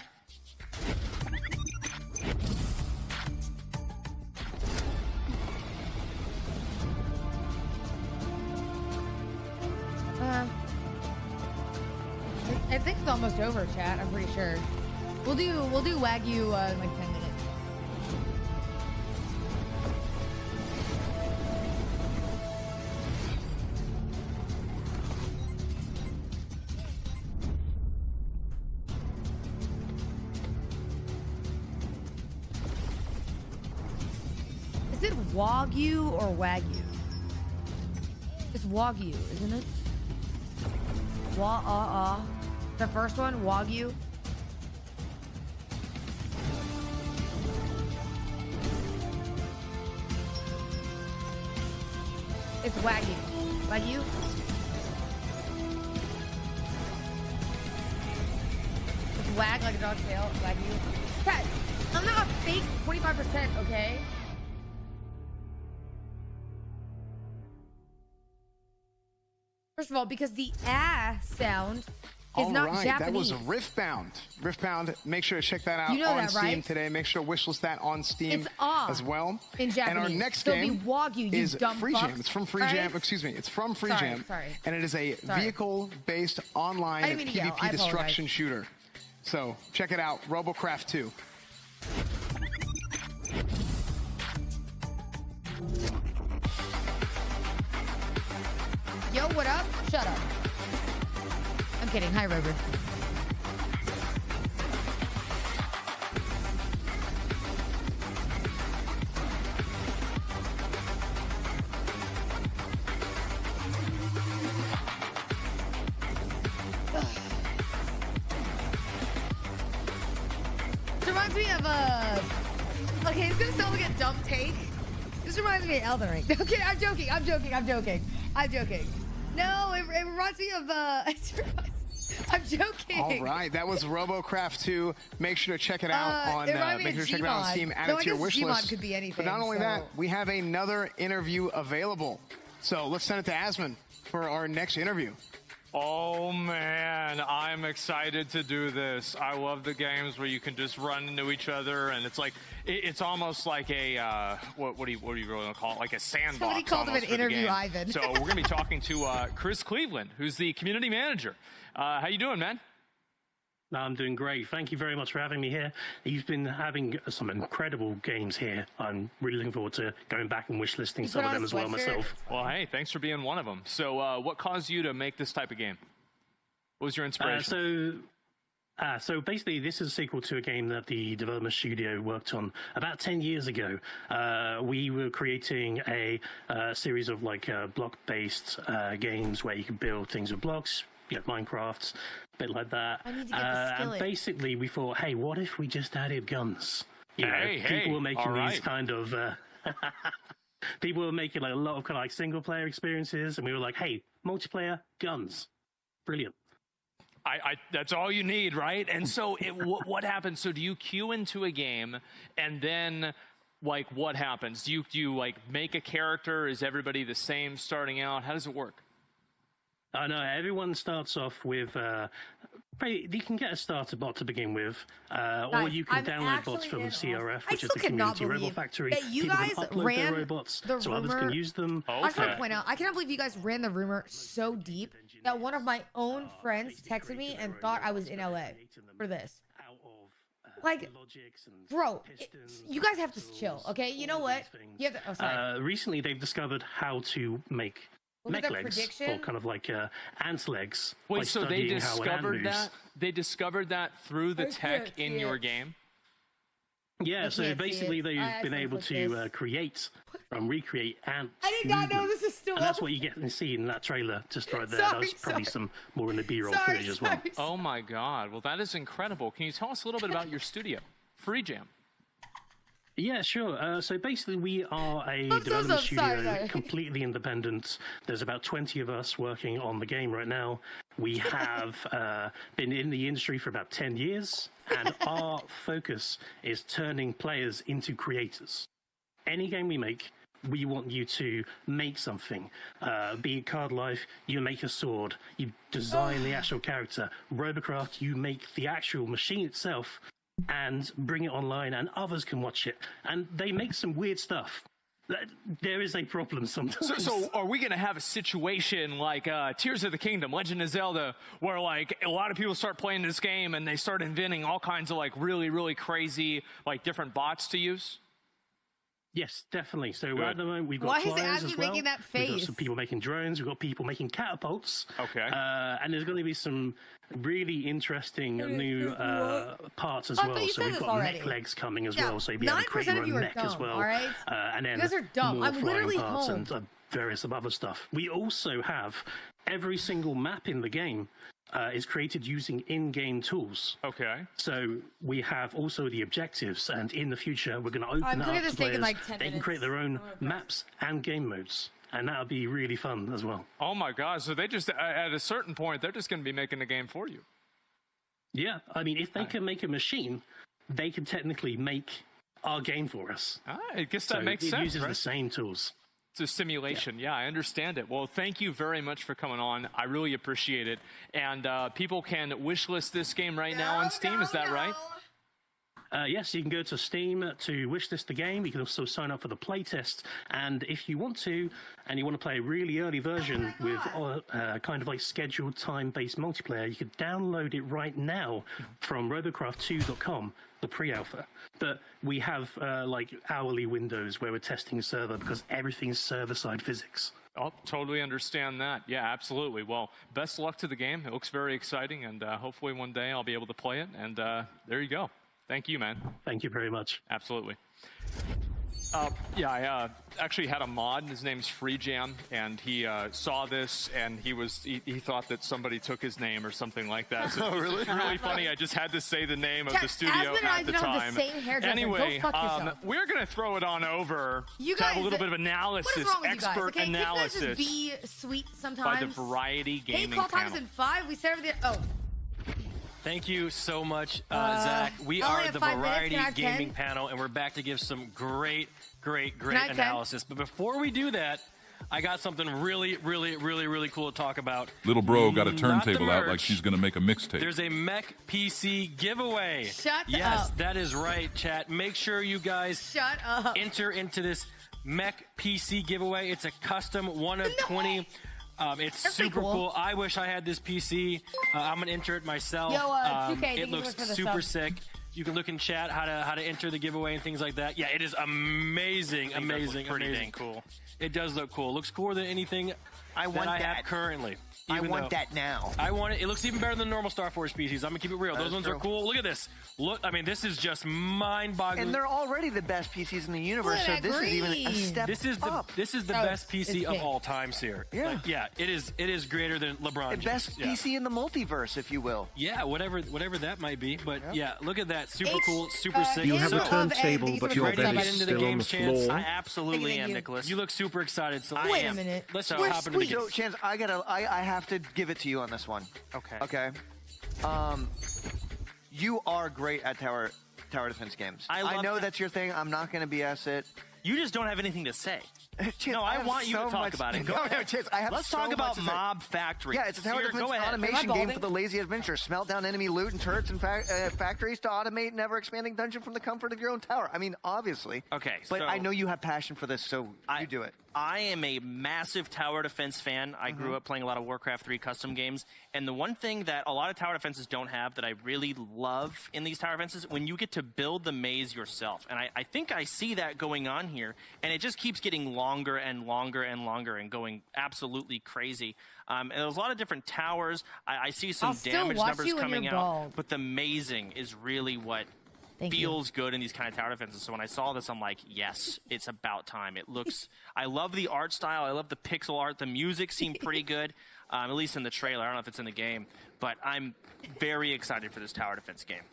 I think it's almost over, chat. I'm pretty sure. We'll do Wagyu in like 10 minutes. Is it Wagyu or Wagyu? It's Wagyu, isn't it? The first one, Wagyu. It's Wagyu. Wagyu? It's wag like a dog's tail. Wagyu. Cat, I'm not a fake 25%, okay? First of all, because the sound is not Japanese. That was Riftbound. Riftbound, make sure to check that out on Steam today. Make sure to wishlist that on Steam as well. In Japanese. And our next game Wagyu, is Free Jam. It's from Free Jam. Excuse me. It's from Free Jam. And it is a vehicle-based online PvP destruction shooter. So check it out. Robocraft 2. Yo, what up? Shut up. I'm kidding. Hi, Rover. This reminds me of okay, it's gonna sound like a dumb take. This reminds me of Elden Ring. Okay, I'm joking. No, it reminds me of I'm joking. All right, that was RoboCraft 2. Make sure to check it out on Steam. Add it to your wish list. Could be anything, but not only that, we have another interview available. So let's send it to Asmon for our next interview. Oh man, I'm excited to do this. I love the games where you can just run into each other, and it's like it's almost like a what do you really want to call it? Like a sandbox. Somebody called him an interview, Ivan. So we're gonna be talking to Chris Cleveland, who's the community manager. How you doing, man? No, I'm doing great. Thank you very much for having me here. You've been having some incredible games here. I'm really looking forward to going back and wishlisting some of them as well myself. Well, hey, thanks for being one of them. So what caused you to make this type of game? What was your inspiration? So basically, this is a sequel to a game that the development studio worked on about 10 years ago. We were creating a series of block-based games where you can build things with blocks, Minecraft, a bit like that. I need to get the skillet. And basically, we thought, hey, what if we just added guns? People were making these kind of... people were making a lot of kind of single-player experiences, and we were like, hey, multiplayer, guns. Brilliant. That's all you need, right? And so what happens? So do you queue into a game, and then what happens? Do you make a character? Is everybody the same starting out? How does it work? No, everyone starts off with... you can get a starter bot to begin with, or you can download bots from CRF, which is the Community Robot Factory. That you People guys can upload ran their robots the so others can use them. I just want to point out, I cannot believe you guys ran the rumor so deep that one of my own friends texted me and thought I was in LA for this. Bro, you guys have to chill, okay? You know what? You have to, recently, they've discovered how to make mech legs, or kind of like ant legs. Wait, so they discovered that? They discovered that through the tech in your game? Yeah, so basically they've been able to create and recreate ants. I did not know this is still and that's what you get to see in that trailer just right there. That was probably some more in the B-roll footage as well. Oh my god, well that is incredible. Can you tell us a little bit about your studio, Free Jam? Yeah, sure. So basically, we are a development studio, completely independent. There's about 20 of us working on the game right now. We have been in the industry for about 10 years, and our focus is turning players into creators. Any game we make, we want you to make something. Be it Card Life, you make a sword. You design the actual character. Robocraft, you make the actual machine itself and bring it online, and others can watch it. And they make some weird stuff. There is a problem sometimes. So are we going to have a situation like Tears of the Kingdom, Legend of Zelda, where like a lot of people start playing this game and they start inventing all kinds of like really, really crazy like different bots to use? Yes, definitely. So at the moment we've got Why flyers is as well. making that face? We've got some people making drones. We've got people making catapults. Okay. And there's going to be some really interesting new parts as well. So we've got mech legs coming as well. So you'll be able to create your own mech as well. Right? And then you guys are dumb. more I'm flying literally parts home. and various other stuff. We also have every single map in the game is created using in-game tools. Okay. So we have also the objectives, and in the future we're going to open up to players. Like 10 they can create their own maps and game modes, and that'll be really fun as well. Oh my God! So they just at a certain point they're just going to be making the game for you. Yeah, I mean, if they can make a machine, they can technically make our game for us. I guess that makes sense. It uses right? the same tools. It's a simulation. Yeah, I understand it. Well, thank you very much for coming on. I really appreciate it. And people can wishlist this game right now on Steam. Is that right? Yes, you can go to Steam to wishlist the game. You can also sign up for the playtest. And if you want to, and you want to play a really early version with kind of like scheduled time-based multiplayer, you could download it right now from robocraft2.com, the pre-alpha. But we have like hourly windows where we're testing the server because everything's server-side physics. Oh, totally understand that. Yeah, absolutely. Well, best luck to the game. It looks very exciting, and hopefully one day I'll be able to play it. And there you go. Thank you, man. Thank you very much. Absolutely. Yeah, I actually had a mod. His name's FreeJam, and he saw this, and he thought that somebody took his name or something like that. So oh, really? It's really funny. I just had to say the name of the studio at the time. Anyway, we're going to throw it on over to have a little bit of analysis, expert analysis. Can you guys just be sweet sometimes? By the Variety Gaming Call Panel. times in 5. We said everything. Oh. Thank you so much, Zach. We are the Variety Gaming Panel, and we're back to give some great analysis. But before we do that, I got something really cool to talk about. Little bro got a turntable out like she's going to make a mixtape. There's a Mech PC giveaway. Shut up. Yes, that is right, chat. Make sure you guys enter into this Mech PC giveaway. It's a custom 1 of 20. It's super cool. I wish I had this PC. I'm gonna enter it myself. Yo, 2K, it looks super sick. You can look in chat how to enter the giveaway and things like that. Yeah, it is amazing. Pretty dang cool. It does look cool. It looks cooler than anything I have currently. I want that now. I want it. It looks even better than normal Star Force PCs. I'm gonna keep it real. Those ones are cool. Look at this. Look, I mean, this is just mind-boggling. And they're already the best PCs in the universe, so this is even a step up. This is the best PC of all time, Seer. Yeah, like, yeah. It is greater than LeBron James. The best PC in the multiverse, if you will. Yeah, whatever that might be. But yeah, look at that. Super cool. Super sick. You have a turntable, but your bed is still on the floor. I absolutely am, Nicholas. You look super excited. So wait a minute. Let's just hop into the game. So, Chance, I have to give it to you on this one. Okay. You are great at tower defense games. I know that's your thing. I'm not going to BS it. You just don't have anything to say. Chance, no, I want you to talk about it. Go ahead. Chance, Let's talk about Mob Factory. Yeah, it's a tower defense automation game for the lazy adventurer. Smelt down enemy loot and turrets and factories to automate an ever-expanding dungeon from the comfort of your own tower. I mean, obviously. Okay, but I know you have passion for this, so you do it. I am a massive tower defense fan. I grew up playing a lot of Warcraft 3 custom games, and the one thing that a lot of tower defenses don't have that I really love in these tower defenses, when you get to build the maze yourself. And I think I see that going on here, and it just keeps getting longer and longer and longer and going absolutely crazy. And there's a lot of different towers. I see some damage numbers coming out, but the mazing is really what feels good in these kind of tower defenses. So when I saw this, I'm like, yes, it's about time. It looks, I love the art style. I love the pixel art. The music seemed pretty good, at least in the trailer. I don't know if it's in the game, but I'm very excited for this tower defense game.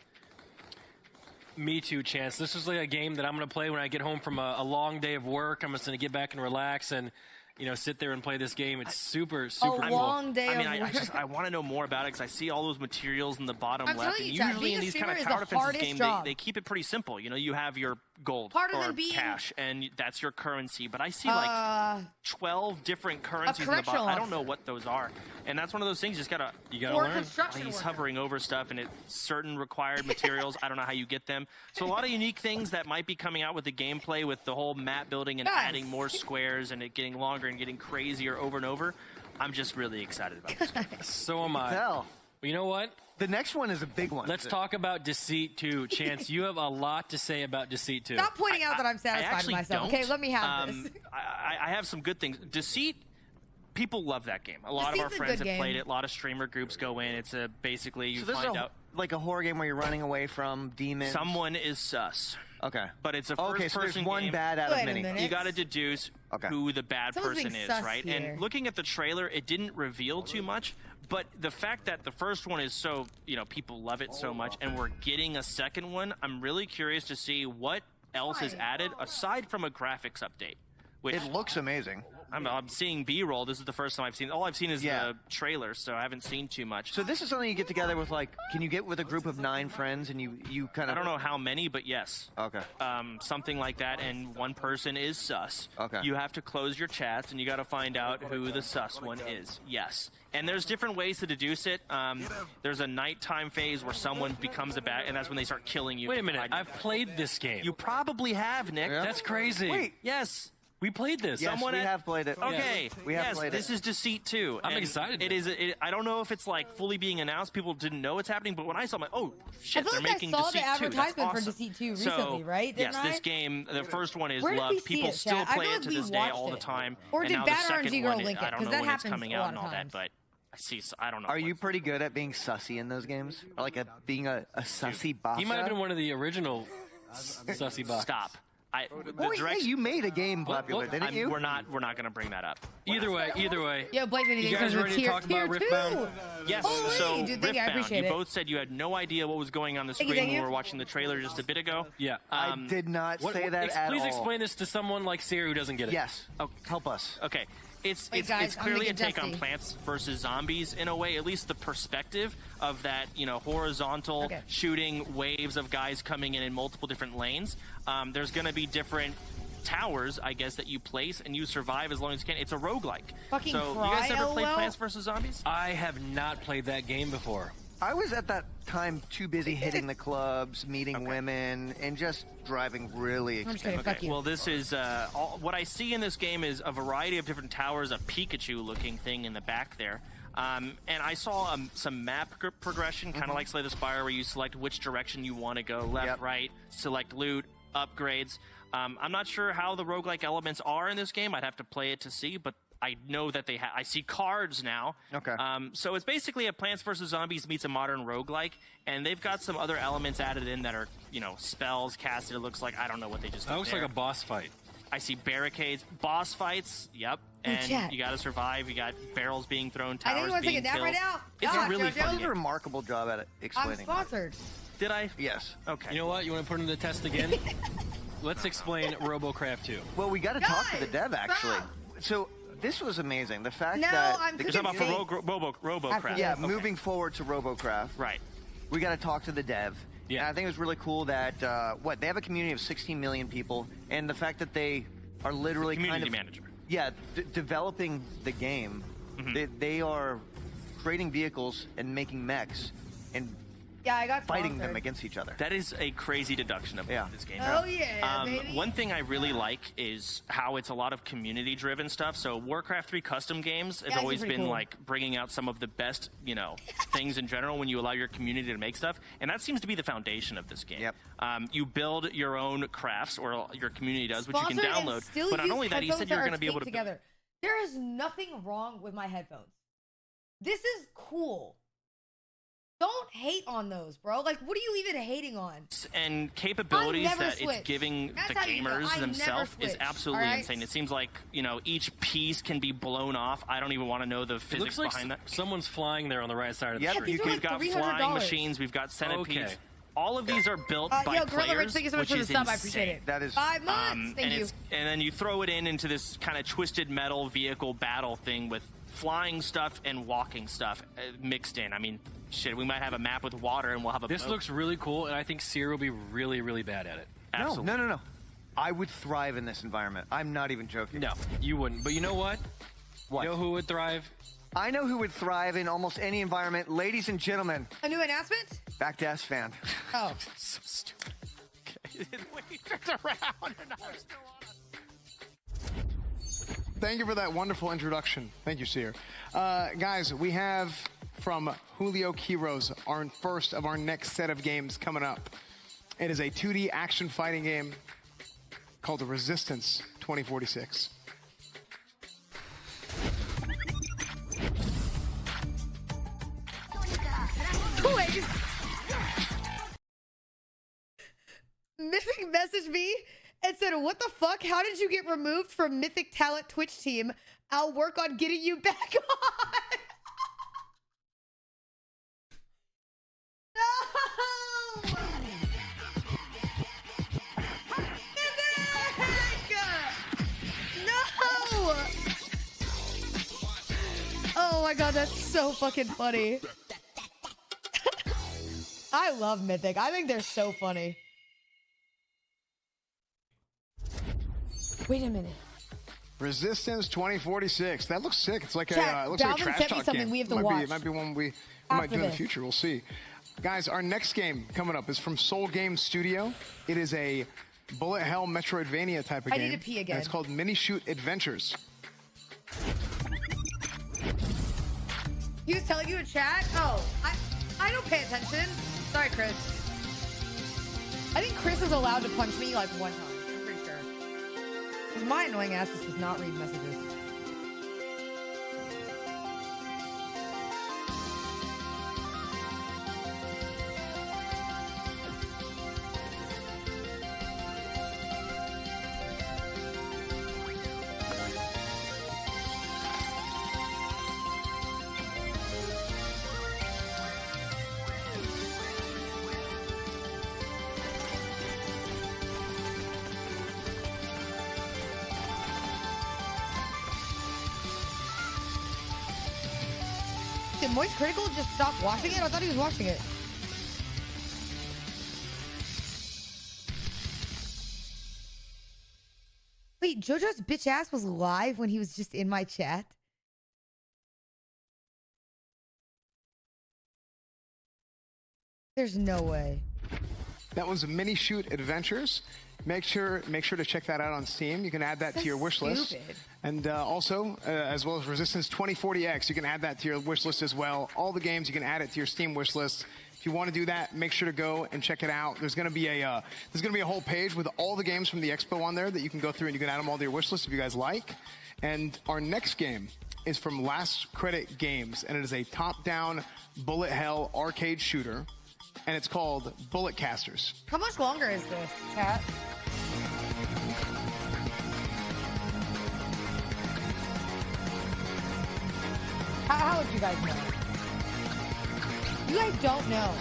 Me too, Chance. This is like a game that I'm going to play when I get home from a long day of work. I'm just going to get back and relax and, you know, sit there and play this game. It's super cool. Long day I mean, of I want to know more about it because I see all those materials in the bottom left. And you, usually in these kind of tower defenses games, they keep it pretty simple. You know, you have your gold Harder or than being- cash, and that's your currency. But I see like 12 different currencies in the bottom. I don't know what those are, and that's one of those things. You gotta or learn. construction He's worker. hovering over stuff, and it's certain required materials. I don't know how you get them. So a lot of unique things that might be coming out with the gameplay, with the whole map building and Guys. adding more squares and it getting longer and getting crazier over and over. I'm just really excited about this game. So am I. Hell. Well, you know what? The next one is a big one. Let's talk about Deceit 2. Chance, you have a lot to say about Deceit 2. Stop pointing out that I'm I satisfied with actually myself. don't. Okay, let me have this. I have some good things. Deceit, people love that game. A lot of our Deceit's a friends good have played game. it. A lot of streamer groups go in. It's basically you So this find is out like a horror game where you're running away from demons. someone is sus. Okay. But it's a Okay, so there's first-person one game. bad out of many. You got to deduce who the bad Someone's person being is, sus right? here. And looking at the trailer, it didn't reveal too much. But the fact that the first one is so, people love it so much, and we're getting a second one, I'm really curious to see what else is added aside from a graphics update. Which It looks amazing. I'm seeing B-roll. This is the first time I've seen. All I've seen is the trailer, so I haven't seen too much. So this is something you get together with, like, can you get with a group of 9 friends and you kind I of... don't know how many, but yes. Okay. Something like that, and one person is sus. Okay. You have to close your chats, and you got to find out who the sus one is. Yes. And there's different ways to deduce it. There's a nighttime phase where someone becomes a bad, and that's when they start killing you. Wait a minute. I've played this game. You probably have, Nick. Yeah. That's crazy. Wait. Yes. We played this. Yes, we have played it. Okay. We have played this it. is Deceit 2. I'm and excited. It is. I don't know if it's like fully being announced. People didn't know it's happening, but when I saw, I'm like, oh shit, I feel they're like I making saw the Deceit 2. That's advertisement for awesome. Deceit 2 So, recently, right? Yes, Didn't this I? game, the first one is Where did we loved. see People it, still chat? I play feel it like to we this day watched all the it. time. Or and did now Bad the second RNG girl one, link it? I don't 'Cause know that when it's happens coming a out lot and of all that, times. but I see. I don't know. Are you pretty good at being sussy in those games? Or like being a sussy boss? He might have been one of the original sussy bots. Stop. Oh, yeah, you made a game popular, didn't you? We're not going to bring that up. Either way. Yo, Blake, You guys ready to talk about Riftbound? Yes. Holy, So dude, thank you, I Riftbound, appreciate you it. both said you had no idea what was going on the Thank you, screen thank when you. we were watching the trailer just a bit ago. Yeah. I did not say that at all. Please explain this to someone like Sierra who doesn't get it. Yes. Oh, help us. Okay. It's Wait, guys, it's I'm clearly a gonna get take on dusty. Plants versus Zombies in a way, at least the perspective of that, horizontal Okay. shooting waves of guys coming in multiple different lanes. There's going to be different towers, I guess, that you place, and you survive as long as you can. It's a roguelike. Fucking so cry, you guys ever played LOL? Plants vs. Zombies? I have not played that game before. I was at that time too busy hitting the clubs, meeting women, and just driving really I'm just kidding, expensive. fuck you. Well, this is what I see in this game is a variety of different towers, a Pikachu-looking thing in the back there. And I saw some map progression, kind of like Slay the Spire, where you select which direction you want to go, left, right, select loot, upgrades. I'm not sure how the roguelike elements are in this game. I'd have to play it to see, but I know that I see cards now. Okay. So it's basically a Plants vs. Zombies meets a modern roguelike, and they've got some other elements added in that are, spells casted. It looks like, I don't know what they just did That looks there. like a boss fight. I see barricades, boss fights, yep. And chat. you got to survive. You got barrels being thrown, I think towers you want to take being a nap killed. right now? It's Ah, a really Jojo. fun You did a game. remarkable job at I'm explaining. sponsored. Did I? Yes. Okay. You know what? You want to put him to the test again? Let's explain RoboCraft 2. Well, we got to talk to the dev, Guys, actually. stop. So this was amazing. The fact No, that... I'm You're talking confused. about for RoboCraft. Yeah, Okay. moving forward to RoboCraft. Right. We got to talk to the dev. Yeah. And I think it was really cool that, they have a community of 16 million people, and the fact that they are literally Community kind of... manager. Yeah, developing the game. Mm-hmm. They are creating vehicles and making mechs and Yeah, I got fighting sponsored. them against each other. That is a crazy deduction of this game. Oh yeah, baby. One thing I really like is how it's a lot of community-driven stuff. So Warcraft 3 custom games have Yeah, always pretty been cool. like bringing out some of the best, things in general when you allow your community to make stuff, and that seems to be the foundation of this game. Yep. You build your own crafts, or your community does, which you can Sponsored and download. still But not use only that, he said headphones you're that going to are be able to taped together. There is nothing wrong with my headphones. This is cool. Don't hate on those, bro. Like, what are you even hating on? and capabilities I never that switch. it's giving That's the how you know. gamers I never themselves is switch, absolutely all right? insane. It seems like, each piece can be blown off. I don't even want to know the It physics looks like behind that. someone's flying there on the right side of the Yep, screen. these are We've like got flying $300. machines, we've got centipedes. Okay. All of these are built by Yo, Gorilla Rich, players, thank you so much which for the is sub. I appreciate insane. it. That is... 5 months. Thank you. And then you throw it into this kind of twisted metal vehicle battle thing with flying stuff and walking stuff mixed in. I mean, shit, we might have a map with water and we'll have a This boat. looks really cool, and I think Sierra will be really, really bad at it. No, no, no, no. I would thrive in this environment. I'm not even joking. No, you wouldn't. But you know what? What? You know who would thrive? I know who would thrive in almost any environment. Ladies and gentlemen. A new announcement? Back to S-Fan. Oh. So stupid. Okay. Wait, turn around. Thank you for that wonderful introduction. Thank you, Seer. Guys, we have from Julio Quiroz our first of our next set of games coming up. It is a 2D action fighting game called Resistance 2046. Wait. Mythic messaged me and said, what the fuck? How did you get removed from Mythic Talent Twitch team? I'll work on getting you back on. No! No! Oh my god, that's so fucking funny. I love Mythic. I think they're so funny. Wait a minute. Resistance 2046. That looks sick. It's like Chat, it looks like a Dalvin trash sent me talk something game. we have to might watch. It might be one we After might do in the this. future. We'll see. Guys, our next game coming up is from Soul Game Studio. It is a bullet hell Metroidvania type of game. I need to pee again. And it's called Mini Shoot Adventures. He was telling you in chat? Oh, I don't pay attention. Sorry, Chris. I think Chris is allowed to punch me like one time. I'm pretty sure. 'Cause my annoying ass just does not read messages. Did Moist Critical just stop watching it? I thought he was watching it. Wait, JoJo's bitch ass was live when he was just in my chat? There's no way. That was Mini Shoot Adventures. Make sure to check that out on Steam. You can add that to your wish list. And also, as well as Resistance 2040X, you can add that to your wish list as well. All the games, you can add it to your Steam wish list. If you want to do that, make sure to go and check it out. There's going to be a whole page with all the games from the Expo on there that you can go through and you can add them all to your wish list if you guys like. And our next game is from Last Credit Games, and it is a top-down bullet hell arcade shooter, and it's called Bullet Casters. How much longer is this, Kat? How would you guys know? You guys don't know.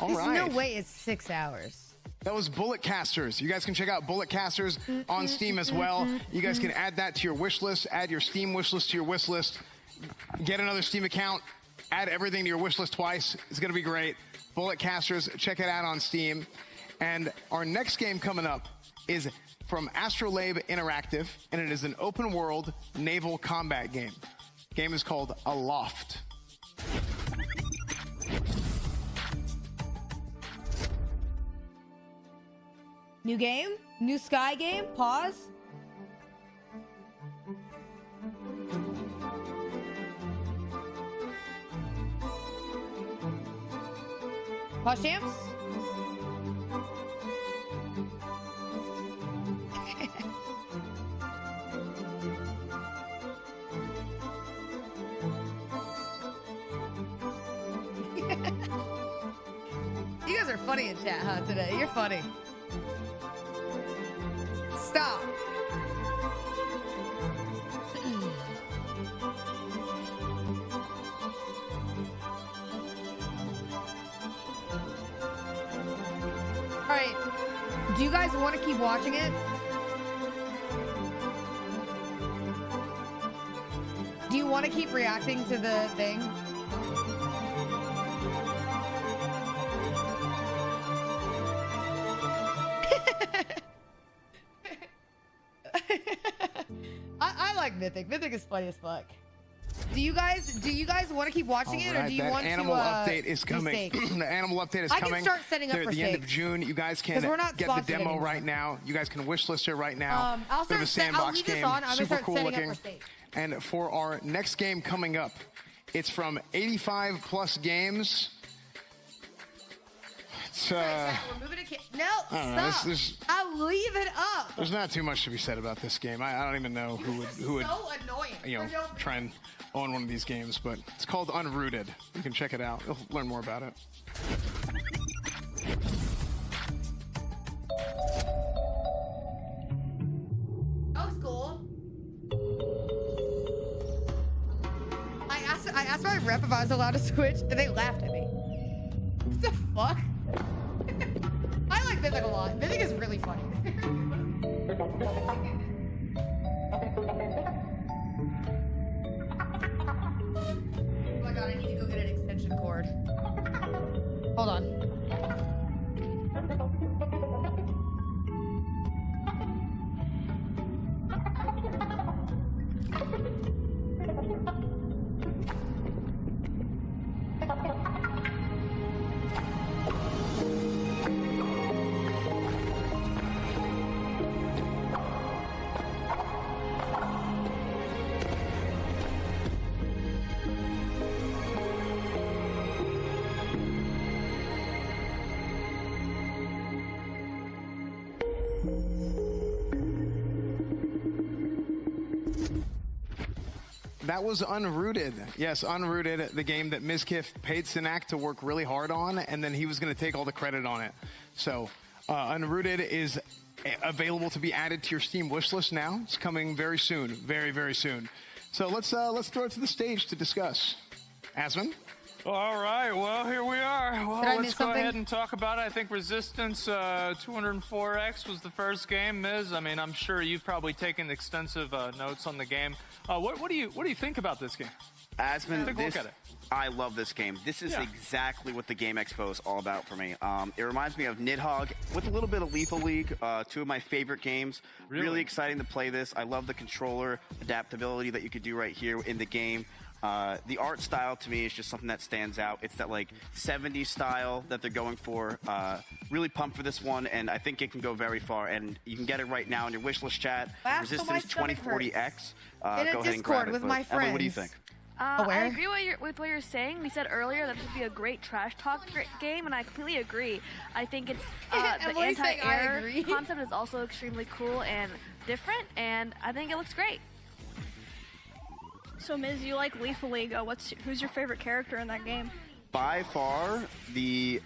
There's no way it's 6 hours. That was Bullet Casters. You guys can check out Bullet Casters on Steam as well. You guys can add that to your wish list, add your Steam wish list to your wish list, get another Steam account, add everything to your wish list twice. It's going to be great. Bullet Casters, check it out on Steam. And our next game coming up is from Astrolabe Interactive, and it is an open world naval combat game. The game is called Aloft. New game? New Sky game? Pause. Pause champs? funny in chat, huh, today? You're funny. Stop. All right. Do you guys want to keep watching it? Do you want to keep reacting to the thing? I like Mythic. Mythic is funny as fuck. Do you guys want to keep watching it, or do you want to? Animal update is coming. The animal update is coming. I can start setting up for at the end of June. You guys can get the demo right now. You guys can wishlist it right now. I'll start. I'll leave this on. I'm gonna start setting up for steak. And for our next game coming up, it's from 85 plus games. It's we're moving to stop. I'll leave it up. There's not too much to be said about this game. I don't even know who would so annoying. Try and own one of these games, but it's called Unrooted. You can check it out. You'll learn more about it. That was cool. I asked my rep if I was allowed to switch, and they laughed at me. What the fuck? I like Mythic a lot. Mythic is really funny. Oh my god, I need to go get an extension cord. Hold on. That was Unrooted. Yes, Unrooted, the game that Mizkif paid Cinna to work really hard on, and then he was going to take all the credit on it. So, Unrooted is available to be added to your Steam wishlist now. It's coming very soon, very, very soon. So let's throw it to the stage to discuss. Asmon? All right, well, here we are. Well, let's go ahead and talk about it. I think Resistance 204X was the first game. Miz, I mean, I'm sure you've probably taken extensive notes on the game. What do you think about this game? Asmon, take a look at it. I love this game. This is exactly what the Game Expo is all about for me. It reminds me of Nidhogg with a little bit of Lethal League, two of my favorite games. Really exciting to play this. I love the controller adaptability that you could do right here in the game. The art style to me is just something that stands out. It's that like 70s style that they're going for. Really pumped for this one, and I think it can go very far. And you can get it right now in your wishlist chat. Resistance 2040X. Go ahead and grab it. With my friends. Emily, what do you think? I agree with what you're saying. We said earlier that this would be a great trash talk game, and I completely agree. I think it's the anti-air concept is also extremely cool and different, and I think it looks great. So, Miz, you like Lethal League. Who's your favorite character in that game? By far, the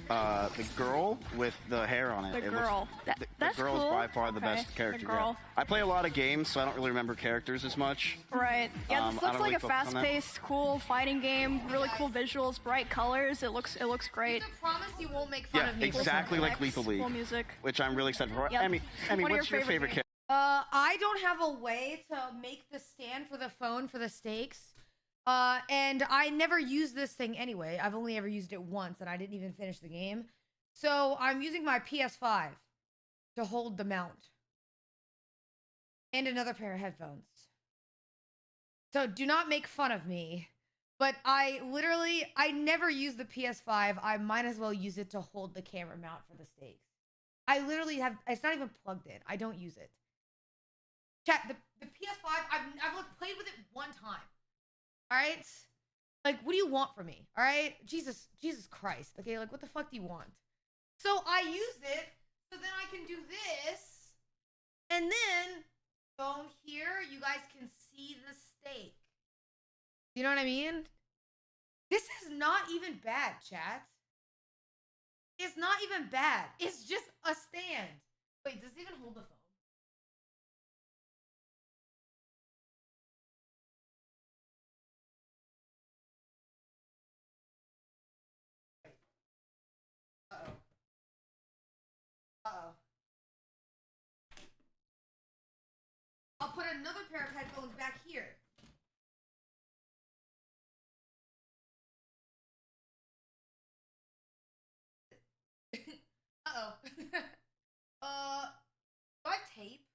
girl with the hair on it. The girl. The girl is by far the best character. Girl. I play a lot of games, so I don't really remember characters as much. Right. Yeah, this looks like a fast-paced, cool fighting game. Really cool visuals, bright colors. It looks great. I promise you won't make fun of me. Exactly like Lethal League. Cool music. Which I'm really excited for. Yep. Emmy, what's your favorite character? I don't have a way to make the stand for the phone for the stakes. And I never used this thing anyway. I've only ever used it once, and I didn't even finish the game. So I'm using my PS5 to hold the mount. And another pair of headphones. So do not make fun of me. But I never use the PS5. I might as well use it to hold the camera mount for the stakes. I literally it's not even plugged in. I don't use it. Chat, the PS5, I've played with it one time. All right? Like, what do you want from me? All right? Jesus Christ. Okay, like, what the fuck do you want? So I use it, so then I can do this, and then go here, you guys can see the steak. You know what I mean? This is not even bad, chat. It's not even bad. It's just a stand. Wait, does it even hold the phone? Uh-oh. Uh-oh. I'll put another pair of headphones back here. Uh-oh. Do I have tape?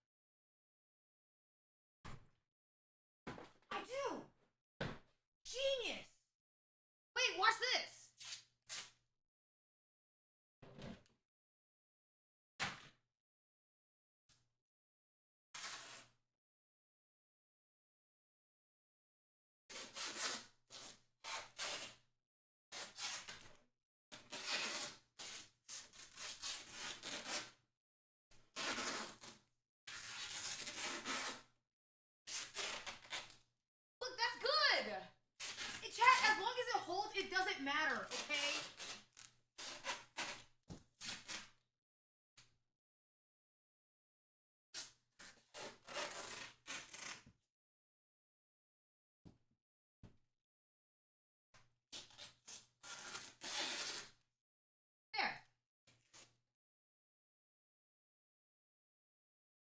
I do! Genius! Wait, watch this! It doesn't matter, okay? There.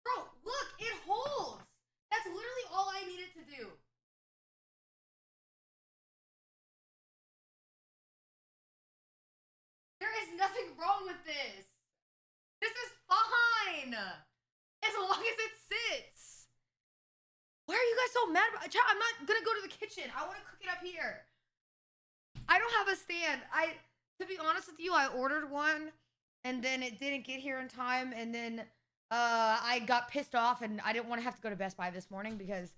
Bro, look, it holds. That's literally all I needed to do. There is nothing wrong with this. This is fine. As long as it sits. Why are you guys so mad about it? I'm not gonna go to the kitchen. I want to cook it up here. I don't have a stand. To be honest with you, I ordered one and then it didn't get here in time. And then I got pissed off and I didn't want to have to go to Best Buy this morning because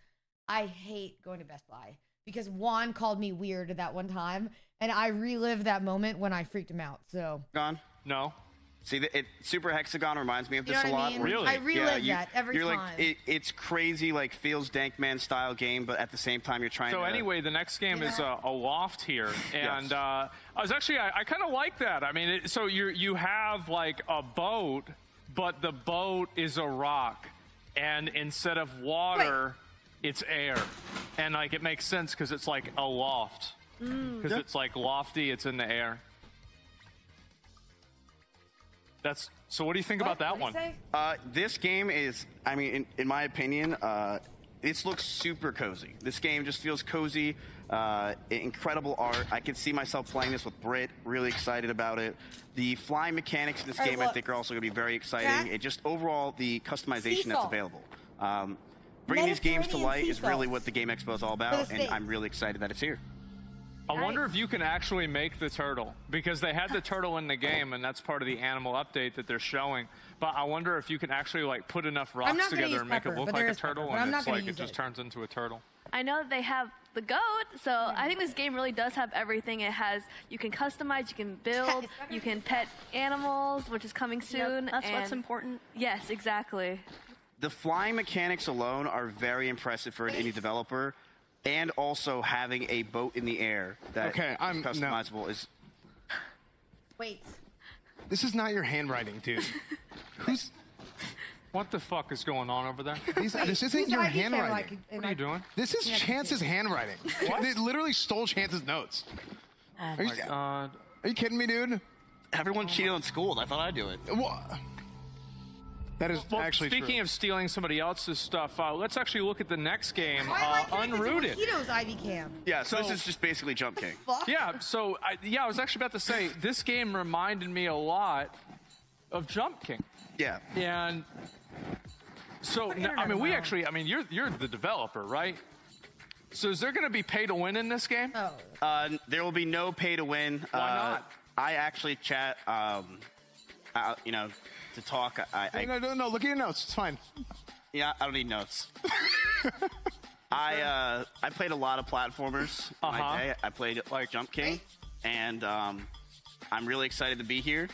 I hate going to Best Buy. Because Juan called me weird that one time, and I relived that moment when I freaked him out. So Gone? No. See, Super Hexagon reminds me of You this know a what I lot. mean? where- Really? I relive Yeah, that every you're time. like, it's crazy, like feels Dankman style game, but at the same time you're trying So to. anyway, the next game is a loft here, and I kind of like that. I mean, so you have like a boat, but the boat is a rock, and instead of water, it's air, and like it makes sense because it's like a loft, because it's like lofty, it's in the air. So what do you think about that one? This game is, I mean, in my opinion, this looks super cozy. This game just feels cozy, incredible art. I can see myself playing this with Britt, really excited about it. The flying mechanics in this game, I think, are also going to be very exciting. It just, overall, the customization that's available. Bringing these games to light is really what the Game Expo is all about, and I'm really excited that it's here. I wonder if you can actually make the turtle, because they had the turtle in the game, and that's part of the animal update that they're showing. But I wonder if you can actually like put enough rocks together and make it look like a turtle, and it's like it just turns into a turtle. I know that they have the goat, so I think this game really does have everything. It has, you can customize, you can build, you can pet animals, which is coming soon. Yep, that's what's important. Yes, exactly. The flying mechanics alone are very impressive for an indie developer. And also having a boat in the air that is customizable is... Wait. This is not your handwriting, dude. Who's... What the fuck is going on over there? This isn't your handwriting. What are you doing? This is Chance's handwriting. What? They literally stole Chance's notes. Oh my god. Are you kidding me, dude? Everyone cheated on school. I thought I'd do it. What? That is actually speaking true. of stealing somebody else's stuff, let's actually look at the next game, Unrooted. Ivy Cam. Yeah, so this is just basically Jump King. Yeah, so I was actually about to say, this game reminded me a lot of Jump King. Yeah. And so, I mean, you're the developer, right? So is there going to be pay to win in this game? There will be no pay to win. Why not? I actually chat, you know, to talk. No, look at your notes. It's fine. Yeah, I don't need notes. I played a lot of platformers. In my day. I played like Jump King, and I'm really excited to be here.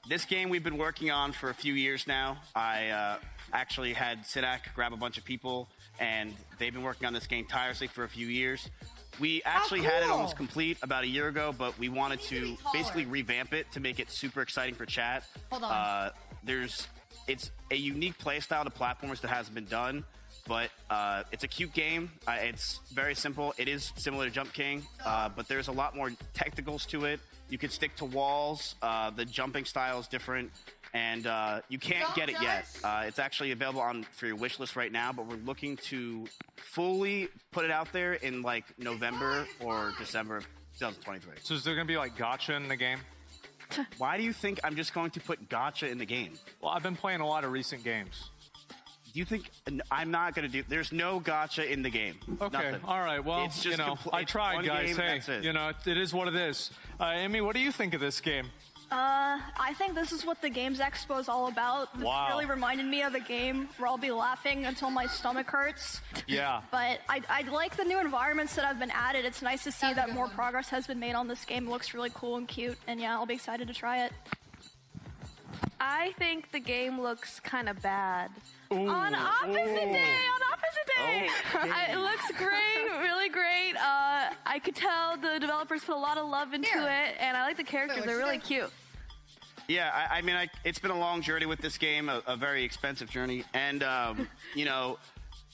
This game we've been working on for a few years now. I actually had Sidak grab a bunch of people and they've been working on this game tirelessly for a few years. We actually had it almost complete about a year ago, but we wanted to basically revamp it to make it super exciting for chat. Hold on. It's a unique playstyle to platformers that hasn't been done, but it's a cute game. It's very simple. It is similar to Jump King, but there's a lot more technicals to it. You can stick to walls. The jumping style is different, and you can't get it yet. It's actually available for your wish list right now, but we're looking to fully put it out there in like November or December of 2023. So is there going to be like gacha in the game? Why do you think I'm just going to put gacha in the game? Well, I've been playing a lot of recent games. Do you think I'm not going to do? There's no gacha in the game. Okay, Nothing. all right. Well, it's just I tried, guys. Game, hey, it is what it is. Amy, what do you think of this game? I think this is what the Games Expo is all about. This really reminded me of a game where I'll be laughing until my stomach hurts. Yeah. But I like the new environments that have been added. It's nice to see that more progress has been made on this game. It looks really cool and cute, and yeah, I'll be excited to try it. I think the game looks kind of bad. Ooh. On opposite day. It looks great, really great. I could tell the developers put a lot of love into it, and I like the characters. They're really cute. Yeah, I mean, it's been a long journey with this game, a very expensive journey, and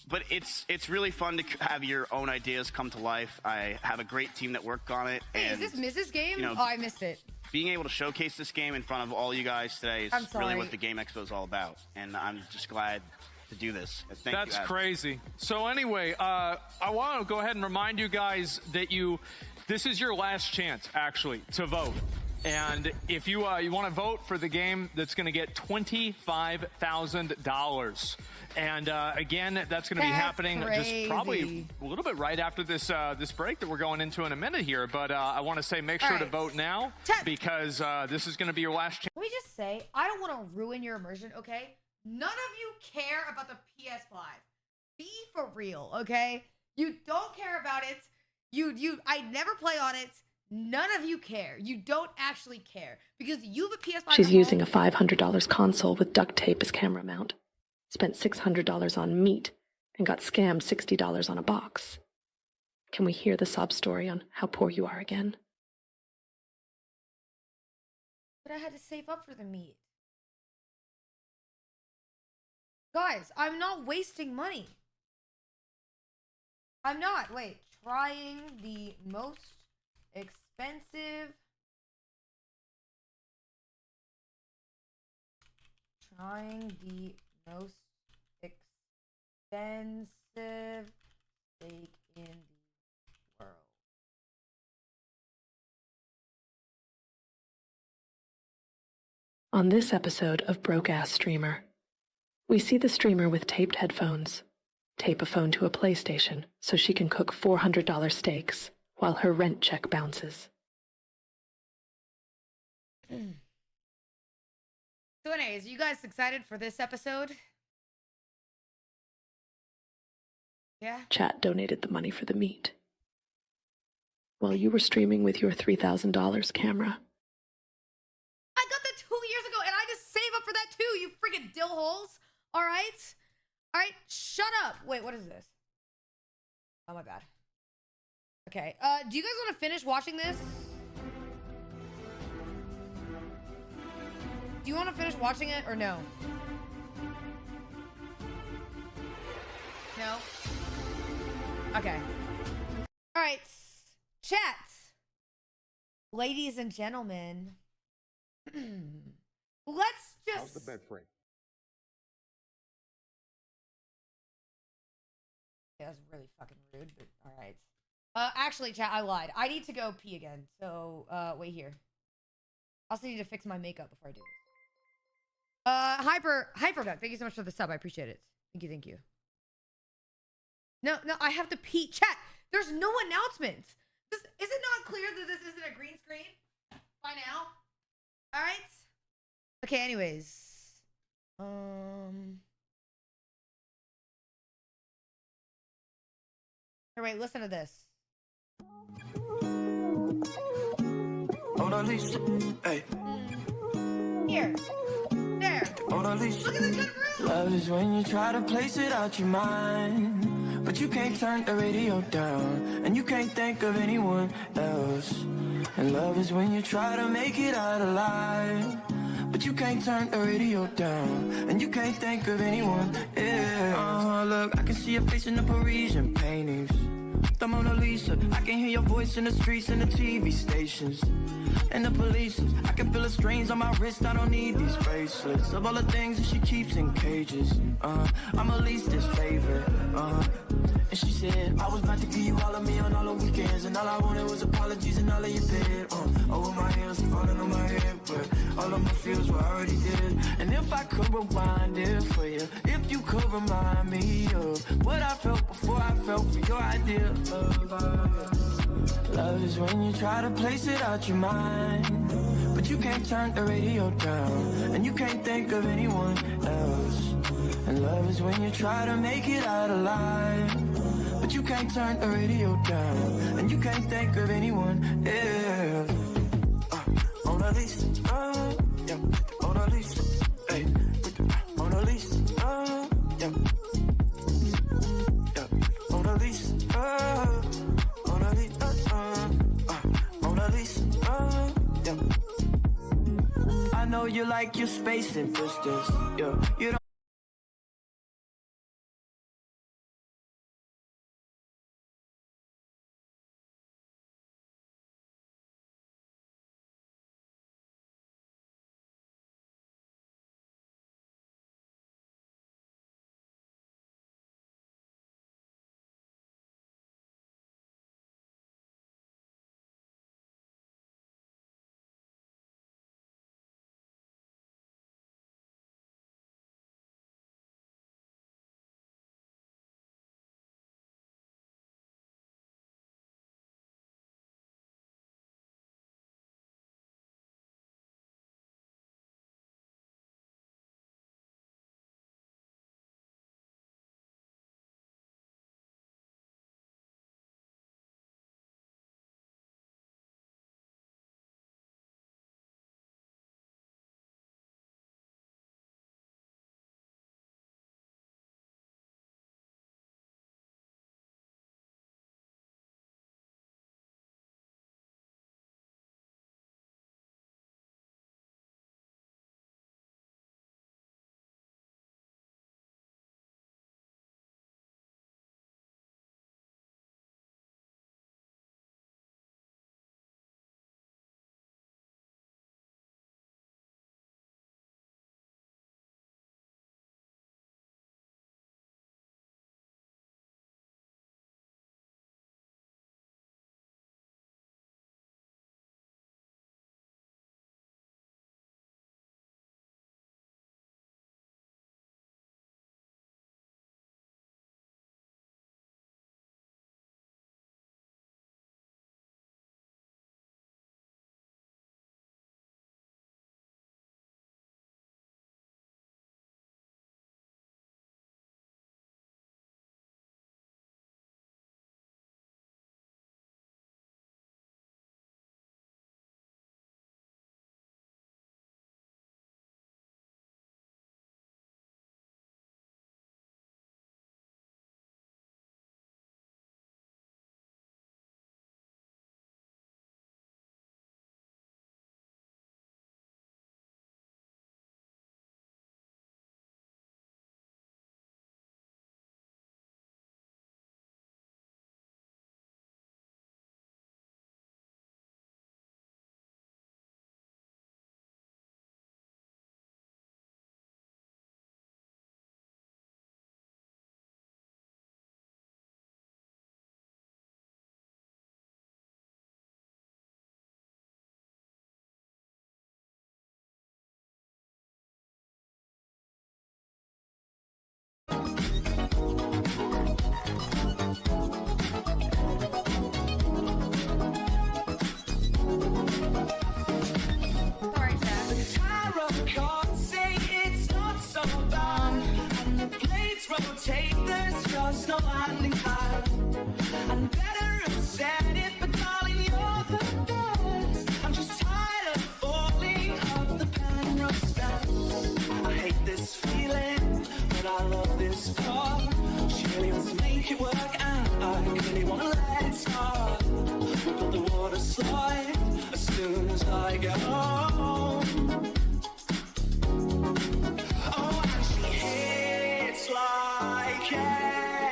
but it's really fun to have your own ideas come to life. I have a great team that worked on it. Hey, and, is this Mrs. Game? Oh, I missed it. Being able to showcase this game in front of all you guys today is really what the Game Expo is all about, and I'm just glad to do this. That's crazy. So anyway, I want to go ahead and remind you guys that this is your last chance, actually, to vote. And if you want to vote for the game, that's going to get $25,000. And again, that's going to be happening just probably a little bit right after this this break that we're going into in a minute here. But I want to say make sure to vote now because this is going to be your last chance. Let me just say, I don't want to ruin your immersion, okay? None of you care about the PS5. Be for real, okay? You don't care about it. I never play on it. None of you care. You don't actually care because you have a PS5. She's using a $500 console with duct tape as camera mount. Spent $600 on meat and got scammed $60 on a box. Can we hear the sob story on how poor you are again? But I had to save up for the meat. Guys, I'm not wasting money. I'm not. Wait, trying the most expensive. Trying the most expensive steak in the world. On this episode of Broke Ass Streamer, we see the streamer with taped headphones tape a phone to a PlayStation so she can cook $400 steaks while her rent check bounces. So anyways, you guys excited for this episode? Yeah? Chat donated the money for the meat. While you were streaming with your $3,000 camera. I got that 2 years ago and I just save up for that too, you freaking dill holes. Alright? Alright, shut up. Wait, what is this? Oh my bad. Okay, do you guys want to finish watching this? Do you want to finish watching it or no? No? Okay. Alright, chat. Ladies and gentlemen. Let's just... How's the bed frame? Yeah, that's really fucking rude, but alright. Actually, chat, I lied. I need to go pee again, so, wait here. I also need to fix my makeup before I do this. Hyperduck, thank you so much for the sub. I appreciate it. Thank you. No, I have to pee. Chat, there's no announcement. Is it not clear that this isn't a green screen? By now? Alright? Okay, anyways. Alright, listen to this. Hey. Here. There. Look at this good room. Love is when you try to place it out your mind. But you can't turn the radio down, and you can't think of anyone else. And love is when you try to make it out alive. But you can't turn the radio down, and you can't think of anyone else. Look, I can see your face in the Parisian paintings, the Mona Lisa. I can hear your voice in the streets and the TV stations and the police. I can feel the strains on my wrist. I don't need these bracelets of all the things that she keeps in cages. I'm her leastest favorite. And she said I was about to give you all of me on all the weekends, and all I wanted was apologies and all of your bed. Over my heels falling on my head, but all of my feels were already dead. And if I could rewind it for you, if you could remind me of what I felt before I felt for your idea of love. Love is when you try to place it out your mind, but you can't turn the radio down, and you can't think of anyone else. And love is when you try to make it out alive, but you can't turn the radio down, and you can't think of anyone else. Mona Lisa, yeah, Mona Lisa, hey, Mona Lisa, yeah, yeah, Mona Lisa, Mona Lisa, Mona Lisa, yeah. I know you like your space and distance, yeah, you don't work and I really wanna let it start. Build the water slide as soon as I get home. Oh, and she hits like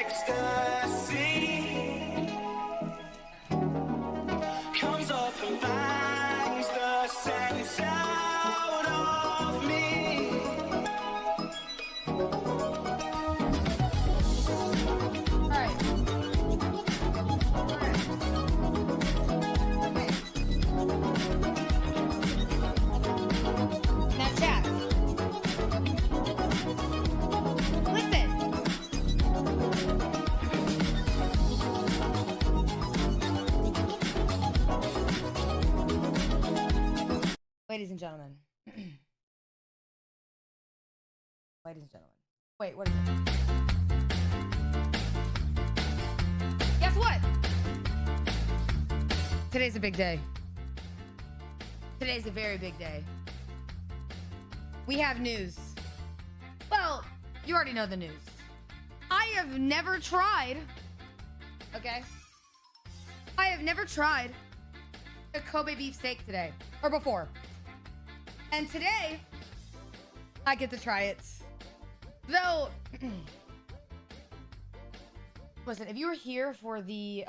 ecstasy. Comes up and bangs the sense out of me. Now, chat. Listen. Ladies and gentlemen. Ladies and gentlemen. Wait, what is it? Guess what? Today's a big day. Today's a very big day. We have news. Well, you already know the news. I have never tried, okay? I have never tried a Kobe beef steak today, or before. And today, I get to try it. Though, listen, if you were here for the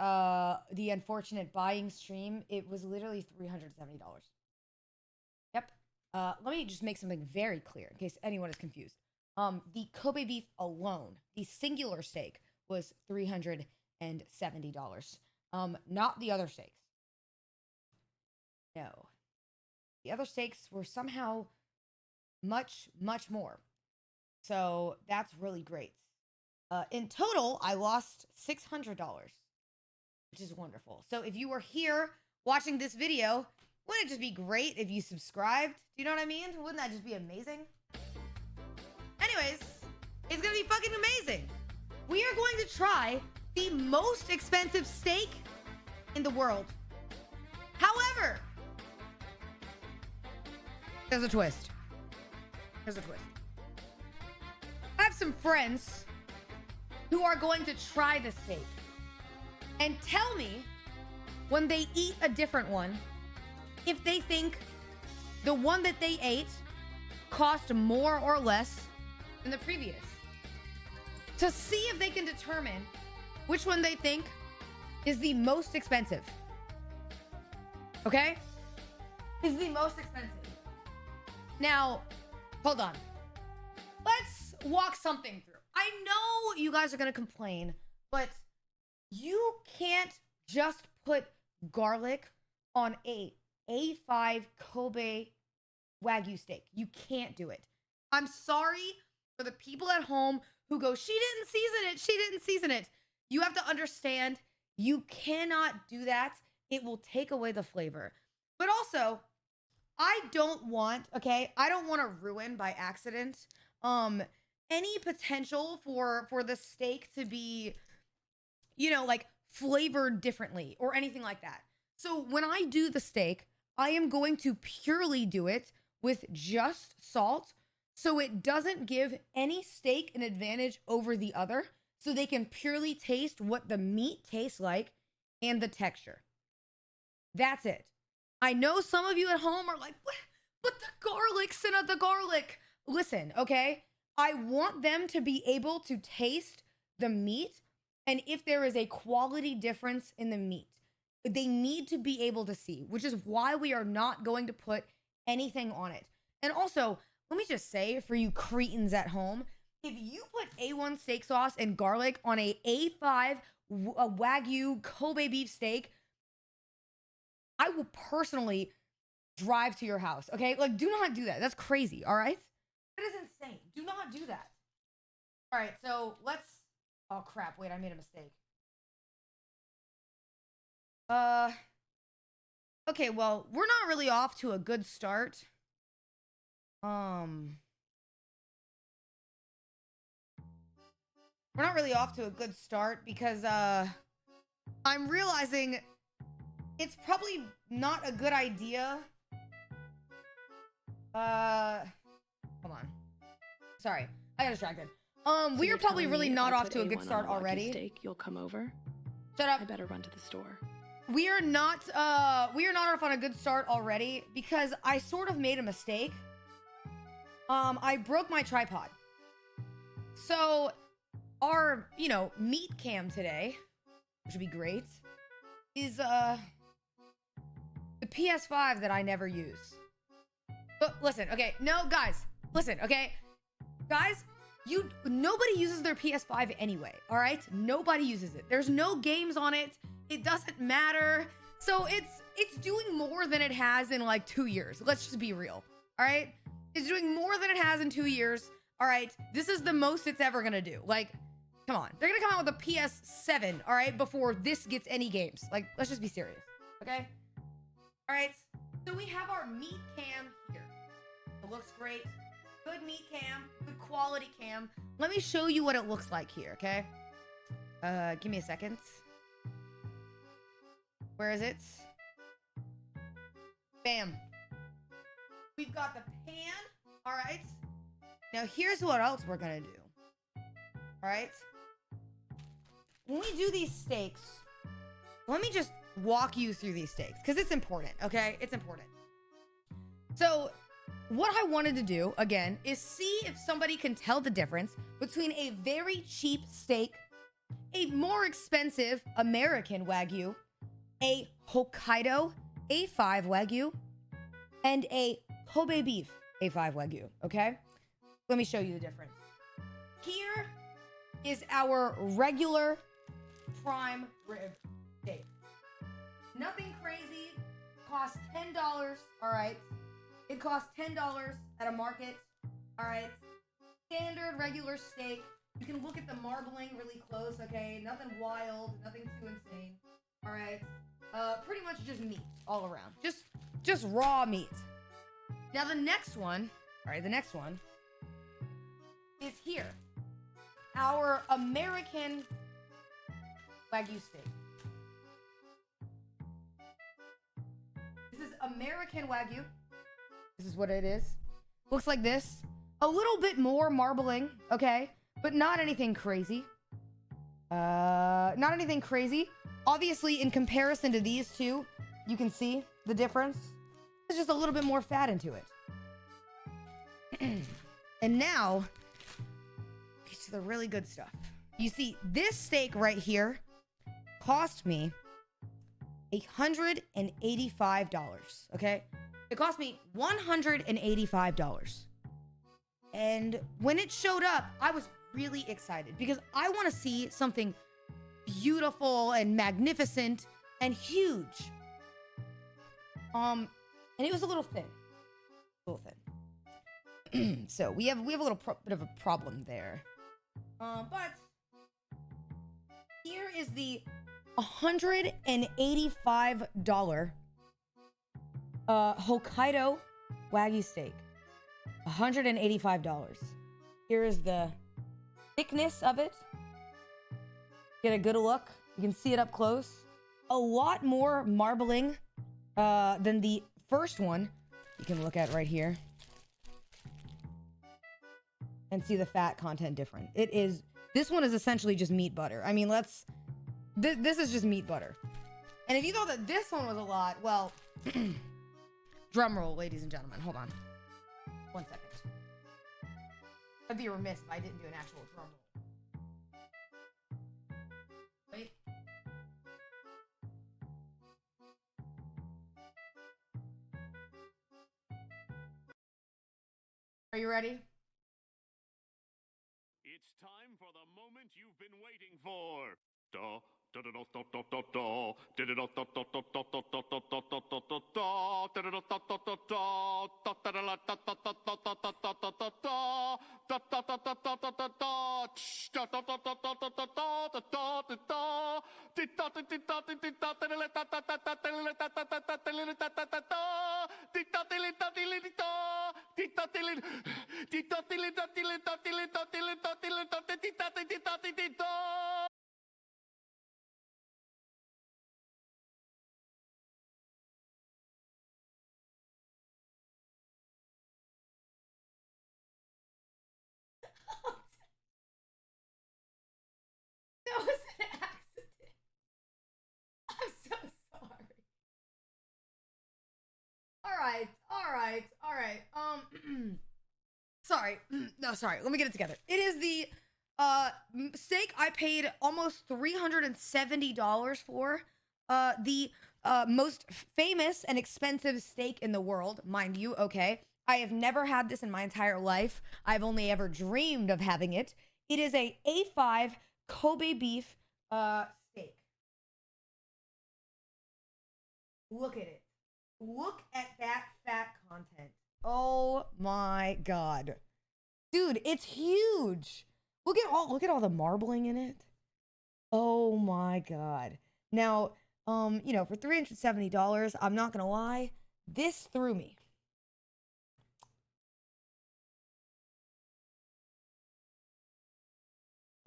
unfortunate buying stream, it was literally $370. Yep. Let me just make something very clear in case anyone is confused. The Kobe beef alone, the singular steak, was $370. Not the other steaks. No. The other steaks were somehow much, much more. So that's really great. In total, I lost $600, which is wonderful. So if you were here watching this video, wouldn't it just be great if you subscribed? Do you know what I mean? Wouldn't that just be amazing? Anyways, it's gonna be fucking amazing. We are going to try the most expensive steak in the world. However, there's a twist. There's a twist. I have some friends who are going to try the steak and tell me when they eat a different one if they think the one that they ate cost more or less than the previous. To see if they can determine which one they think is the most expensive. Okay? Is the most expensive. Now, hold on. Let's walk something through. I know you guys are going to complain, but you can't just put garlic on a A5 Kobe Wagyu steak. You can't do it. I'm sorry for the people at home who go, she didn't season it. She didn't season it. You have to understand, you cannot do that. It will take away the flavor. But also, I don't want to ruin by accident any potential for the steak to be, like flavored differently or anything like that. So when I do the steak, I am going to purely do it with just salt so it doesn't give any steak an advantage over the other, so they can purely taste what the meat tastes like and the texture. That's it. I know some of you at home are like, what? But the garlic, Cinna, the garlic. Listen, okay? I want them to be able to taste the meat, and if there is a quality difference in the meat, they need to be able to see, which is why we are not going to put anything on it. And also, let me just say, for you cretins at home, if you put A1 steak sauce and garlic on a A5 Wagyu Kobe beef steak, I will personally drive to your house, okay? Like, do not do that. That's crazy, all right? That is insane. Do not do that. All right, so let's... Oh, crap. Wait, I made a mistake. Okay, well, we're not really off to a good start. We're not really off to a good start because, I'm realizing it's probably not a good idea. Hold on. Sorry, I got distracted. We are probably really not off to a good start already. Steak, you'll come over? Shut up. I better run to the store. We are not off on a good start already because I sort of made a mistake. I broke my tripod. So our, meat cam today, which would be great, is the PS5 that I never use. But listen, okay, no, guys, listen, okay? Guys, nobody uses their PS5 anyway, all right? Nobody uses it. There's no games on it. It doesn't matter. So it's doing more than it has in like 2 years. Let's just be real, all right? It's doing more than it has in 2 years. All right, this is the most it's ever gonna do. Like, come on. They're gonna come out with a PS7, all right, before this gets any games. Like, let's just be serious, okay? All right, so we have our meat cam here. It looks great. Good meat cam, good quality cam. Let me show you what it looks like here, okay? Give me a second. Where is it? Bam. We've got the pan, all right? Now, here's what else we're gonna do. All right? When we do these steaks, let me just walk you through these steaks, because it's important, okay? It's important. So, what I wanted to do, again, is see if somebody can tell the difference between a very cheap steak, a more expensive American Wagyu, a Hokkaido A5 Wagyu, and a Kobe beef A5 Wagyu, okay? Let me show you the difference. Here is our regular prime rib steak. Nothing crazy. Costs $10, all right? It costs $10 at a market, all right? Standard regular steak. You can look at the marbling really close, okay? Nothing wild, nothing too insane, all right? Pretty much just meat all around. Just raw meat. Now the next one, all right, the next one is here. Our American Wagyu steak. This is American Wagyu. This is what it is. Looks like this. A little bit more marbling, okay? But not anything crazy. Not anything crazy. Obviously, in comparison to these two, you can see the difference. There's just a little bit more fat into it. And now, get to the really good stuff. You see, this steak right here cost me $185, okay? It cost me $185. And when it showed up, I was really excited because I want to see something beautiful and magnificent and huge. And it was a little thin. So we have a little bit of a problem there. But here is the $185 Hokkaido Wagyu steak. $185. Here is the thickness of it. Get a good look. You can see it up close. A lot more marbling than the first one. You can look at right here and see the fat content different. This one is essentially just meat butter. I mean, this is just meat butter. And if you thought that this one was a lot, well, drum roll, ladies and gentlemen. Hold on. 1 second. I'd be remiss if I didn't do an actual drum roll. Wait. Are you ready? It's time for the moment you've been waiting for. was an accident. I'm so sorry. All right. Sorry. No, sorry. Let me get it together. It is the steak I paid almost $370 for. The most famous and expensive steak in the world, mind you, okay? I have never had this in my entire life. I've only ever dreamed of having it. It is a A5 Kobe beef steak. Look at it. Look at that fat content. Oh my god. Dude, it's huge. Look at all the marbling in it. Oh my god. Now, you know, for $370, I'm not gonna lie, this threw me.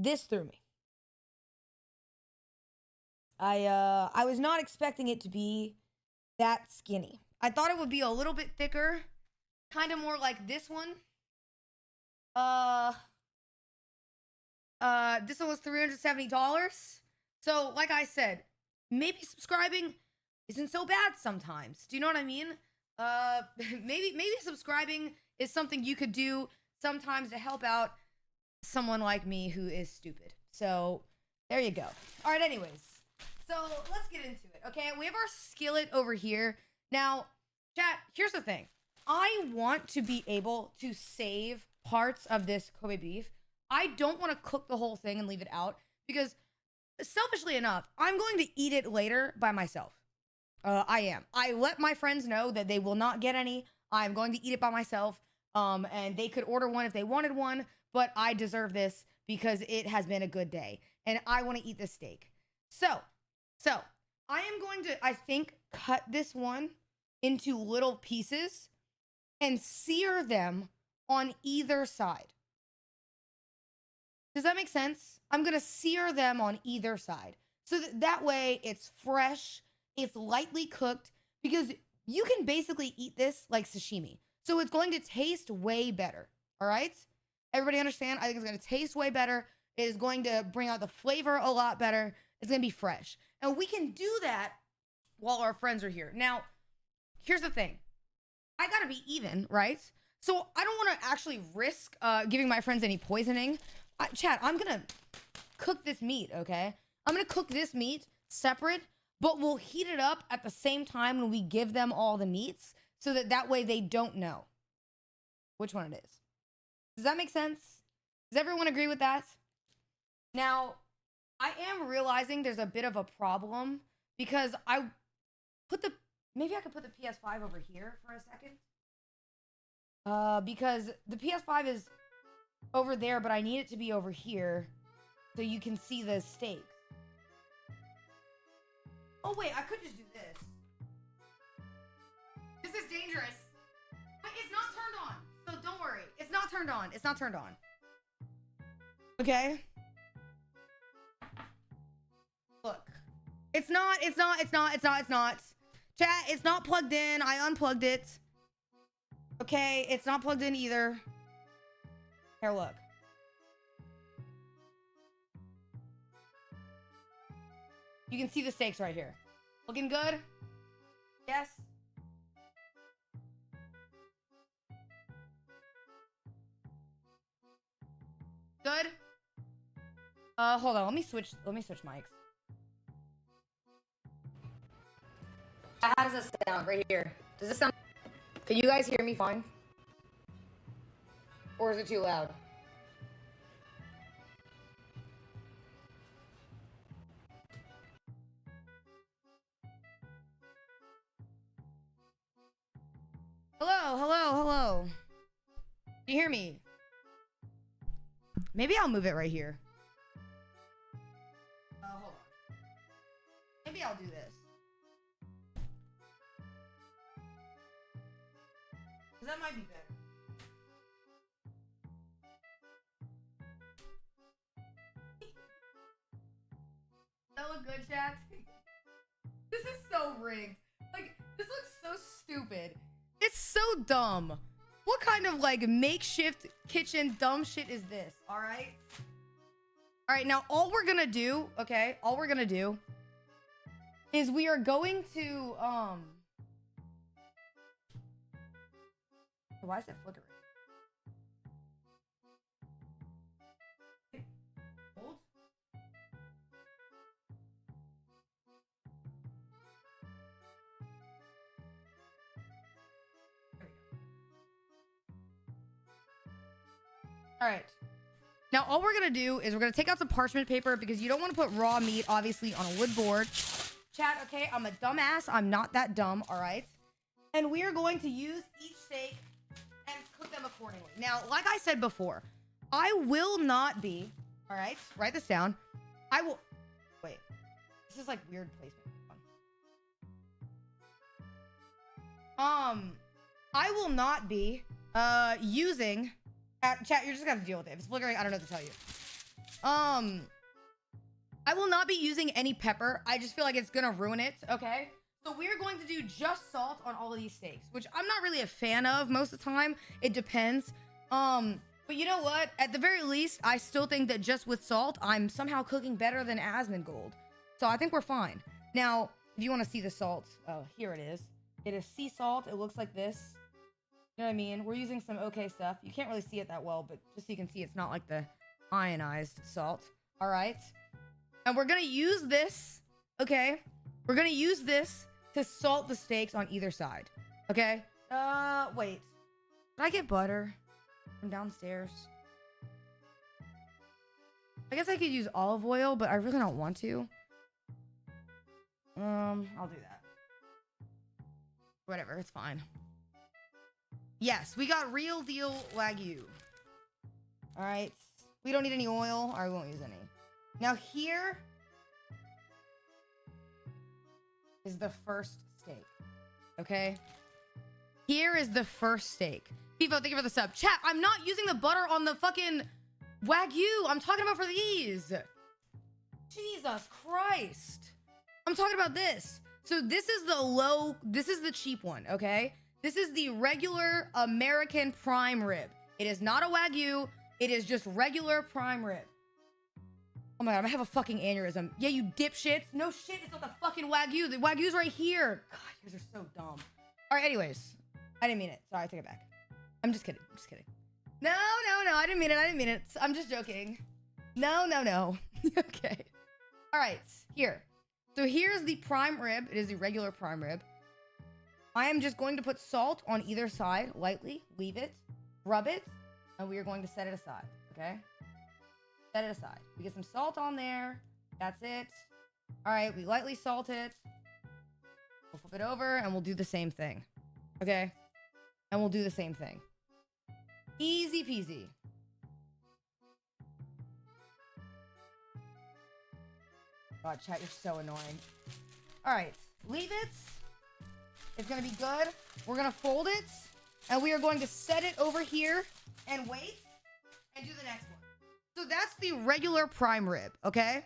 This threw me. I was not expecting it to be that skinny. I thought it would be a little bit thicker, kind of more like this one. This one was $370. So, like I said, maybe subscribing isn't so bad sometimes. Do you know what I mean? Maybe subscribing is something you could do sometimes to help out someone like me who is stupid. So, there you go. All right, anyways. So, let's get into it, okay? We have our skillet over here. Now, chat, here's the thing. I want to be able to save parts of this Kobe beef. I don't want to cook the whole thing and leave it out because, selfishly enough, I'm going to eat it later by myself. I am. I let my friends know that they will not get any. I'm going to eat it by myself. And they could order one if they wanted one, but I deserve this because it has been a good day and I want to eat this steak. So I am going to, I think, cut this one into little pieces and sear them on either side. Does that make sense? I'm going to sear them on either side. So that way it's fresh, it's lightly cooked, because you can basically eat this like sashimi. So it's going to taste way better, all right? Everybody understand? I think it's going to taste way better. It is going to bring out the flavor a lot better. It's going to be fresh. And we can do that while our friends are here. Now, here's the thing. I got to be even, right? So I don't want to actually risk giving my friends any poisoning. Chat, I'm going to cook this meat, okay? I'm going to cook this meat separate, but we'll heat it up at the same time when we give them all the meats so that way they don't know which one it is. Does that make sense? Does everyone agree with that? Now, I am realizing there's a bit of a problem because maybe I could put the PS5 over here for a second. Because the PS5 is over there, but I need it to be over here so you can see the steak. Oh wait, I could just do this. This is dangerous. But it's not turned on, so don't worry. It's not turned on. It's not turned on. Okay? Look. It's not. Chat, it's not plugged in. I unplugged it. Okay, it's not plugged in either. Here, look. You can see the steaks right here. Looking good? Yes? Good? Hold on. Let me switch mics. How does this sound right here? Does this sound... Can you guys hear me fine? Or is it too loud? Hello. Can you hear me? Maybe I'll move it right here. Hold on. Maybe I'll do this. Because that might be better. That look good, chat? This is so rigged. Like, this looks so stupid. It's so dumb. What kind of, like, makeshift kitchen dumb shit is this, alright? All right, now all we're gonna do, okay, all we're gonna do is we are going to, why is it flickering? Hold. All right. Now, all we're going to do is we're going to take out some parchment paper because you don't want to put raw meat, obviously, on a wood board. Chat, okay, I'm a dumbass. I'm not that dumb, all right? And we are going to use each steak and cook them accordingly. Now, like I said before, I will not be, all right? Write this down. I will, wait. This is like weird placement. I will not be using... chat, you're just gonna have to deal with it. If it's flickering, I don't know what to tell you. I will not be using any pepper. I just feel like it's gonna ruin it, okay? So we're going to do just salt on all of these steaks, which I'm not really a fan of most of the time. It depends. But you know what? At the very least, I still think that just with salt, I'm somehow cooking better than Asmongold. So I think we're fine. Now, if you want to see the salt, oh, here it is. It is sea salt. It looks like this. You know what I mean? We're using some okay stuff. You can't really see it that well, but just so you can see, it's not like the ionized salt. All right. And we're going to use this, okay? We're going to use this to salt the steaks on either side, okay? Wait. Did I get butter from downstairs? I guess I could use olive oil, but I really don't want to. I'll do that. Whatever, it's fine. Yes, we got real deal Wagyu. All right. We don't need any oil, or we won't use any. Now here is the first steak. Okay? Here is the first steak. Vivo, thank you for the sub. Chat, I'm not using the butter on the fucking Wagyu. I'm talking about for these. Jesus Christ. I'm talking about this. So this is the cheap one, okay? This is the regular American prime rib. It is not a Wagyu. It is just regular prime rib. Oh my God, I'm gonna have a fucking aneurysm. Yeah, you dipshits. No shit, it's not the fucking Wagyu. The Wagyu's right here. God, you guys are so dumb. All right, anyways. I didn't mean it. Sorry, I take it back. I'm just kidding. I'm just kidding. No. I didn't mean it. I'm just joking. No. Okay. All right, here. So here's the prime rib. It is the regular prime rib. I am just going to put salt on either side, lightly, leave it, rub it, and we are going to set it aside, okay? Set it aside. We get some salt on there. That's it. All right, we lightly salt it. We'll flip it over, and we'll do the same thing, okay? And we'll do the same thing. Easy peasy. God, chat, you're so annoying. All right, leave it. It's gonna be good. We're gonna fold it, and we are going to set it over here and wait and do the next one. So that's the regular prime rib, okay?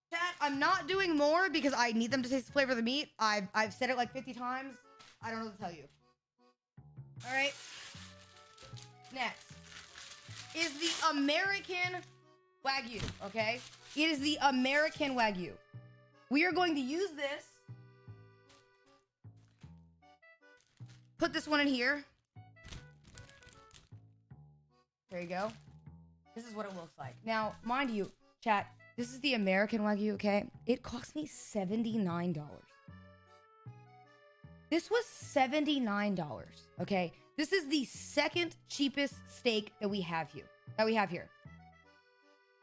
Chat, I'm not doing more because I need them to taste the flavor of the meat. I've said it like 50 times. I don't know what to tell you. All right. Next is the American Wagyu, okay? It is the American Wagyu. We are going to use this. Put this one in here. There you go. This is what it looks like. Now, mind you, chat, this is the American Wagyu, okay? It cost me $79. This was $79, okay? This is the second cheapest steak that we have here.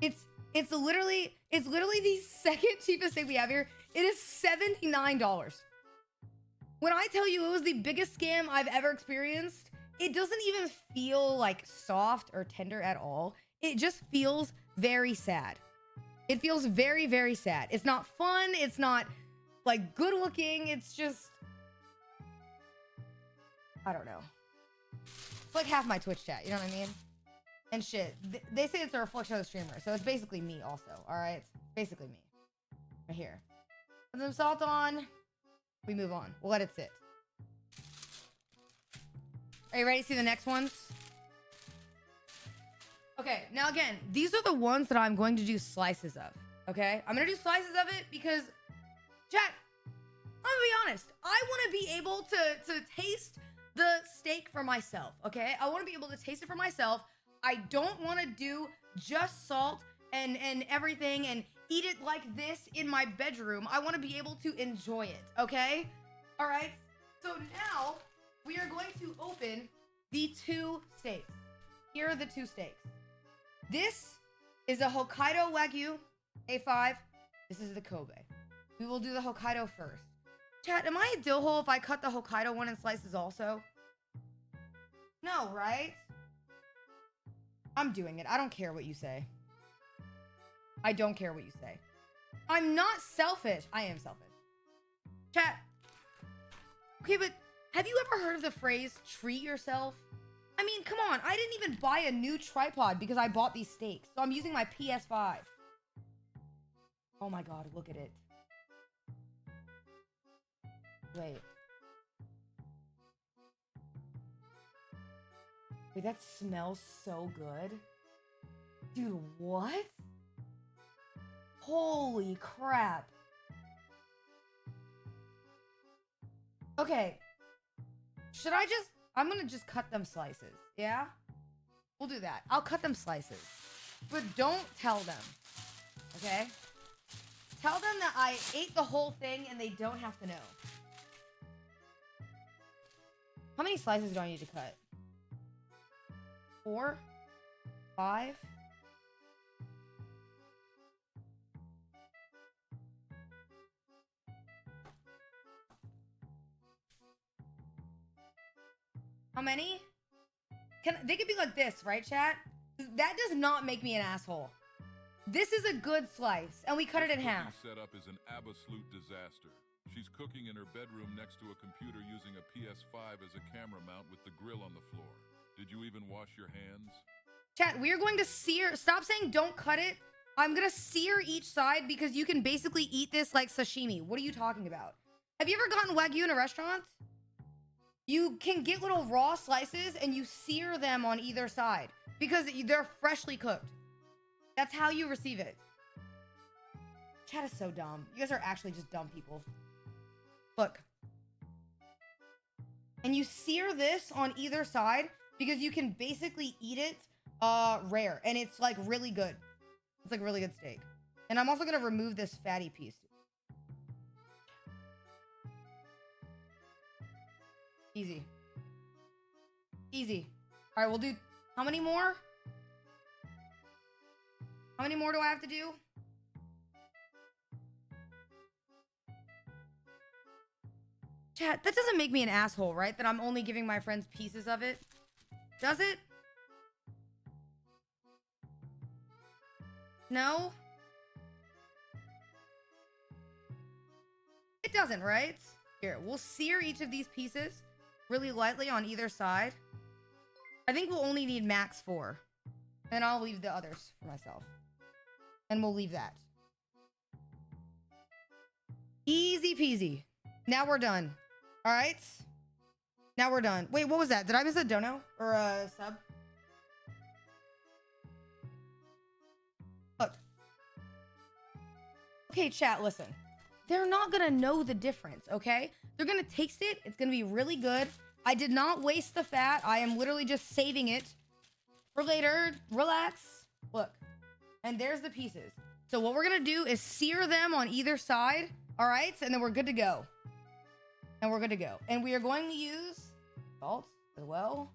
It's literally the second cheapest steak we have here. It is $79. When I tell you it was the biggest scam I've ever experienced, it doesn't even feel like soft or tender at all. It just feels very sad. It feels very, very sad. It's not fun. It's not like good looking. It's just, I don't know. It's like half my Twitch chat. You know what I mean? And shit. They say it's a reflection of the streamer. So it's basically me also. All right. Basically me. Right here. Put some salt on. We move on. We'll let it sit. Are you ready to see the next ones? Okay, now again, these are the ones that I'm going to do slices of. Okay, I'm gonna do slices of it because, chat, I'm gonna be honest. I want to be able to taste the steak for myself. Okay, I want to be able to taste it for myself. I don't want to do just salt and everything and eat it like this in my bedroom. I want to be able to enjoy it. Okay, all right. So now we are going to open the 2 steaks. Here are the 2 steaks. This is a Hokkaido Wagyu A5. This is the Kobe. We will do the Hokkaido first. Chat, am I a dill hole if I cut the Hokkaido one in slices also? No, right? I'm doing it. I don't care what you say. I don't care what you say. I'm not selfish. I am selfish. Chat. Okay, but have you ever heard of the phrase, treat yourself? I mean, come on. I didn't even buy a new tripod because I bought these steaks. So I'm using my PS5. Oh my god, look at it. Wait. Wait, that smells so good. Dude, what? Holy crap. Okay. Should I just... I'm gonna just cut them slices, yeah? We'll do that. I'll cut them slices. But don't tell them, okay? Tell them that I ate the whole thing and they don't have to know. How many slices do I need to cut? 4? 5? How many? They could be like this, right, chat? That does not make me an asshole. This is a good slice, and we cut it in half. Setup is an absolute disaster. She's cooking in her bedroom next to a computer using a PS5 as a camera mount with the grill on the floor. Did you even wash your hands? Chat, we are going to sear. Stop saying don't cut it. I'm going to sear each side because you can basically eat this like sashimi. What are you talking about? Have you ever gotten Wagyu in a restaurant? You can get little raw slices and you sear them on either side because they're freshly cooked. That's how you receive it. Chat is so dumb. You guys are actually just dumb people. Look. And you sear this on either side because you can basically eat it rare. And it's like really good. It's like really good steak. And I'm also going to remove this fatty piece. Easy. Easy. All right, we'll do... How many more? How many more do I have to do? Chat, that doesn't make me an asshole, right? That I'm only giving my friends pieces of it. Does it? No? It doesn't, right? Here, we'll sear each of these pieces really lightly on either side. I think we'll only need max 4. And I'll leave the others for myself. And we'll leave that. Easy peasy. Now we're done. All right? Now we're done. Wait, what was that? Did I miss a dono? Or a sub? Look. Okay, chat, listen. They're not gonna know the difference, okay? They're gonna taste it. It's gonna be really good. I did not waste the fat. I am literally just saving it for later. Relax. Look. And there's the pieces. So what we're gonna do is sear them on either side, all right? And then we're good to go. And we're good to go. And we are going to use salt as well.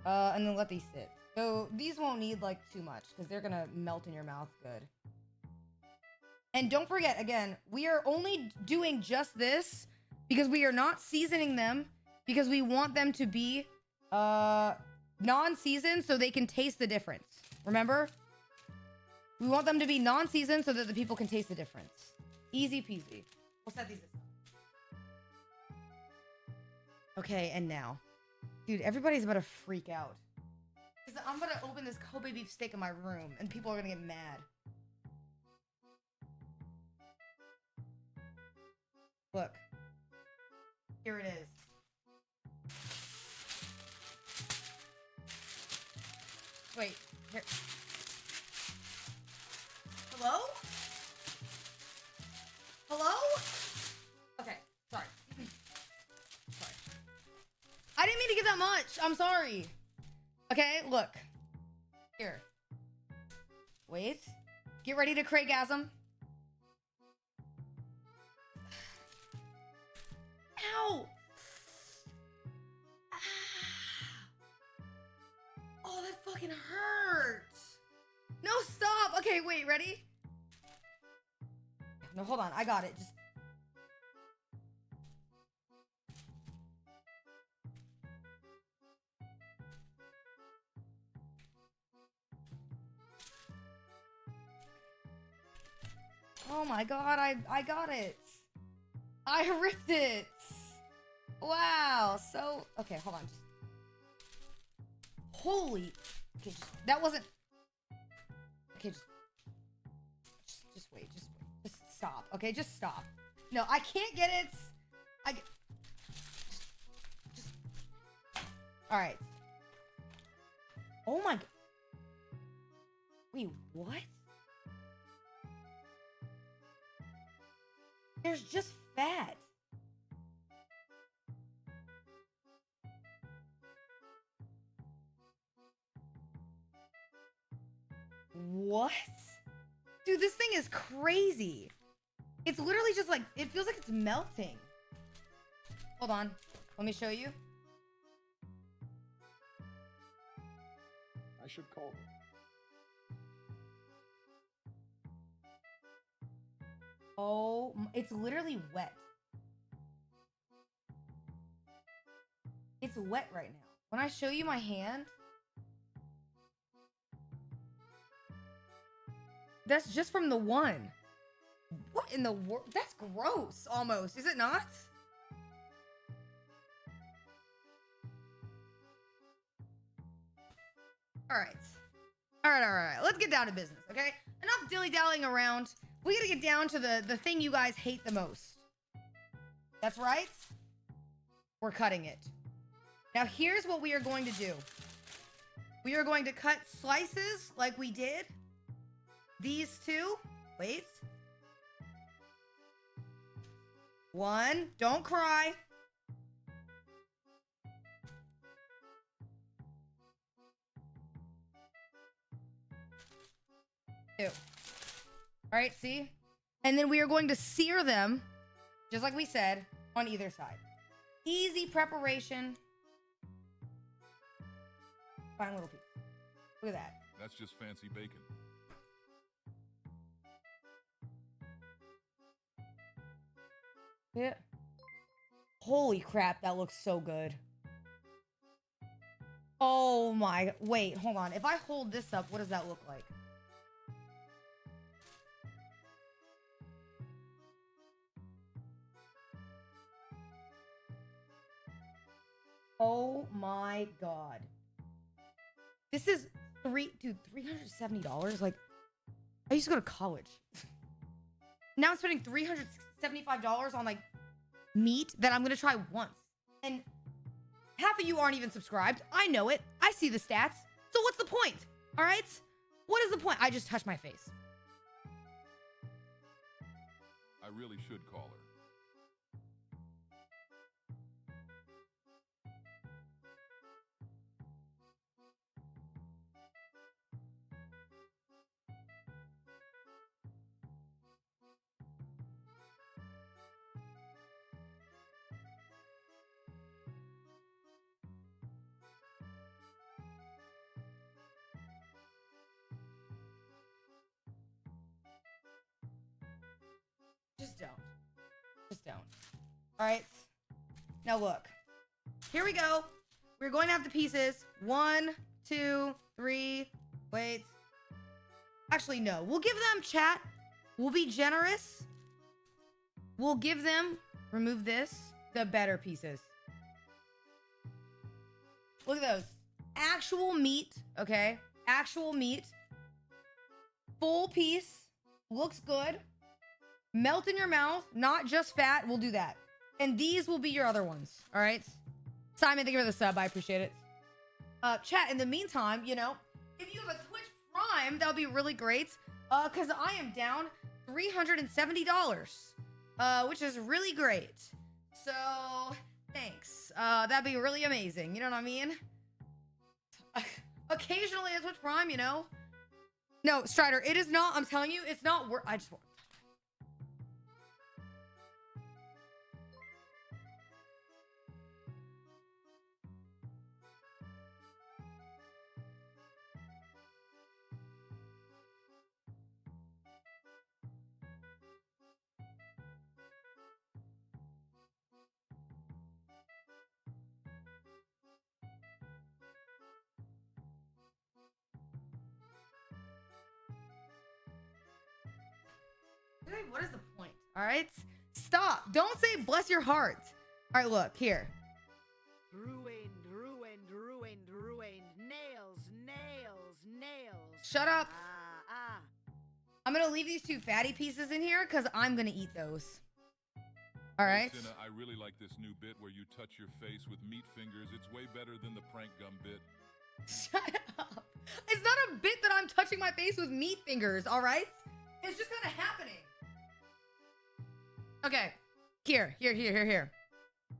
And then let these sit. So these won't need like too much because they're gonna melt in your mouth good. And don't forget, again, we are only doing just this because we are not seasoning them because we want them to be non-seasoned so they can taste the difference. Remember? We want them to be non-seasoned so that the people can taste the difference. Easy peasy. We'll set these aside. Okay, and now. Dude, everybody's about to freak out. Because I'm about to open this Kobe beef steak in my room and people are going to get mad. Look. Here it is. Wait, care. Hello? Hello? Okay, sorry. Sorry. I didn't mean to get that much. I'm sorry. Okay, look. Here. Wait. Get ready to Craigasm. Ow! Oh, that fucking hurts. No, stop. Okay, wait, ready? No, hold on. I got it. Just. Oh my god, I got it. I ripped it. Wow. So, okay, hold on. Just. Holy. Okay, that wasn't. Okay, just wait. Just stop. Okay, just stop. No, I can't get it. Just. All right. Oh my. Wait, what? There's just fat. What? Dude, this thing is crazy. It's literally just like, it feels like it's melting. Hold on. Let me show you. I should call them. Oh, it's literally wet. It's wet right now. When I show you my hand, that's just from the one. What in the world? That's gross, almost. Is it not? All right. All right. Let's get down to business, okay? Enough dilly-dallying around. We gotta get down to the thing you guys hate the most. That's right. We're cutting it. Now, here's what we are going to do. We are going to cut slices like we did. These two. Wait. 1. Don't cry. 2. All right, see? And then we are going to sear them, just like we said, on either side. Easy preparation. Fine little piece. Look at that. That's just fancy bacon. Yeah. Holy crap, that looks so good. Oh my, wait, hold on. If I hold this up, what does that look like? Oh my god. This is $370? Like, I used to go to college. Now I'm spending $375 on like meat that I'm gonna try once. And half of you aren't even subscribed. I know it. I see the stats. So what's the point? All right? What is the point? I just touched my face. I really should call her. Just don't. Just don't. All right. Now look. Here we go. We're going to have the pieces. 1, 2, 3. Wait. Actually, no. We'll give them, chat. We'll be generous. We'll give them, remove this, the better pieces. Look at those. Actual meat, okay? Actual meat. Full piece. Looks good. Melt in your mouth, not just fat. We'll do that. And these will be your other ones, all right? Simon, thank you for the sub. I appreciate it. Chat, in the meantime, you know, if you have a Twitch Prime, that would be really great. Because I am down $370, which is really great. So, thanks. That'd be really amazing. You know what I mean? Occasionally a Twitch Prime, you know? No, Strider, it is not. I'm telling you, it's not worth. I just want. Dude, what is the point? All right? Stop. Don't say bless your heart. All right, look, here. Ruined, ruined, ruined, ruined. Nails, nails, nails. Shut up. I'm going to leave these 2 fatty pieces in here because I'm going to eat those. All right? Cinna, I really like this new bit where you touch your face with meat fingers. It's way better than the prank gum bit. Shut up. It's not a bit that I'm touching my face with meat fingers, all right? It's just kind of happening. Okay. Here.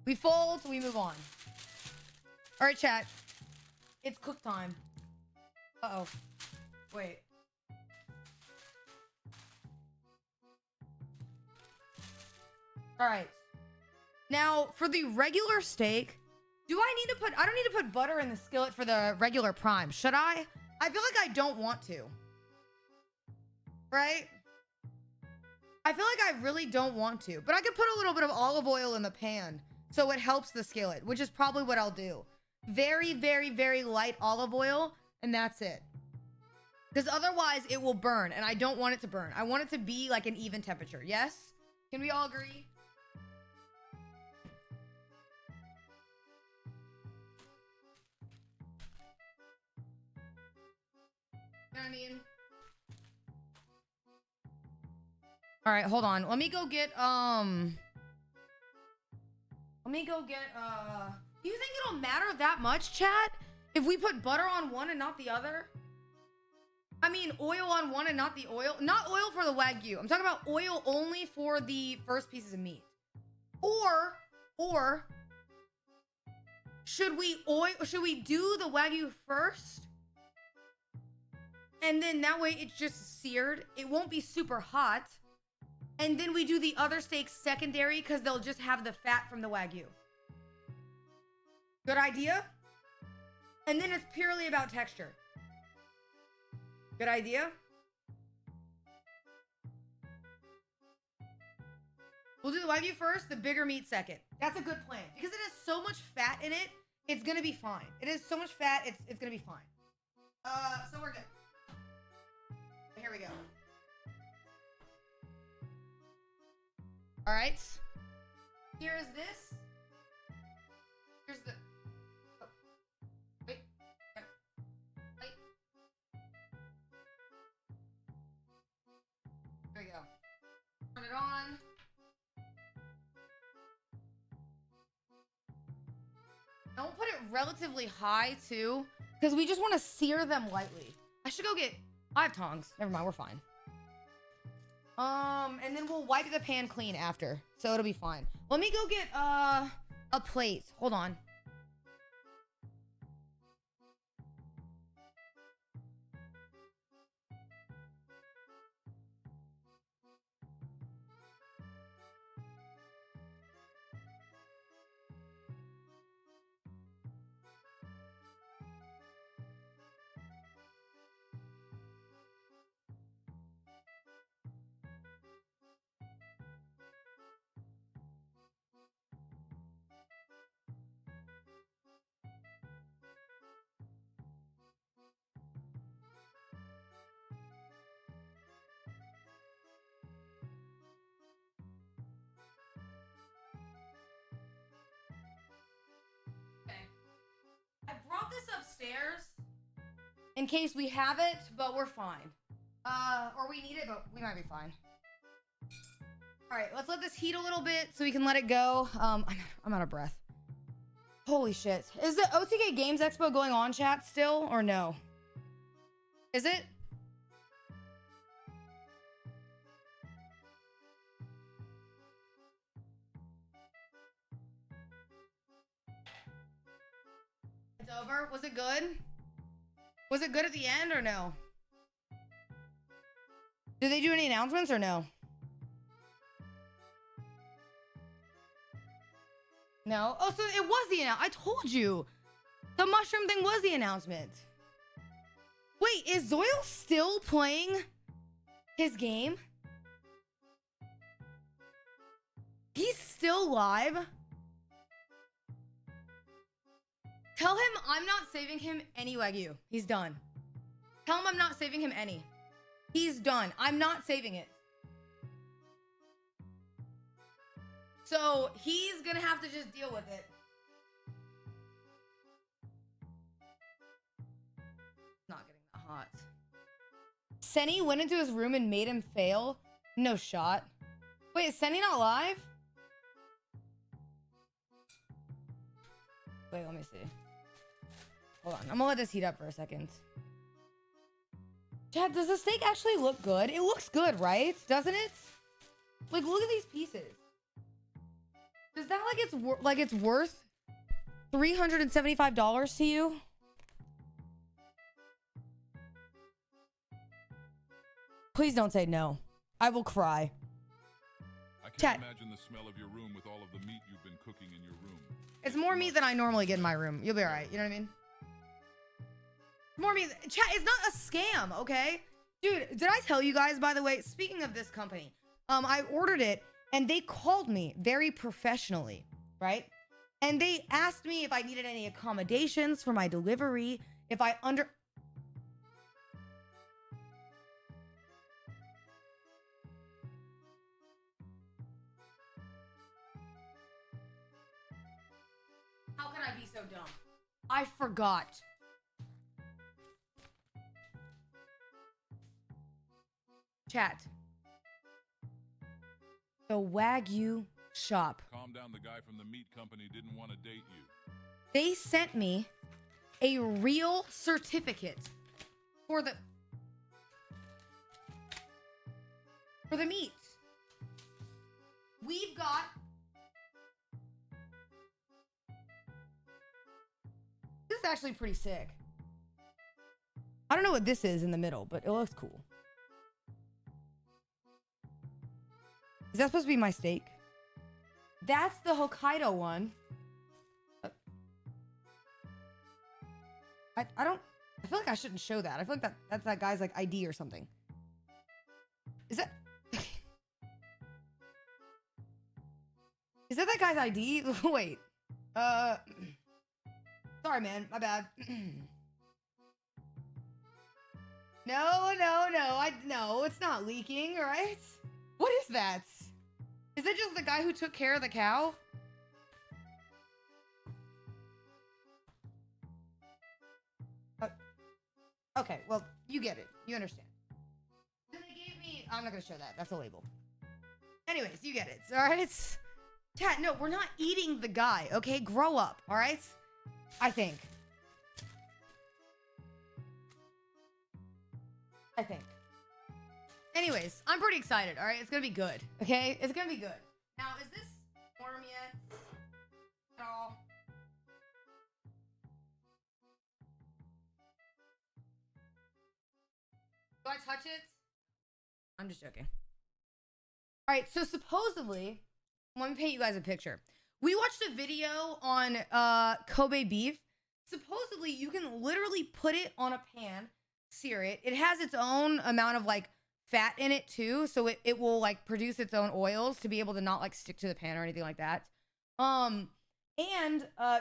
We fold, we move on. All right, chat. It's cook time. Uh-oh. Wait. All right. Now, for the regular steak, I don't need to put butter in the skillet for the regular prime. Should I? I feel like I don't want to. Right? I feel like I really don't want to, but I could put a little bit of olive oil in the pan so it helps the skillet, which is probably what I'll do. Very, very, very light olive oil, and that's it. Because otherwise it will burn, and I don't want it to burn. I want it to be like an even temperature. Yes? Can we all agree? You know what I mean? All right, hold on. Let me go get, do you think it'll matter that much, chat? If we put butter on one and not the other? I mean, oil on one and not the oil. Not oil for the Wagyu. I'm talking about oil only for the first pieces of meat. Or, should we do the Wagyu first? And then that way it's just seared. It won't be super hot. And then we do the other steaks secondary because they'll just have the fat from the Wagyu. Good idea? And then it's purely about texture. Good idea? We'll do the Wagyu first, the bigger meat second. That's a good plan. Because it has so much fat in it, it's gonna be fine. It is so much fat, it's gonna be fine. So we're good. Here we go. All right. Here is this. Here's the. Oh. Wait. Wait. There we go. Turn it on. Don't put it relatively high too, because we just want to sear them lightly. I should go get. I have tongs. Never mind. We're fine. And then we'll wipe the pan clean after, so it'll be fine. Let me go get a plate. Hold on. Upstairs in case we have it, but we're fine. Or we need it, but we might be fine. All right, let's let this heat a little bit so we can let it go. I'm out of breath. Holy shit. Is the OTK Games Expo going on, chat, still, or no? Is it? It's over? Was it good? Was it good at the end or no? Did they do any announcements or no? No? Oh, so it was the announcement. I told you. The mushroom thing was the announcement. Wait, is Zoil still playing his game? He's still live? Tell him I'm not saving him any Wagyu. He's done. Tell him I'm not saving him any. He's done. I'm not saving it. So he's gonna have to just deal with it. Not getting that hot. Senny went into his room and made him fail. No shot. Wait, is Senny not live? Wait, let me see. Hold on. I'm gonna let this heat up for a second. Chad, does the steak actually look good? It looks good, right? Doesn't it? Like, look at these pieces. Does that like it's worth $375 to you? Please don't say no. I will cry. I can't imagine the smell of your room with all of the meat you've been cooking in your room. It's more meat than I normally get in my room. You'll be all right. You know what I mean? More meat. Chat, it's not a scam, okay? Dude, did I tell you guys, by the way, speaking of this company, I ordered it and they called me very professionally, right? And they asked me if I needed any accommodations for my delivery, if I How can I be so dumb? I forgot. Chat. The Wagyu shop. Calm down, the guy from the meat company didn't want to date you. They sent me a real certificate for the meat. We've got this is actually pretty sick. I don't know what this is in the middle, but it looks cool. Is that supposed to be my steak? That's the Hokkaido one. I feel like I shouldn't show that. I feel like that's that guy's like ID or something. Is that Is that that guy's ID? Wait. Sorry, man. My bad. No, it's not leaking, all right? What is that? Is that just the guy who took care of the cow? Okay, well, you get it. You understand. Then they gave me... I'm not going to show that. That's a label. Anyways, you get it, all right? Chat, no, we're not eating the guy, okay? Grow up, all right? I think. Anyways, I'm pretty excited, all right? It's going to be good, okay? It's going to be good. Now, is this warm yet? At all? Do I touch it? I'm just joking. All right, so supposedly, let me paint you guys a picture. We watched a video on Kobe beef. Supposedly, you can literally put it on a pan, sear it. It has its own amount of like fat in it too, so it will like produce its own oils to be able to not like stick to the pan or anything like that. And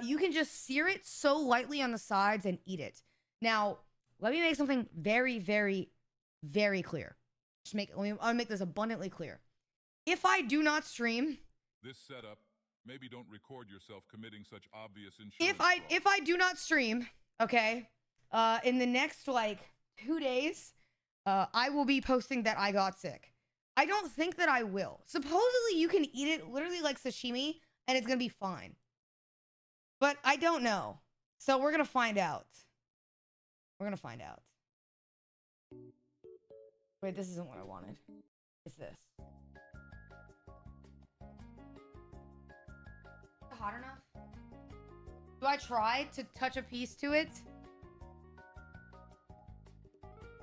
you can just sear it so lightly on the sides and eat it. Now, let me make something very, very, very clear. I'll make this abundantly clear. If I do not stream, This setup, maybe don't record yourself committing such obvious insurance if I do not stream, okay, in the next like 2 days, I will be posting that I got sick. I don't think that I will. Supposedly you can eat it literally like sashimi and it's gonna be fine. But I don't know. So we're gonna find out. Wait, this isn't what I wanted. It's this. Hot enough? Do I try to touch a piece to it?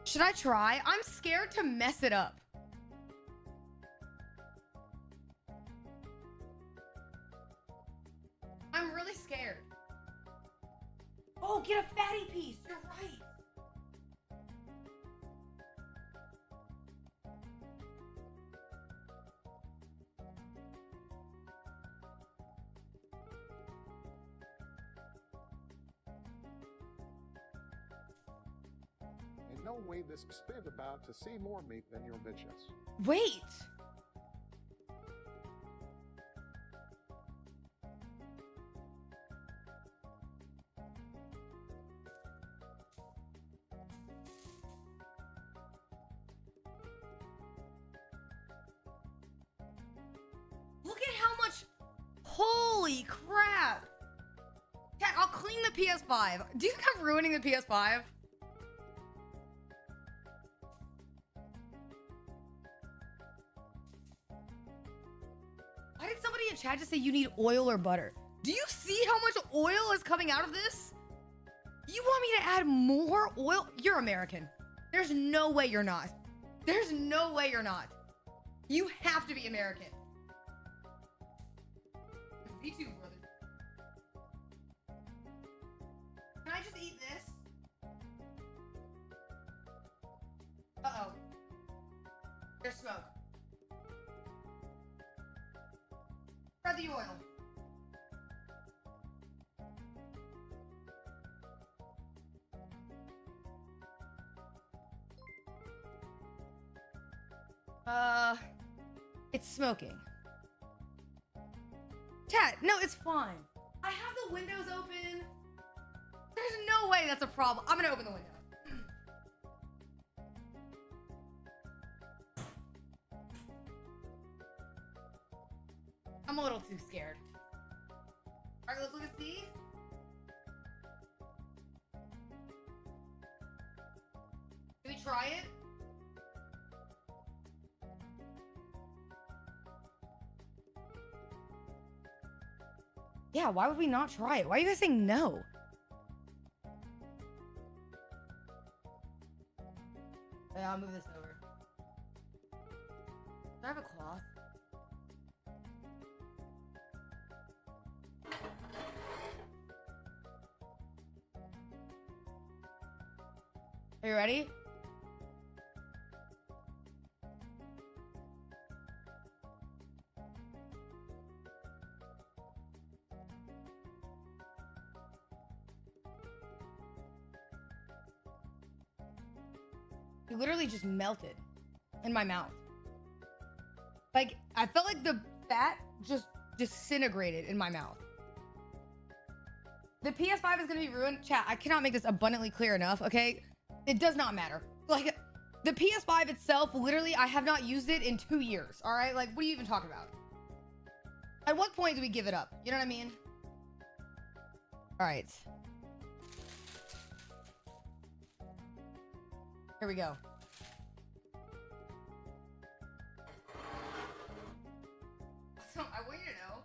Should I try? I'm scared to mess it up. I'm really scared. Oh, get a fatty piece. You're right. In no way this spit about to see more meat than your bitches. Wait. Look at how much. Holy crap. Cat, I'll clean the PS5. Do you think I'm ruining the PS5? Why did somebody in chat just say you need oil or butter? Do you see how much oil is coming out of this? You want me to add more oil? You're American. There's no way you're not. There's no way you're not. You have to be American. Me too, brother. Can I just eat this? Uh-oh. There's smoke. Spread the oil. It's smoking. Cat, no, it's fine. I have the windows open. There's no way that's a problem. I'm gonna open the window. I'm a little too scared. Alright, let's look at these. Can we try it? Yeah, why would we not try it? Why are you guys saying no? Yeah, I'll move this over. Do I have a cloth? Are you ready? It literally just melted in my mouth. Like, I felt like the fat just disintegrated in my mouth. The PS5 is gonna be ruined. Chat, I cannot make this abundantly clear enough, okay? It does not matter. Like, the PS5 itself, literally, I have not used it in 2 years, all right? Like, what are you even talking about? At what point do we give it up? You know what I mean? All right. Here we go. So, I want you to know.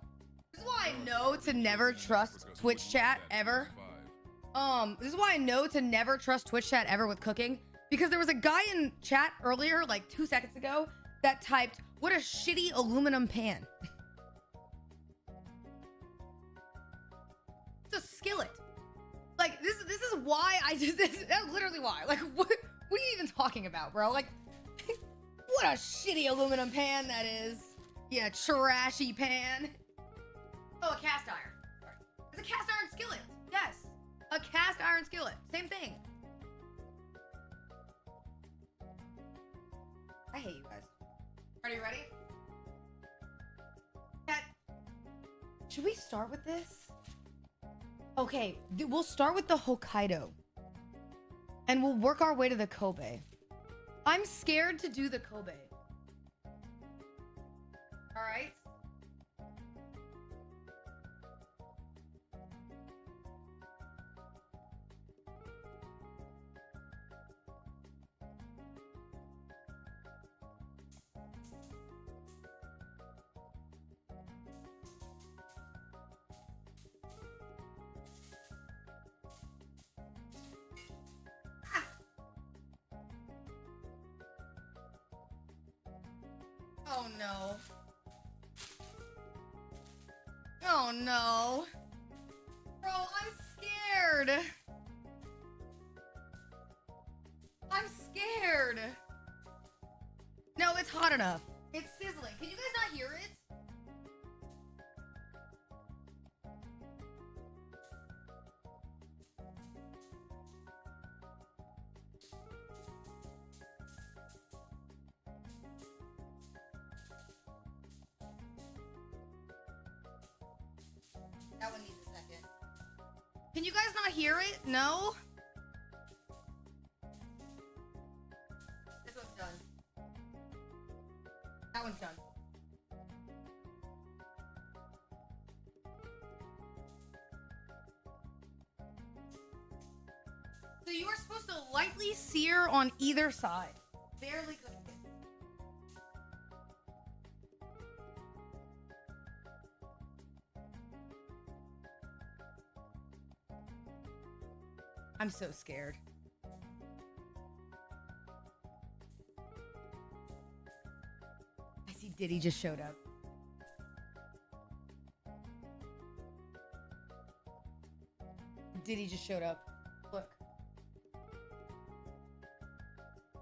This is why I know to never trust Twitch chat ever. This is why I know to never trust Twitch chat ever with cooking. Because there was a guy in chat earlier, like 2 seconds ago, that typed, "What a shitty aluminum pan." It's a skillet. Like, this is why I just, that's literally why. Like, what are you even talking about, bro? Like, what a shitty aluminum pan that is. Yeah, trashy pan. Oh, a cast iron. It's a cast iron skillet. Yes. A cast iron skillet. Same thing. I hate you guys. Are you ready? Cat, should we start with this? Okay, we'll start with the Hokkaido. And we'll work our way to the Kobe. I'm scared to do the Kobe. Alright? Oh no. Oh no. Bro, I'm scared. I'm scared. No, it's hot enough. It's sizzling. Can you guys not hear it? That one needs a second. Can you guys not hear it? No? This one's done. That one's done. So you are supposed to lightly sear on either side. Barely cooking it. I'm so scared. I see Diddy just showed up. Diddy just showed up. Look.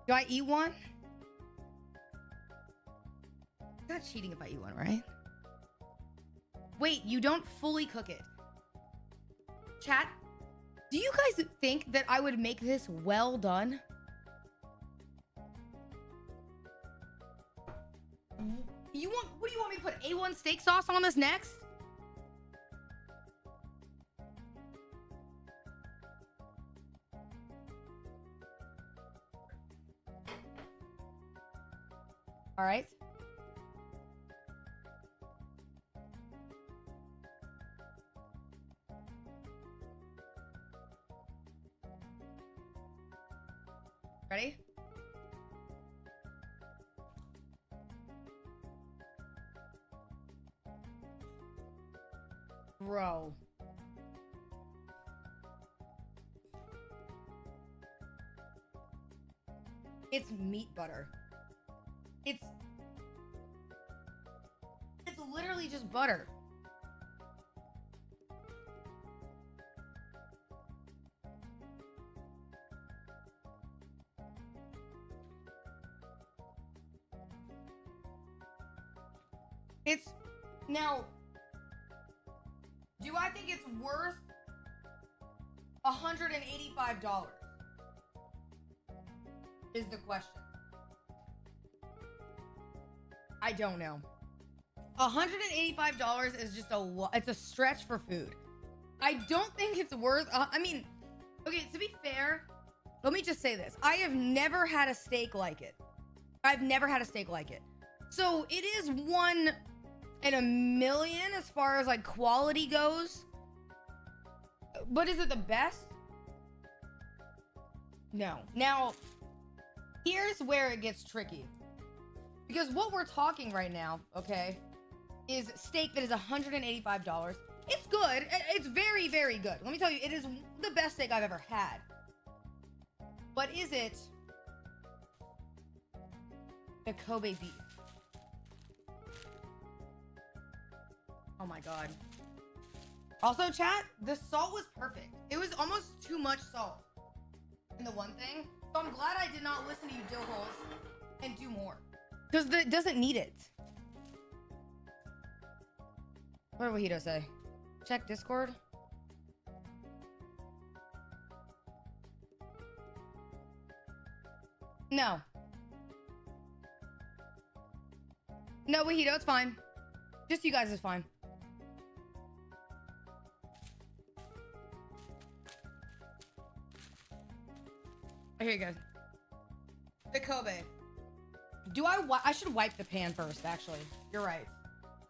Do I eat one? It's not cheating if I eat one, right? Wait, you don't fully cook it. Chat, do you guys think that I would make this well done? What do you want me to put A1 steak sauce on this next? All right. Ready? Bro. It's meat butter. It's literally just butter. It's now, do I think it's worth $185? Is the question. I don't know. $185 is just it's a stretch for food. I don't think it's worth, I mean, okay, to be fair, let me just say this. I have never had a steak like it. I've never had a steak like it. So it is one in a million as far as like quality goes. But is it the best? No. Now, here's where it gets tricky. Because what we're talking right now, okay, is steak that is $185. It's good. It's very, very good. Let me tell you, it is the best steak I've ever had. But is it the Kobe beef? Oh my god. Also, chat, the salt was perfect. It was almost too much salt in the one thing. So I'm glad I did not listen to you, dill holes, and do more. Because it doesn't need it. What did Wahito say? Check Discord. No. No, Wahito, it's fine. Just you guys is fine. Here you go. The Kobe. I should wipe the pan first, actually. You're right.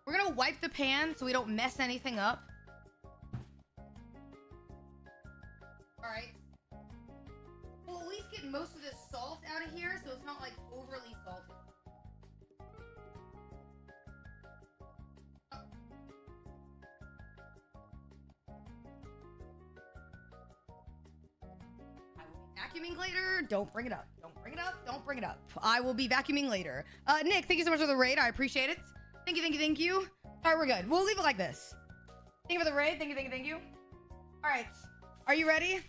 We're gonna wipe the pan so we don't mess anything up. Alright. We'll at least get most of this salt out of here so it's not like overly salty. I will be vacuuming later. Don't bring it up. Don't bring it it up, don't bring it up. I will be vacuuming later. Nick, thank you so much for the raid. I appreciate it. Thank you, thank you, thank you. All right, we're good. We'll leave it like this. Thank you for the raid. Thank you, thank you, thank you. All right. Are you ready?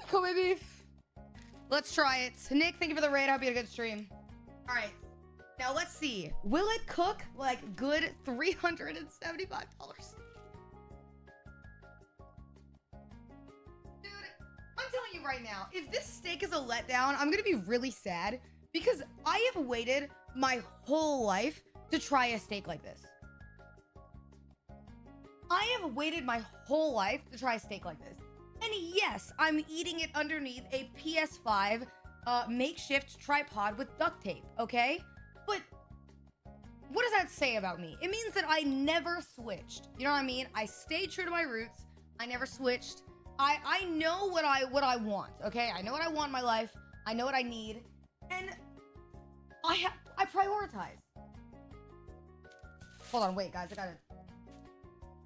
Cool, baby. Let's try it. Nick, thank you for the raid. I hope you had a good stream. All right. Now, let's see. Will it cook like good $375? I'm telling you right now, if this steak is a letdown, I'm gonna be really sad because I have waited my whole life to try a steak like this. I have waited my whole life to try a steak like this. And yes, I'm eating it underneath a PS5 makeshift tripod with duct tape, okay? But what does that say about me? It means that I never switched. You know what I mean? I stayed true to my roots. I never switched. I know what I want, okay? I know what I want in my life. I know what I need. And I prioritize. Hold on, wait, guys. I gotta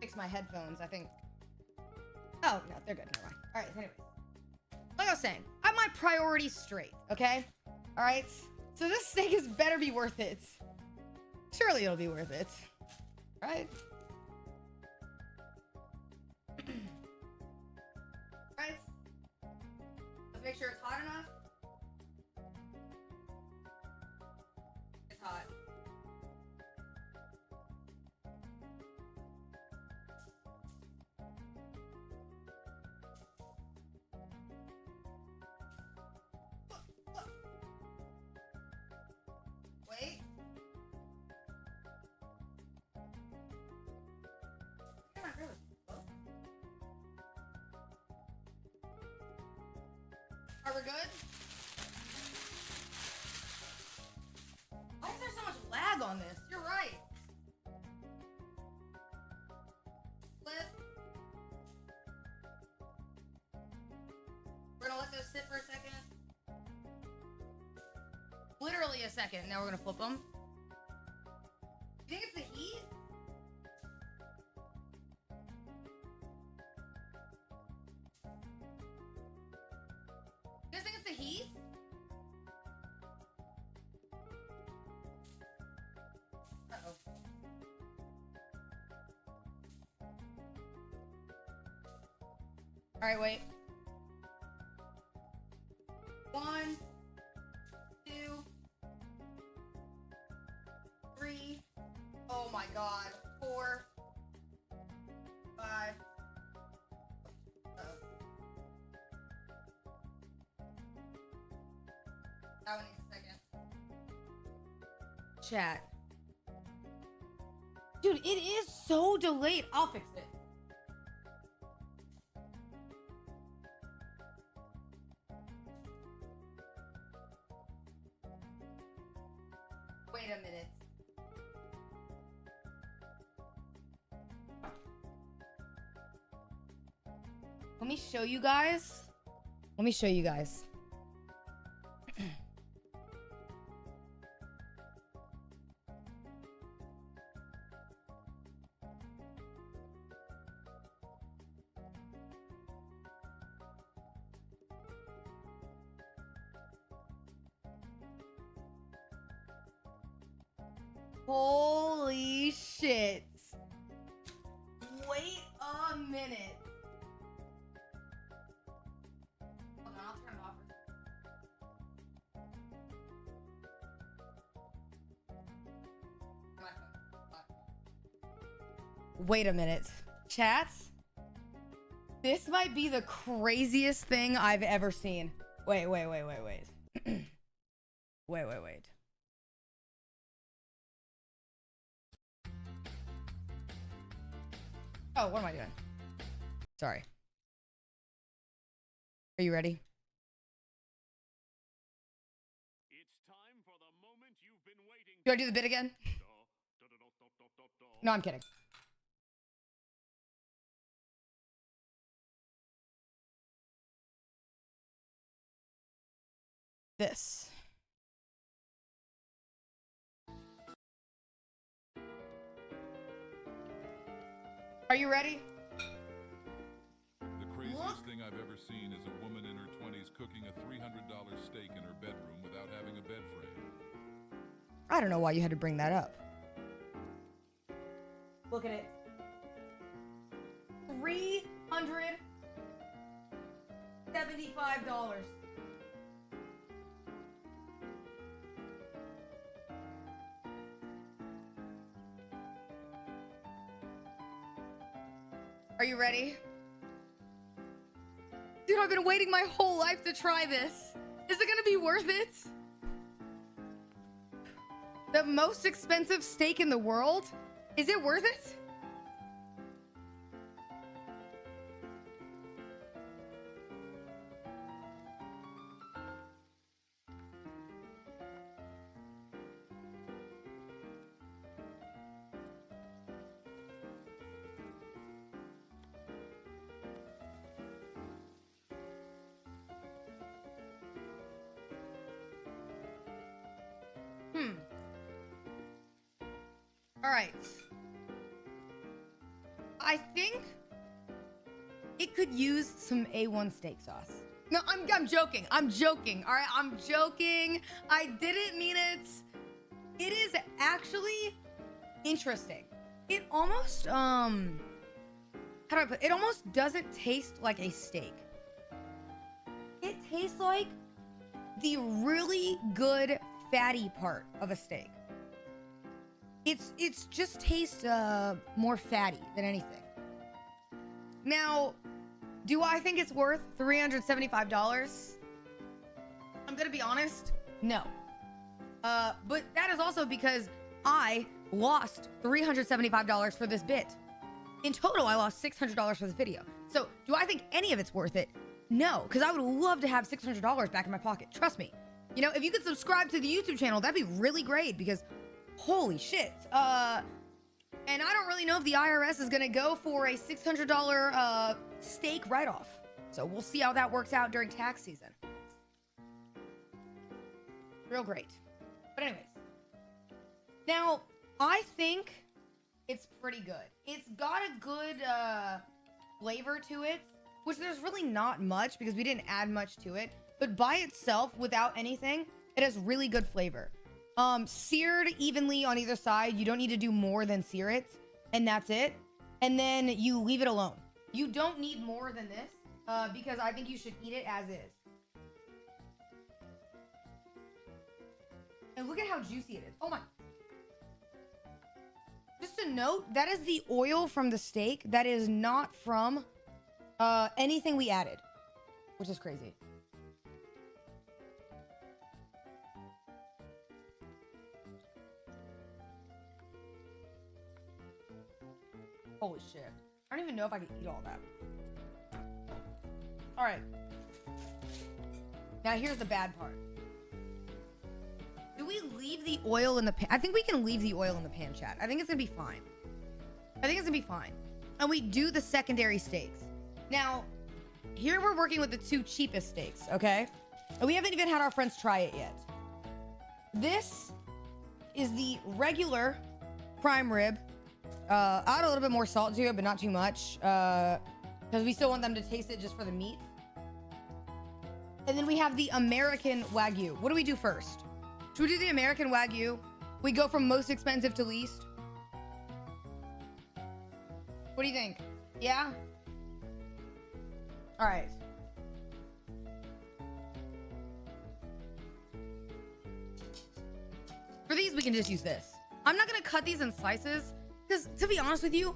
fix my headphones, I think. Oh, no, they're good. Never mind. All right, anyways. Like I was saying, I have my priorities straight, okay? All right? So this steak is better be worth it. Surely it'll be worth it. Right? Right? Let's make sure it's hot enough. It's hot. Wait. Are we good? Why is there so much lag on this? You're right. Flip. We're gonna let those sit for a second. Literally a second. Now we're gonna flip them. You think it's the heat? You guys think it's the heat? Uh-oh. All right, wait. 1, 2, 3. Oh my God. 4, 5. That one needs a second. Chat. Dude, it is so delayed. I'll fix it. Wait a minute. Let me show you guys. Let me show you guys. Holy shit. Wait a minute. Hold on, I'll turn it off. Wait a minute. Chats? This might be the craziest thing I've ever seen. Wait. wait. Oh, what am I doing? Sorry. Are you ready? It's time for the moment you've been waiting. Do I do the bit again? No, I'm kidding. This. Are you ready? The craziest thing I've ever seen is a woman in her 20s cooking a $300 steak in her bedroom without having a bed frame. I don't know why you had to bring that up. Look at it. $375. Are you ready? Dude, I've been waiting my whole life to try this. Is it gonna be worth it? The most expensive steak in the world? Is it worth it? All right. I think it could use some A1 steak sauce. No, I'm joking. I'm joking. All right, I'm joking. I didn't mean it. It is actually interesting. It almost how do I put it? It almost doesn't taste like a steak. It tastes like the really good fatty part of a steak. It's just tastes more fatty than anything. Now, do I think it's worth $375? I'm gonna be honest, no. But that is also because I lost $375 for this bit. In total, I lost $600 for this video. So, do I think any of it's worth it? No, because I would love to have $600 back in my pocket. Trust me. You know, if you could subscribe to the YouTube channel, that'd be really great because holy shit. And I don't really know if the IRS is gonna go for a $600 steak write-off. So we'll see how that works out during tax season. Real great. But anyways. Now, I think it's pretty good. It's got a good flavor to it, which there's really not much because we didn't add much to it. But by itself, without anything, it has really good flavor. Seared evenly on either side. You don't need to do more than sear it. And that's it. And then you leave it alone. You don't need more than this because I think you should eat it as is. And look at how juicy it is. Oh my. Just a note, that is the oil from the steak. That is not from anything we added, which is crazy. Holy shit. I don't even know if I can eat all that. All right. Now here's the bad part. Do we leave the oil in the pan? I think we can leave the oil in the pan, chat. I think it's gonna be fine. I think it's gonna be fine. And we do the secondary steaks. Now, here we're working with the two cheapest steaks, okay? And we haven't even had our friends try it yet. This is the regular prime rib. Add a little bit more salt to it, but not too much. Because we still want them to taste it just for the meat. And then we have the American Wagyu. What do we do first? Should we do the American Wagyu? We go from most expensive to least. What do you think? Yeah? All right. For these, we can just use this. I'm not gonna cut these in slices because, to be honest with you,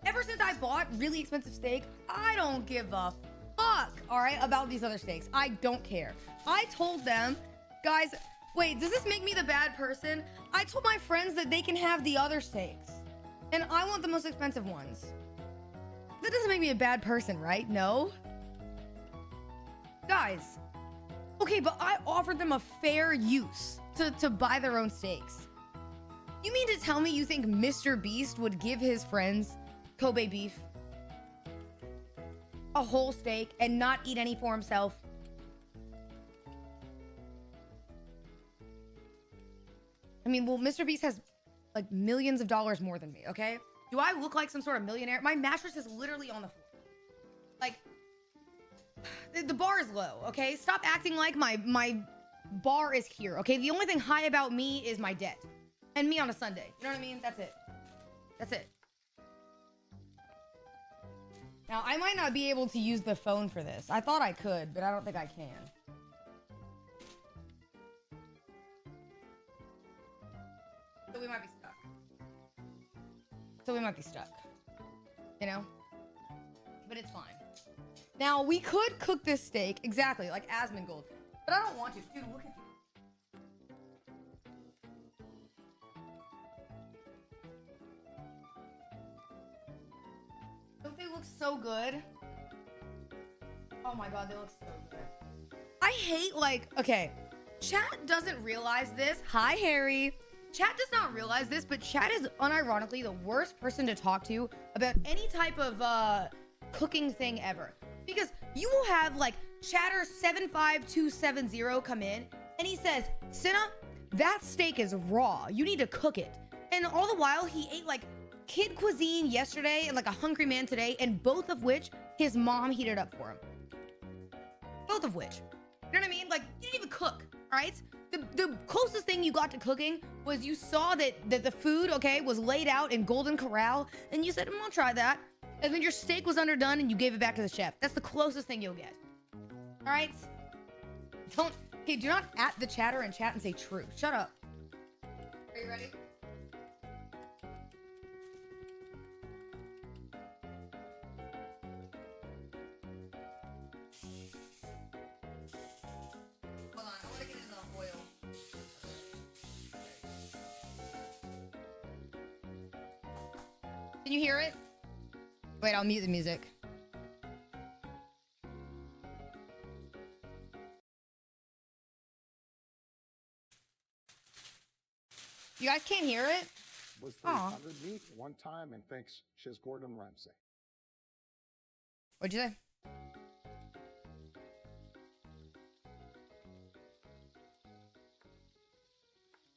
ever since I bought really expensive steak, I don't give a fuck, all right, about these other steaks. I don't care. I told them, guys, wait, does this make me the bad person? I told my friends that they can have the other steaks, and I want the most expensive ones. That doesn't make me a bad person, right? No. Guys, okay, but I offered them a fair use to buy their own steaks. You mean to tell me you think Mr. Beast would give his friends Kobe beef, a whole steak, and not eat any for himself? I mean, well, Mr. Beast has like millions of dollars more than me, okay? Do I look like some sort of millionaire? My mattress is literally on the floor. Like, The bar is low, okay? Stop acting like my bar is here, okay? The only thing high about me is my debt. And me on a Sunday. You know what I mean? That's it. That's it. Now, I might not be able to use the phone for this. I thought I could, but I don't think I can. So we might be stuck. You know? But it's fine. Now, we could cook this steak, exactly, like Asmongold. But I don't want to. Dude, look at this. Don't they look so good? Oh my god, they look so good. I hate, like, okay, chat doesn't realize this. Hi, Harry. Chat does not realize this, but chat is unironically the worst person to talk to about any type of cooking thing ever. Because you will have, like, chatter 75270 come in, and he says, Cinna, that steak is raw. You need to cook it. And all the while, he ate, like, kid cuisine yesterday and, like, a hungry man today, and both of which his mom heated up for him. Both of which. You know what I mean? Like, you didn't even cook, all right? The closest thing you got to cooking was you saw that the food, okay, was laid out in Golden Corral, and you said, I'll try that. And then your steak was underdone, and you gave it back to the chef. That's the closest thing you'll get. All right? Do not at the chatter and chat and say true. Shut up. Are you ready? Hold on, I want to get in the oil. Can you hear it? Wait, I'll mute the music. You guys can't hear it? Was Aw. underneath one time and thinks she's Gordon Ramsay. What'd you say?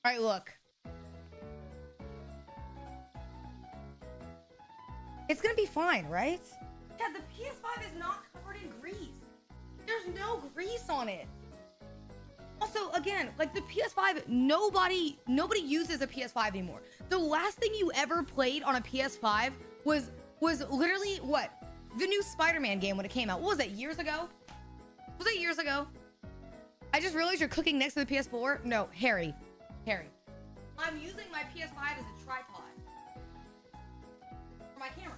All right, look. It's gonna be fine, right? Yeah, the PS5 is not covered in grease. There's no grease on it. Also, again, like the PS5, nobody uses a PS5 anymore. The last thing you ever played on a PS5 was literally what? The new Spider-Man game when it came out. What was that, years ago? Was it years ago? I just realized you're cooking next to the PS4. No, Harry. I'm using my PS5 as a tripod for my camera.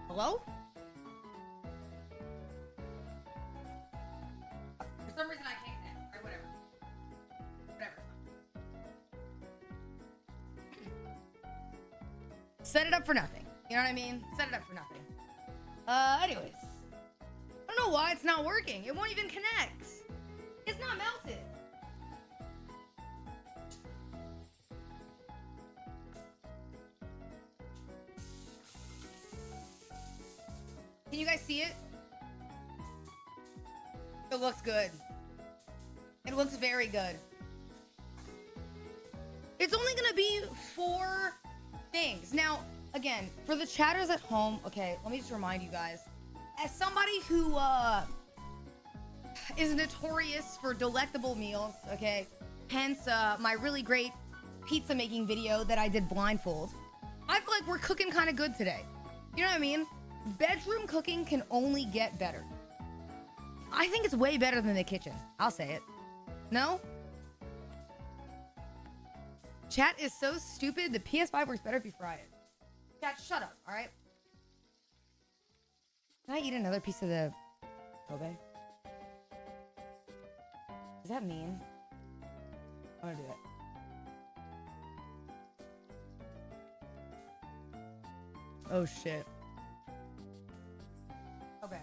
Hello? For some reason I can't connect. Or whatever. Set it up for nothing. You know what I mean? Set it up for nothing. Anyways. I don't know why it's not working. It won't even connect. It's not melted. Can you guys see it? It looks good. It looks very good. It's only gonna be 4 things. Now, again, for the chatters at home, okay, let me just remind you guys. As somebody who is notorious for delectable meals, okay, hence my really great pizza making video that I did blindfold, I feel like we're cooking kind of good today. You know what I mean? Bedroom cooking can only get better. I think it's way better than the kitchen. I'll say it. No? Chat is so stupid. The PS5 works better if you fry it. Chat, shut up, all right? Can I eat another piece of the Kobe? Does that mean? I'm gonna do it. Oh shit. Okay.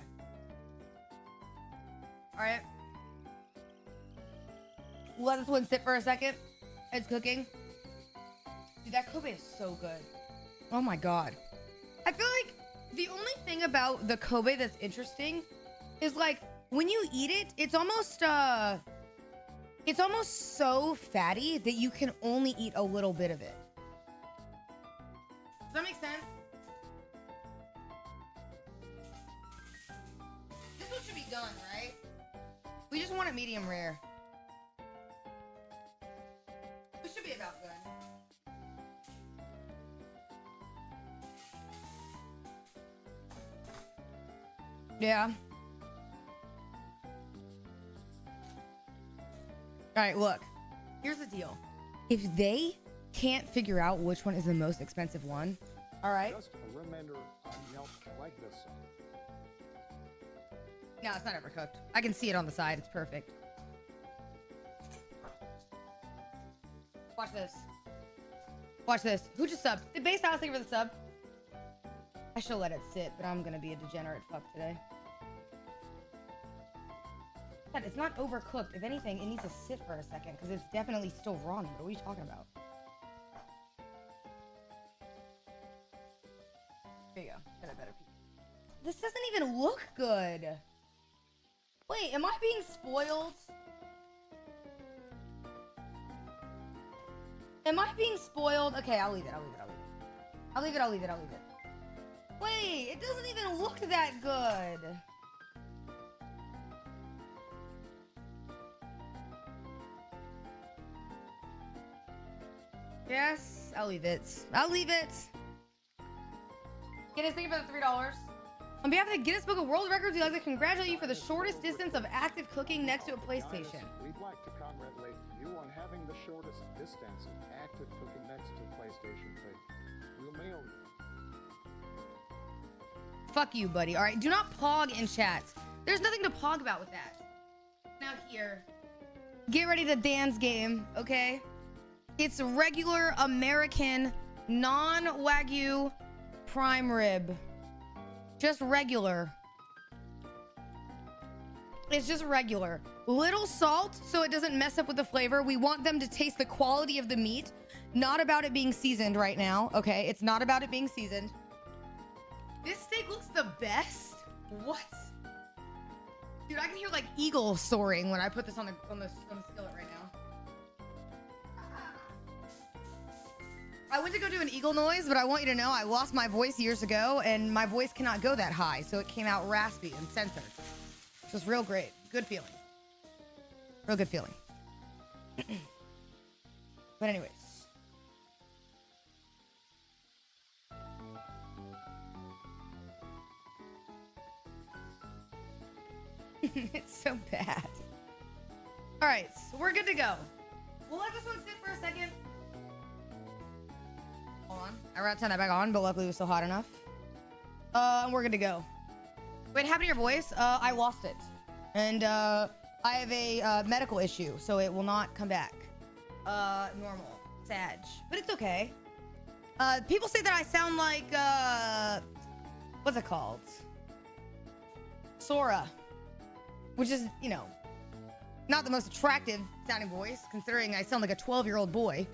Alright. let this one sit for a second. It's cooking. Dude, that Kobe is so good. Oh my god. I feel like the only thing about the Kobe that's interesting is like when you eat it, it's almost so fatty that you can only eat a little bit of it. Does that make sense? This one should be done, right? We just want it medium rare. This should be about good. Yeah. All right, look. Here's the deal. If they can't figure out which one is the most expensive one, all right? Just a reminder on Yelp like this. No, it's not overcooked. I can see it on the side. It's perfect. Watch this. Watch this. Who just subbed? Did Base House thank you for the sub? I should let it sit, but I'm gonna be a degenerate fuck today. God, it's not overcooked. If anything, it needs to sit for a second because it's definitely still raw. What are we talking about? There you go. Got a better piece. This doesn't even look good. Wait, am I being spoiled? Am I being spoiled? Okay, I'll leave it. I'll leave it. Wait, it doesn't even look that good. Yes, I'll leave it. Guinness, thank you for the $3. On behalf of the Guinness Book of World Records, we'd like to congratulate you for the shortest distance of active cooking next to a PlayStation. We'd like to congratulate you on having the shortest distance of active cooking next to PlayStation 3. We'll mail you. Fuck you, buddy. All right, do not pog in chat. There's nothing to pog about with that. Now here, get ready to Dan's game, okay? It's regular American non-Wagyu prime rib. Just regular. It's just regular. Little salt so it doesn't mess up with the flavor. We want them to taste the quality of the meat. Not about it being seasoned right now, okay? It's not about it being seasoned. This steak looks the best. What? Dude, I can hear like eagles soaring when I put this on the skillet right now. I went to go do an eagle noise, but I want you to know I lost my voice years ago, and my voice cannot go that high, so it came out raspy and censored. It was real great. Good feeling. Real good feeling. But anyways. It's so bad. All right, so we're good to go. We'll let this one sit for a second. Hold on. I ran to turn that back on, but luckily it was still hot enough. We're good to go. What happened to your voice? I lost it. And I have a medical issue, so it will not come back. Normal. Sag. But it's okay. People say that I sound like, what's it called? Sora. Which is, you know, not the most attractive sounding voice, considering I sound like a 12-year-old boy.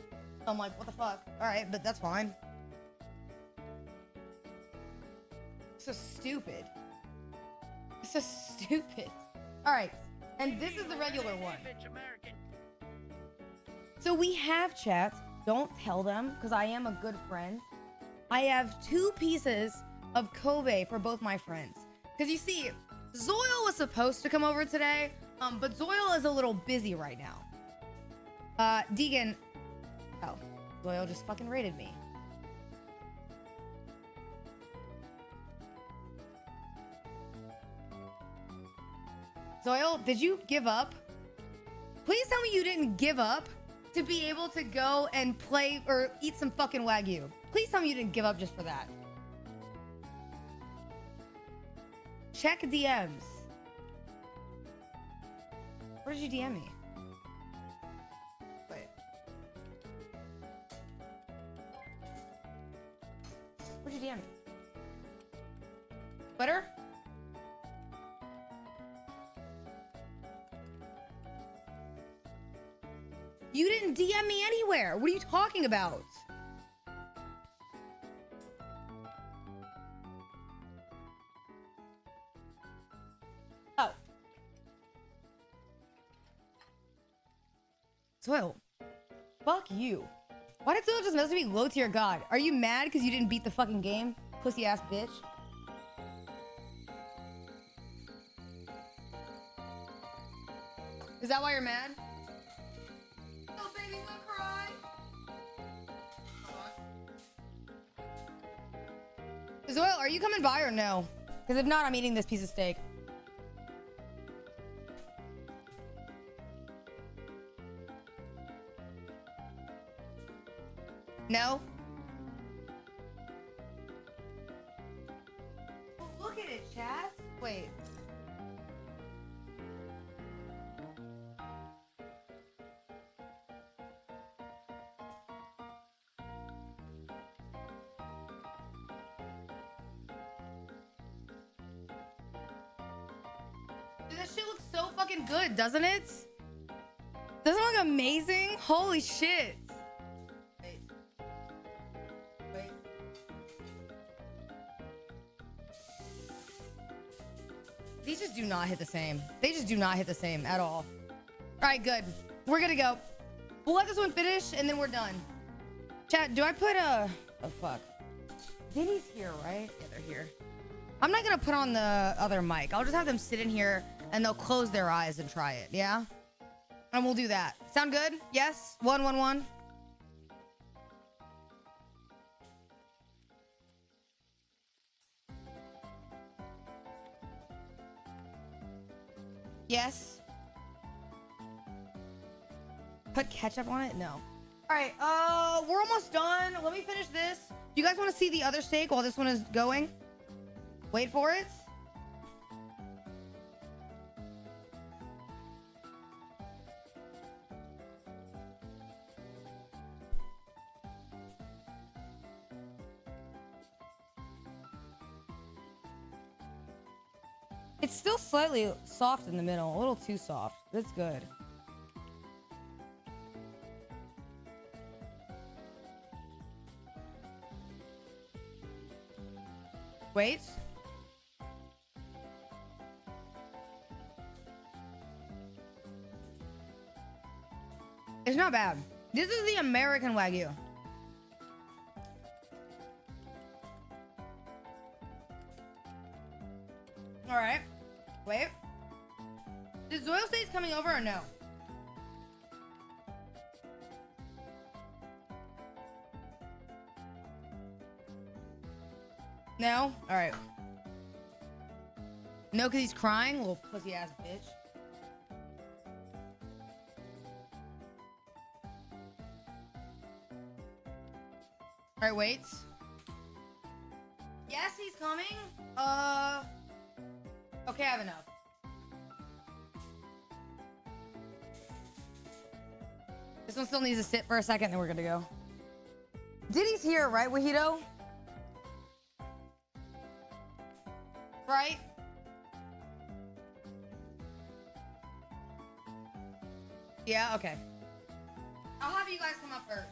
I'm like, what the fuck? All right, but that's fine. So stupid. So stupid. All right, and this is the regular one. So we have chat. Don't tell them, because I am a good friend. I have 2 pieces of Kobe for both my friends. Because you see, Zoil was supposed to come over today, but Zoil is a little busy right now. Deegan. Oh, Zoil just fucking raided me. Zoil, did you give up? Please tell me you didn't give up to be able to go and play or eat some fucking Wagyu. Please tell me you didn't give up just for that. Check DMs. Where did you DM me? Wait. Where'd you DM me? Twitter? You didn't DM me anywhere. What are you talking about? Oh. Soil. Fuck you. Why did Soil just message me low tier god? Are you mad because you didn't beat the fucking game? Pussy ass bitch. Is that why you're mad? Oh, baby, don't cry. Zoil, are you coming by or no? Because if not, I'm eating this piece of steak. No? Oh, look at it, chat. Wait. Dude, this shit looks so fucking good, doesn't it? Doesn't it look amazing? Holy shit. Wait. Wait. These just do not hit the same. They just do not hit the same at all. All right, good. We're gonna go. We'll let this one finish and then we're done. Chat, do I put a... Oh, fuck. Vinny's here, right? Yeah, they're here. I'm not gonna put on the other mic. I'll just have them sit in here and they'll close their eyes and try it, yeah? And we'll do that. Sound good? Yes? 1, 1, 1. Yes? Put ketchup on it? No. All right, we're almost done. Let me finish this. Do you guys want to see the other steak while this one is going? Wait for it. It's still slightly soft in the middle, a little too soft. That's good. Wait. It's not bad. This is the American Wagyu. All right. Wait. Is Zoil State's coming over or no? No? All right. No, because he's crying, little pussy ass bitch. All right, wait. Yes, he's coming. Okay, I have enough. This one still needs to sit for a second, then we're gonna go. Diddy's here, right, Wahito? Right? Yeah, okay. I'll have you guys come up first.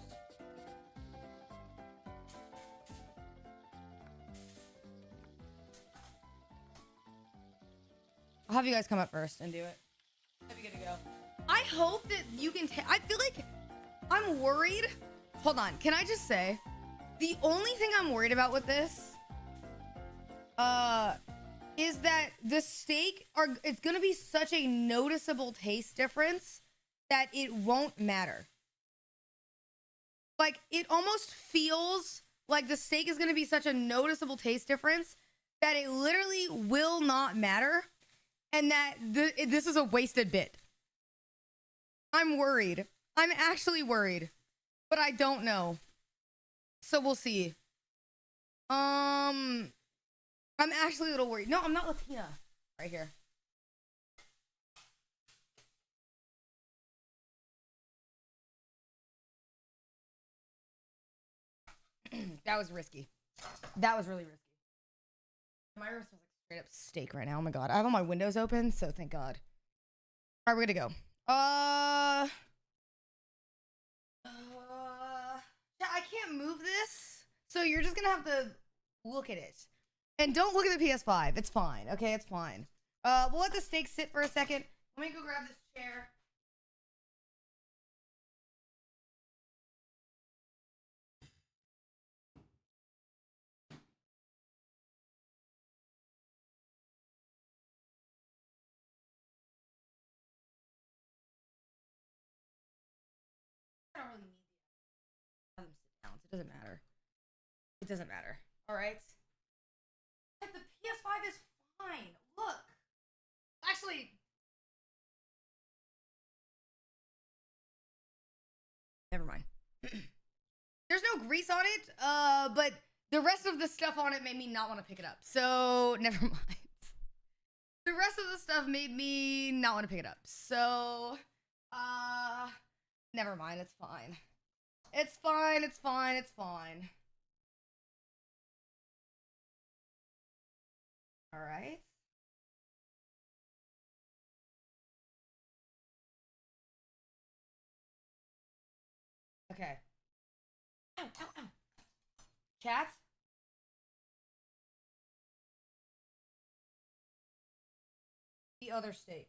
I'll have you guys come up first and do it. That'd be good to go. I hope that you can I feel like I'm worried. Hold on. Can I just say the only thing I'm worried about with this is that the steak it's gonna be such a noticeable taste difference that it won't matter. Like, it almost feels like the steak is gonna be such a noticeable taste difference that it literally will not matter, and that this is a wasted bit. I'm worried. I'm actually worried, but I don't know. So we'll see. I'm actually a little worried. No, I'm not Latina. Right here. That was risky. That was really risky. My room smells like straight up steak right now. Oh my god. I have all my windows open, so thank god. All right, we're gonna go. can't move this, so you're just gonna have to look at it. And don't look at the PS5. It's fine. Okay, it's fine. We'll let the steak sit for a second. Let me go grab this chair. I don't really need the have them sit down. So it doesn't matter. It doesn't matter. All right. The PS5 is fine. Look. Actually. Never mind. There's no grease on it, but the rest of the stuff on it made me not want to pick it up. So, never mind. The rest of the stuff made me not want to pick it up. So, never mind. It's fine. It's fine. It's fine. It's fine. All right. Okay. Ow, ow, ow. Chat? The other steak.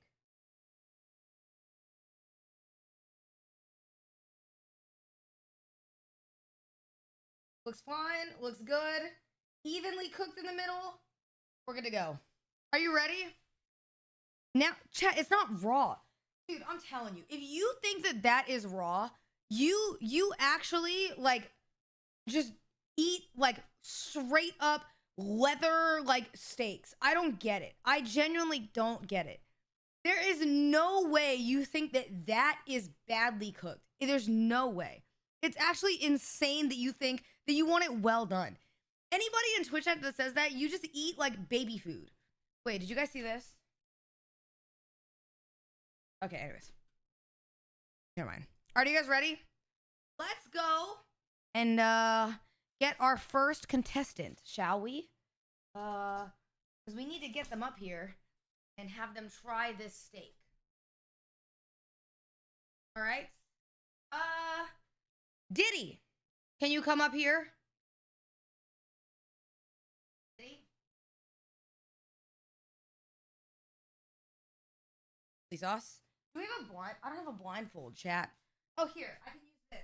Looks fine. Looks good. Evenly cooked in the middle. We're good to go. Are you ready? Now, chat, it's not raw. Dude, I'm telling you, if you think that that is raw, you actually, like, just eat, like, straight up leather, like, steaks. I don't get it. I genuinely don't get it. There is no way you think that that is badly cooked. There's no way. It's actually insane that you think that you want it well done. Anybody in Twitch chat that says that, you just eat like baby food. Wait, did you guys see this? Okay, anyways. Never mind. Are you guys ready? Let's go and get our first contestant, shall we? Because we need to get them up here and have them try this steak. All right. Diddy, can you come up here? Diddy? Chili sauce. Do we have a blind? I don't have a blindfold, chat. Oh, here. I can use this.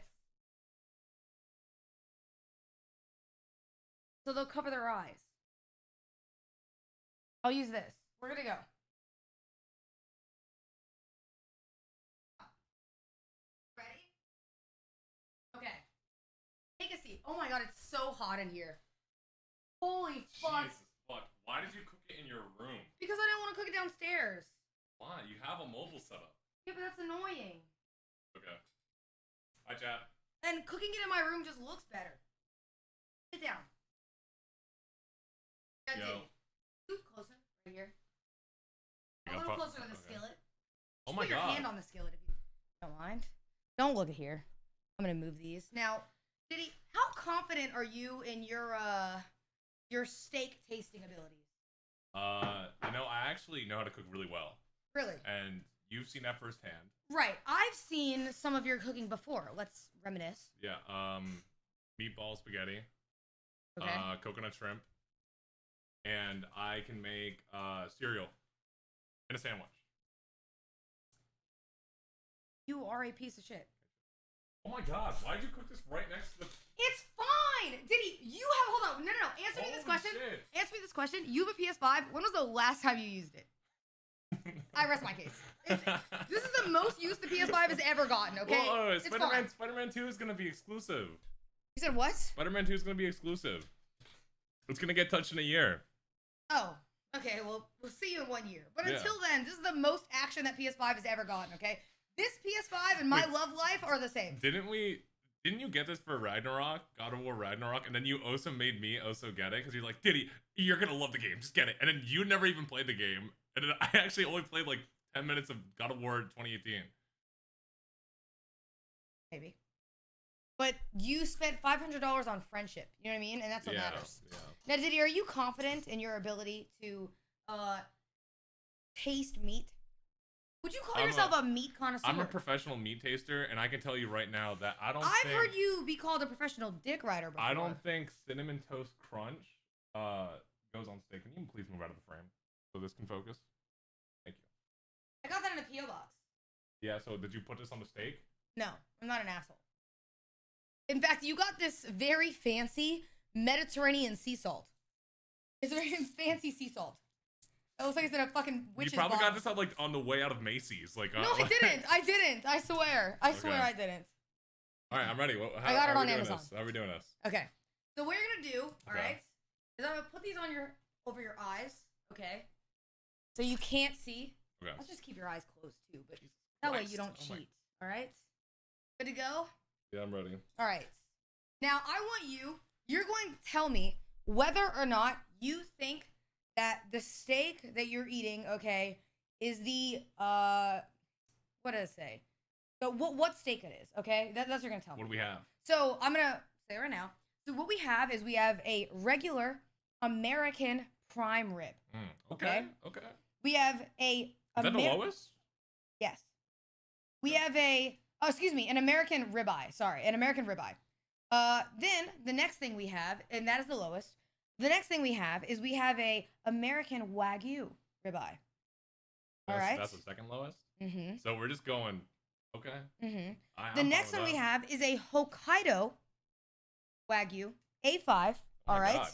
So they'll cover their eyes. I'll use this. We're gonna go. Ready? Okay. Take a seat. Oh my god, it's so hot in here. Holy fuck. Jesus fuck. Why did you cook it in your room? Because I didn't want to cook it downstairs. Why? You have a mobile setup. Yeah, but that's annoying. Okay. Hi, chat. And cooking it in my room just looks better. Sit down. Yo. Scoot closer, right here. You A got little fu- closer to the okay. skillet. Oh Just my put your god. hand on the skillet if you don't mind. Don't look at here. I'm gonna move these. Now, Diddy, how confident are you in your steak tasting abilities? You know, I actually know how to cook really well. Really? And you've seen that firsthand. Right. I've seen some of your cooking before. Let's reminisce. Yeah, meatball spaghetti. Okay. Coconut shrimp. And I can make cereal and a sandwich. You are a piece of shit. Oh my god, why did you cook this right next to the... It's fine! Diddy, you have... Hold on. No. Answer me this Holy question. shit. Answer me this question. You have a PS5. When was the last time you used it? I rest my case. This is the most use the PS5 has ever gotten, okay? Whoa, It's fine. Spider-Man 2 is going to be exclusive. You said what? Spider-Man 2 is going to be exclusive. It's going to get touched in a year. Oh, okay. Well, we'll see you in 1 year. But Yeah. until then, this is the most action that PS5 has ever gotten, okay? This PS5 and my love life are the same. Didn't you get this for Ragnarok? God of War Ragnarok? And then you also made me also get it because you're like, Diddy, you're going to love the game. Just get it. And then you never even played the game. And then I actually only played like 10 minutes of God of War 2018. Maybe. But you spent $500 on friendship. You know what I mean? And that's what matters. Yeah. Now, Diddy, are you confident in your ability to taste meat? Would you call yourself a meat connoisseur? I'm a professional meat taster, and I can tell you right now that I've heard you be called a professional dick rider before. I don't think Cinnamon Toast Crunch goes on steak. Can you please move out of the frame so this can focus? Thank you. I got that in a P.O. box. Yeah, so did you put this on the steak? No, I'm not an asshole. In fact, you got this very fancy Mediterranean sea salt. It's a very fancy sea salt. It looks like it's in a fucking witch's You probably box. got this like on the way out of Macy's. Like, no, I didn't. I didn't. I swear. I swear I didn't. All right, I'm ready. I got it on Amazon. How are we doing this? Okay. So what you're gonna do, all right, is I'm gonna put these on over your eyes, okay? So you can't see. Okay. Let's just keep your eyes closed too, but that way you don't cheat. All right. Good to go. Yeah, I'm ready. All right. Now I want you're going to tell me whether or not you think that the steak that you're eating, okay, is the what does it say? So what steak it is, okay? That's what you're gonna tell me. What do we have? So I'm gonna say it right now. So what we have is we have a regular American prime rib. Okay. We have a. Is that the lowest? Yes. We have an American ribeye. Sorry, an American ribeye. Then the next thing we have, and that is the lowest. The next thing we have is we have a American Wagyu ribeye. All right. That's the second lowest. Mm-hmm. So we're just going. Okay. Mm-hmm. I'm The next one we have is a Hokkaido Wagyu A5. All right. God.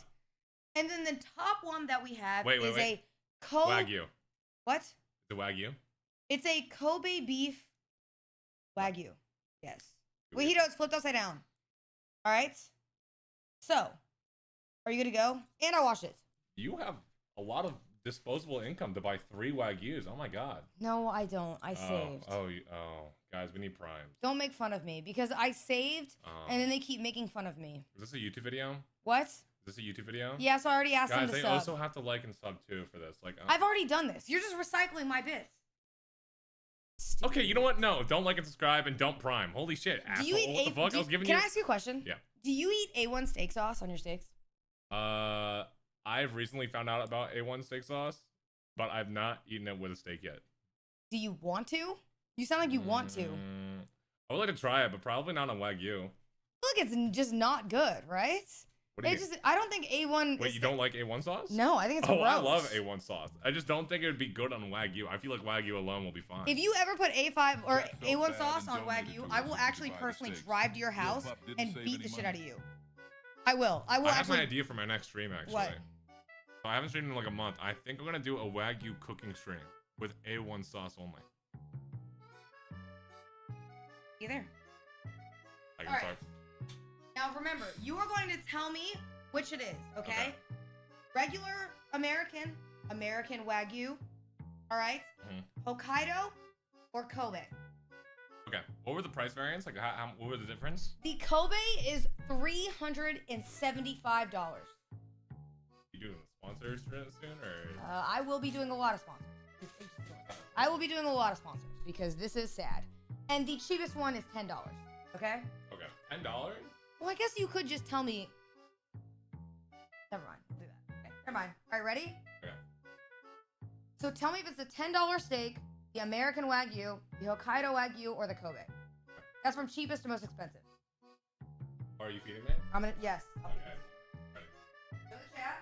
And then the top one that we have Wait. a Wagyu. What? The Wagyu. It's a Kobe beef Wagyu. Yes. Wait, it's flipped upside down. All right. So, are you good to go? And I washed it. You have a lot of disposable income to buy 3 Wagyus. Oh my God. No, I don't. I saved. Oh, guys, we need Prime. Don't make fun of me because I saved and then they keep making fun of me. Is this a YouTube video? What? Is this a YouTube video? Yeah, so I already asked them to Guys, they sub. also have to like and sub too for this. Like, I've already done this. You're just recycling my bits. Okay, you know what? No, don't like and subscribe and don't Prime. Holy shit, asshole. Do you eat what the fuck? I was giving Can you... I ask you a question? Yeah. Do you eat A1 steak sauce on your steaks? I've recently found out about A1 steak sauce, but I've not eaten it with a steak yet. Do you want to? You sound like you want to. I would like to try it, but probably not on Wagyu. Look, it's just not good, right? What do you mean? I don't think A1. Wait, you don't like A1 sauce? No, I think it's gross. I love A1 sauce. I just don't think it would be good on Wagyu. I feel like Wagyu alone will be fine. If you ever put A5 or A1 sauce on Wagyu, I will actually personally drive to your house and beat the shit out of you. I will. I have actually. my idea for my next stream, actually. What? So I haven't streamed in like a month. I think I'm going to do a Wagyu cooking stream with A1 sauce only. You there? I can All right. start. Now remember, you are going to tell me which it is, okay? Regular American Wagyu, all right? Hokkaido or Kobe? Okay. What were the price variants? Like, what were the difference? The Kobe is $375. You doing sponsors soon, or? I will be doing a lot of sponsors. I will be doing a lot of sponsors because this is sad. And the cheapest one is $10, okay? Okay. $10? Well, I guess you could just tell me. Never mind. I'll do that. Okay. Never mind. All right, ready? Okay. So tell me if it's the $10 steak, the American Wagyu, the Hokkaido Wagyu, or the Kobe. That's from cheapest to most expensive. Are you feeding me? I'm gonna. Yes. Okay. Ready. Go to the chat.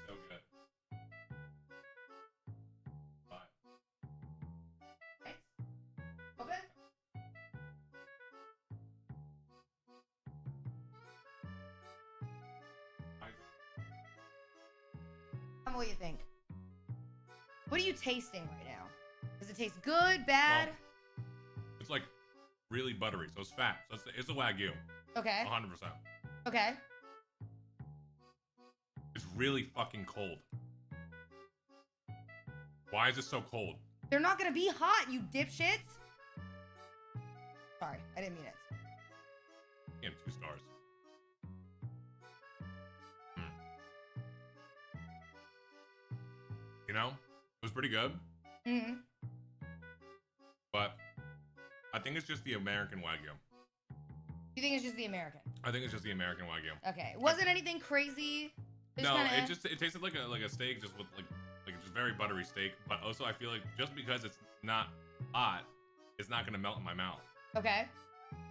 So good. Bye. Thanks. Okay. Tell me what you think. What are you tasting right now? Does it taste good, bad? Well, it's like really buttery, so it's fat. So it's a Wagyu. Okay. 100%. Okay. It's really fucking cold. Why is it so cold? They're not gonna be hot, you dipshits. Sorry, I didn't mean it. Give him 2 stars. You know, it was pretty good. Mm-hmm. But I think it's just the American Wagyu. You think it's just the American? I think it's just the American Wagyu. Okay. Wasn't anything crazy? No, it tasted like a steak, just with like just very buttery steak. But also, I feel like just because it's not hot, it's not gonna melt in my mouth. Okay.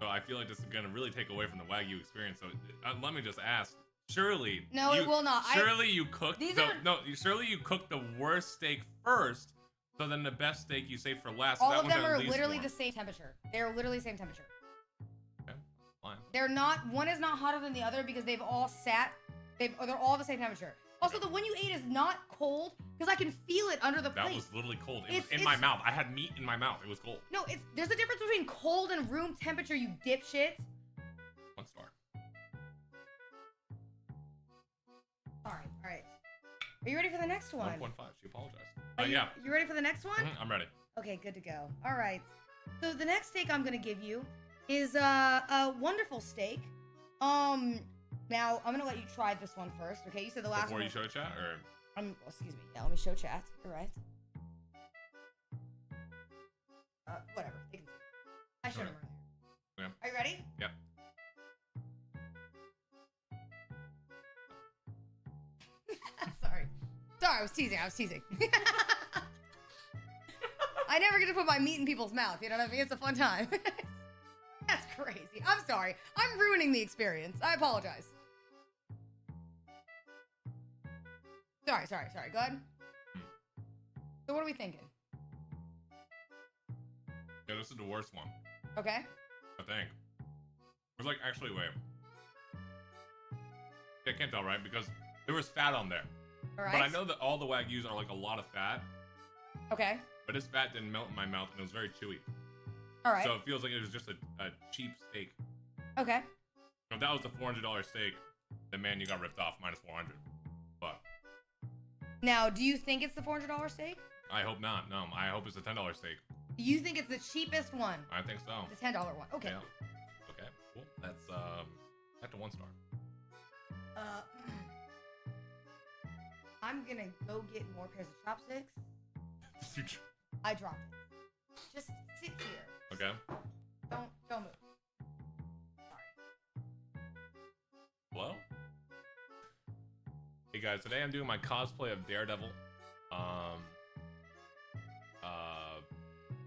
So I feel like this is gonna really take away from the Wagyu experience. So let me just ask. Surely. No, it will not. Surely you cooked surely you cooked the worst steak first, so then the best steak you save for last. All of them are literally the same temperature. They're literally the same temperature. Okay, fine. They're not. One is not hotter than the other because they've all sat. They're all the same temperature. Also, the one you ate is not cold because I can feel it under the plate. That was literally cold. It was in my mouth. I had meat in my mouth. It was cold. No, there's a difference between cold and room temperature. You dipshit. 1 star. Sorry. All right. Are you ready for the next one? 1.5. She apologized. Yeah. You ready for the next one? I'm ready. Okay, good to go. All right. So the next steak I'm gonna give you is a wonderful steak. Now I'm gonna let you try this one first. Okay, you said the last Before one. you show chat, or excuse me. Yeah, let me show chat. You're right. Whatever. They can see. I showed them earlier. Yeah. Are you ready? Yep. Sorry, I was teasing. I never get to put my meat in people's mouth. You know what I mean? It's a fun time. That's crazy. I'm sorry. I'm ruining the experience. I apologize. Sorry. Go ahead. So what are we thinking? Yeah, this is the worst one. Okay. I think. It was like, actually, wait. I can't tell, right? Because there was fat on there. All right. But I know that all the Wagyus are like a lot of fat. Okay. But this fat didn't melt in my mouth, and it was very chewy. All right. So it feels like it was just a cheap steak. Okay. If that was the $400 steak, then man, you got ripped off, minus 400. But Now, do you think it's the $400 steak? I hope not. No, I hope it's a $10 steak. You think it's the cheapest one? I think so. The $10 one. Okay. Yeah. Okay. Cool. That's a 1 star. I'm gonna go get more pairs of chopsticks. I dropped it. Just sit here. Okay. Don't move. Hello? Hey guys, today I'm doing my cosplay of Daredevil.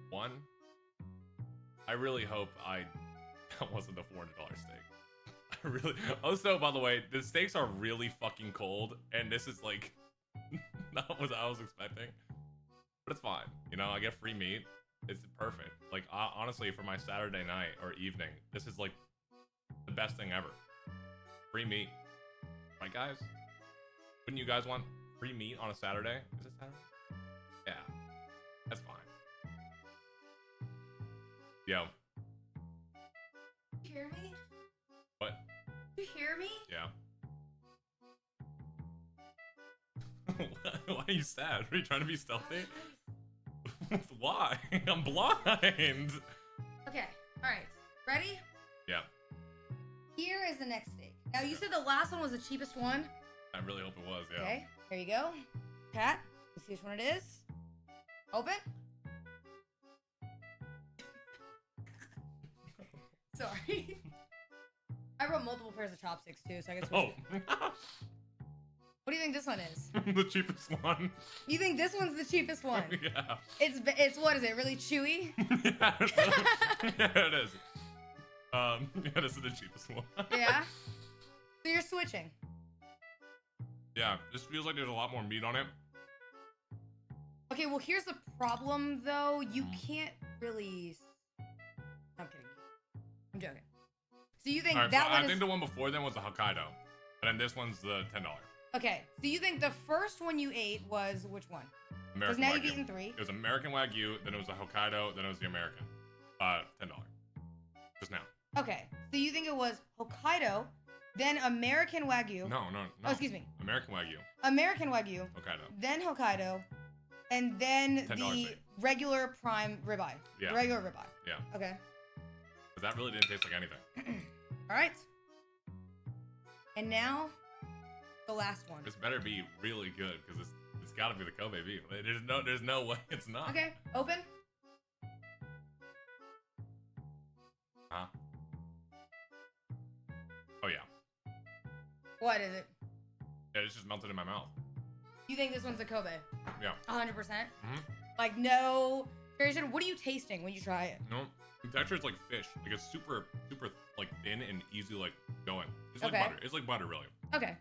One. I really hope that wasn't a $400 steak. I really. Also, by the way, the steaks are really fucking cold, and this is like not what I was expecting. But it's fine. You know, I get free meat. It's perfect. Like, honestly, for my Saturday night or evening, this is like the best thing ever. Free meat. Right, guys? Wouldn't you guys want free meat on a Saturday? Is it Saturday? Yeah. That's fine. Yo. You hear me? What? You hear me? Yeah. Why are you sad? Are you trying to be stealthy? Why? I'm blind. Okay. All right. Ready? Yeah. Here is the next steak. Now, you said the last one was the cheapest one. I really hope it was, yeah. Okay. Here you go. Pat, let's see which one it is. Open. Sorry. I wrote multiple pairs of chopsticks too, so I guess. What do you think this one is? The cheapest one. You think this one's the cheapest one? Yeah. It's what is it? Really chewy? Yeah, it is. Yeah, this is the cheapest one. Yeah. So you're switching. Yeah, this feels like there's a lot more meat on it. Okay, well here's the problem though. You can't really. I'm kidding. I'm joking. So you think that one I think the one before then was the Hokkaido, and then this one's the $10. Okay, so you think the first one you ate was which one? Because now you've eaten 3. It was American Wagyu, then it was the Hokkaido, then it was the American. $10. Just now. Okay, so you think it was Hokkaido, then American Wagyu. No. Oh, excuse me. American Wagyu. American Wagyu. Hokkaido. Then Hokkaido, and then $10 the steak. regular prime ribeye. Yeah. The regular ribeye. Yeah. Okay. Because that really didn't taste like anything. All right. And now, the last one. This better be really good because it's got to be the Kobe beef. There's no way it's not. Okay, open. Huh? What is it? Yeah, it's just melted in my mouth. You think this one's a Kobe? Yeah. 100%? Mm-hmm. Like, no variation? What are you tasting when you try it? No, the texture is like fish. Like it's super, super like thin and easy like going. It's like Okay. butter. It's like butter, really. Okay.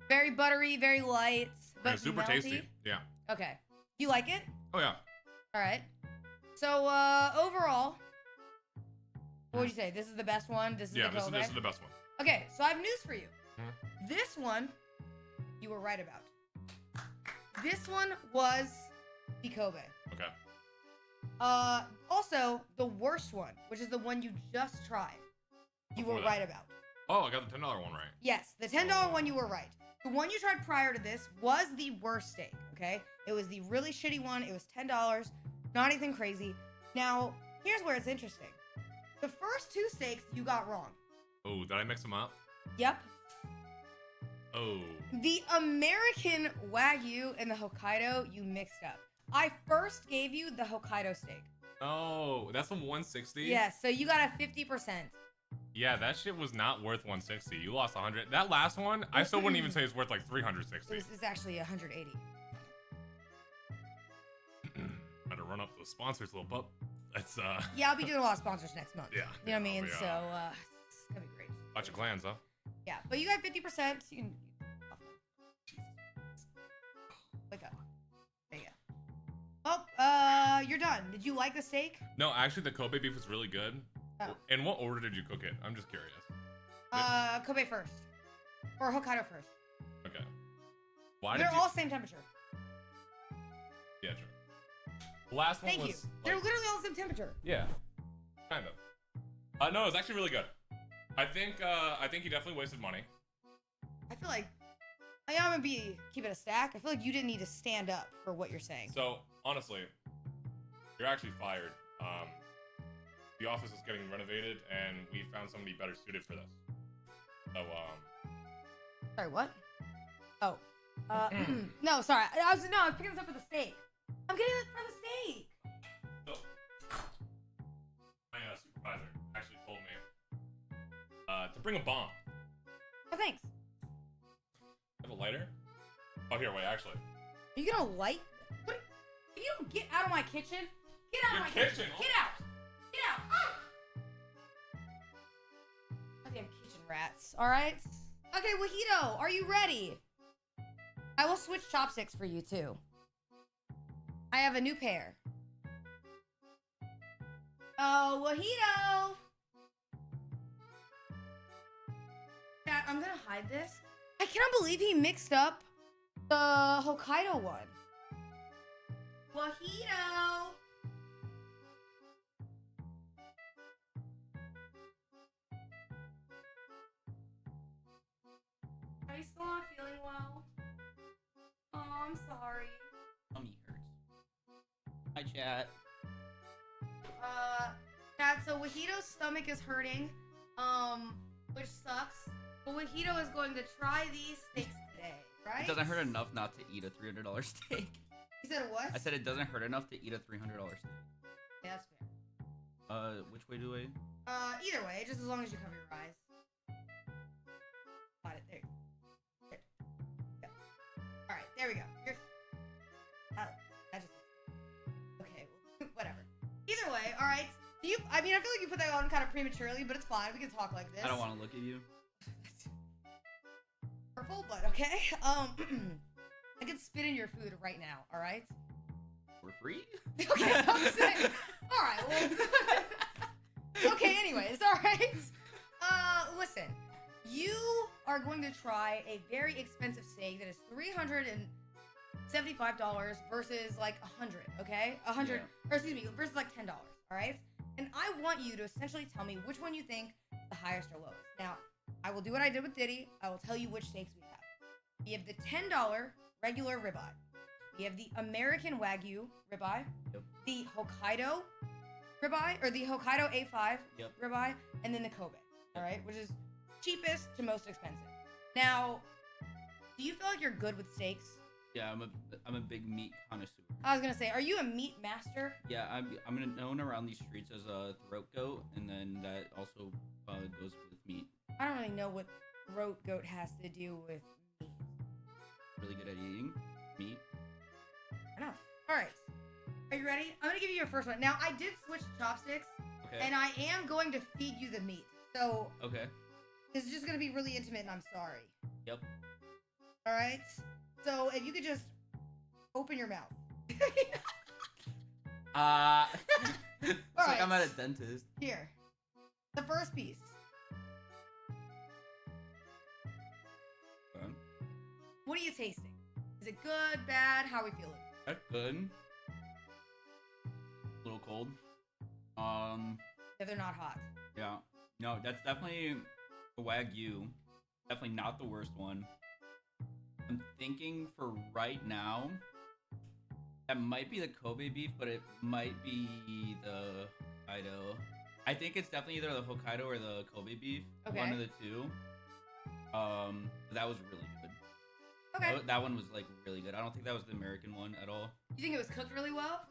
Very buttery, very light, but And it's super melty. tasty. Yeah. Okay. You like it? Oh yeah. All right. So overall, what would you say? This is the best one. This is Yeah, the this is Kobe? the best one. Okay, so I have news for you. Mhm. This one, you were right about. This one was the Kobe. Okay. Also the worst one, which is the one you just tried, you were Before that. right about. Oh, I got the $10 one right. Yes, the $10 one you were right. The one you tried prior to this was the worst steak, okay? It was the really shitty one. It was $10, not anything crazy. Now, here's where it's interesting. The first two steaks you got wrong. Oh, did I mix them up? Yep. Oh. The American Wagyu and the Hokkaido you mixed up. I first gave you the Hokkaido steak. Oh, that's from 160? Yes, so you got a 50%. Yeah, that shit was not worth 160. You lost 100. That last one, I still wouldn't even say it's worth like 360. It's actually 180. Better run up those sponsors, little pup. That's Yeah, I'll be doing a lot of sponsors next month. Yeah. You know what I mean? Yeah. So it's gonna be great. Watch your clans, huh? Yeah, but you got 50%. So you can wake up. There you go. Well, you're done. Did you like the steak? No, actually, the Kobe beef was really good. Oh. In what order did you cook it? I'm just curious. Kobe first. Or Hokkaido first. Okay. Why They're did you... all same temperature. Yeah, true. The last one Thank was... you. They're literally all the same temperature. Yeah. Kind of. No, it was actually really good. I think you definitely wasted money. I feel like I'm gonna keep it a stack. I feel like you didn't need to stand up for what you're saying. So, honestly, you're actually fired. The office is getting renovated, and we found somebody better suited for this. So, Sorry, what? Oh. No, sorry. I was picking this up for the steak. I'm getting it for the steak. So, my supervisor actually told me to bring a bomb. Oh, thanks. Have a lighter? Oh, here, wait, actually. Are you gonna light? What? You don't get out of my kitchen. Get out of my kitchen. Get out. Get out. Goddamn kitchen rats. All right. Okay, Wahito, are you ready? I will switch chopsticks for you too. I have a new pair. Oh, Wahito. Chat, I'm gonna hide this. I cannot believe he mixed up the Hokkaido one. Wahito! Are you still not feeling well? Oh, I'm sorry. Tummy hurts. Hi, chat. Chat, so Wahito's stomach is hurting, which sucks. But Wahito is going to try these steaks today, right? It doesn't hurt enough not to eat a $300 steak. You said what? I said it doesn't hurt enough to eat a $300 steak. Yeah, that's fair. Which way do I? Either way, just as long as you cover your eyes. Got it. There. Yeah. All right, there we go. You're. I just. Okay, well, whatever. Either way, all right. I feel like you put that on kind of prematurely, but it's fine. We can talk like this. I don't want to look at you. Purple, but okay. I can spit in your food right now. All right. We're free. Okay, I'm saying. All right. Well. Okay. Anyways, all right. Listen. You are going to try a very expensive steak that is $375 versus like $100. Okay, $100. Yeah. Or excuse me, versus like $10. All right. And I want you to essentially tell me which one you think the highest or lowest. Now, I will do what I did with Diddy. I will tell you which steaks we have. We have the $10 regular ribeye. We have the American Wagyu ribeye. Yep. The Hokkaido ribeye, or the Hokkaido A5 Yep. ribeye, and then the Kobe. All right, which is cheapest to most expensive. Now, do you feel like you're good with steaks? Yeah, I'm a big meat connoisseur. I was gonna say, are you a meat master? Yeah, I'm known around these streets as a throat goat, and then that also goes with meat. I don't really know what throat goat has to do with meat. Really good at eating meat. Enough. All right. Are you ready? I'm gonna give you your first one. Now I did switch chopsticks, and I am going to feed you the meat. So Okay. this is just gonna be really intimate, and I'm sorry. Yep. All right. So if you could just open your mouth. It's All like right. I'm at a dentist. Here. The first piece. What are you tasting? Is it good, bad? How are we feeling? That's good. A little cold. If they're not hot. Yeah. No, that's definitely a Wagyu. Definitely not the worst one. I'm thinking for right now, that might be the Kobe beef, but it might be the Hokkaido. I think it's definitely either the Hokkaido or the Kobe beef. Okay. One of the two. That was really good. Okay. That one was like really good. I don't think that was the American one at all. You think it was cooked really well?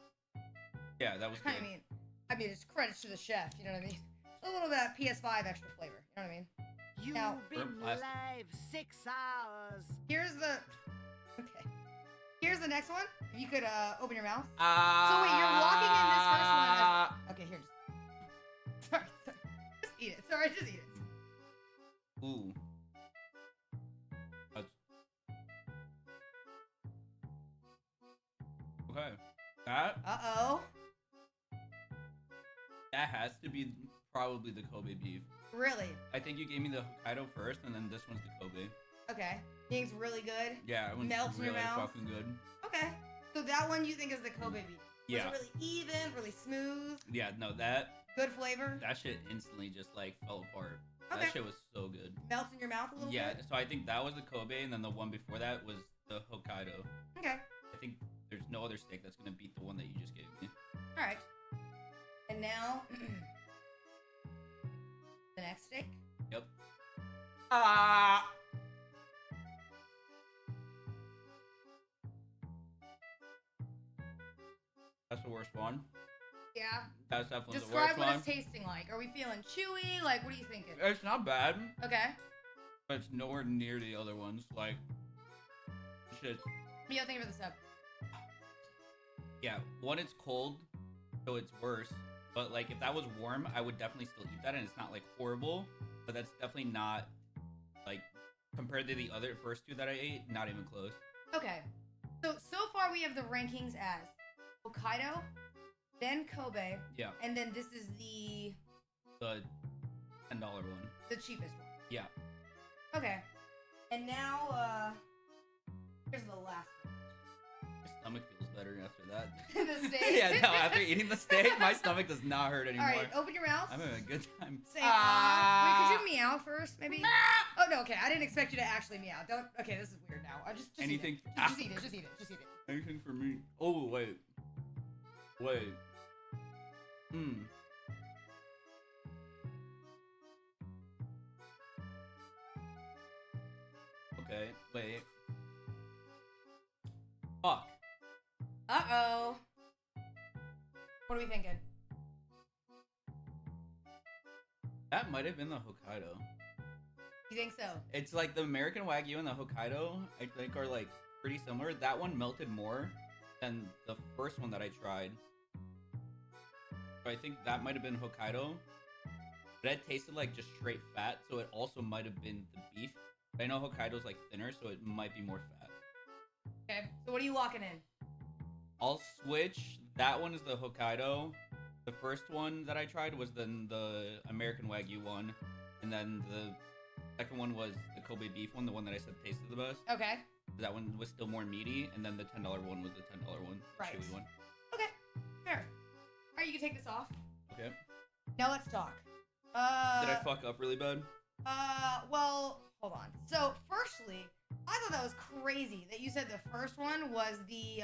Yeah, that was good. I mean, it's credits to the chef. You know what I mean? A little bit of PS5 extra flavor. You know what I mean? You've Now, been live 6 hours. Here's the. Okay. Here's the next one. If you could open your mouth. So wait, you're walking in this first one. Okay, here. Sorry. Just eat it. Sorry, just eat it. Ooh. Okay. That. Uh-oh. That has to be probably the Kobe beef. Really? I think you gave me the Hokkaido first, and then this one's the Kobe. Okay. Thing's really good. Yeah, it was Melts in really your mouth. fucking good. Okay. So that one you think is the Kobe beef? Yeah. Was it really even, really smooth? Yeah, no, that Good flavor? that shit instantly just like fell apart. Okay. That shit was so good. Melts in your mouth a little Yeah, bit? so I think that was the Kobe, and then the one before that was the Hokkaido. Okay. I think there's no other steak that's gonna beat the one that you just gave me. All right. And now, the next steak. Yep. That's the worst one. Yeah. That's definitely Describe the worst what one. it's tasting like. Are we feeling chewy? Like, what are you thinking? It's not bad, Okay. but it's nowhere near the other ones. Like, shit. What do you think of the sub? Yeah, one, it's cold, so it's worse. But like, if that was warm, I would definitely still eat that, and it's not like horrible. But that's definitely not like compared to the other first two that I ate, not even close. Okay. So far we have the rankings as Hokkaido, then Kobe, Yeah. and then this is the $10 one. the cheapest one. Yeah. Okay. And now, here's the last one. My stomach feels better after that. The steak? Yeah, no, after eating the steak, my stomach does not hurt anymore. All right, open your mouth. I'm having a good time. Say wait, could you meow first, maybe? Oh no, okay. I didn't expect you to actually meow. Don't. Okay, this is weird now. I just Anything. Eat it. Just eat it. Just eat it. Just eat it. Anything for me. Oh, wait. Okay, wait. Fuck. Uh-oh. What are we thinking? That might have been the Hokkaido. You think so? It's like the American Wagyu and the Hokkaido, I think, are like pretty similar. That one melted more than the first one that I tried. So I think that might have been Hokkaido. But it tasted like just straight fat, so it also might have been the beef. But I know Hokkaido's like thinner, so it might be more fat. Okay. So what are you locking in? I'll switch. That one is the Hokkaido. The first one that I tried was then the American Wagyu one. And then the second one was the Kobe beef one, the one that I said tasted the best. Okay. That one was still more meaty, and then the $10 one was the $10 one, the Right. chewy one. Okay. Fair. All right, you can take this off. Okay. Now let's talk. Did I fuck up really bad? Well, hold on. So, firstly, I thought that was crazy that you said the first one was the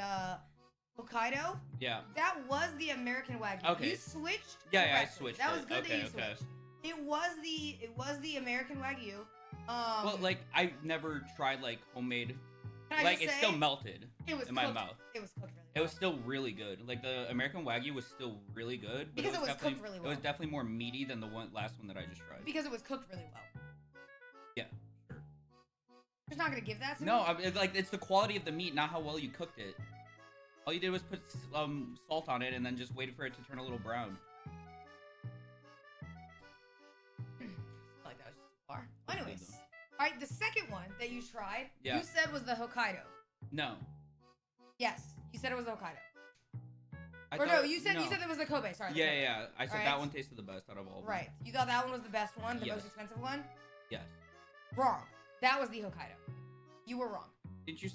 Hokkaido. Yeah. That was the American Wagyu. Okay. You switched. Yeah, I correctly. switched. That was it. good Okay, that you okay. switched. It was the American Wagyu. Well, like I never tried like homemade. Can I Like just it's say, still melted it was in my cooked- mouth. It was cooked really It was still really good. Like the American Wagyu was still really good, but Because it was definitely, cooked really It was well. definitely more meaty than the last one that I just tried. because it was cooked really well. Yeah, sure. just not gonna give that to No, me? it's the quality of the meat, not how well you cooked it. All you did was put salt on it and then just waited for it to turn a little brown. Like that was just too far. Anyways, all right, the second one that you tried, Yeah. you said was the Hokkaido. No. Yes, you said it was the Hokkaido. I Or no, thought- you said it was the Kobe. Sorry. the Yeah, Kobe. yeah. I said All that right. one tasted the best out of all of them. Right. You thought that one was the best one, the Yes. most expensive one? Yes. Wrong. That was the Hokkaido. You were wrong. Did you?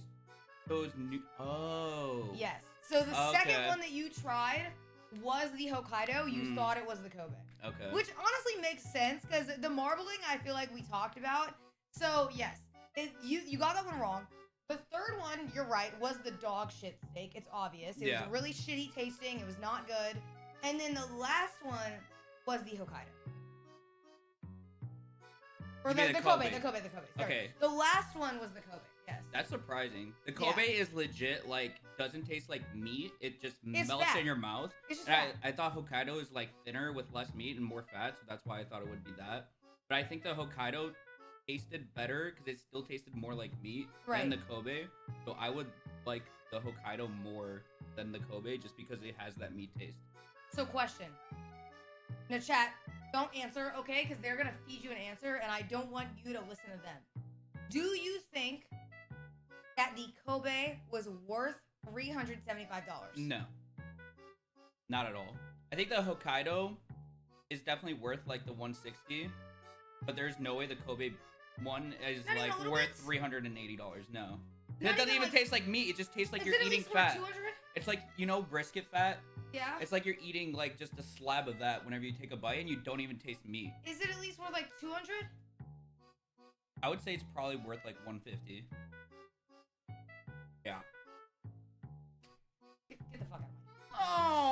Those new. Oh. Yes. So the Okay. second one that you tried was the Hokkaido. You Mm. thought it was the Kobe. Okay. Which honestly makes sense because the marbling I feel like we talked about. So yes, you got that one wrong. The third one, you're right, was the dog shit steak. It's obvious. It Yeah. was really shitty tasting. It was not good. And then the last one was the Hokkaido. Or You the mean the Kobe. Kobe. The Kobe. Sorry. Okay. The last one was the Kobe. Yes. That's surprising. The Yeah. Kobe is legit, like, doesn't taste like meat. It just It's melts fat. in your mouth. It's just And fat. I thought Hokkaido is, like, thinner with less meat and more fat, so that's why I thought it would be that. But I think the Hokkaido tasted better because it still tasted more like meat Right. than the Kobe. So I would like the Hokkaido more than the Kobe just because it has that meat taste. So question. In the chat, don't answer, okay? Because they're gonna feed you an answer, and I don't want you to listen to them. Do you think that the Kobe was worth $375? No. Not at all. I think the Hokkaido is definitely worth like the 160, but there's no way the Kobe one is Not even like a little worth bit? $380. No. Not It doesn't even, even taste like meat. It just tastes like Is you're it at eating least worth fat. 200? It's like, you know, brisket fat? Yeah. It's like you're eating like just a slab of that whenever you take a bite and you don't even taste meat. Is it at least worth like 200? I would say it's probably worth like 150. Yeah. Get the fuck out of my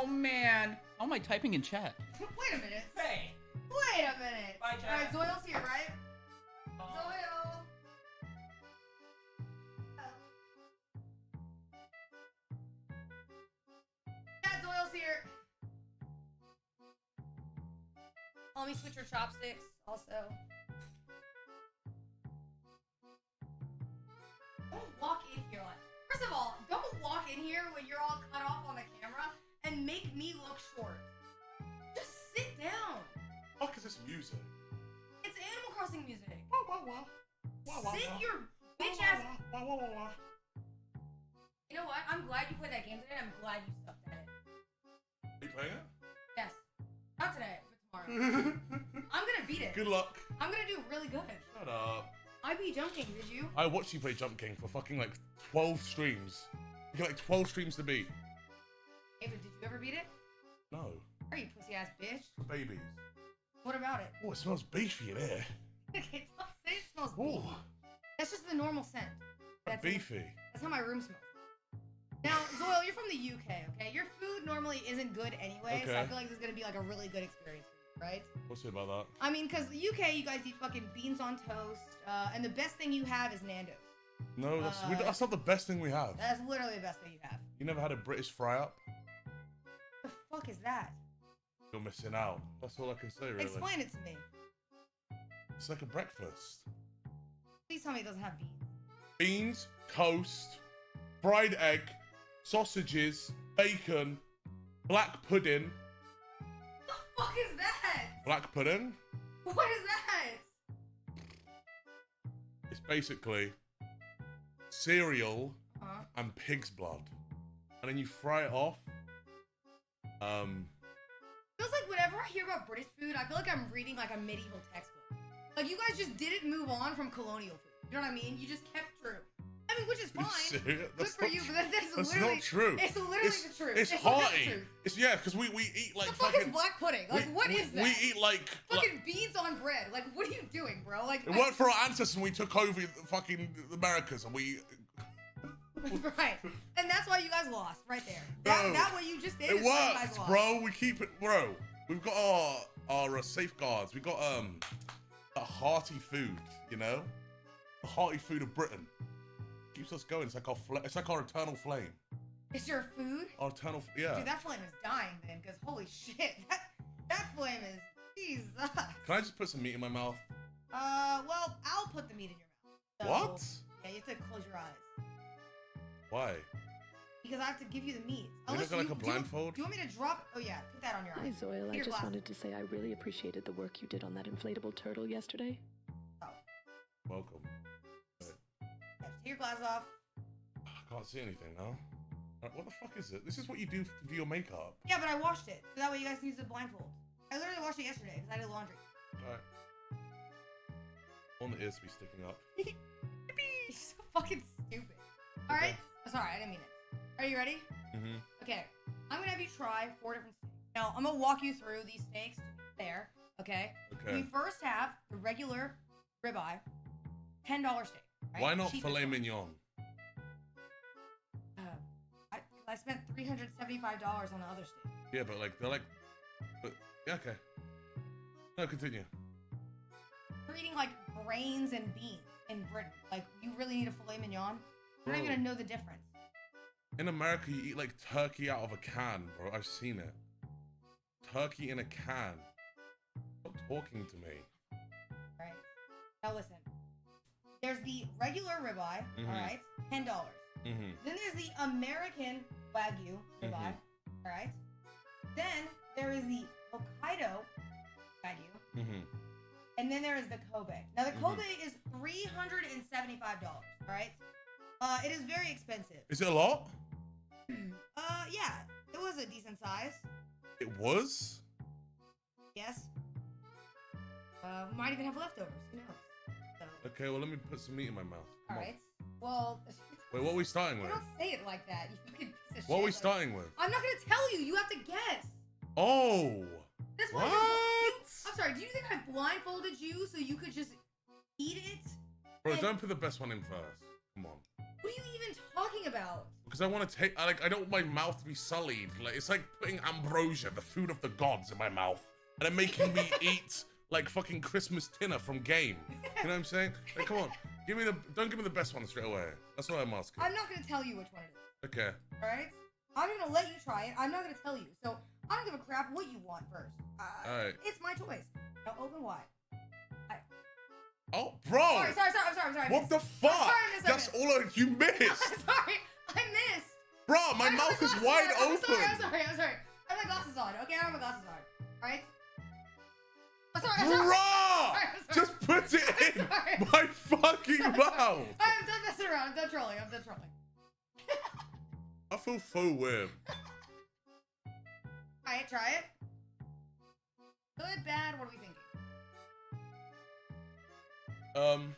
Oh man. How am I typing in chat? Wait a minute. Hey. Wait a minute. Bye, chat. Alright, Zoil's here, right? Zoil. Yeah, Zoil's here. Let me switch your chopsticks also. Don't walk in here like. First of all, don't walk in here when you're all cut off on the camera and make me look short. Just sit down. What is this music? It's Animal Crossing music. Wah, Sit wah. your bitch ass. You know what? I'm glad you played that game today. I'm glad you sucked at it. Are you playing it? Yes. Not today, but tomorrow. I'm gonna beat it. Good luck. I'm gonna do really good. Shut up. I beat Jump King, did you? I watched you play Jump King for fucking like 12 streams. You got like 12 streams to beat. Ava, did you ever beat it? No. Are you pussy ass bitch? For babies. What about it? Oh, it smells beefy in here. Okay, don't say it smells Oh, beefy. That's just the normal scent. That's beefy. That's how my room smells. Now, Zoil, you're from the UK, okay? Your food normally isn't good anyway, so I Okay. feel like this is gonna be like a really good experience for you, right? What's it about that? I mean, because the UK, you guys eat fucking beans on toast, and the best thing you have is Nando's. No, that's not the best thing we have. That's literally the best thing you have. You never had a British fry up? The fuck is that? You're missing out. That's all I can say, really. Explain it to me. It's like a breakfast. Please tell me it doesn't have beans. Beans, toast, fried egg, sausages, bacon, black pudding. The fuck is that? Black pudding? What is that? It's basically cereal Uh-huh. and pig's blood. And then you fry it off. Feels like whenever I hear about British food, I feel like I'm reading like a medieval textbook. Like you guys just didn't move on from colonial food. You know what I mean? You just kept true. I mean, which is fine. serious? Good That's for not you, tr- but that's That's literally not true. It's literally the truth. It's literally hearty. the truth. It's because we eat like The fuck fucking. is black pudding? Like, what is that? We eat like. fucking beans on bread. Like, what are you doing, bro? Like, It worked for our ancestors when we took over the fucking Americas and we. right. And that's why you guys lost, right there. No. That what you just did. It is why you guys worked, lost. bro. We keep it, bro. We've got our safeguards. We got a hearty food, you know, the hearty food of Britain. Keeps us going. It's like our eternal flame. It's your food? Our eternal, yeah. Dude, that flame is dying then, because holy shit, that flame is, Jesus. Can I just put some meat in my mouth? Well, I'll put the meat in your mouth. So, What? Yeah, Okay, you have to close your eyes. Why? Because I have to give you the meat. You look like a blindfold? Do you want me to drop? Oh yeah, put that on your Hi, eyes. Zoil. Put I your just glasses. wanted to say I really appreciated the work you did on that inflatable turtle yesterday. Welcome. Yeah, take your glasses off. I can't see anything now. What the fuck is it? This is what you do to do your makeup. Yeah, but I washed it, so that way you guys can use the blindfold. I literally washed it yesterday because I did laundry. Alright. I want the ears to be sticking up. You're so fucking stupid. Alright? Sorry, I didn't mean it. Are you ready? Mm-hmm. Okay. I'm gonna have you try 4 different steaks. Now, I'm gonna walk you through these steaks to be fair, okay? Okay. We first have the regular ribeye, $10 steak. Right? Why not Cheapest filet one. mignon? I spent $375 on the other steak. Yeah, but like, they're like, but, yeah, okay. No, continue. You're eating like brains and beans in Britain. Like, you really need a filet mignon? You're not Bro. gonna know the difference. In America, you eat like turkey out of a can, bro. I've seen it. Turkey in a can. Stop talking to me. Alright. Now listen. There's the regular ribeye, Mhm. alright? $10. Mm-hmm. Then there's the American Wagyu ribeye, alright? Then there is the Hokkaido Wagyu. Mm-hmm. And then there is the Kobe. Now the Kobe is $375, alright? It is very expensive. Is it a lot? Yeah. It was a decent size. It was? Yes. We might even have leftovers. Who knows? So, Okay, well, let me put some meat in my mouth. Come on. alright. Well, Wait, what are we starting you with? don't say it like that. You fucking piece of What are shit. we starting with? I'm not gonna tell you. You have to guess. Oh! That's why I'm sorry. Do you think I blindfolded you so you could just eat it? Bro, don't put the best one in first. Come on. What are you even talking about? Because I want to take, I don't want my mouth to be sullied. Like, it's like putting ambrosia, the food of the gods, in my mouth, and then making me eat like fucking Christmas dinner from Game. You know what I'm saying? Like, come on, don't give me the best one straight away. That's what I'm asking. I'm not gonna tell you which one it is. Okay. All right? I'm gonna let you try it. I'm not gonna tell you. So I don't give a crap what you want first. All right. It's my choice. Now open wide. Oh, bro. Sorry. I'm sorry. I What missed. the fuck? I'm sorry, I missed. That's all you missed. I'm sorry. I missed. Bro, my mouth is wide open. I'm sorry. I have my glasses on. Okay, I have my glasses on. All right? I'm sorry. Bro! I'm sorry. Just put it in Sorry. my fucking mouth. I'm done messing around. I'm done trolling. I feel so weird. Alright, try it. Good, bad, what are we thinking? I'm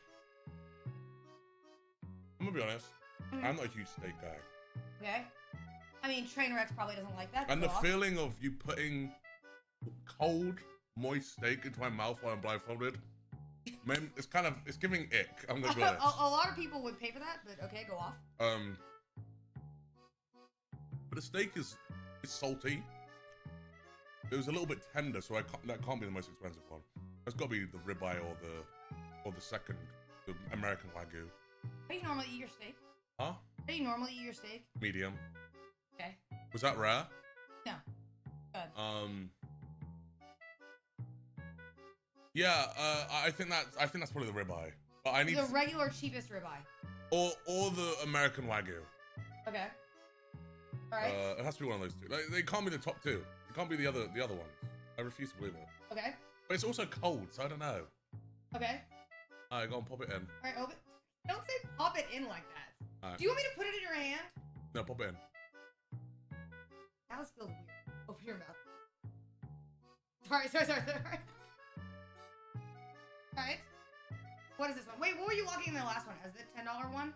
gonna be honest. I'm not a huge steak guy. Okay. I mean, Trainwreck probably doesn't like that. And the Go off. feeling of you putting cold, moist steak into my mouth while I'm blindfolded, man, it's giving ick. I'm gonna be honest. A lot of people would pay for that, but okay, go off. But the steak is salty. It was a little bit tender, so that can't be the most expensive one. It's got to be the ribeye or the second, the American Wagyu. How do you normally eat your steak? Huh? How do you normally eat your steak? Medium. Okay. Was that rare? No. Good. Yeah. I think that's probably the ribeye. But I need The regular cheapest ribeye. or the American Wagyu. Okay. All right. It has to be one of those two. Like, they can't be the top two. It can't be the other ones. I refuse to believe it. Okay. But it's also cold, so I don't know. Okay. Alright, go and pop it in. All right, open. Don't say pop it in like that. Alright. Do you want me to put it in your hand? No, pop it in. That was feels weird. Open your mouth. Sorry. Alright. What is this one? Wait, what were you locking in the last one? As the $10 one?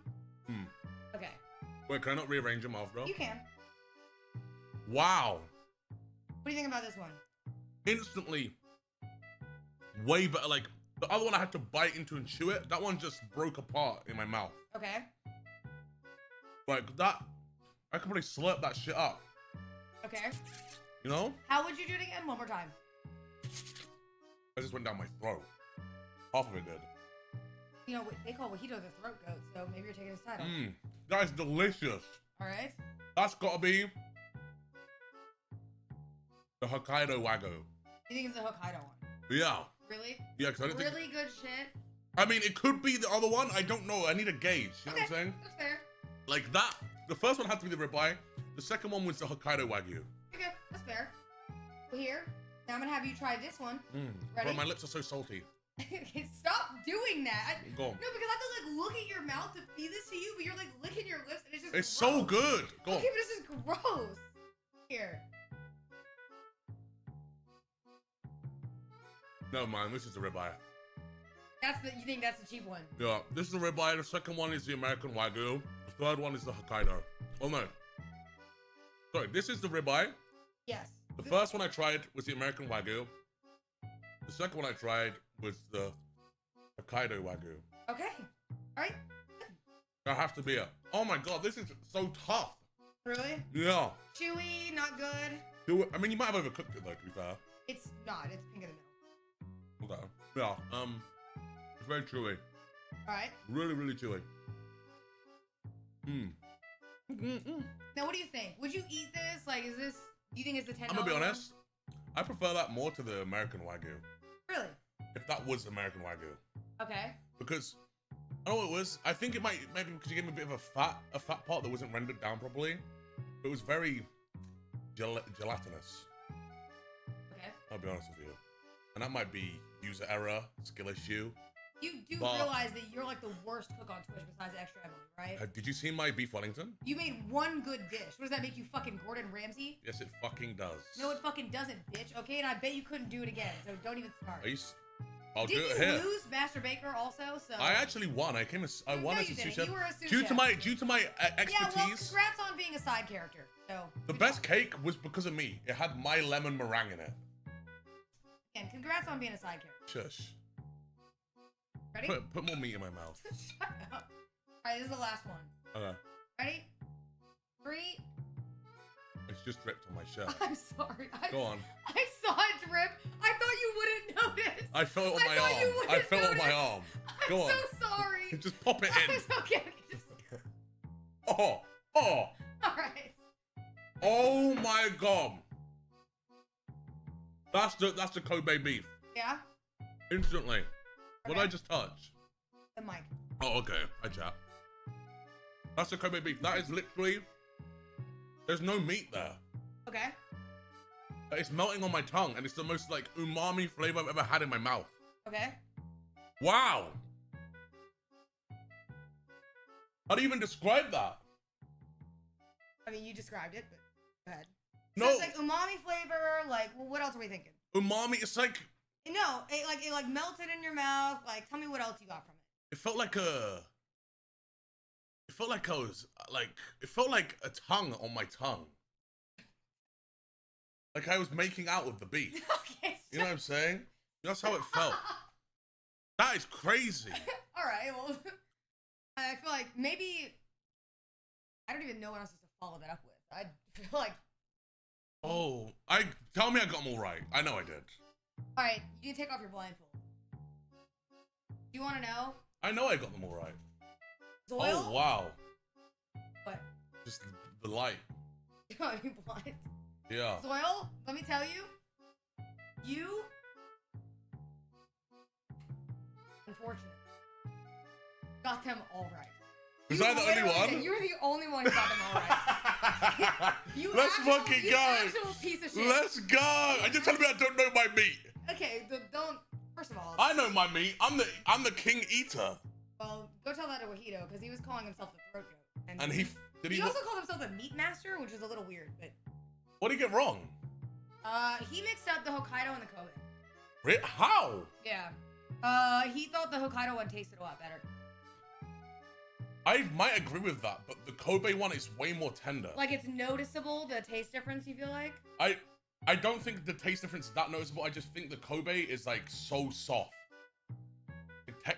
Okay. Wait, can I not rearrange them after? You can. Wow. What do you think about this one? Instantly way better. Like, the other one I had to bite into and chew it. That one just broke apart in my mouth. Okay. Like, that, I could probably slurp that shit up. Okay. You know? How would you do it again? One more time. It just went down my throat. Half of it did. You know, they call Wajito the throat goat, so maybe you're taking his title. That is delicious. Alright. That's gotta be the Hokkaido Wagyu. You think it's the Hokkaido one? Yeah. Really? Yeah, because I didn't think... Really good shit. I mean, it could be the other one. I don't know. I need a gauge. You know what I'm saying? That's fair. Like that. The first one had to be the ribeye. The second one was the Hokkaido Wagyu. Okay, that's fair. Well, here, now I'm gonna have you try this one. Ready? Bro, my lips are so salty. Okay, stop doing that. Go on. No, because I have to like look at your mouth to feed this to you, but you're like licking your lips and it's just It's gross. so good. Go on. Okay, but it's just gross. Here. No, man, this is the ribeye. You think that's the cheap one? Yeah, this is the ribeye. The second one is the American Wagyu. The third one is the Hokkaido. Oh no. Sorry, this is the ribeye. Yes. The first one I tried was the American Wagyu. The second one I tried was the Hokkaido Wagyu. Okay. All right. That has to be it. Oh my god, this is so tough. Really? Yeah. Chewy, not good. I mean, you might have overcooked it though, to be fair. It's not. It's pink in the middle. Okay. Yeah. It's very chewy. All right. Really, really chewy. Now, what do you think? Would you eat this? Like, is this? Do you think it's the $10? I'm gonna be honest. I prefer that more to the American Wagyu. Really? If that was American Wagyu. Okay. Because I don't know what it was. I think it maybe because you gave me a bit of a fat part that wasn't rendered down properly. It was very gelatinous. Okay. I'll be honest with you. And that might be user error, skill issue. You do realize that you're like the worst cook on Twitch besides Extra Emily, right? Did you see my beef Wellington? You made one good dish. What does that make you, fucking Gordon Ramsay? Yes, it fucking does. No, it fucking doesn't, bitch. Okay, and I bet you couldn't do it again. So don't even start. I'll do it Did here. you lose Master Baker also? So I actually won. I won as a sous chef. You were a sous due chef. to my expertise. Yeah, well, congrats on being a side character. So the best cake was because of me. It had my lemon meringue in it. And congrats on being a side character. Shush. Ready? Put more meat in my mouth. Shut up. All right, this is the last one. Okay. Ready? 3. It's just dripped on my shirt. I'm sorry. Go on. I saw it drip. I thought you wouldn't notice. I felt it on my arm. I felt it on my arm. Go on. I'm so sorry. Just pop it in. It's okay. Oh. All right. Oh my god. That's the Kobe beef. Yeah? Instantly. What did I just touch? The mic. Oh, okay. I chat. That's the Kobe beef. That is literally. There's no meat there. Okay. It's melting on my tongue, and it's the most like umami flavor I've ever had in my mouth. Okay. Wow. How do you even describe that? I mean, you described it, but go ahead. No. So it's like umami flavor. Like, well, what else are we thinking? Umami. It's like. No, it like melted in your mouth. Like, tell me what else you got from it. It felt like a. It felt like I was like. It felt like a tongue on my tongue. Like I was making out with the beef. Okay. You know what I'm saying? That's how it felt. That is crazy. All right. Well, I feel like maybe I don't even know what else to follow that up with. I feel like. Oh, tell me I got them all right. I know I did. All right, you can take off your blindfold. Do you want to know? I know I got them all right. Zoil? Oh wow. What? Just the light. Are you blind? Yeah. Zoil, let me tell you, you, unfortunately, got them all right. Was I the only one? You were the only one who got them all right. Let's fucking go. Actual piece of shit. Let's go. I just telling me I don't know my meat. Okay, don't. First of all, I know my meat. I'm the king eater. Well, go tell that to Wahito because he was calling himself the throat goat. And he also called himself the meat master, which is a little weird. But what did he get wrong? He mixed up the Hokkaido and the Kobe. How? Yeah. He thought the Hokkaido one tasted a lot better. I might agree with that, but the Kobe one is way more tender. Like it's noticeable the taste difference. You feel like? I don't think the taste difference is that noticeable. I just think the Kobe is like so soft.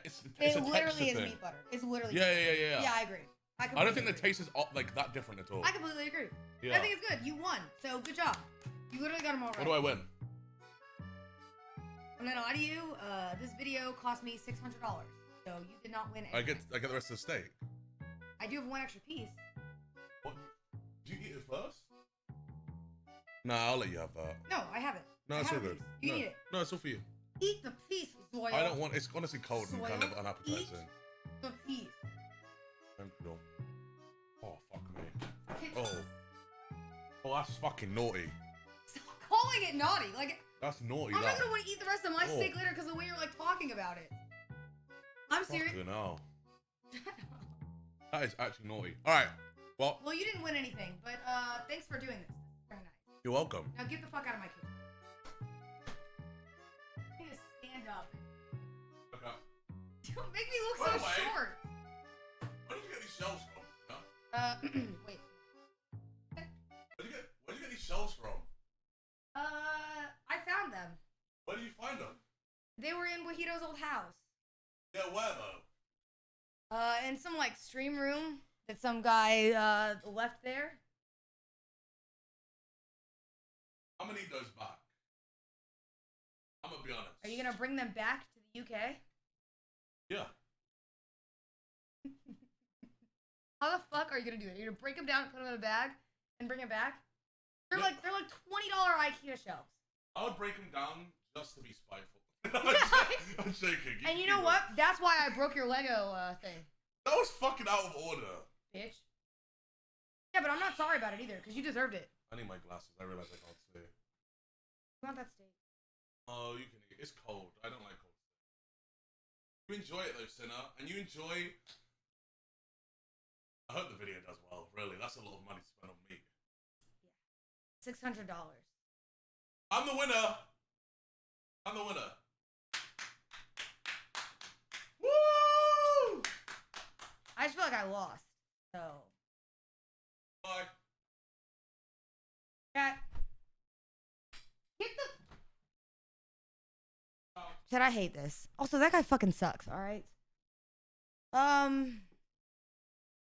It's a literally texture is thing. meat butter. It's literally. Yeah. Yeah, I agree. I don't think the taste is like that different at all. I completely agree. Yeah. I think it's good. You won, so good job. You literally got them all right. What do I win? I'm gonna lie to you. This video cost me $600, so you did not win anything. I get the rest of the steak. I do have one extra piece. What? Did you eat it first? Nah, I'll let you have that. No, I haven't. No, it's all good. You eat it. No, it's all for you. Eat the piece, Soil. I don't want. It's honestly cold and kind of Soil. unappetizing. Eat the piece. Thank you. Oh fuck me. Oh. Oh, that's fucking naughty. Stop calling it naughty. Like, That's naughty. I'm that. not gonna want to eat the rest of my Oh. steak later because of the way you're like talking about it. I'm serious. Fucking hell. That is actually naughty. All right. Well, Well, you didn't win anything, but thanks for doing this. Very nice. you're welcome. Now get the fuck out of my kitchen. I need to stand up. Okay. Don't make me look By so the way- short. Where did you get these shells from? Huh? Wait. Where did you get these shells from? I found them. Where did you find them? They were in Wahito's old house. Yeah, where though? In some like stream room that some guy left there. I'm gonna need those back. I'm gonna be honest. Are you gonna bring them back to the UK? Yeah. How the fuck are you gonna do that? You're gonna break them down, put them in a bag, and bring it back? They're like $20 IKEA shelves. I would break them down just to be spiteful. I'm shaking. And you know what? That's why I broke your Lego thing, That was fucking out of order. bitch. Yeah, but I'm not sorry about it either, because you deserved it. I need my glasses. I realize I can't see. You want that steak? Oh, you can eat. It's cold. I don't like cold. You enjoy it though, Cinna, and you enjoy. I hope the video does well. Really, that's a lot of money to spend on meat. $600. I'm the winner. I'm the winner. Woo! I just feel like I lost. So. Bye. Chat. Get the. Chat, I hate this. Also, that guy fucking sucks. All right.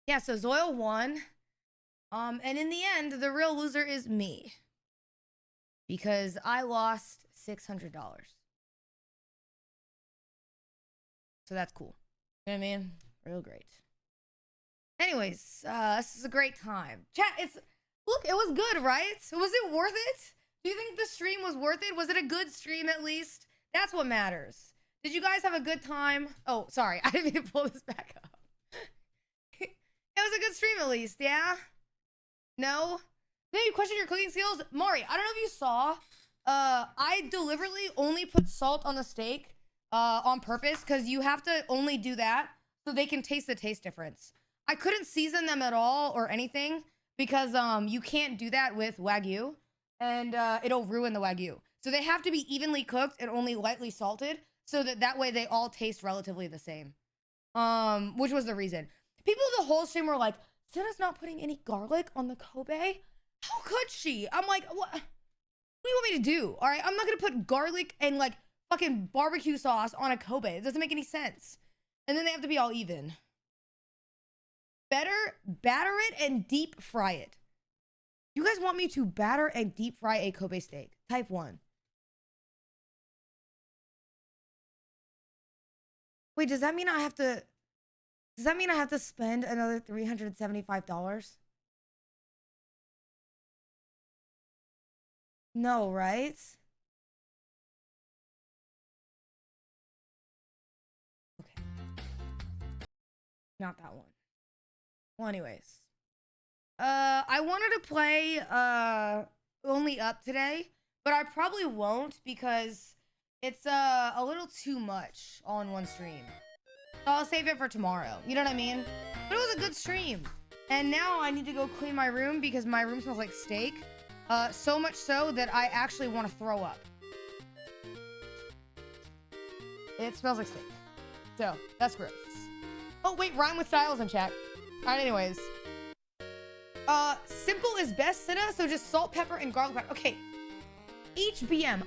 Yeah. So Zoil won. And in the end, the real loser is me. Because I lost $600. So that's cool. You know what I mean? Real great. Anyways, this is a great time. Chat, look, it was good, right? Was it worth it? Do you think the stream was worth it? Was it a good stream at least? That's what matters. Did you guys have a good time? Oh, sorry. I didn't mean to pull this back up. It was a good stream at least, yeah? No? Maybe you question your cooking skills? Mari, I don't know if you saw. I deliberately only put salt on the steak on purpose because you have to only do that so they can taste the taste difference. I couldn't season them at all or anything because you can't do that with Wagyu and it'll ruin the Wagyu. So they have to be evenly cooked and only lightly salted so that way they all taste relatively the same. Which was the reason. People the whole stream were like, Cinna's not putting any garlic on the Kobe? How could she? I'm like, what do you want me to do? All right, I'm not gonna put garlic and like fucking barbecue sauce on a Kobe. It doesn't make any sense. And then they have to be all even. Batter it and deep fry it. You guys want me to batter and deep fry a Kobe steak? Type 1. Wait, does that mean I have to spend another $375? No, right? Okay. Not that one. Well, anyways. I wanted to play Only Up today, but I probably won't because it's a little too much all in one stream. So I'll save it for tomorrow. You know what I mean? But it was a good stream. And now I need to go clean my room because my room smells like steak. So much so that I actually want to throw up. It smells like steak. So, that's gross. Oh, wait, rhyme with styles in chat. Alright, anyways. Simple is best, Cinna, so just salt, pepper, and garlic powder. Okay. HBM.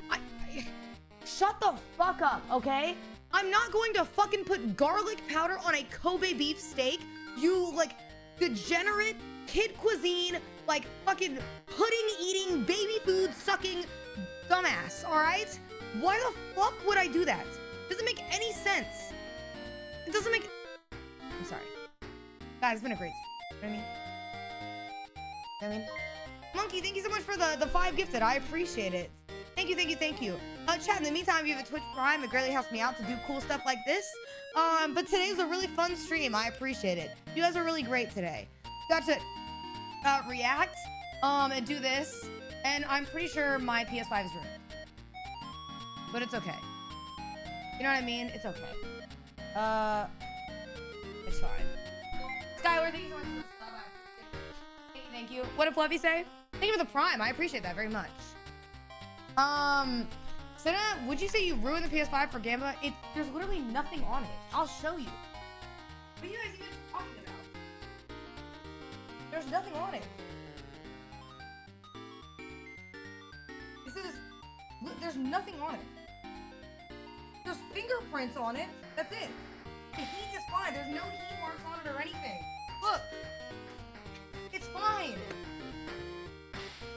Shut the fuck up, okay? I'm not going to fucking put garlic powder on a Kobe beef steak. You, like, degenerate, kid cuisine, like, fucking pudding-eating, baby food-sucking dumbass, alright? Why the fuck would I do that? Doesn't make any sense. It doesn't make... I'm sorry. Guys, it's been a great stream. You know what I mean? Monkey, thank you so much for the 5 gifted. I appreciate it. Thank you, thank you, thank you. Chat, in the meantime, if you have a Twitch Prime, it greatly helps me out to do cool stuff like this. But today was a really fun stream. I appreciate it. You guys are really great today. Got to react and do this. And I'm pretty sure my PS5 is ruined. But it's okay. You know what I mean? It's okay. It's fine. Skylar, thank you so much for the sub. Thank you. What did Fluffy say? Thank you for the Prime. I appreciate that very much. Cinna, would you say you ruined the PS5 for Gamba? There's literally nothing on it. I'll show you. What are you guys even talking about? There's nothing on it. There's nothing on it. There's fingerprints on it. That's it. The heat is fine. There's no heat marks on it or anything. Look. It's fine.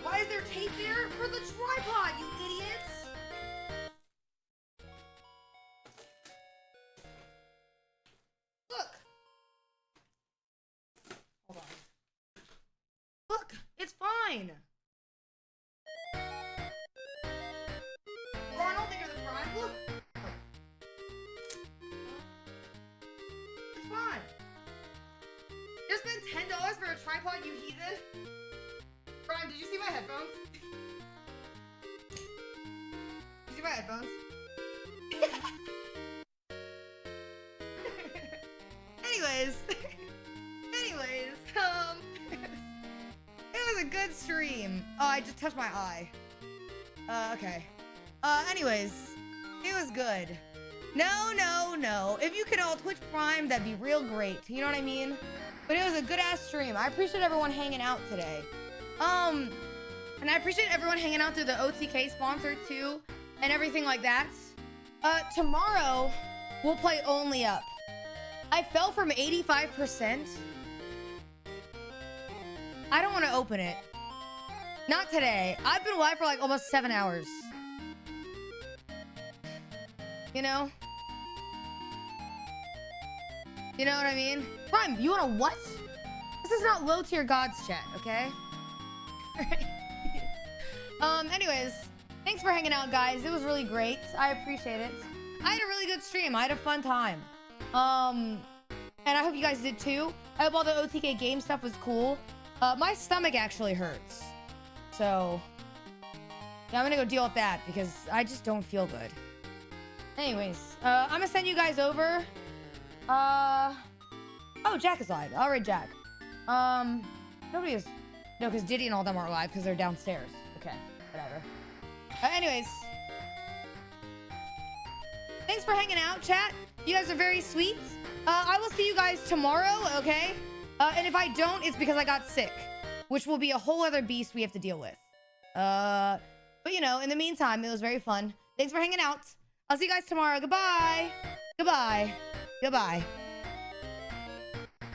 Why is there tape there? For the tripod, you idiots. Look. Hold on. Look, it's fine. Well, I don't think you're the Prime. Look. It's fine. You spent $10 for a tripod, you heathen? Brian, did you see my headphones? Did you see my headphones? Anyways, it was a good stream. Oh, I just touched my eye. Okay. Anyways, it was good. No. If you could all Twitch Prime, that'd be real great. You know what I mean? But it was a good-ass stream. I appreciate everyone hanging out today. And I appreciate everyone hanging out through the OTK sponsor, too, and everything like that. Tomorrow, we'll play Only Up. I fell from 85%. I don't want to open it. Not today. I've been live for like almost 7 hours. You know? You know what I mean? Prime, you want a what? This is not low tier gods chat, okay? Anyways, thanks for hanging out, guys. It was really great. I appreciate it. I had a really good stream. I had a fun time. And I hope you guys did too. I hope all the OTK game stuff was cool. My stomach actually hurts. So, yeah, I'm gonna go deal with that because I just don't feel good. Anyways, I'm gonna send you guys over. Oh, Jack is live. All right, Jack. Nobody is. No, because Diddy and all them aren't live because they're downstairs. Okay, whatever. Anyways. Thanks for hanging out, chat. You guys are very sweet. I will see you guys tomorrow, okay? And if I don't, it's because I got sick, which will be a whole other beast we have to deal with. But you know, in the meantime, it was very fun. Thanks for hanging out. I'll see you guys tomorrow. Goodbye. Goodbye. Goodbye.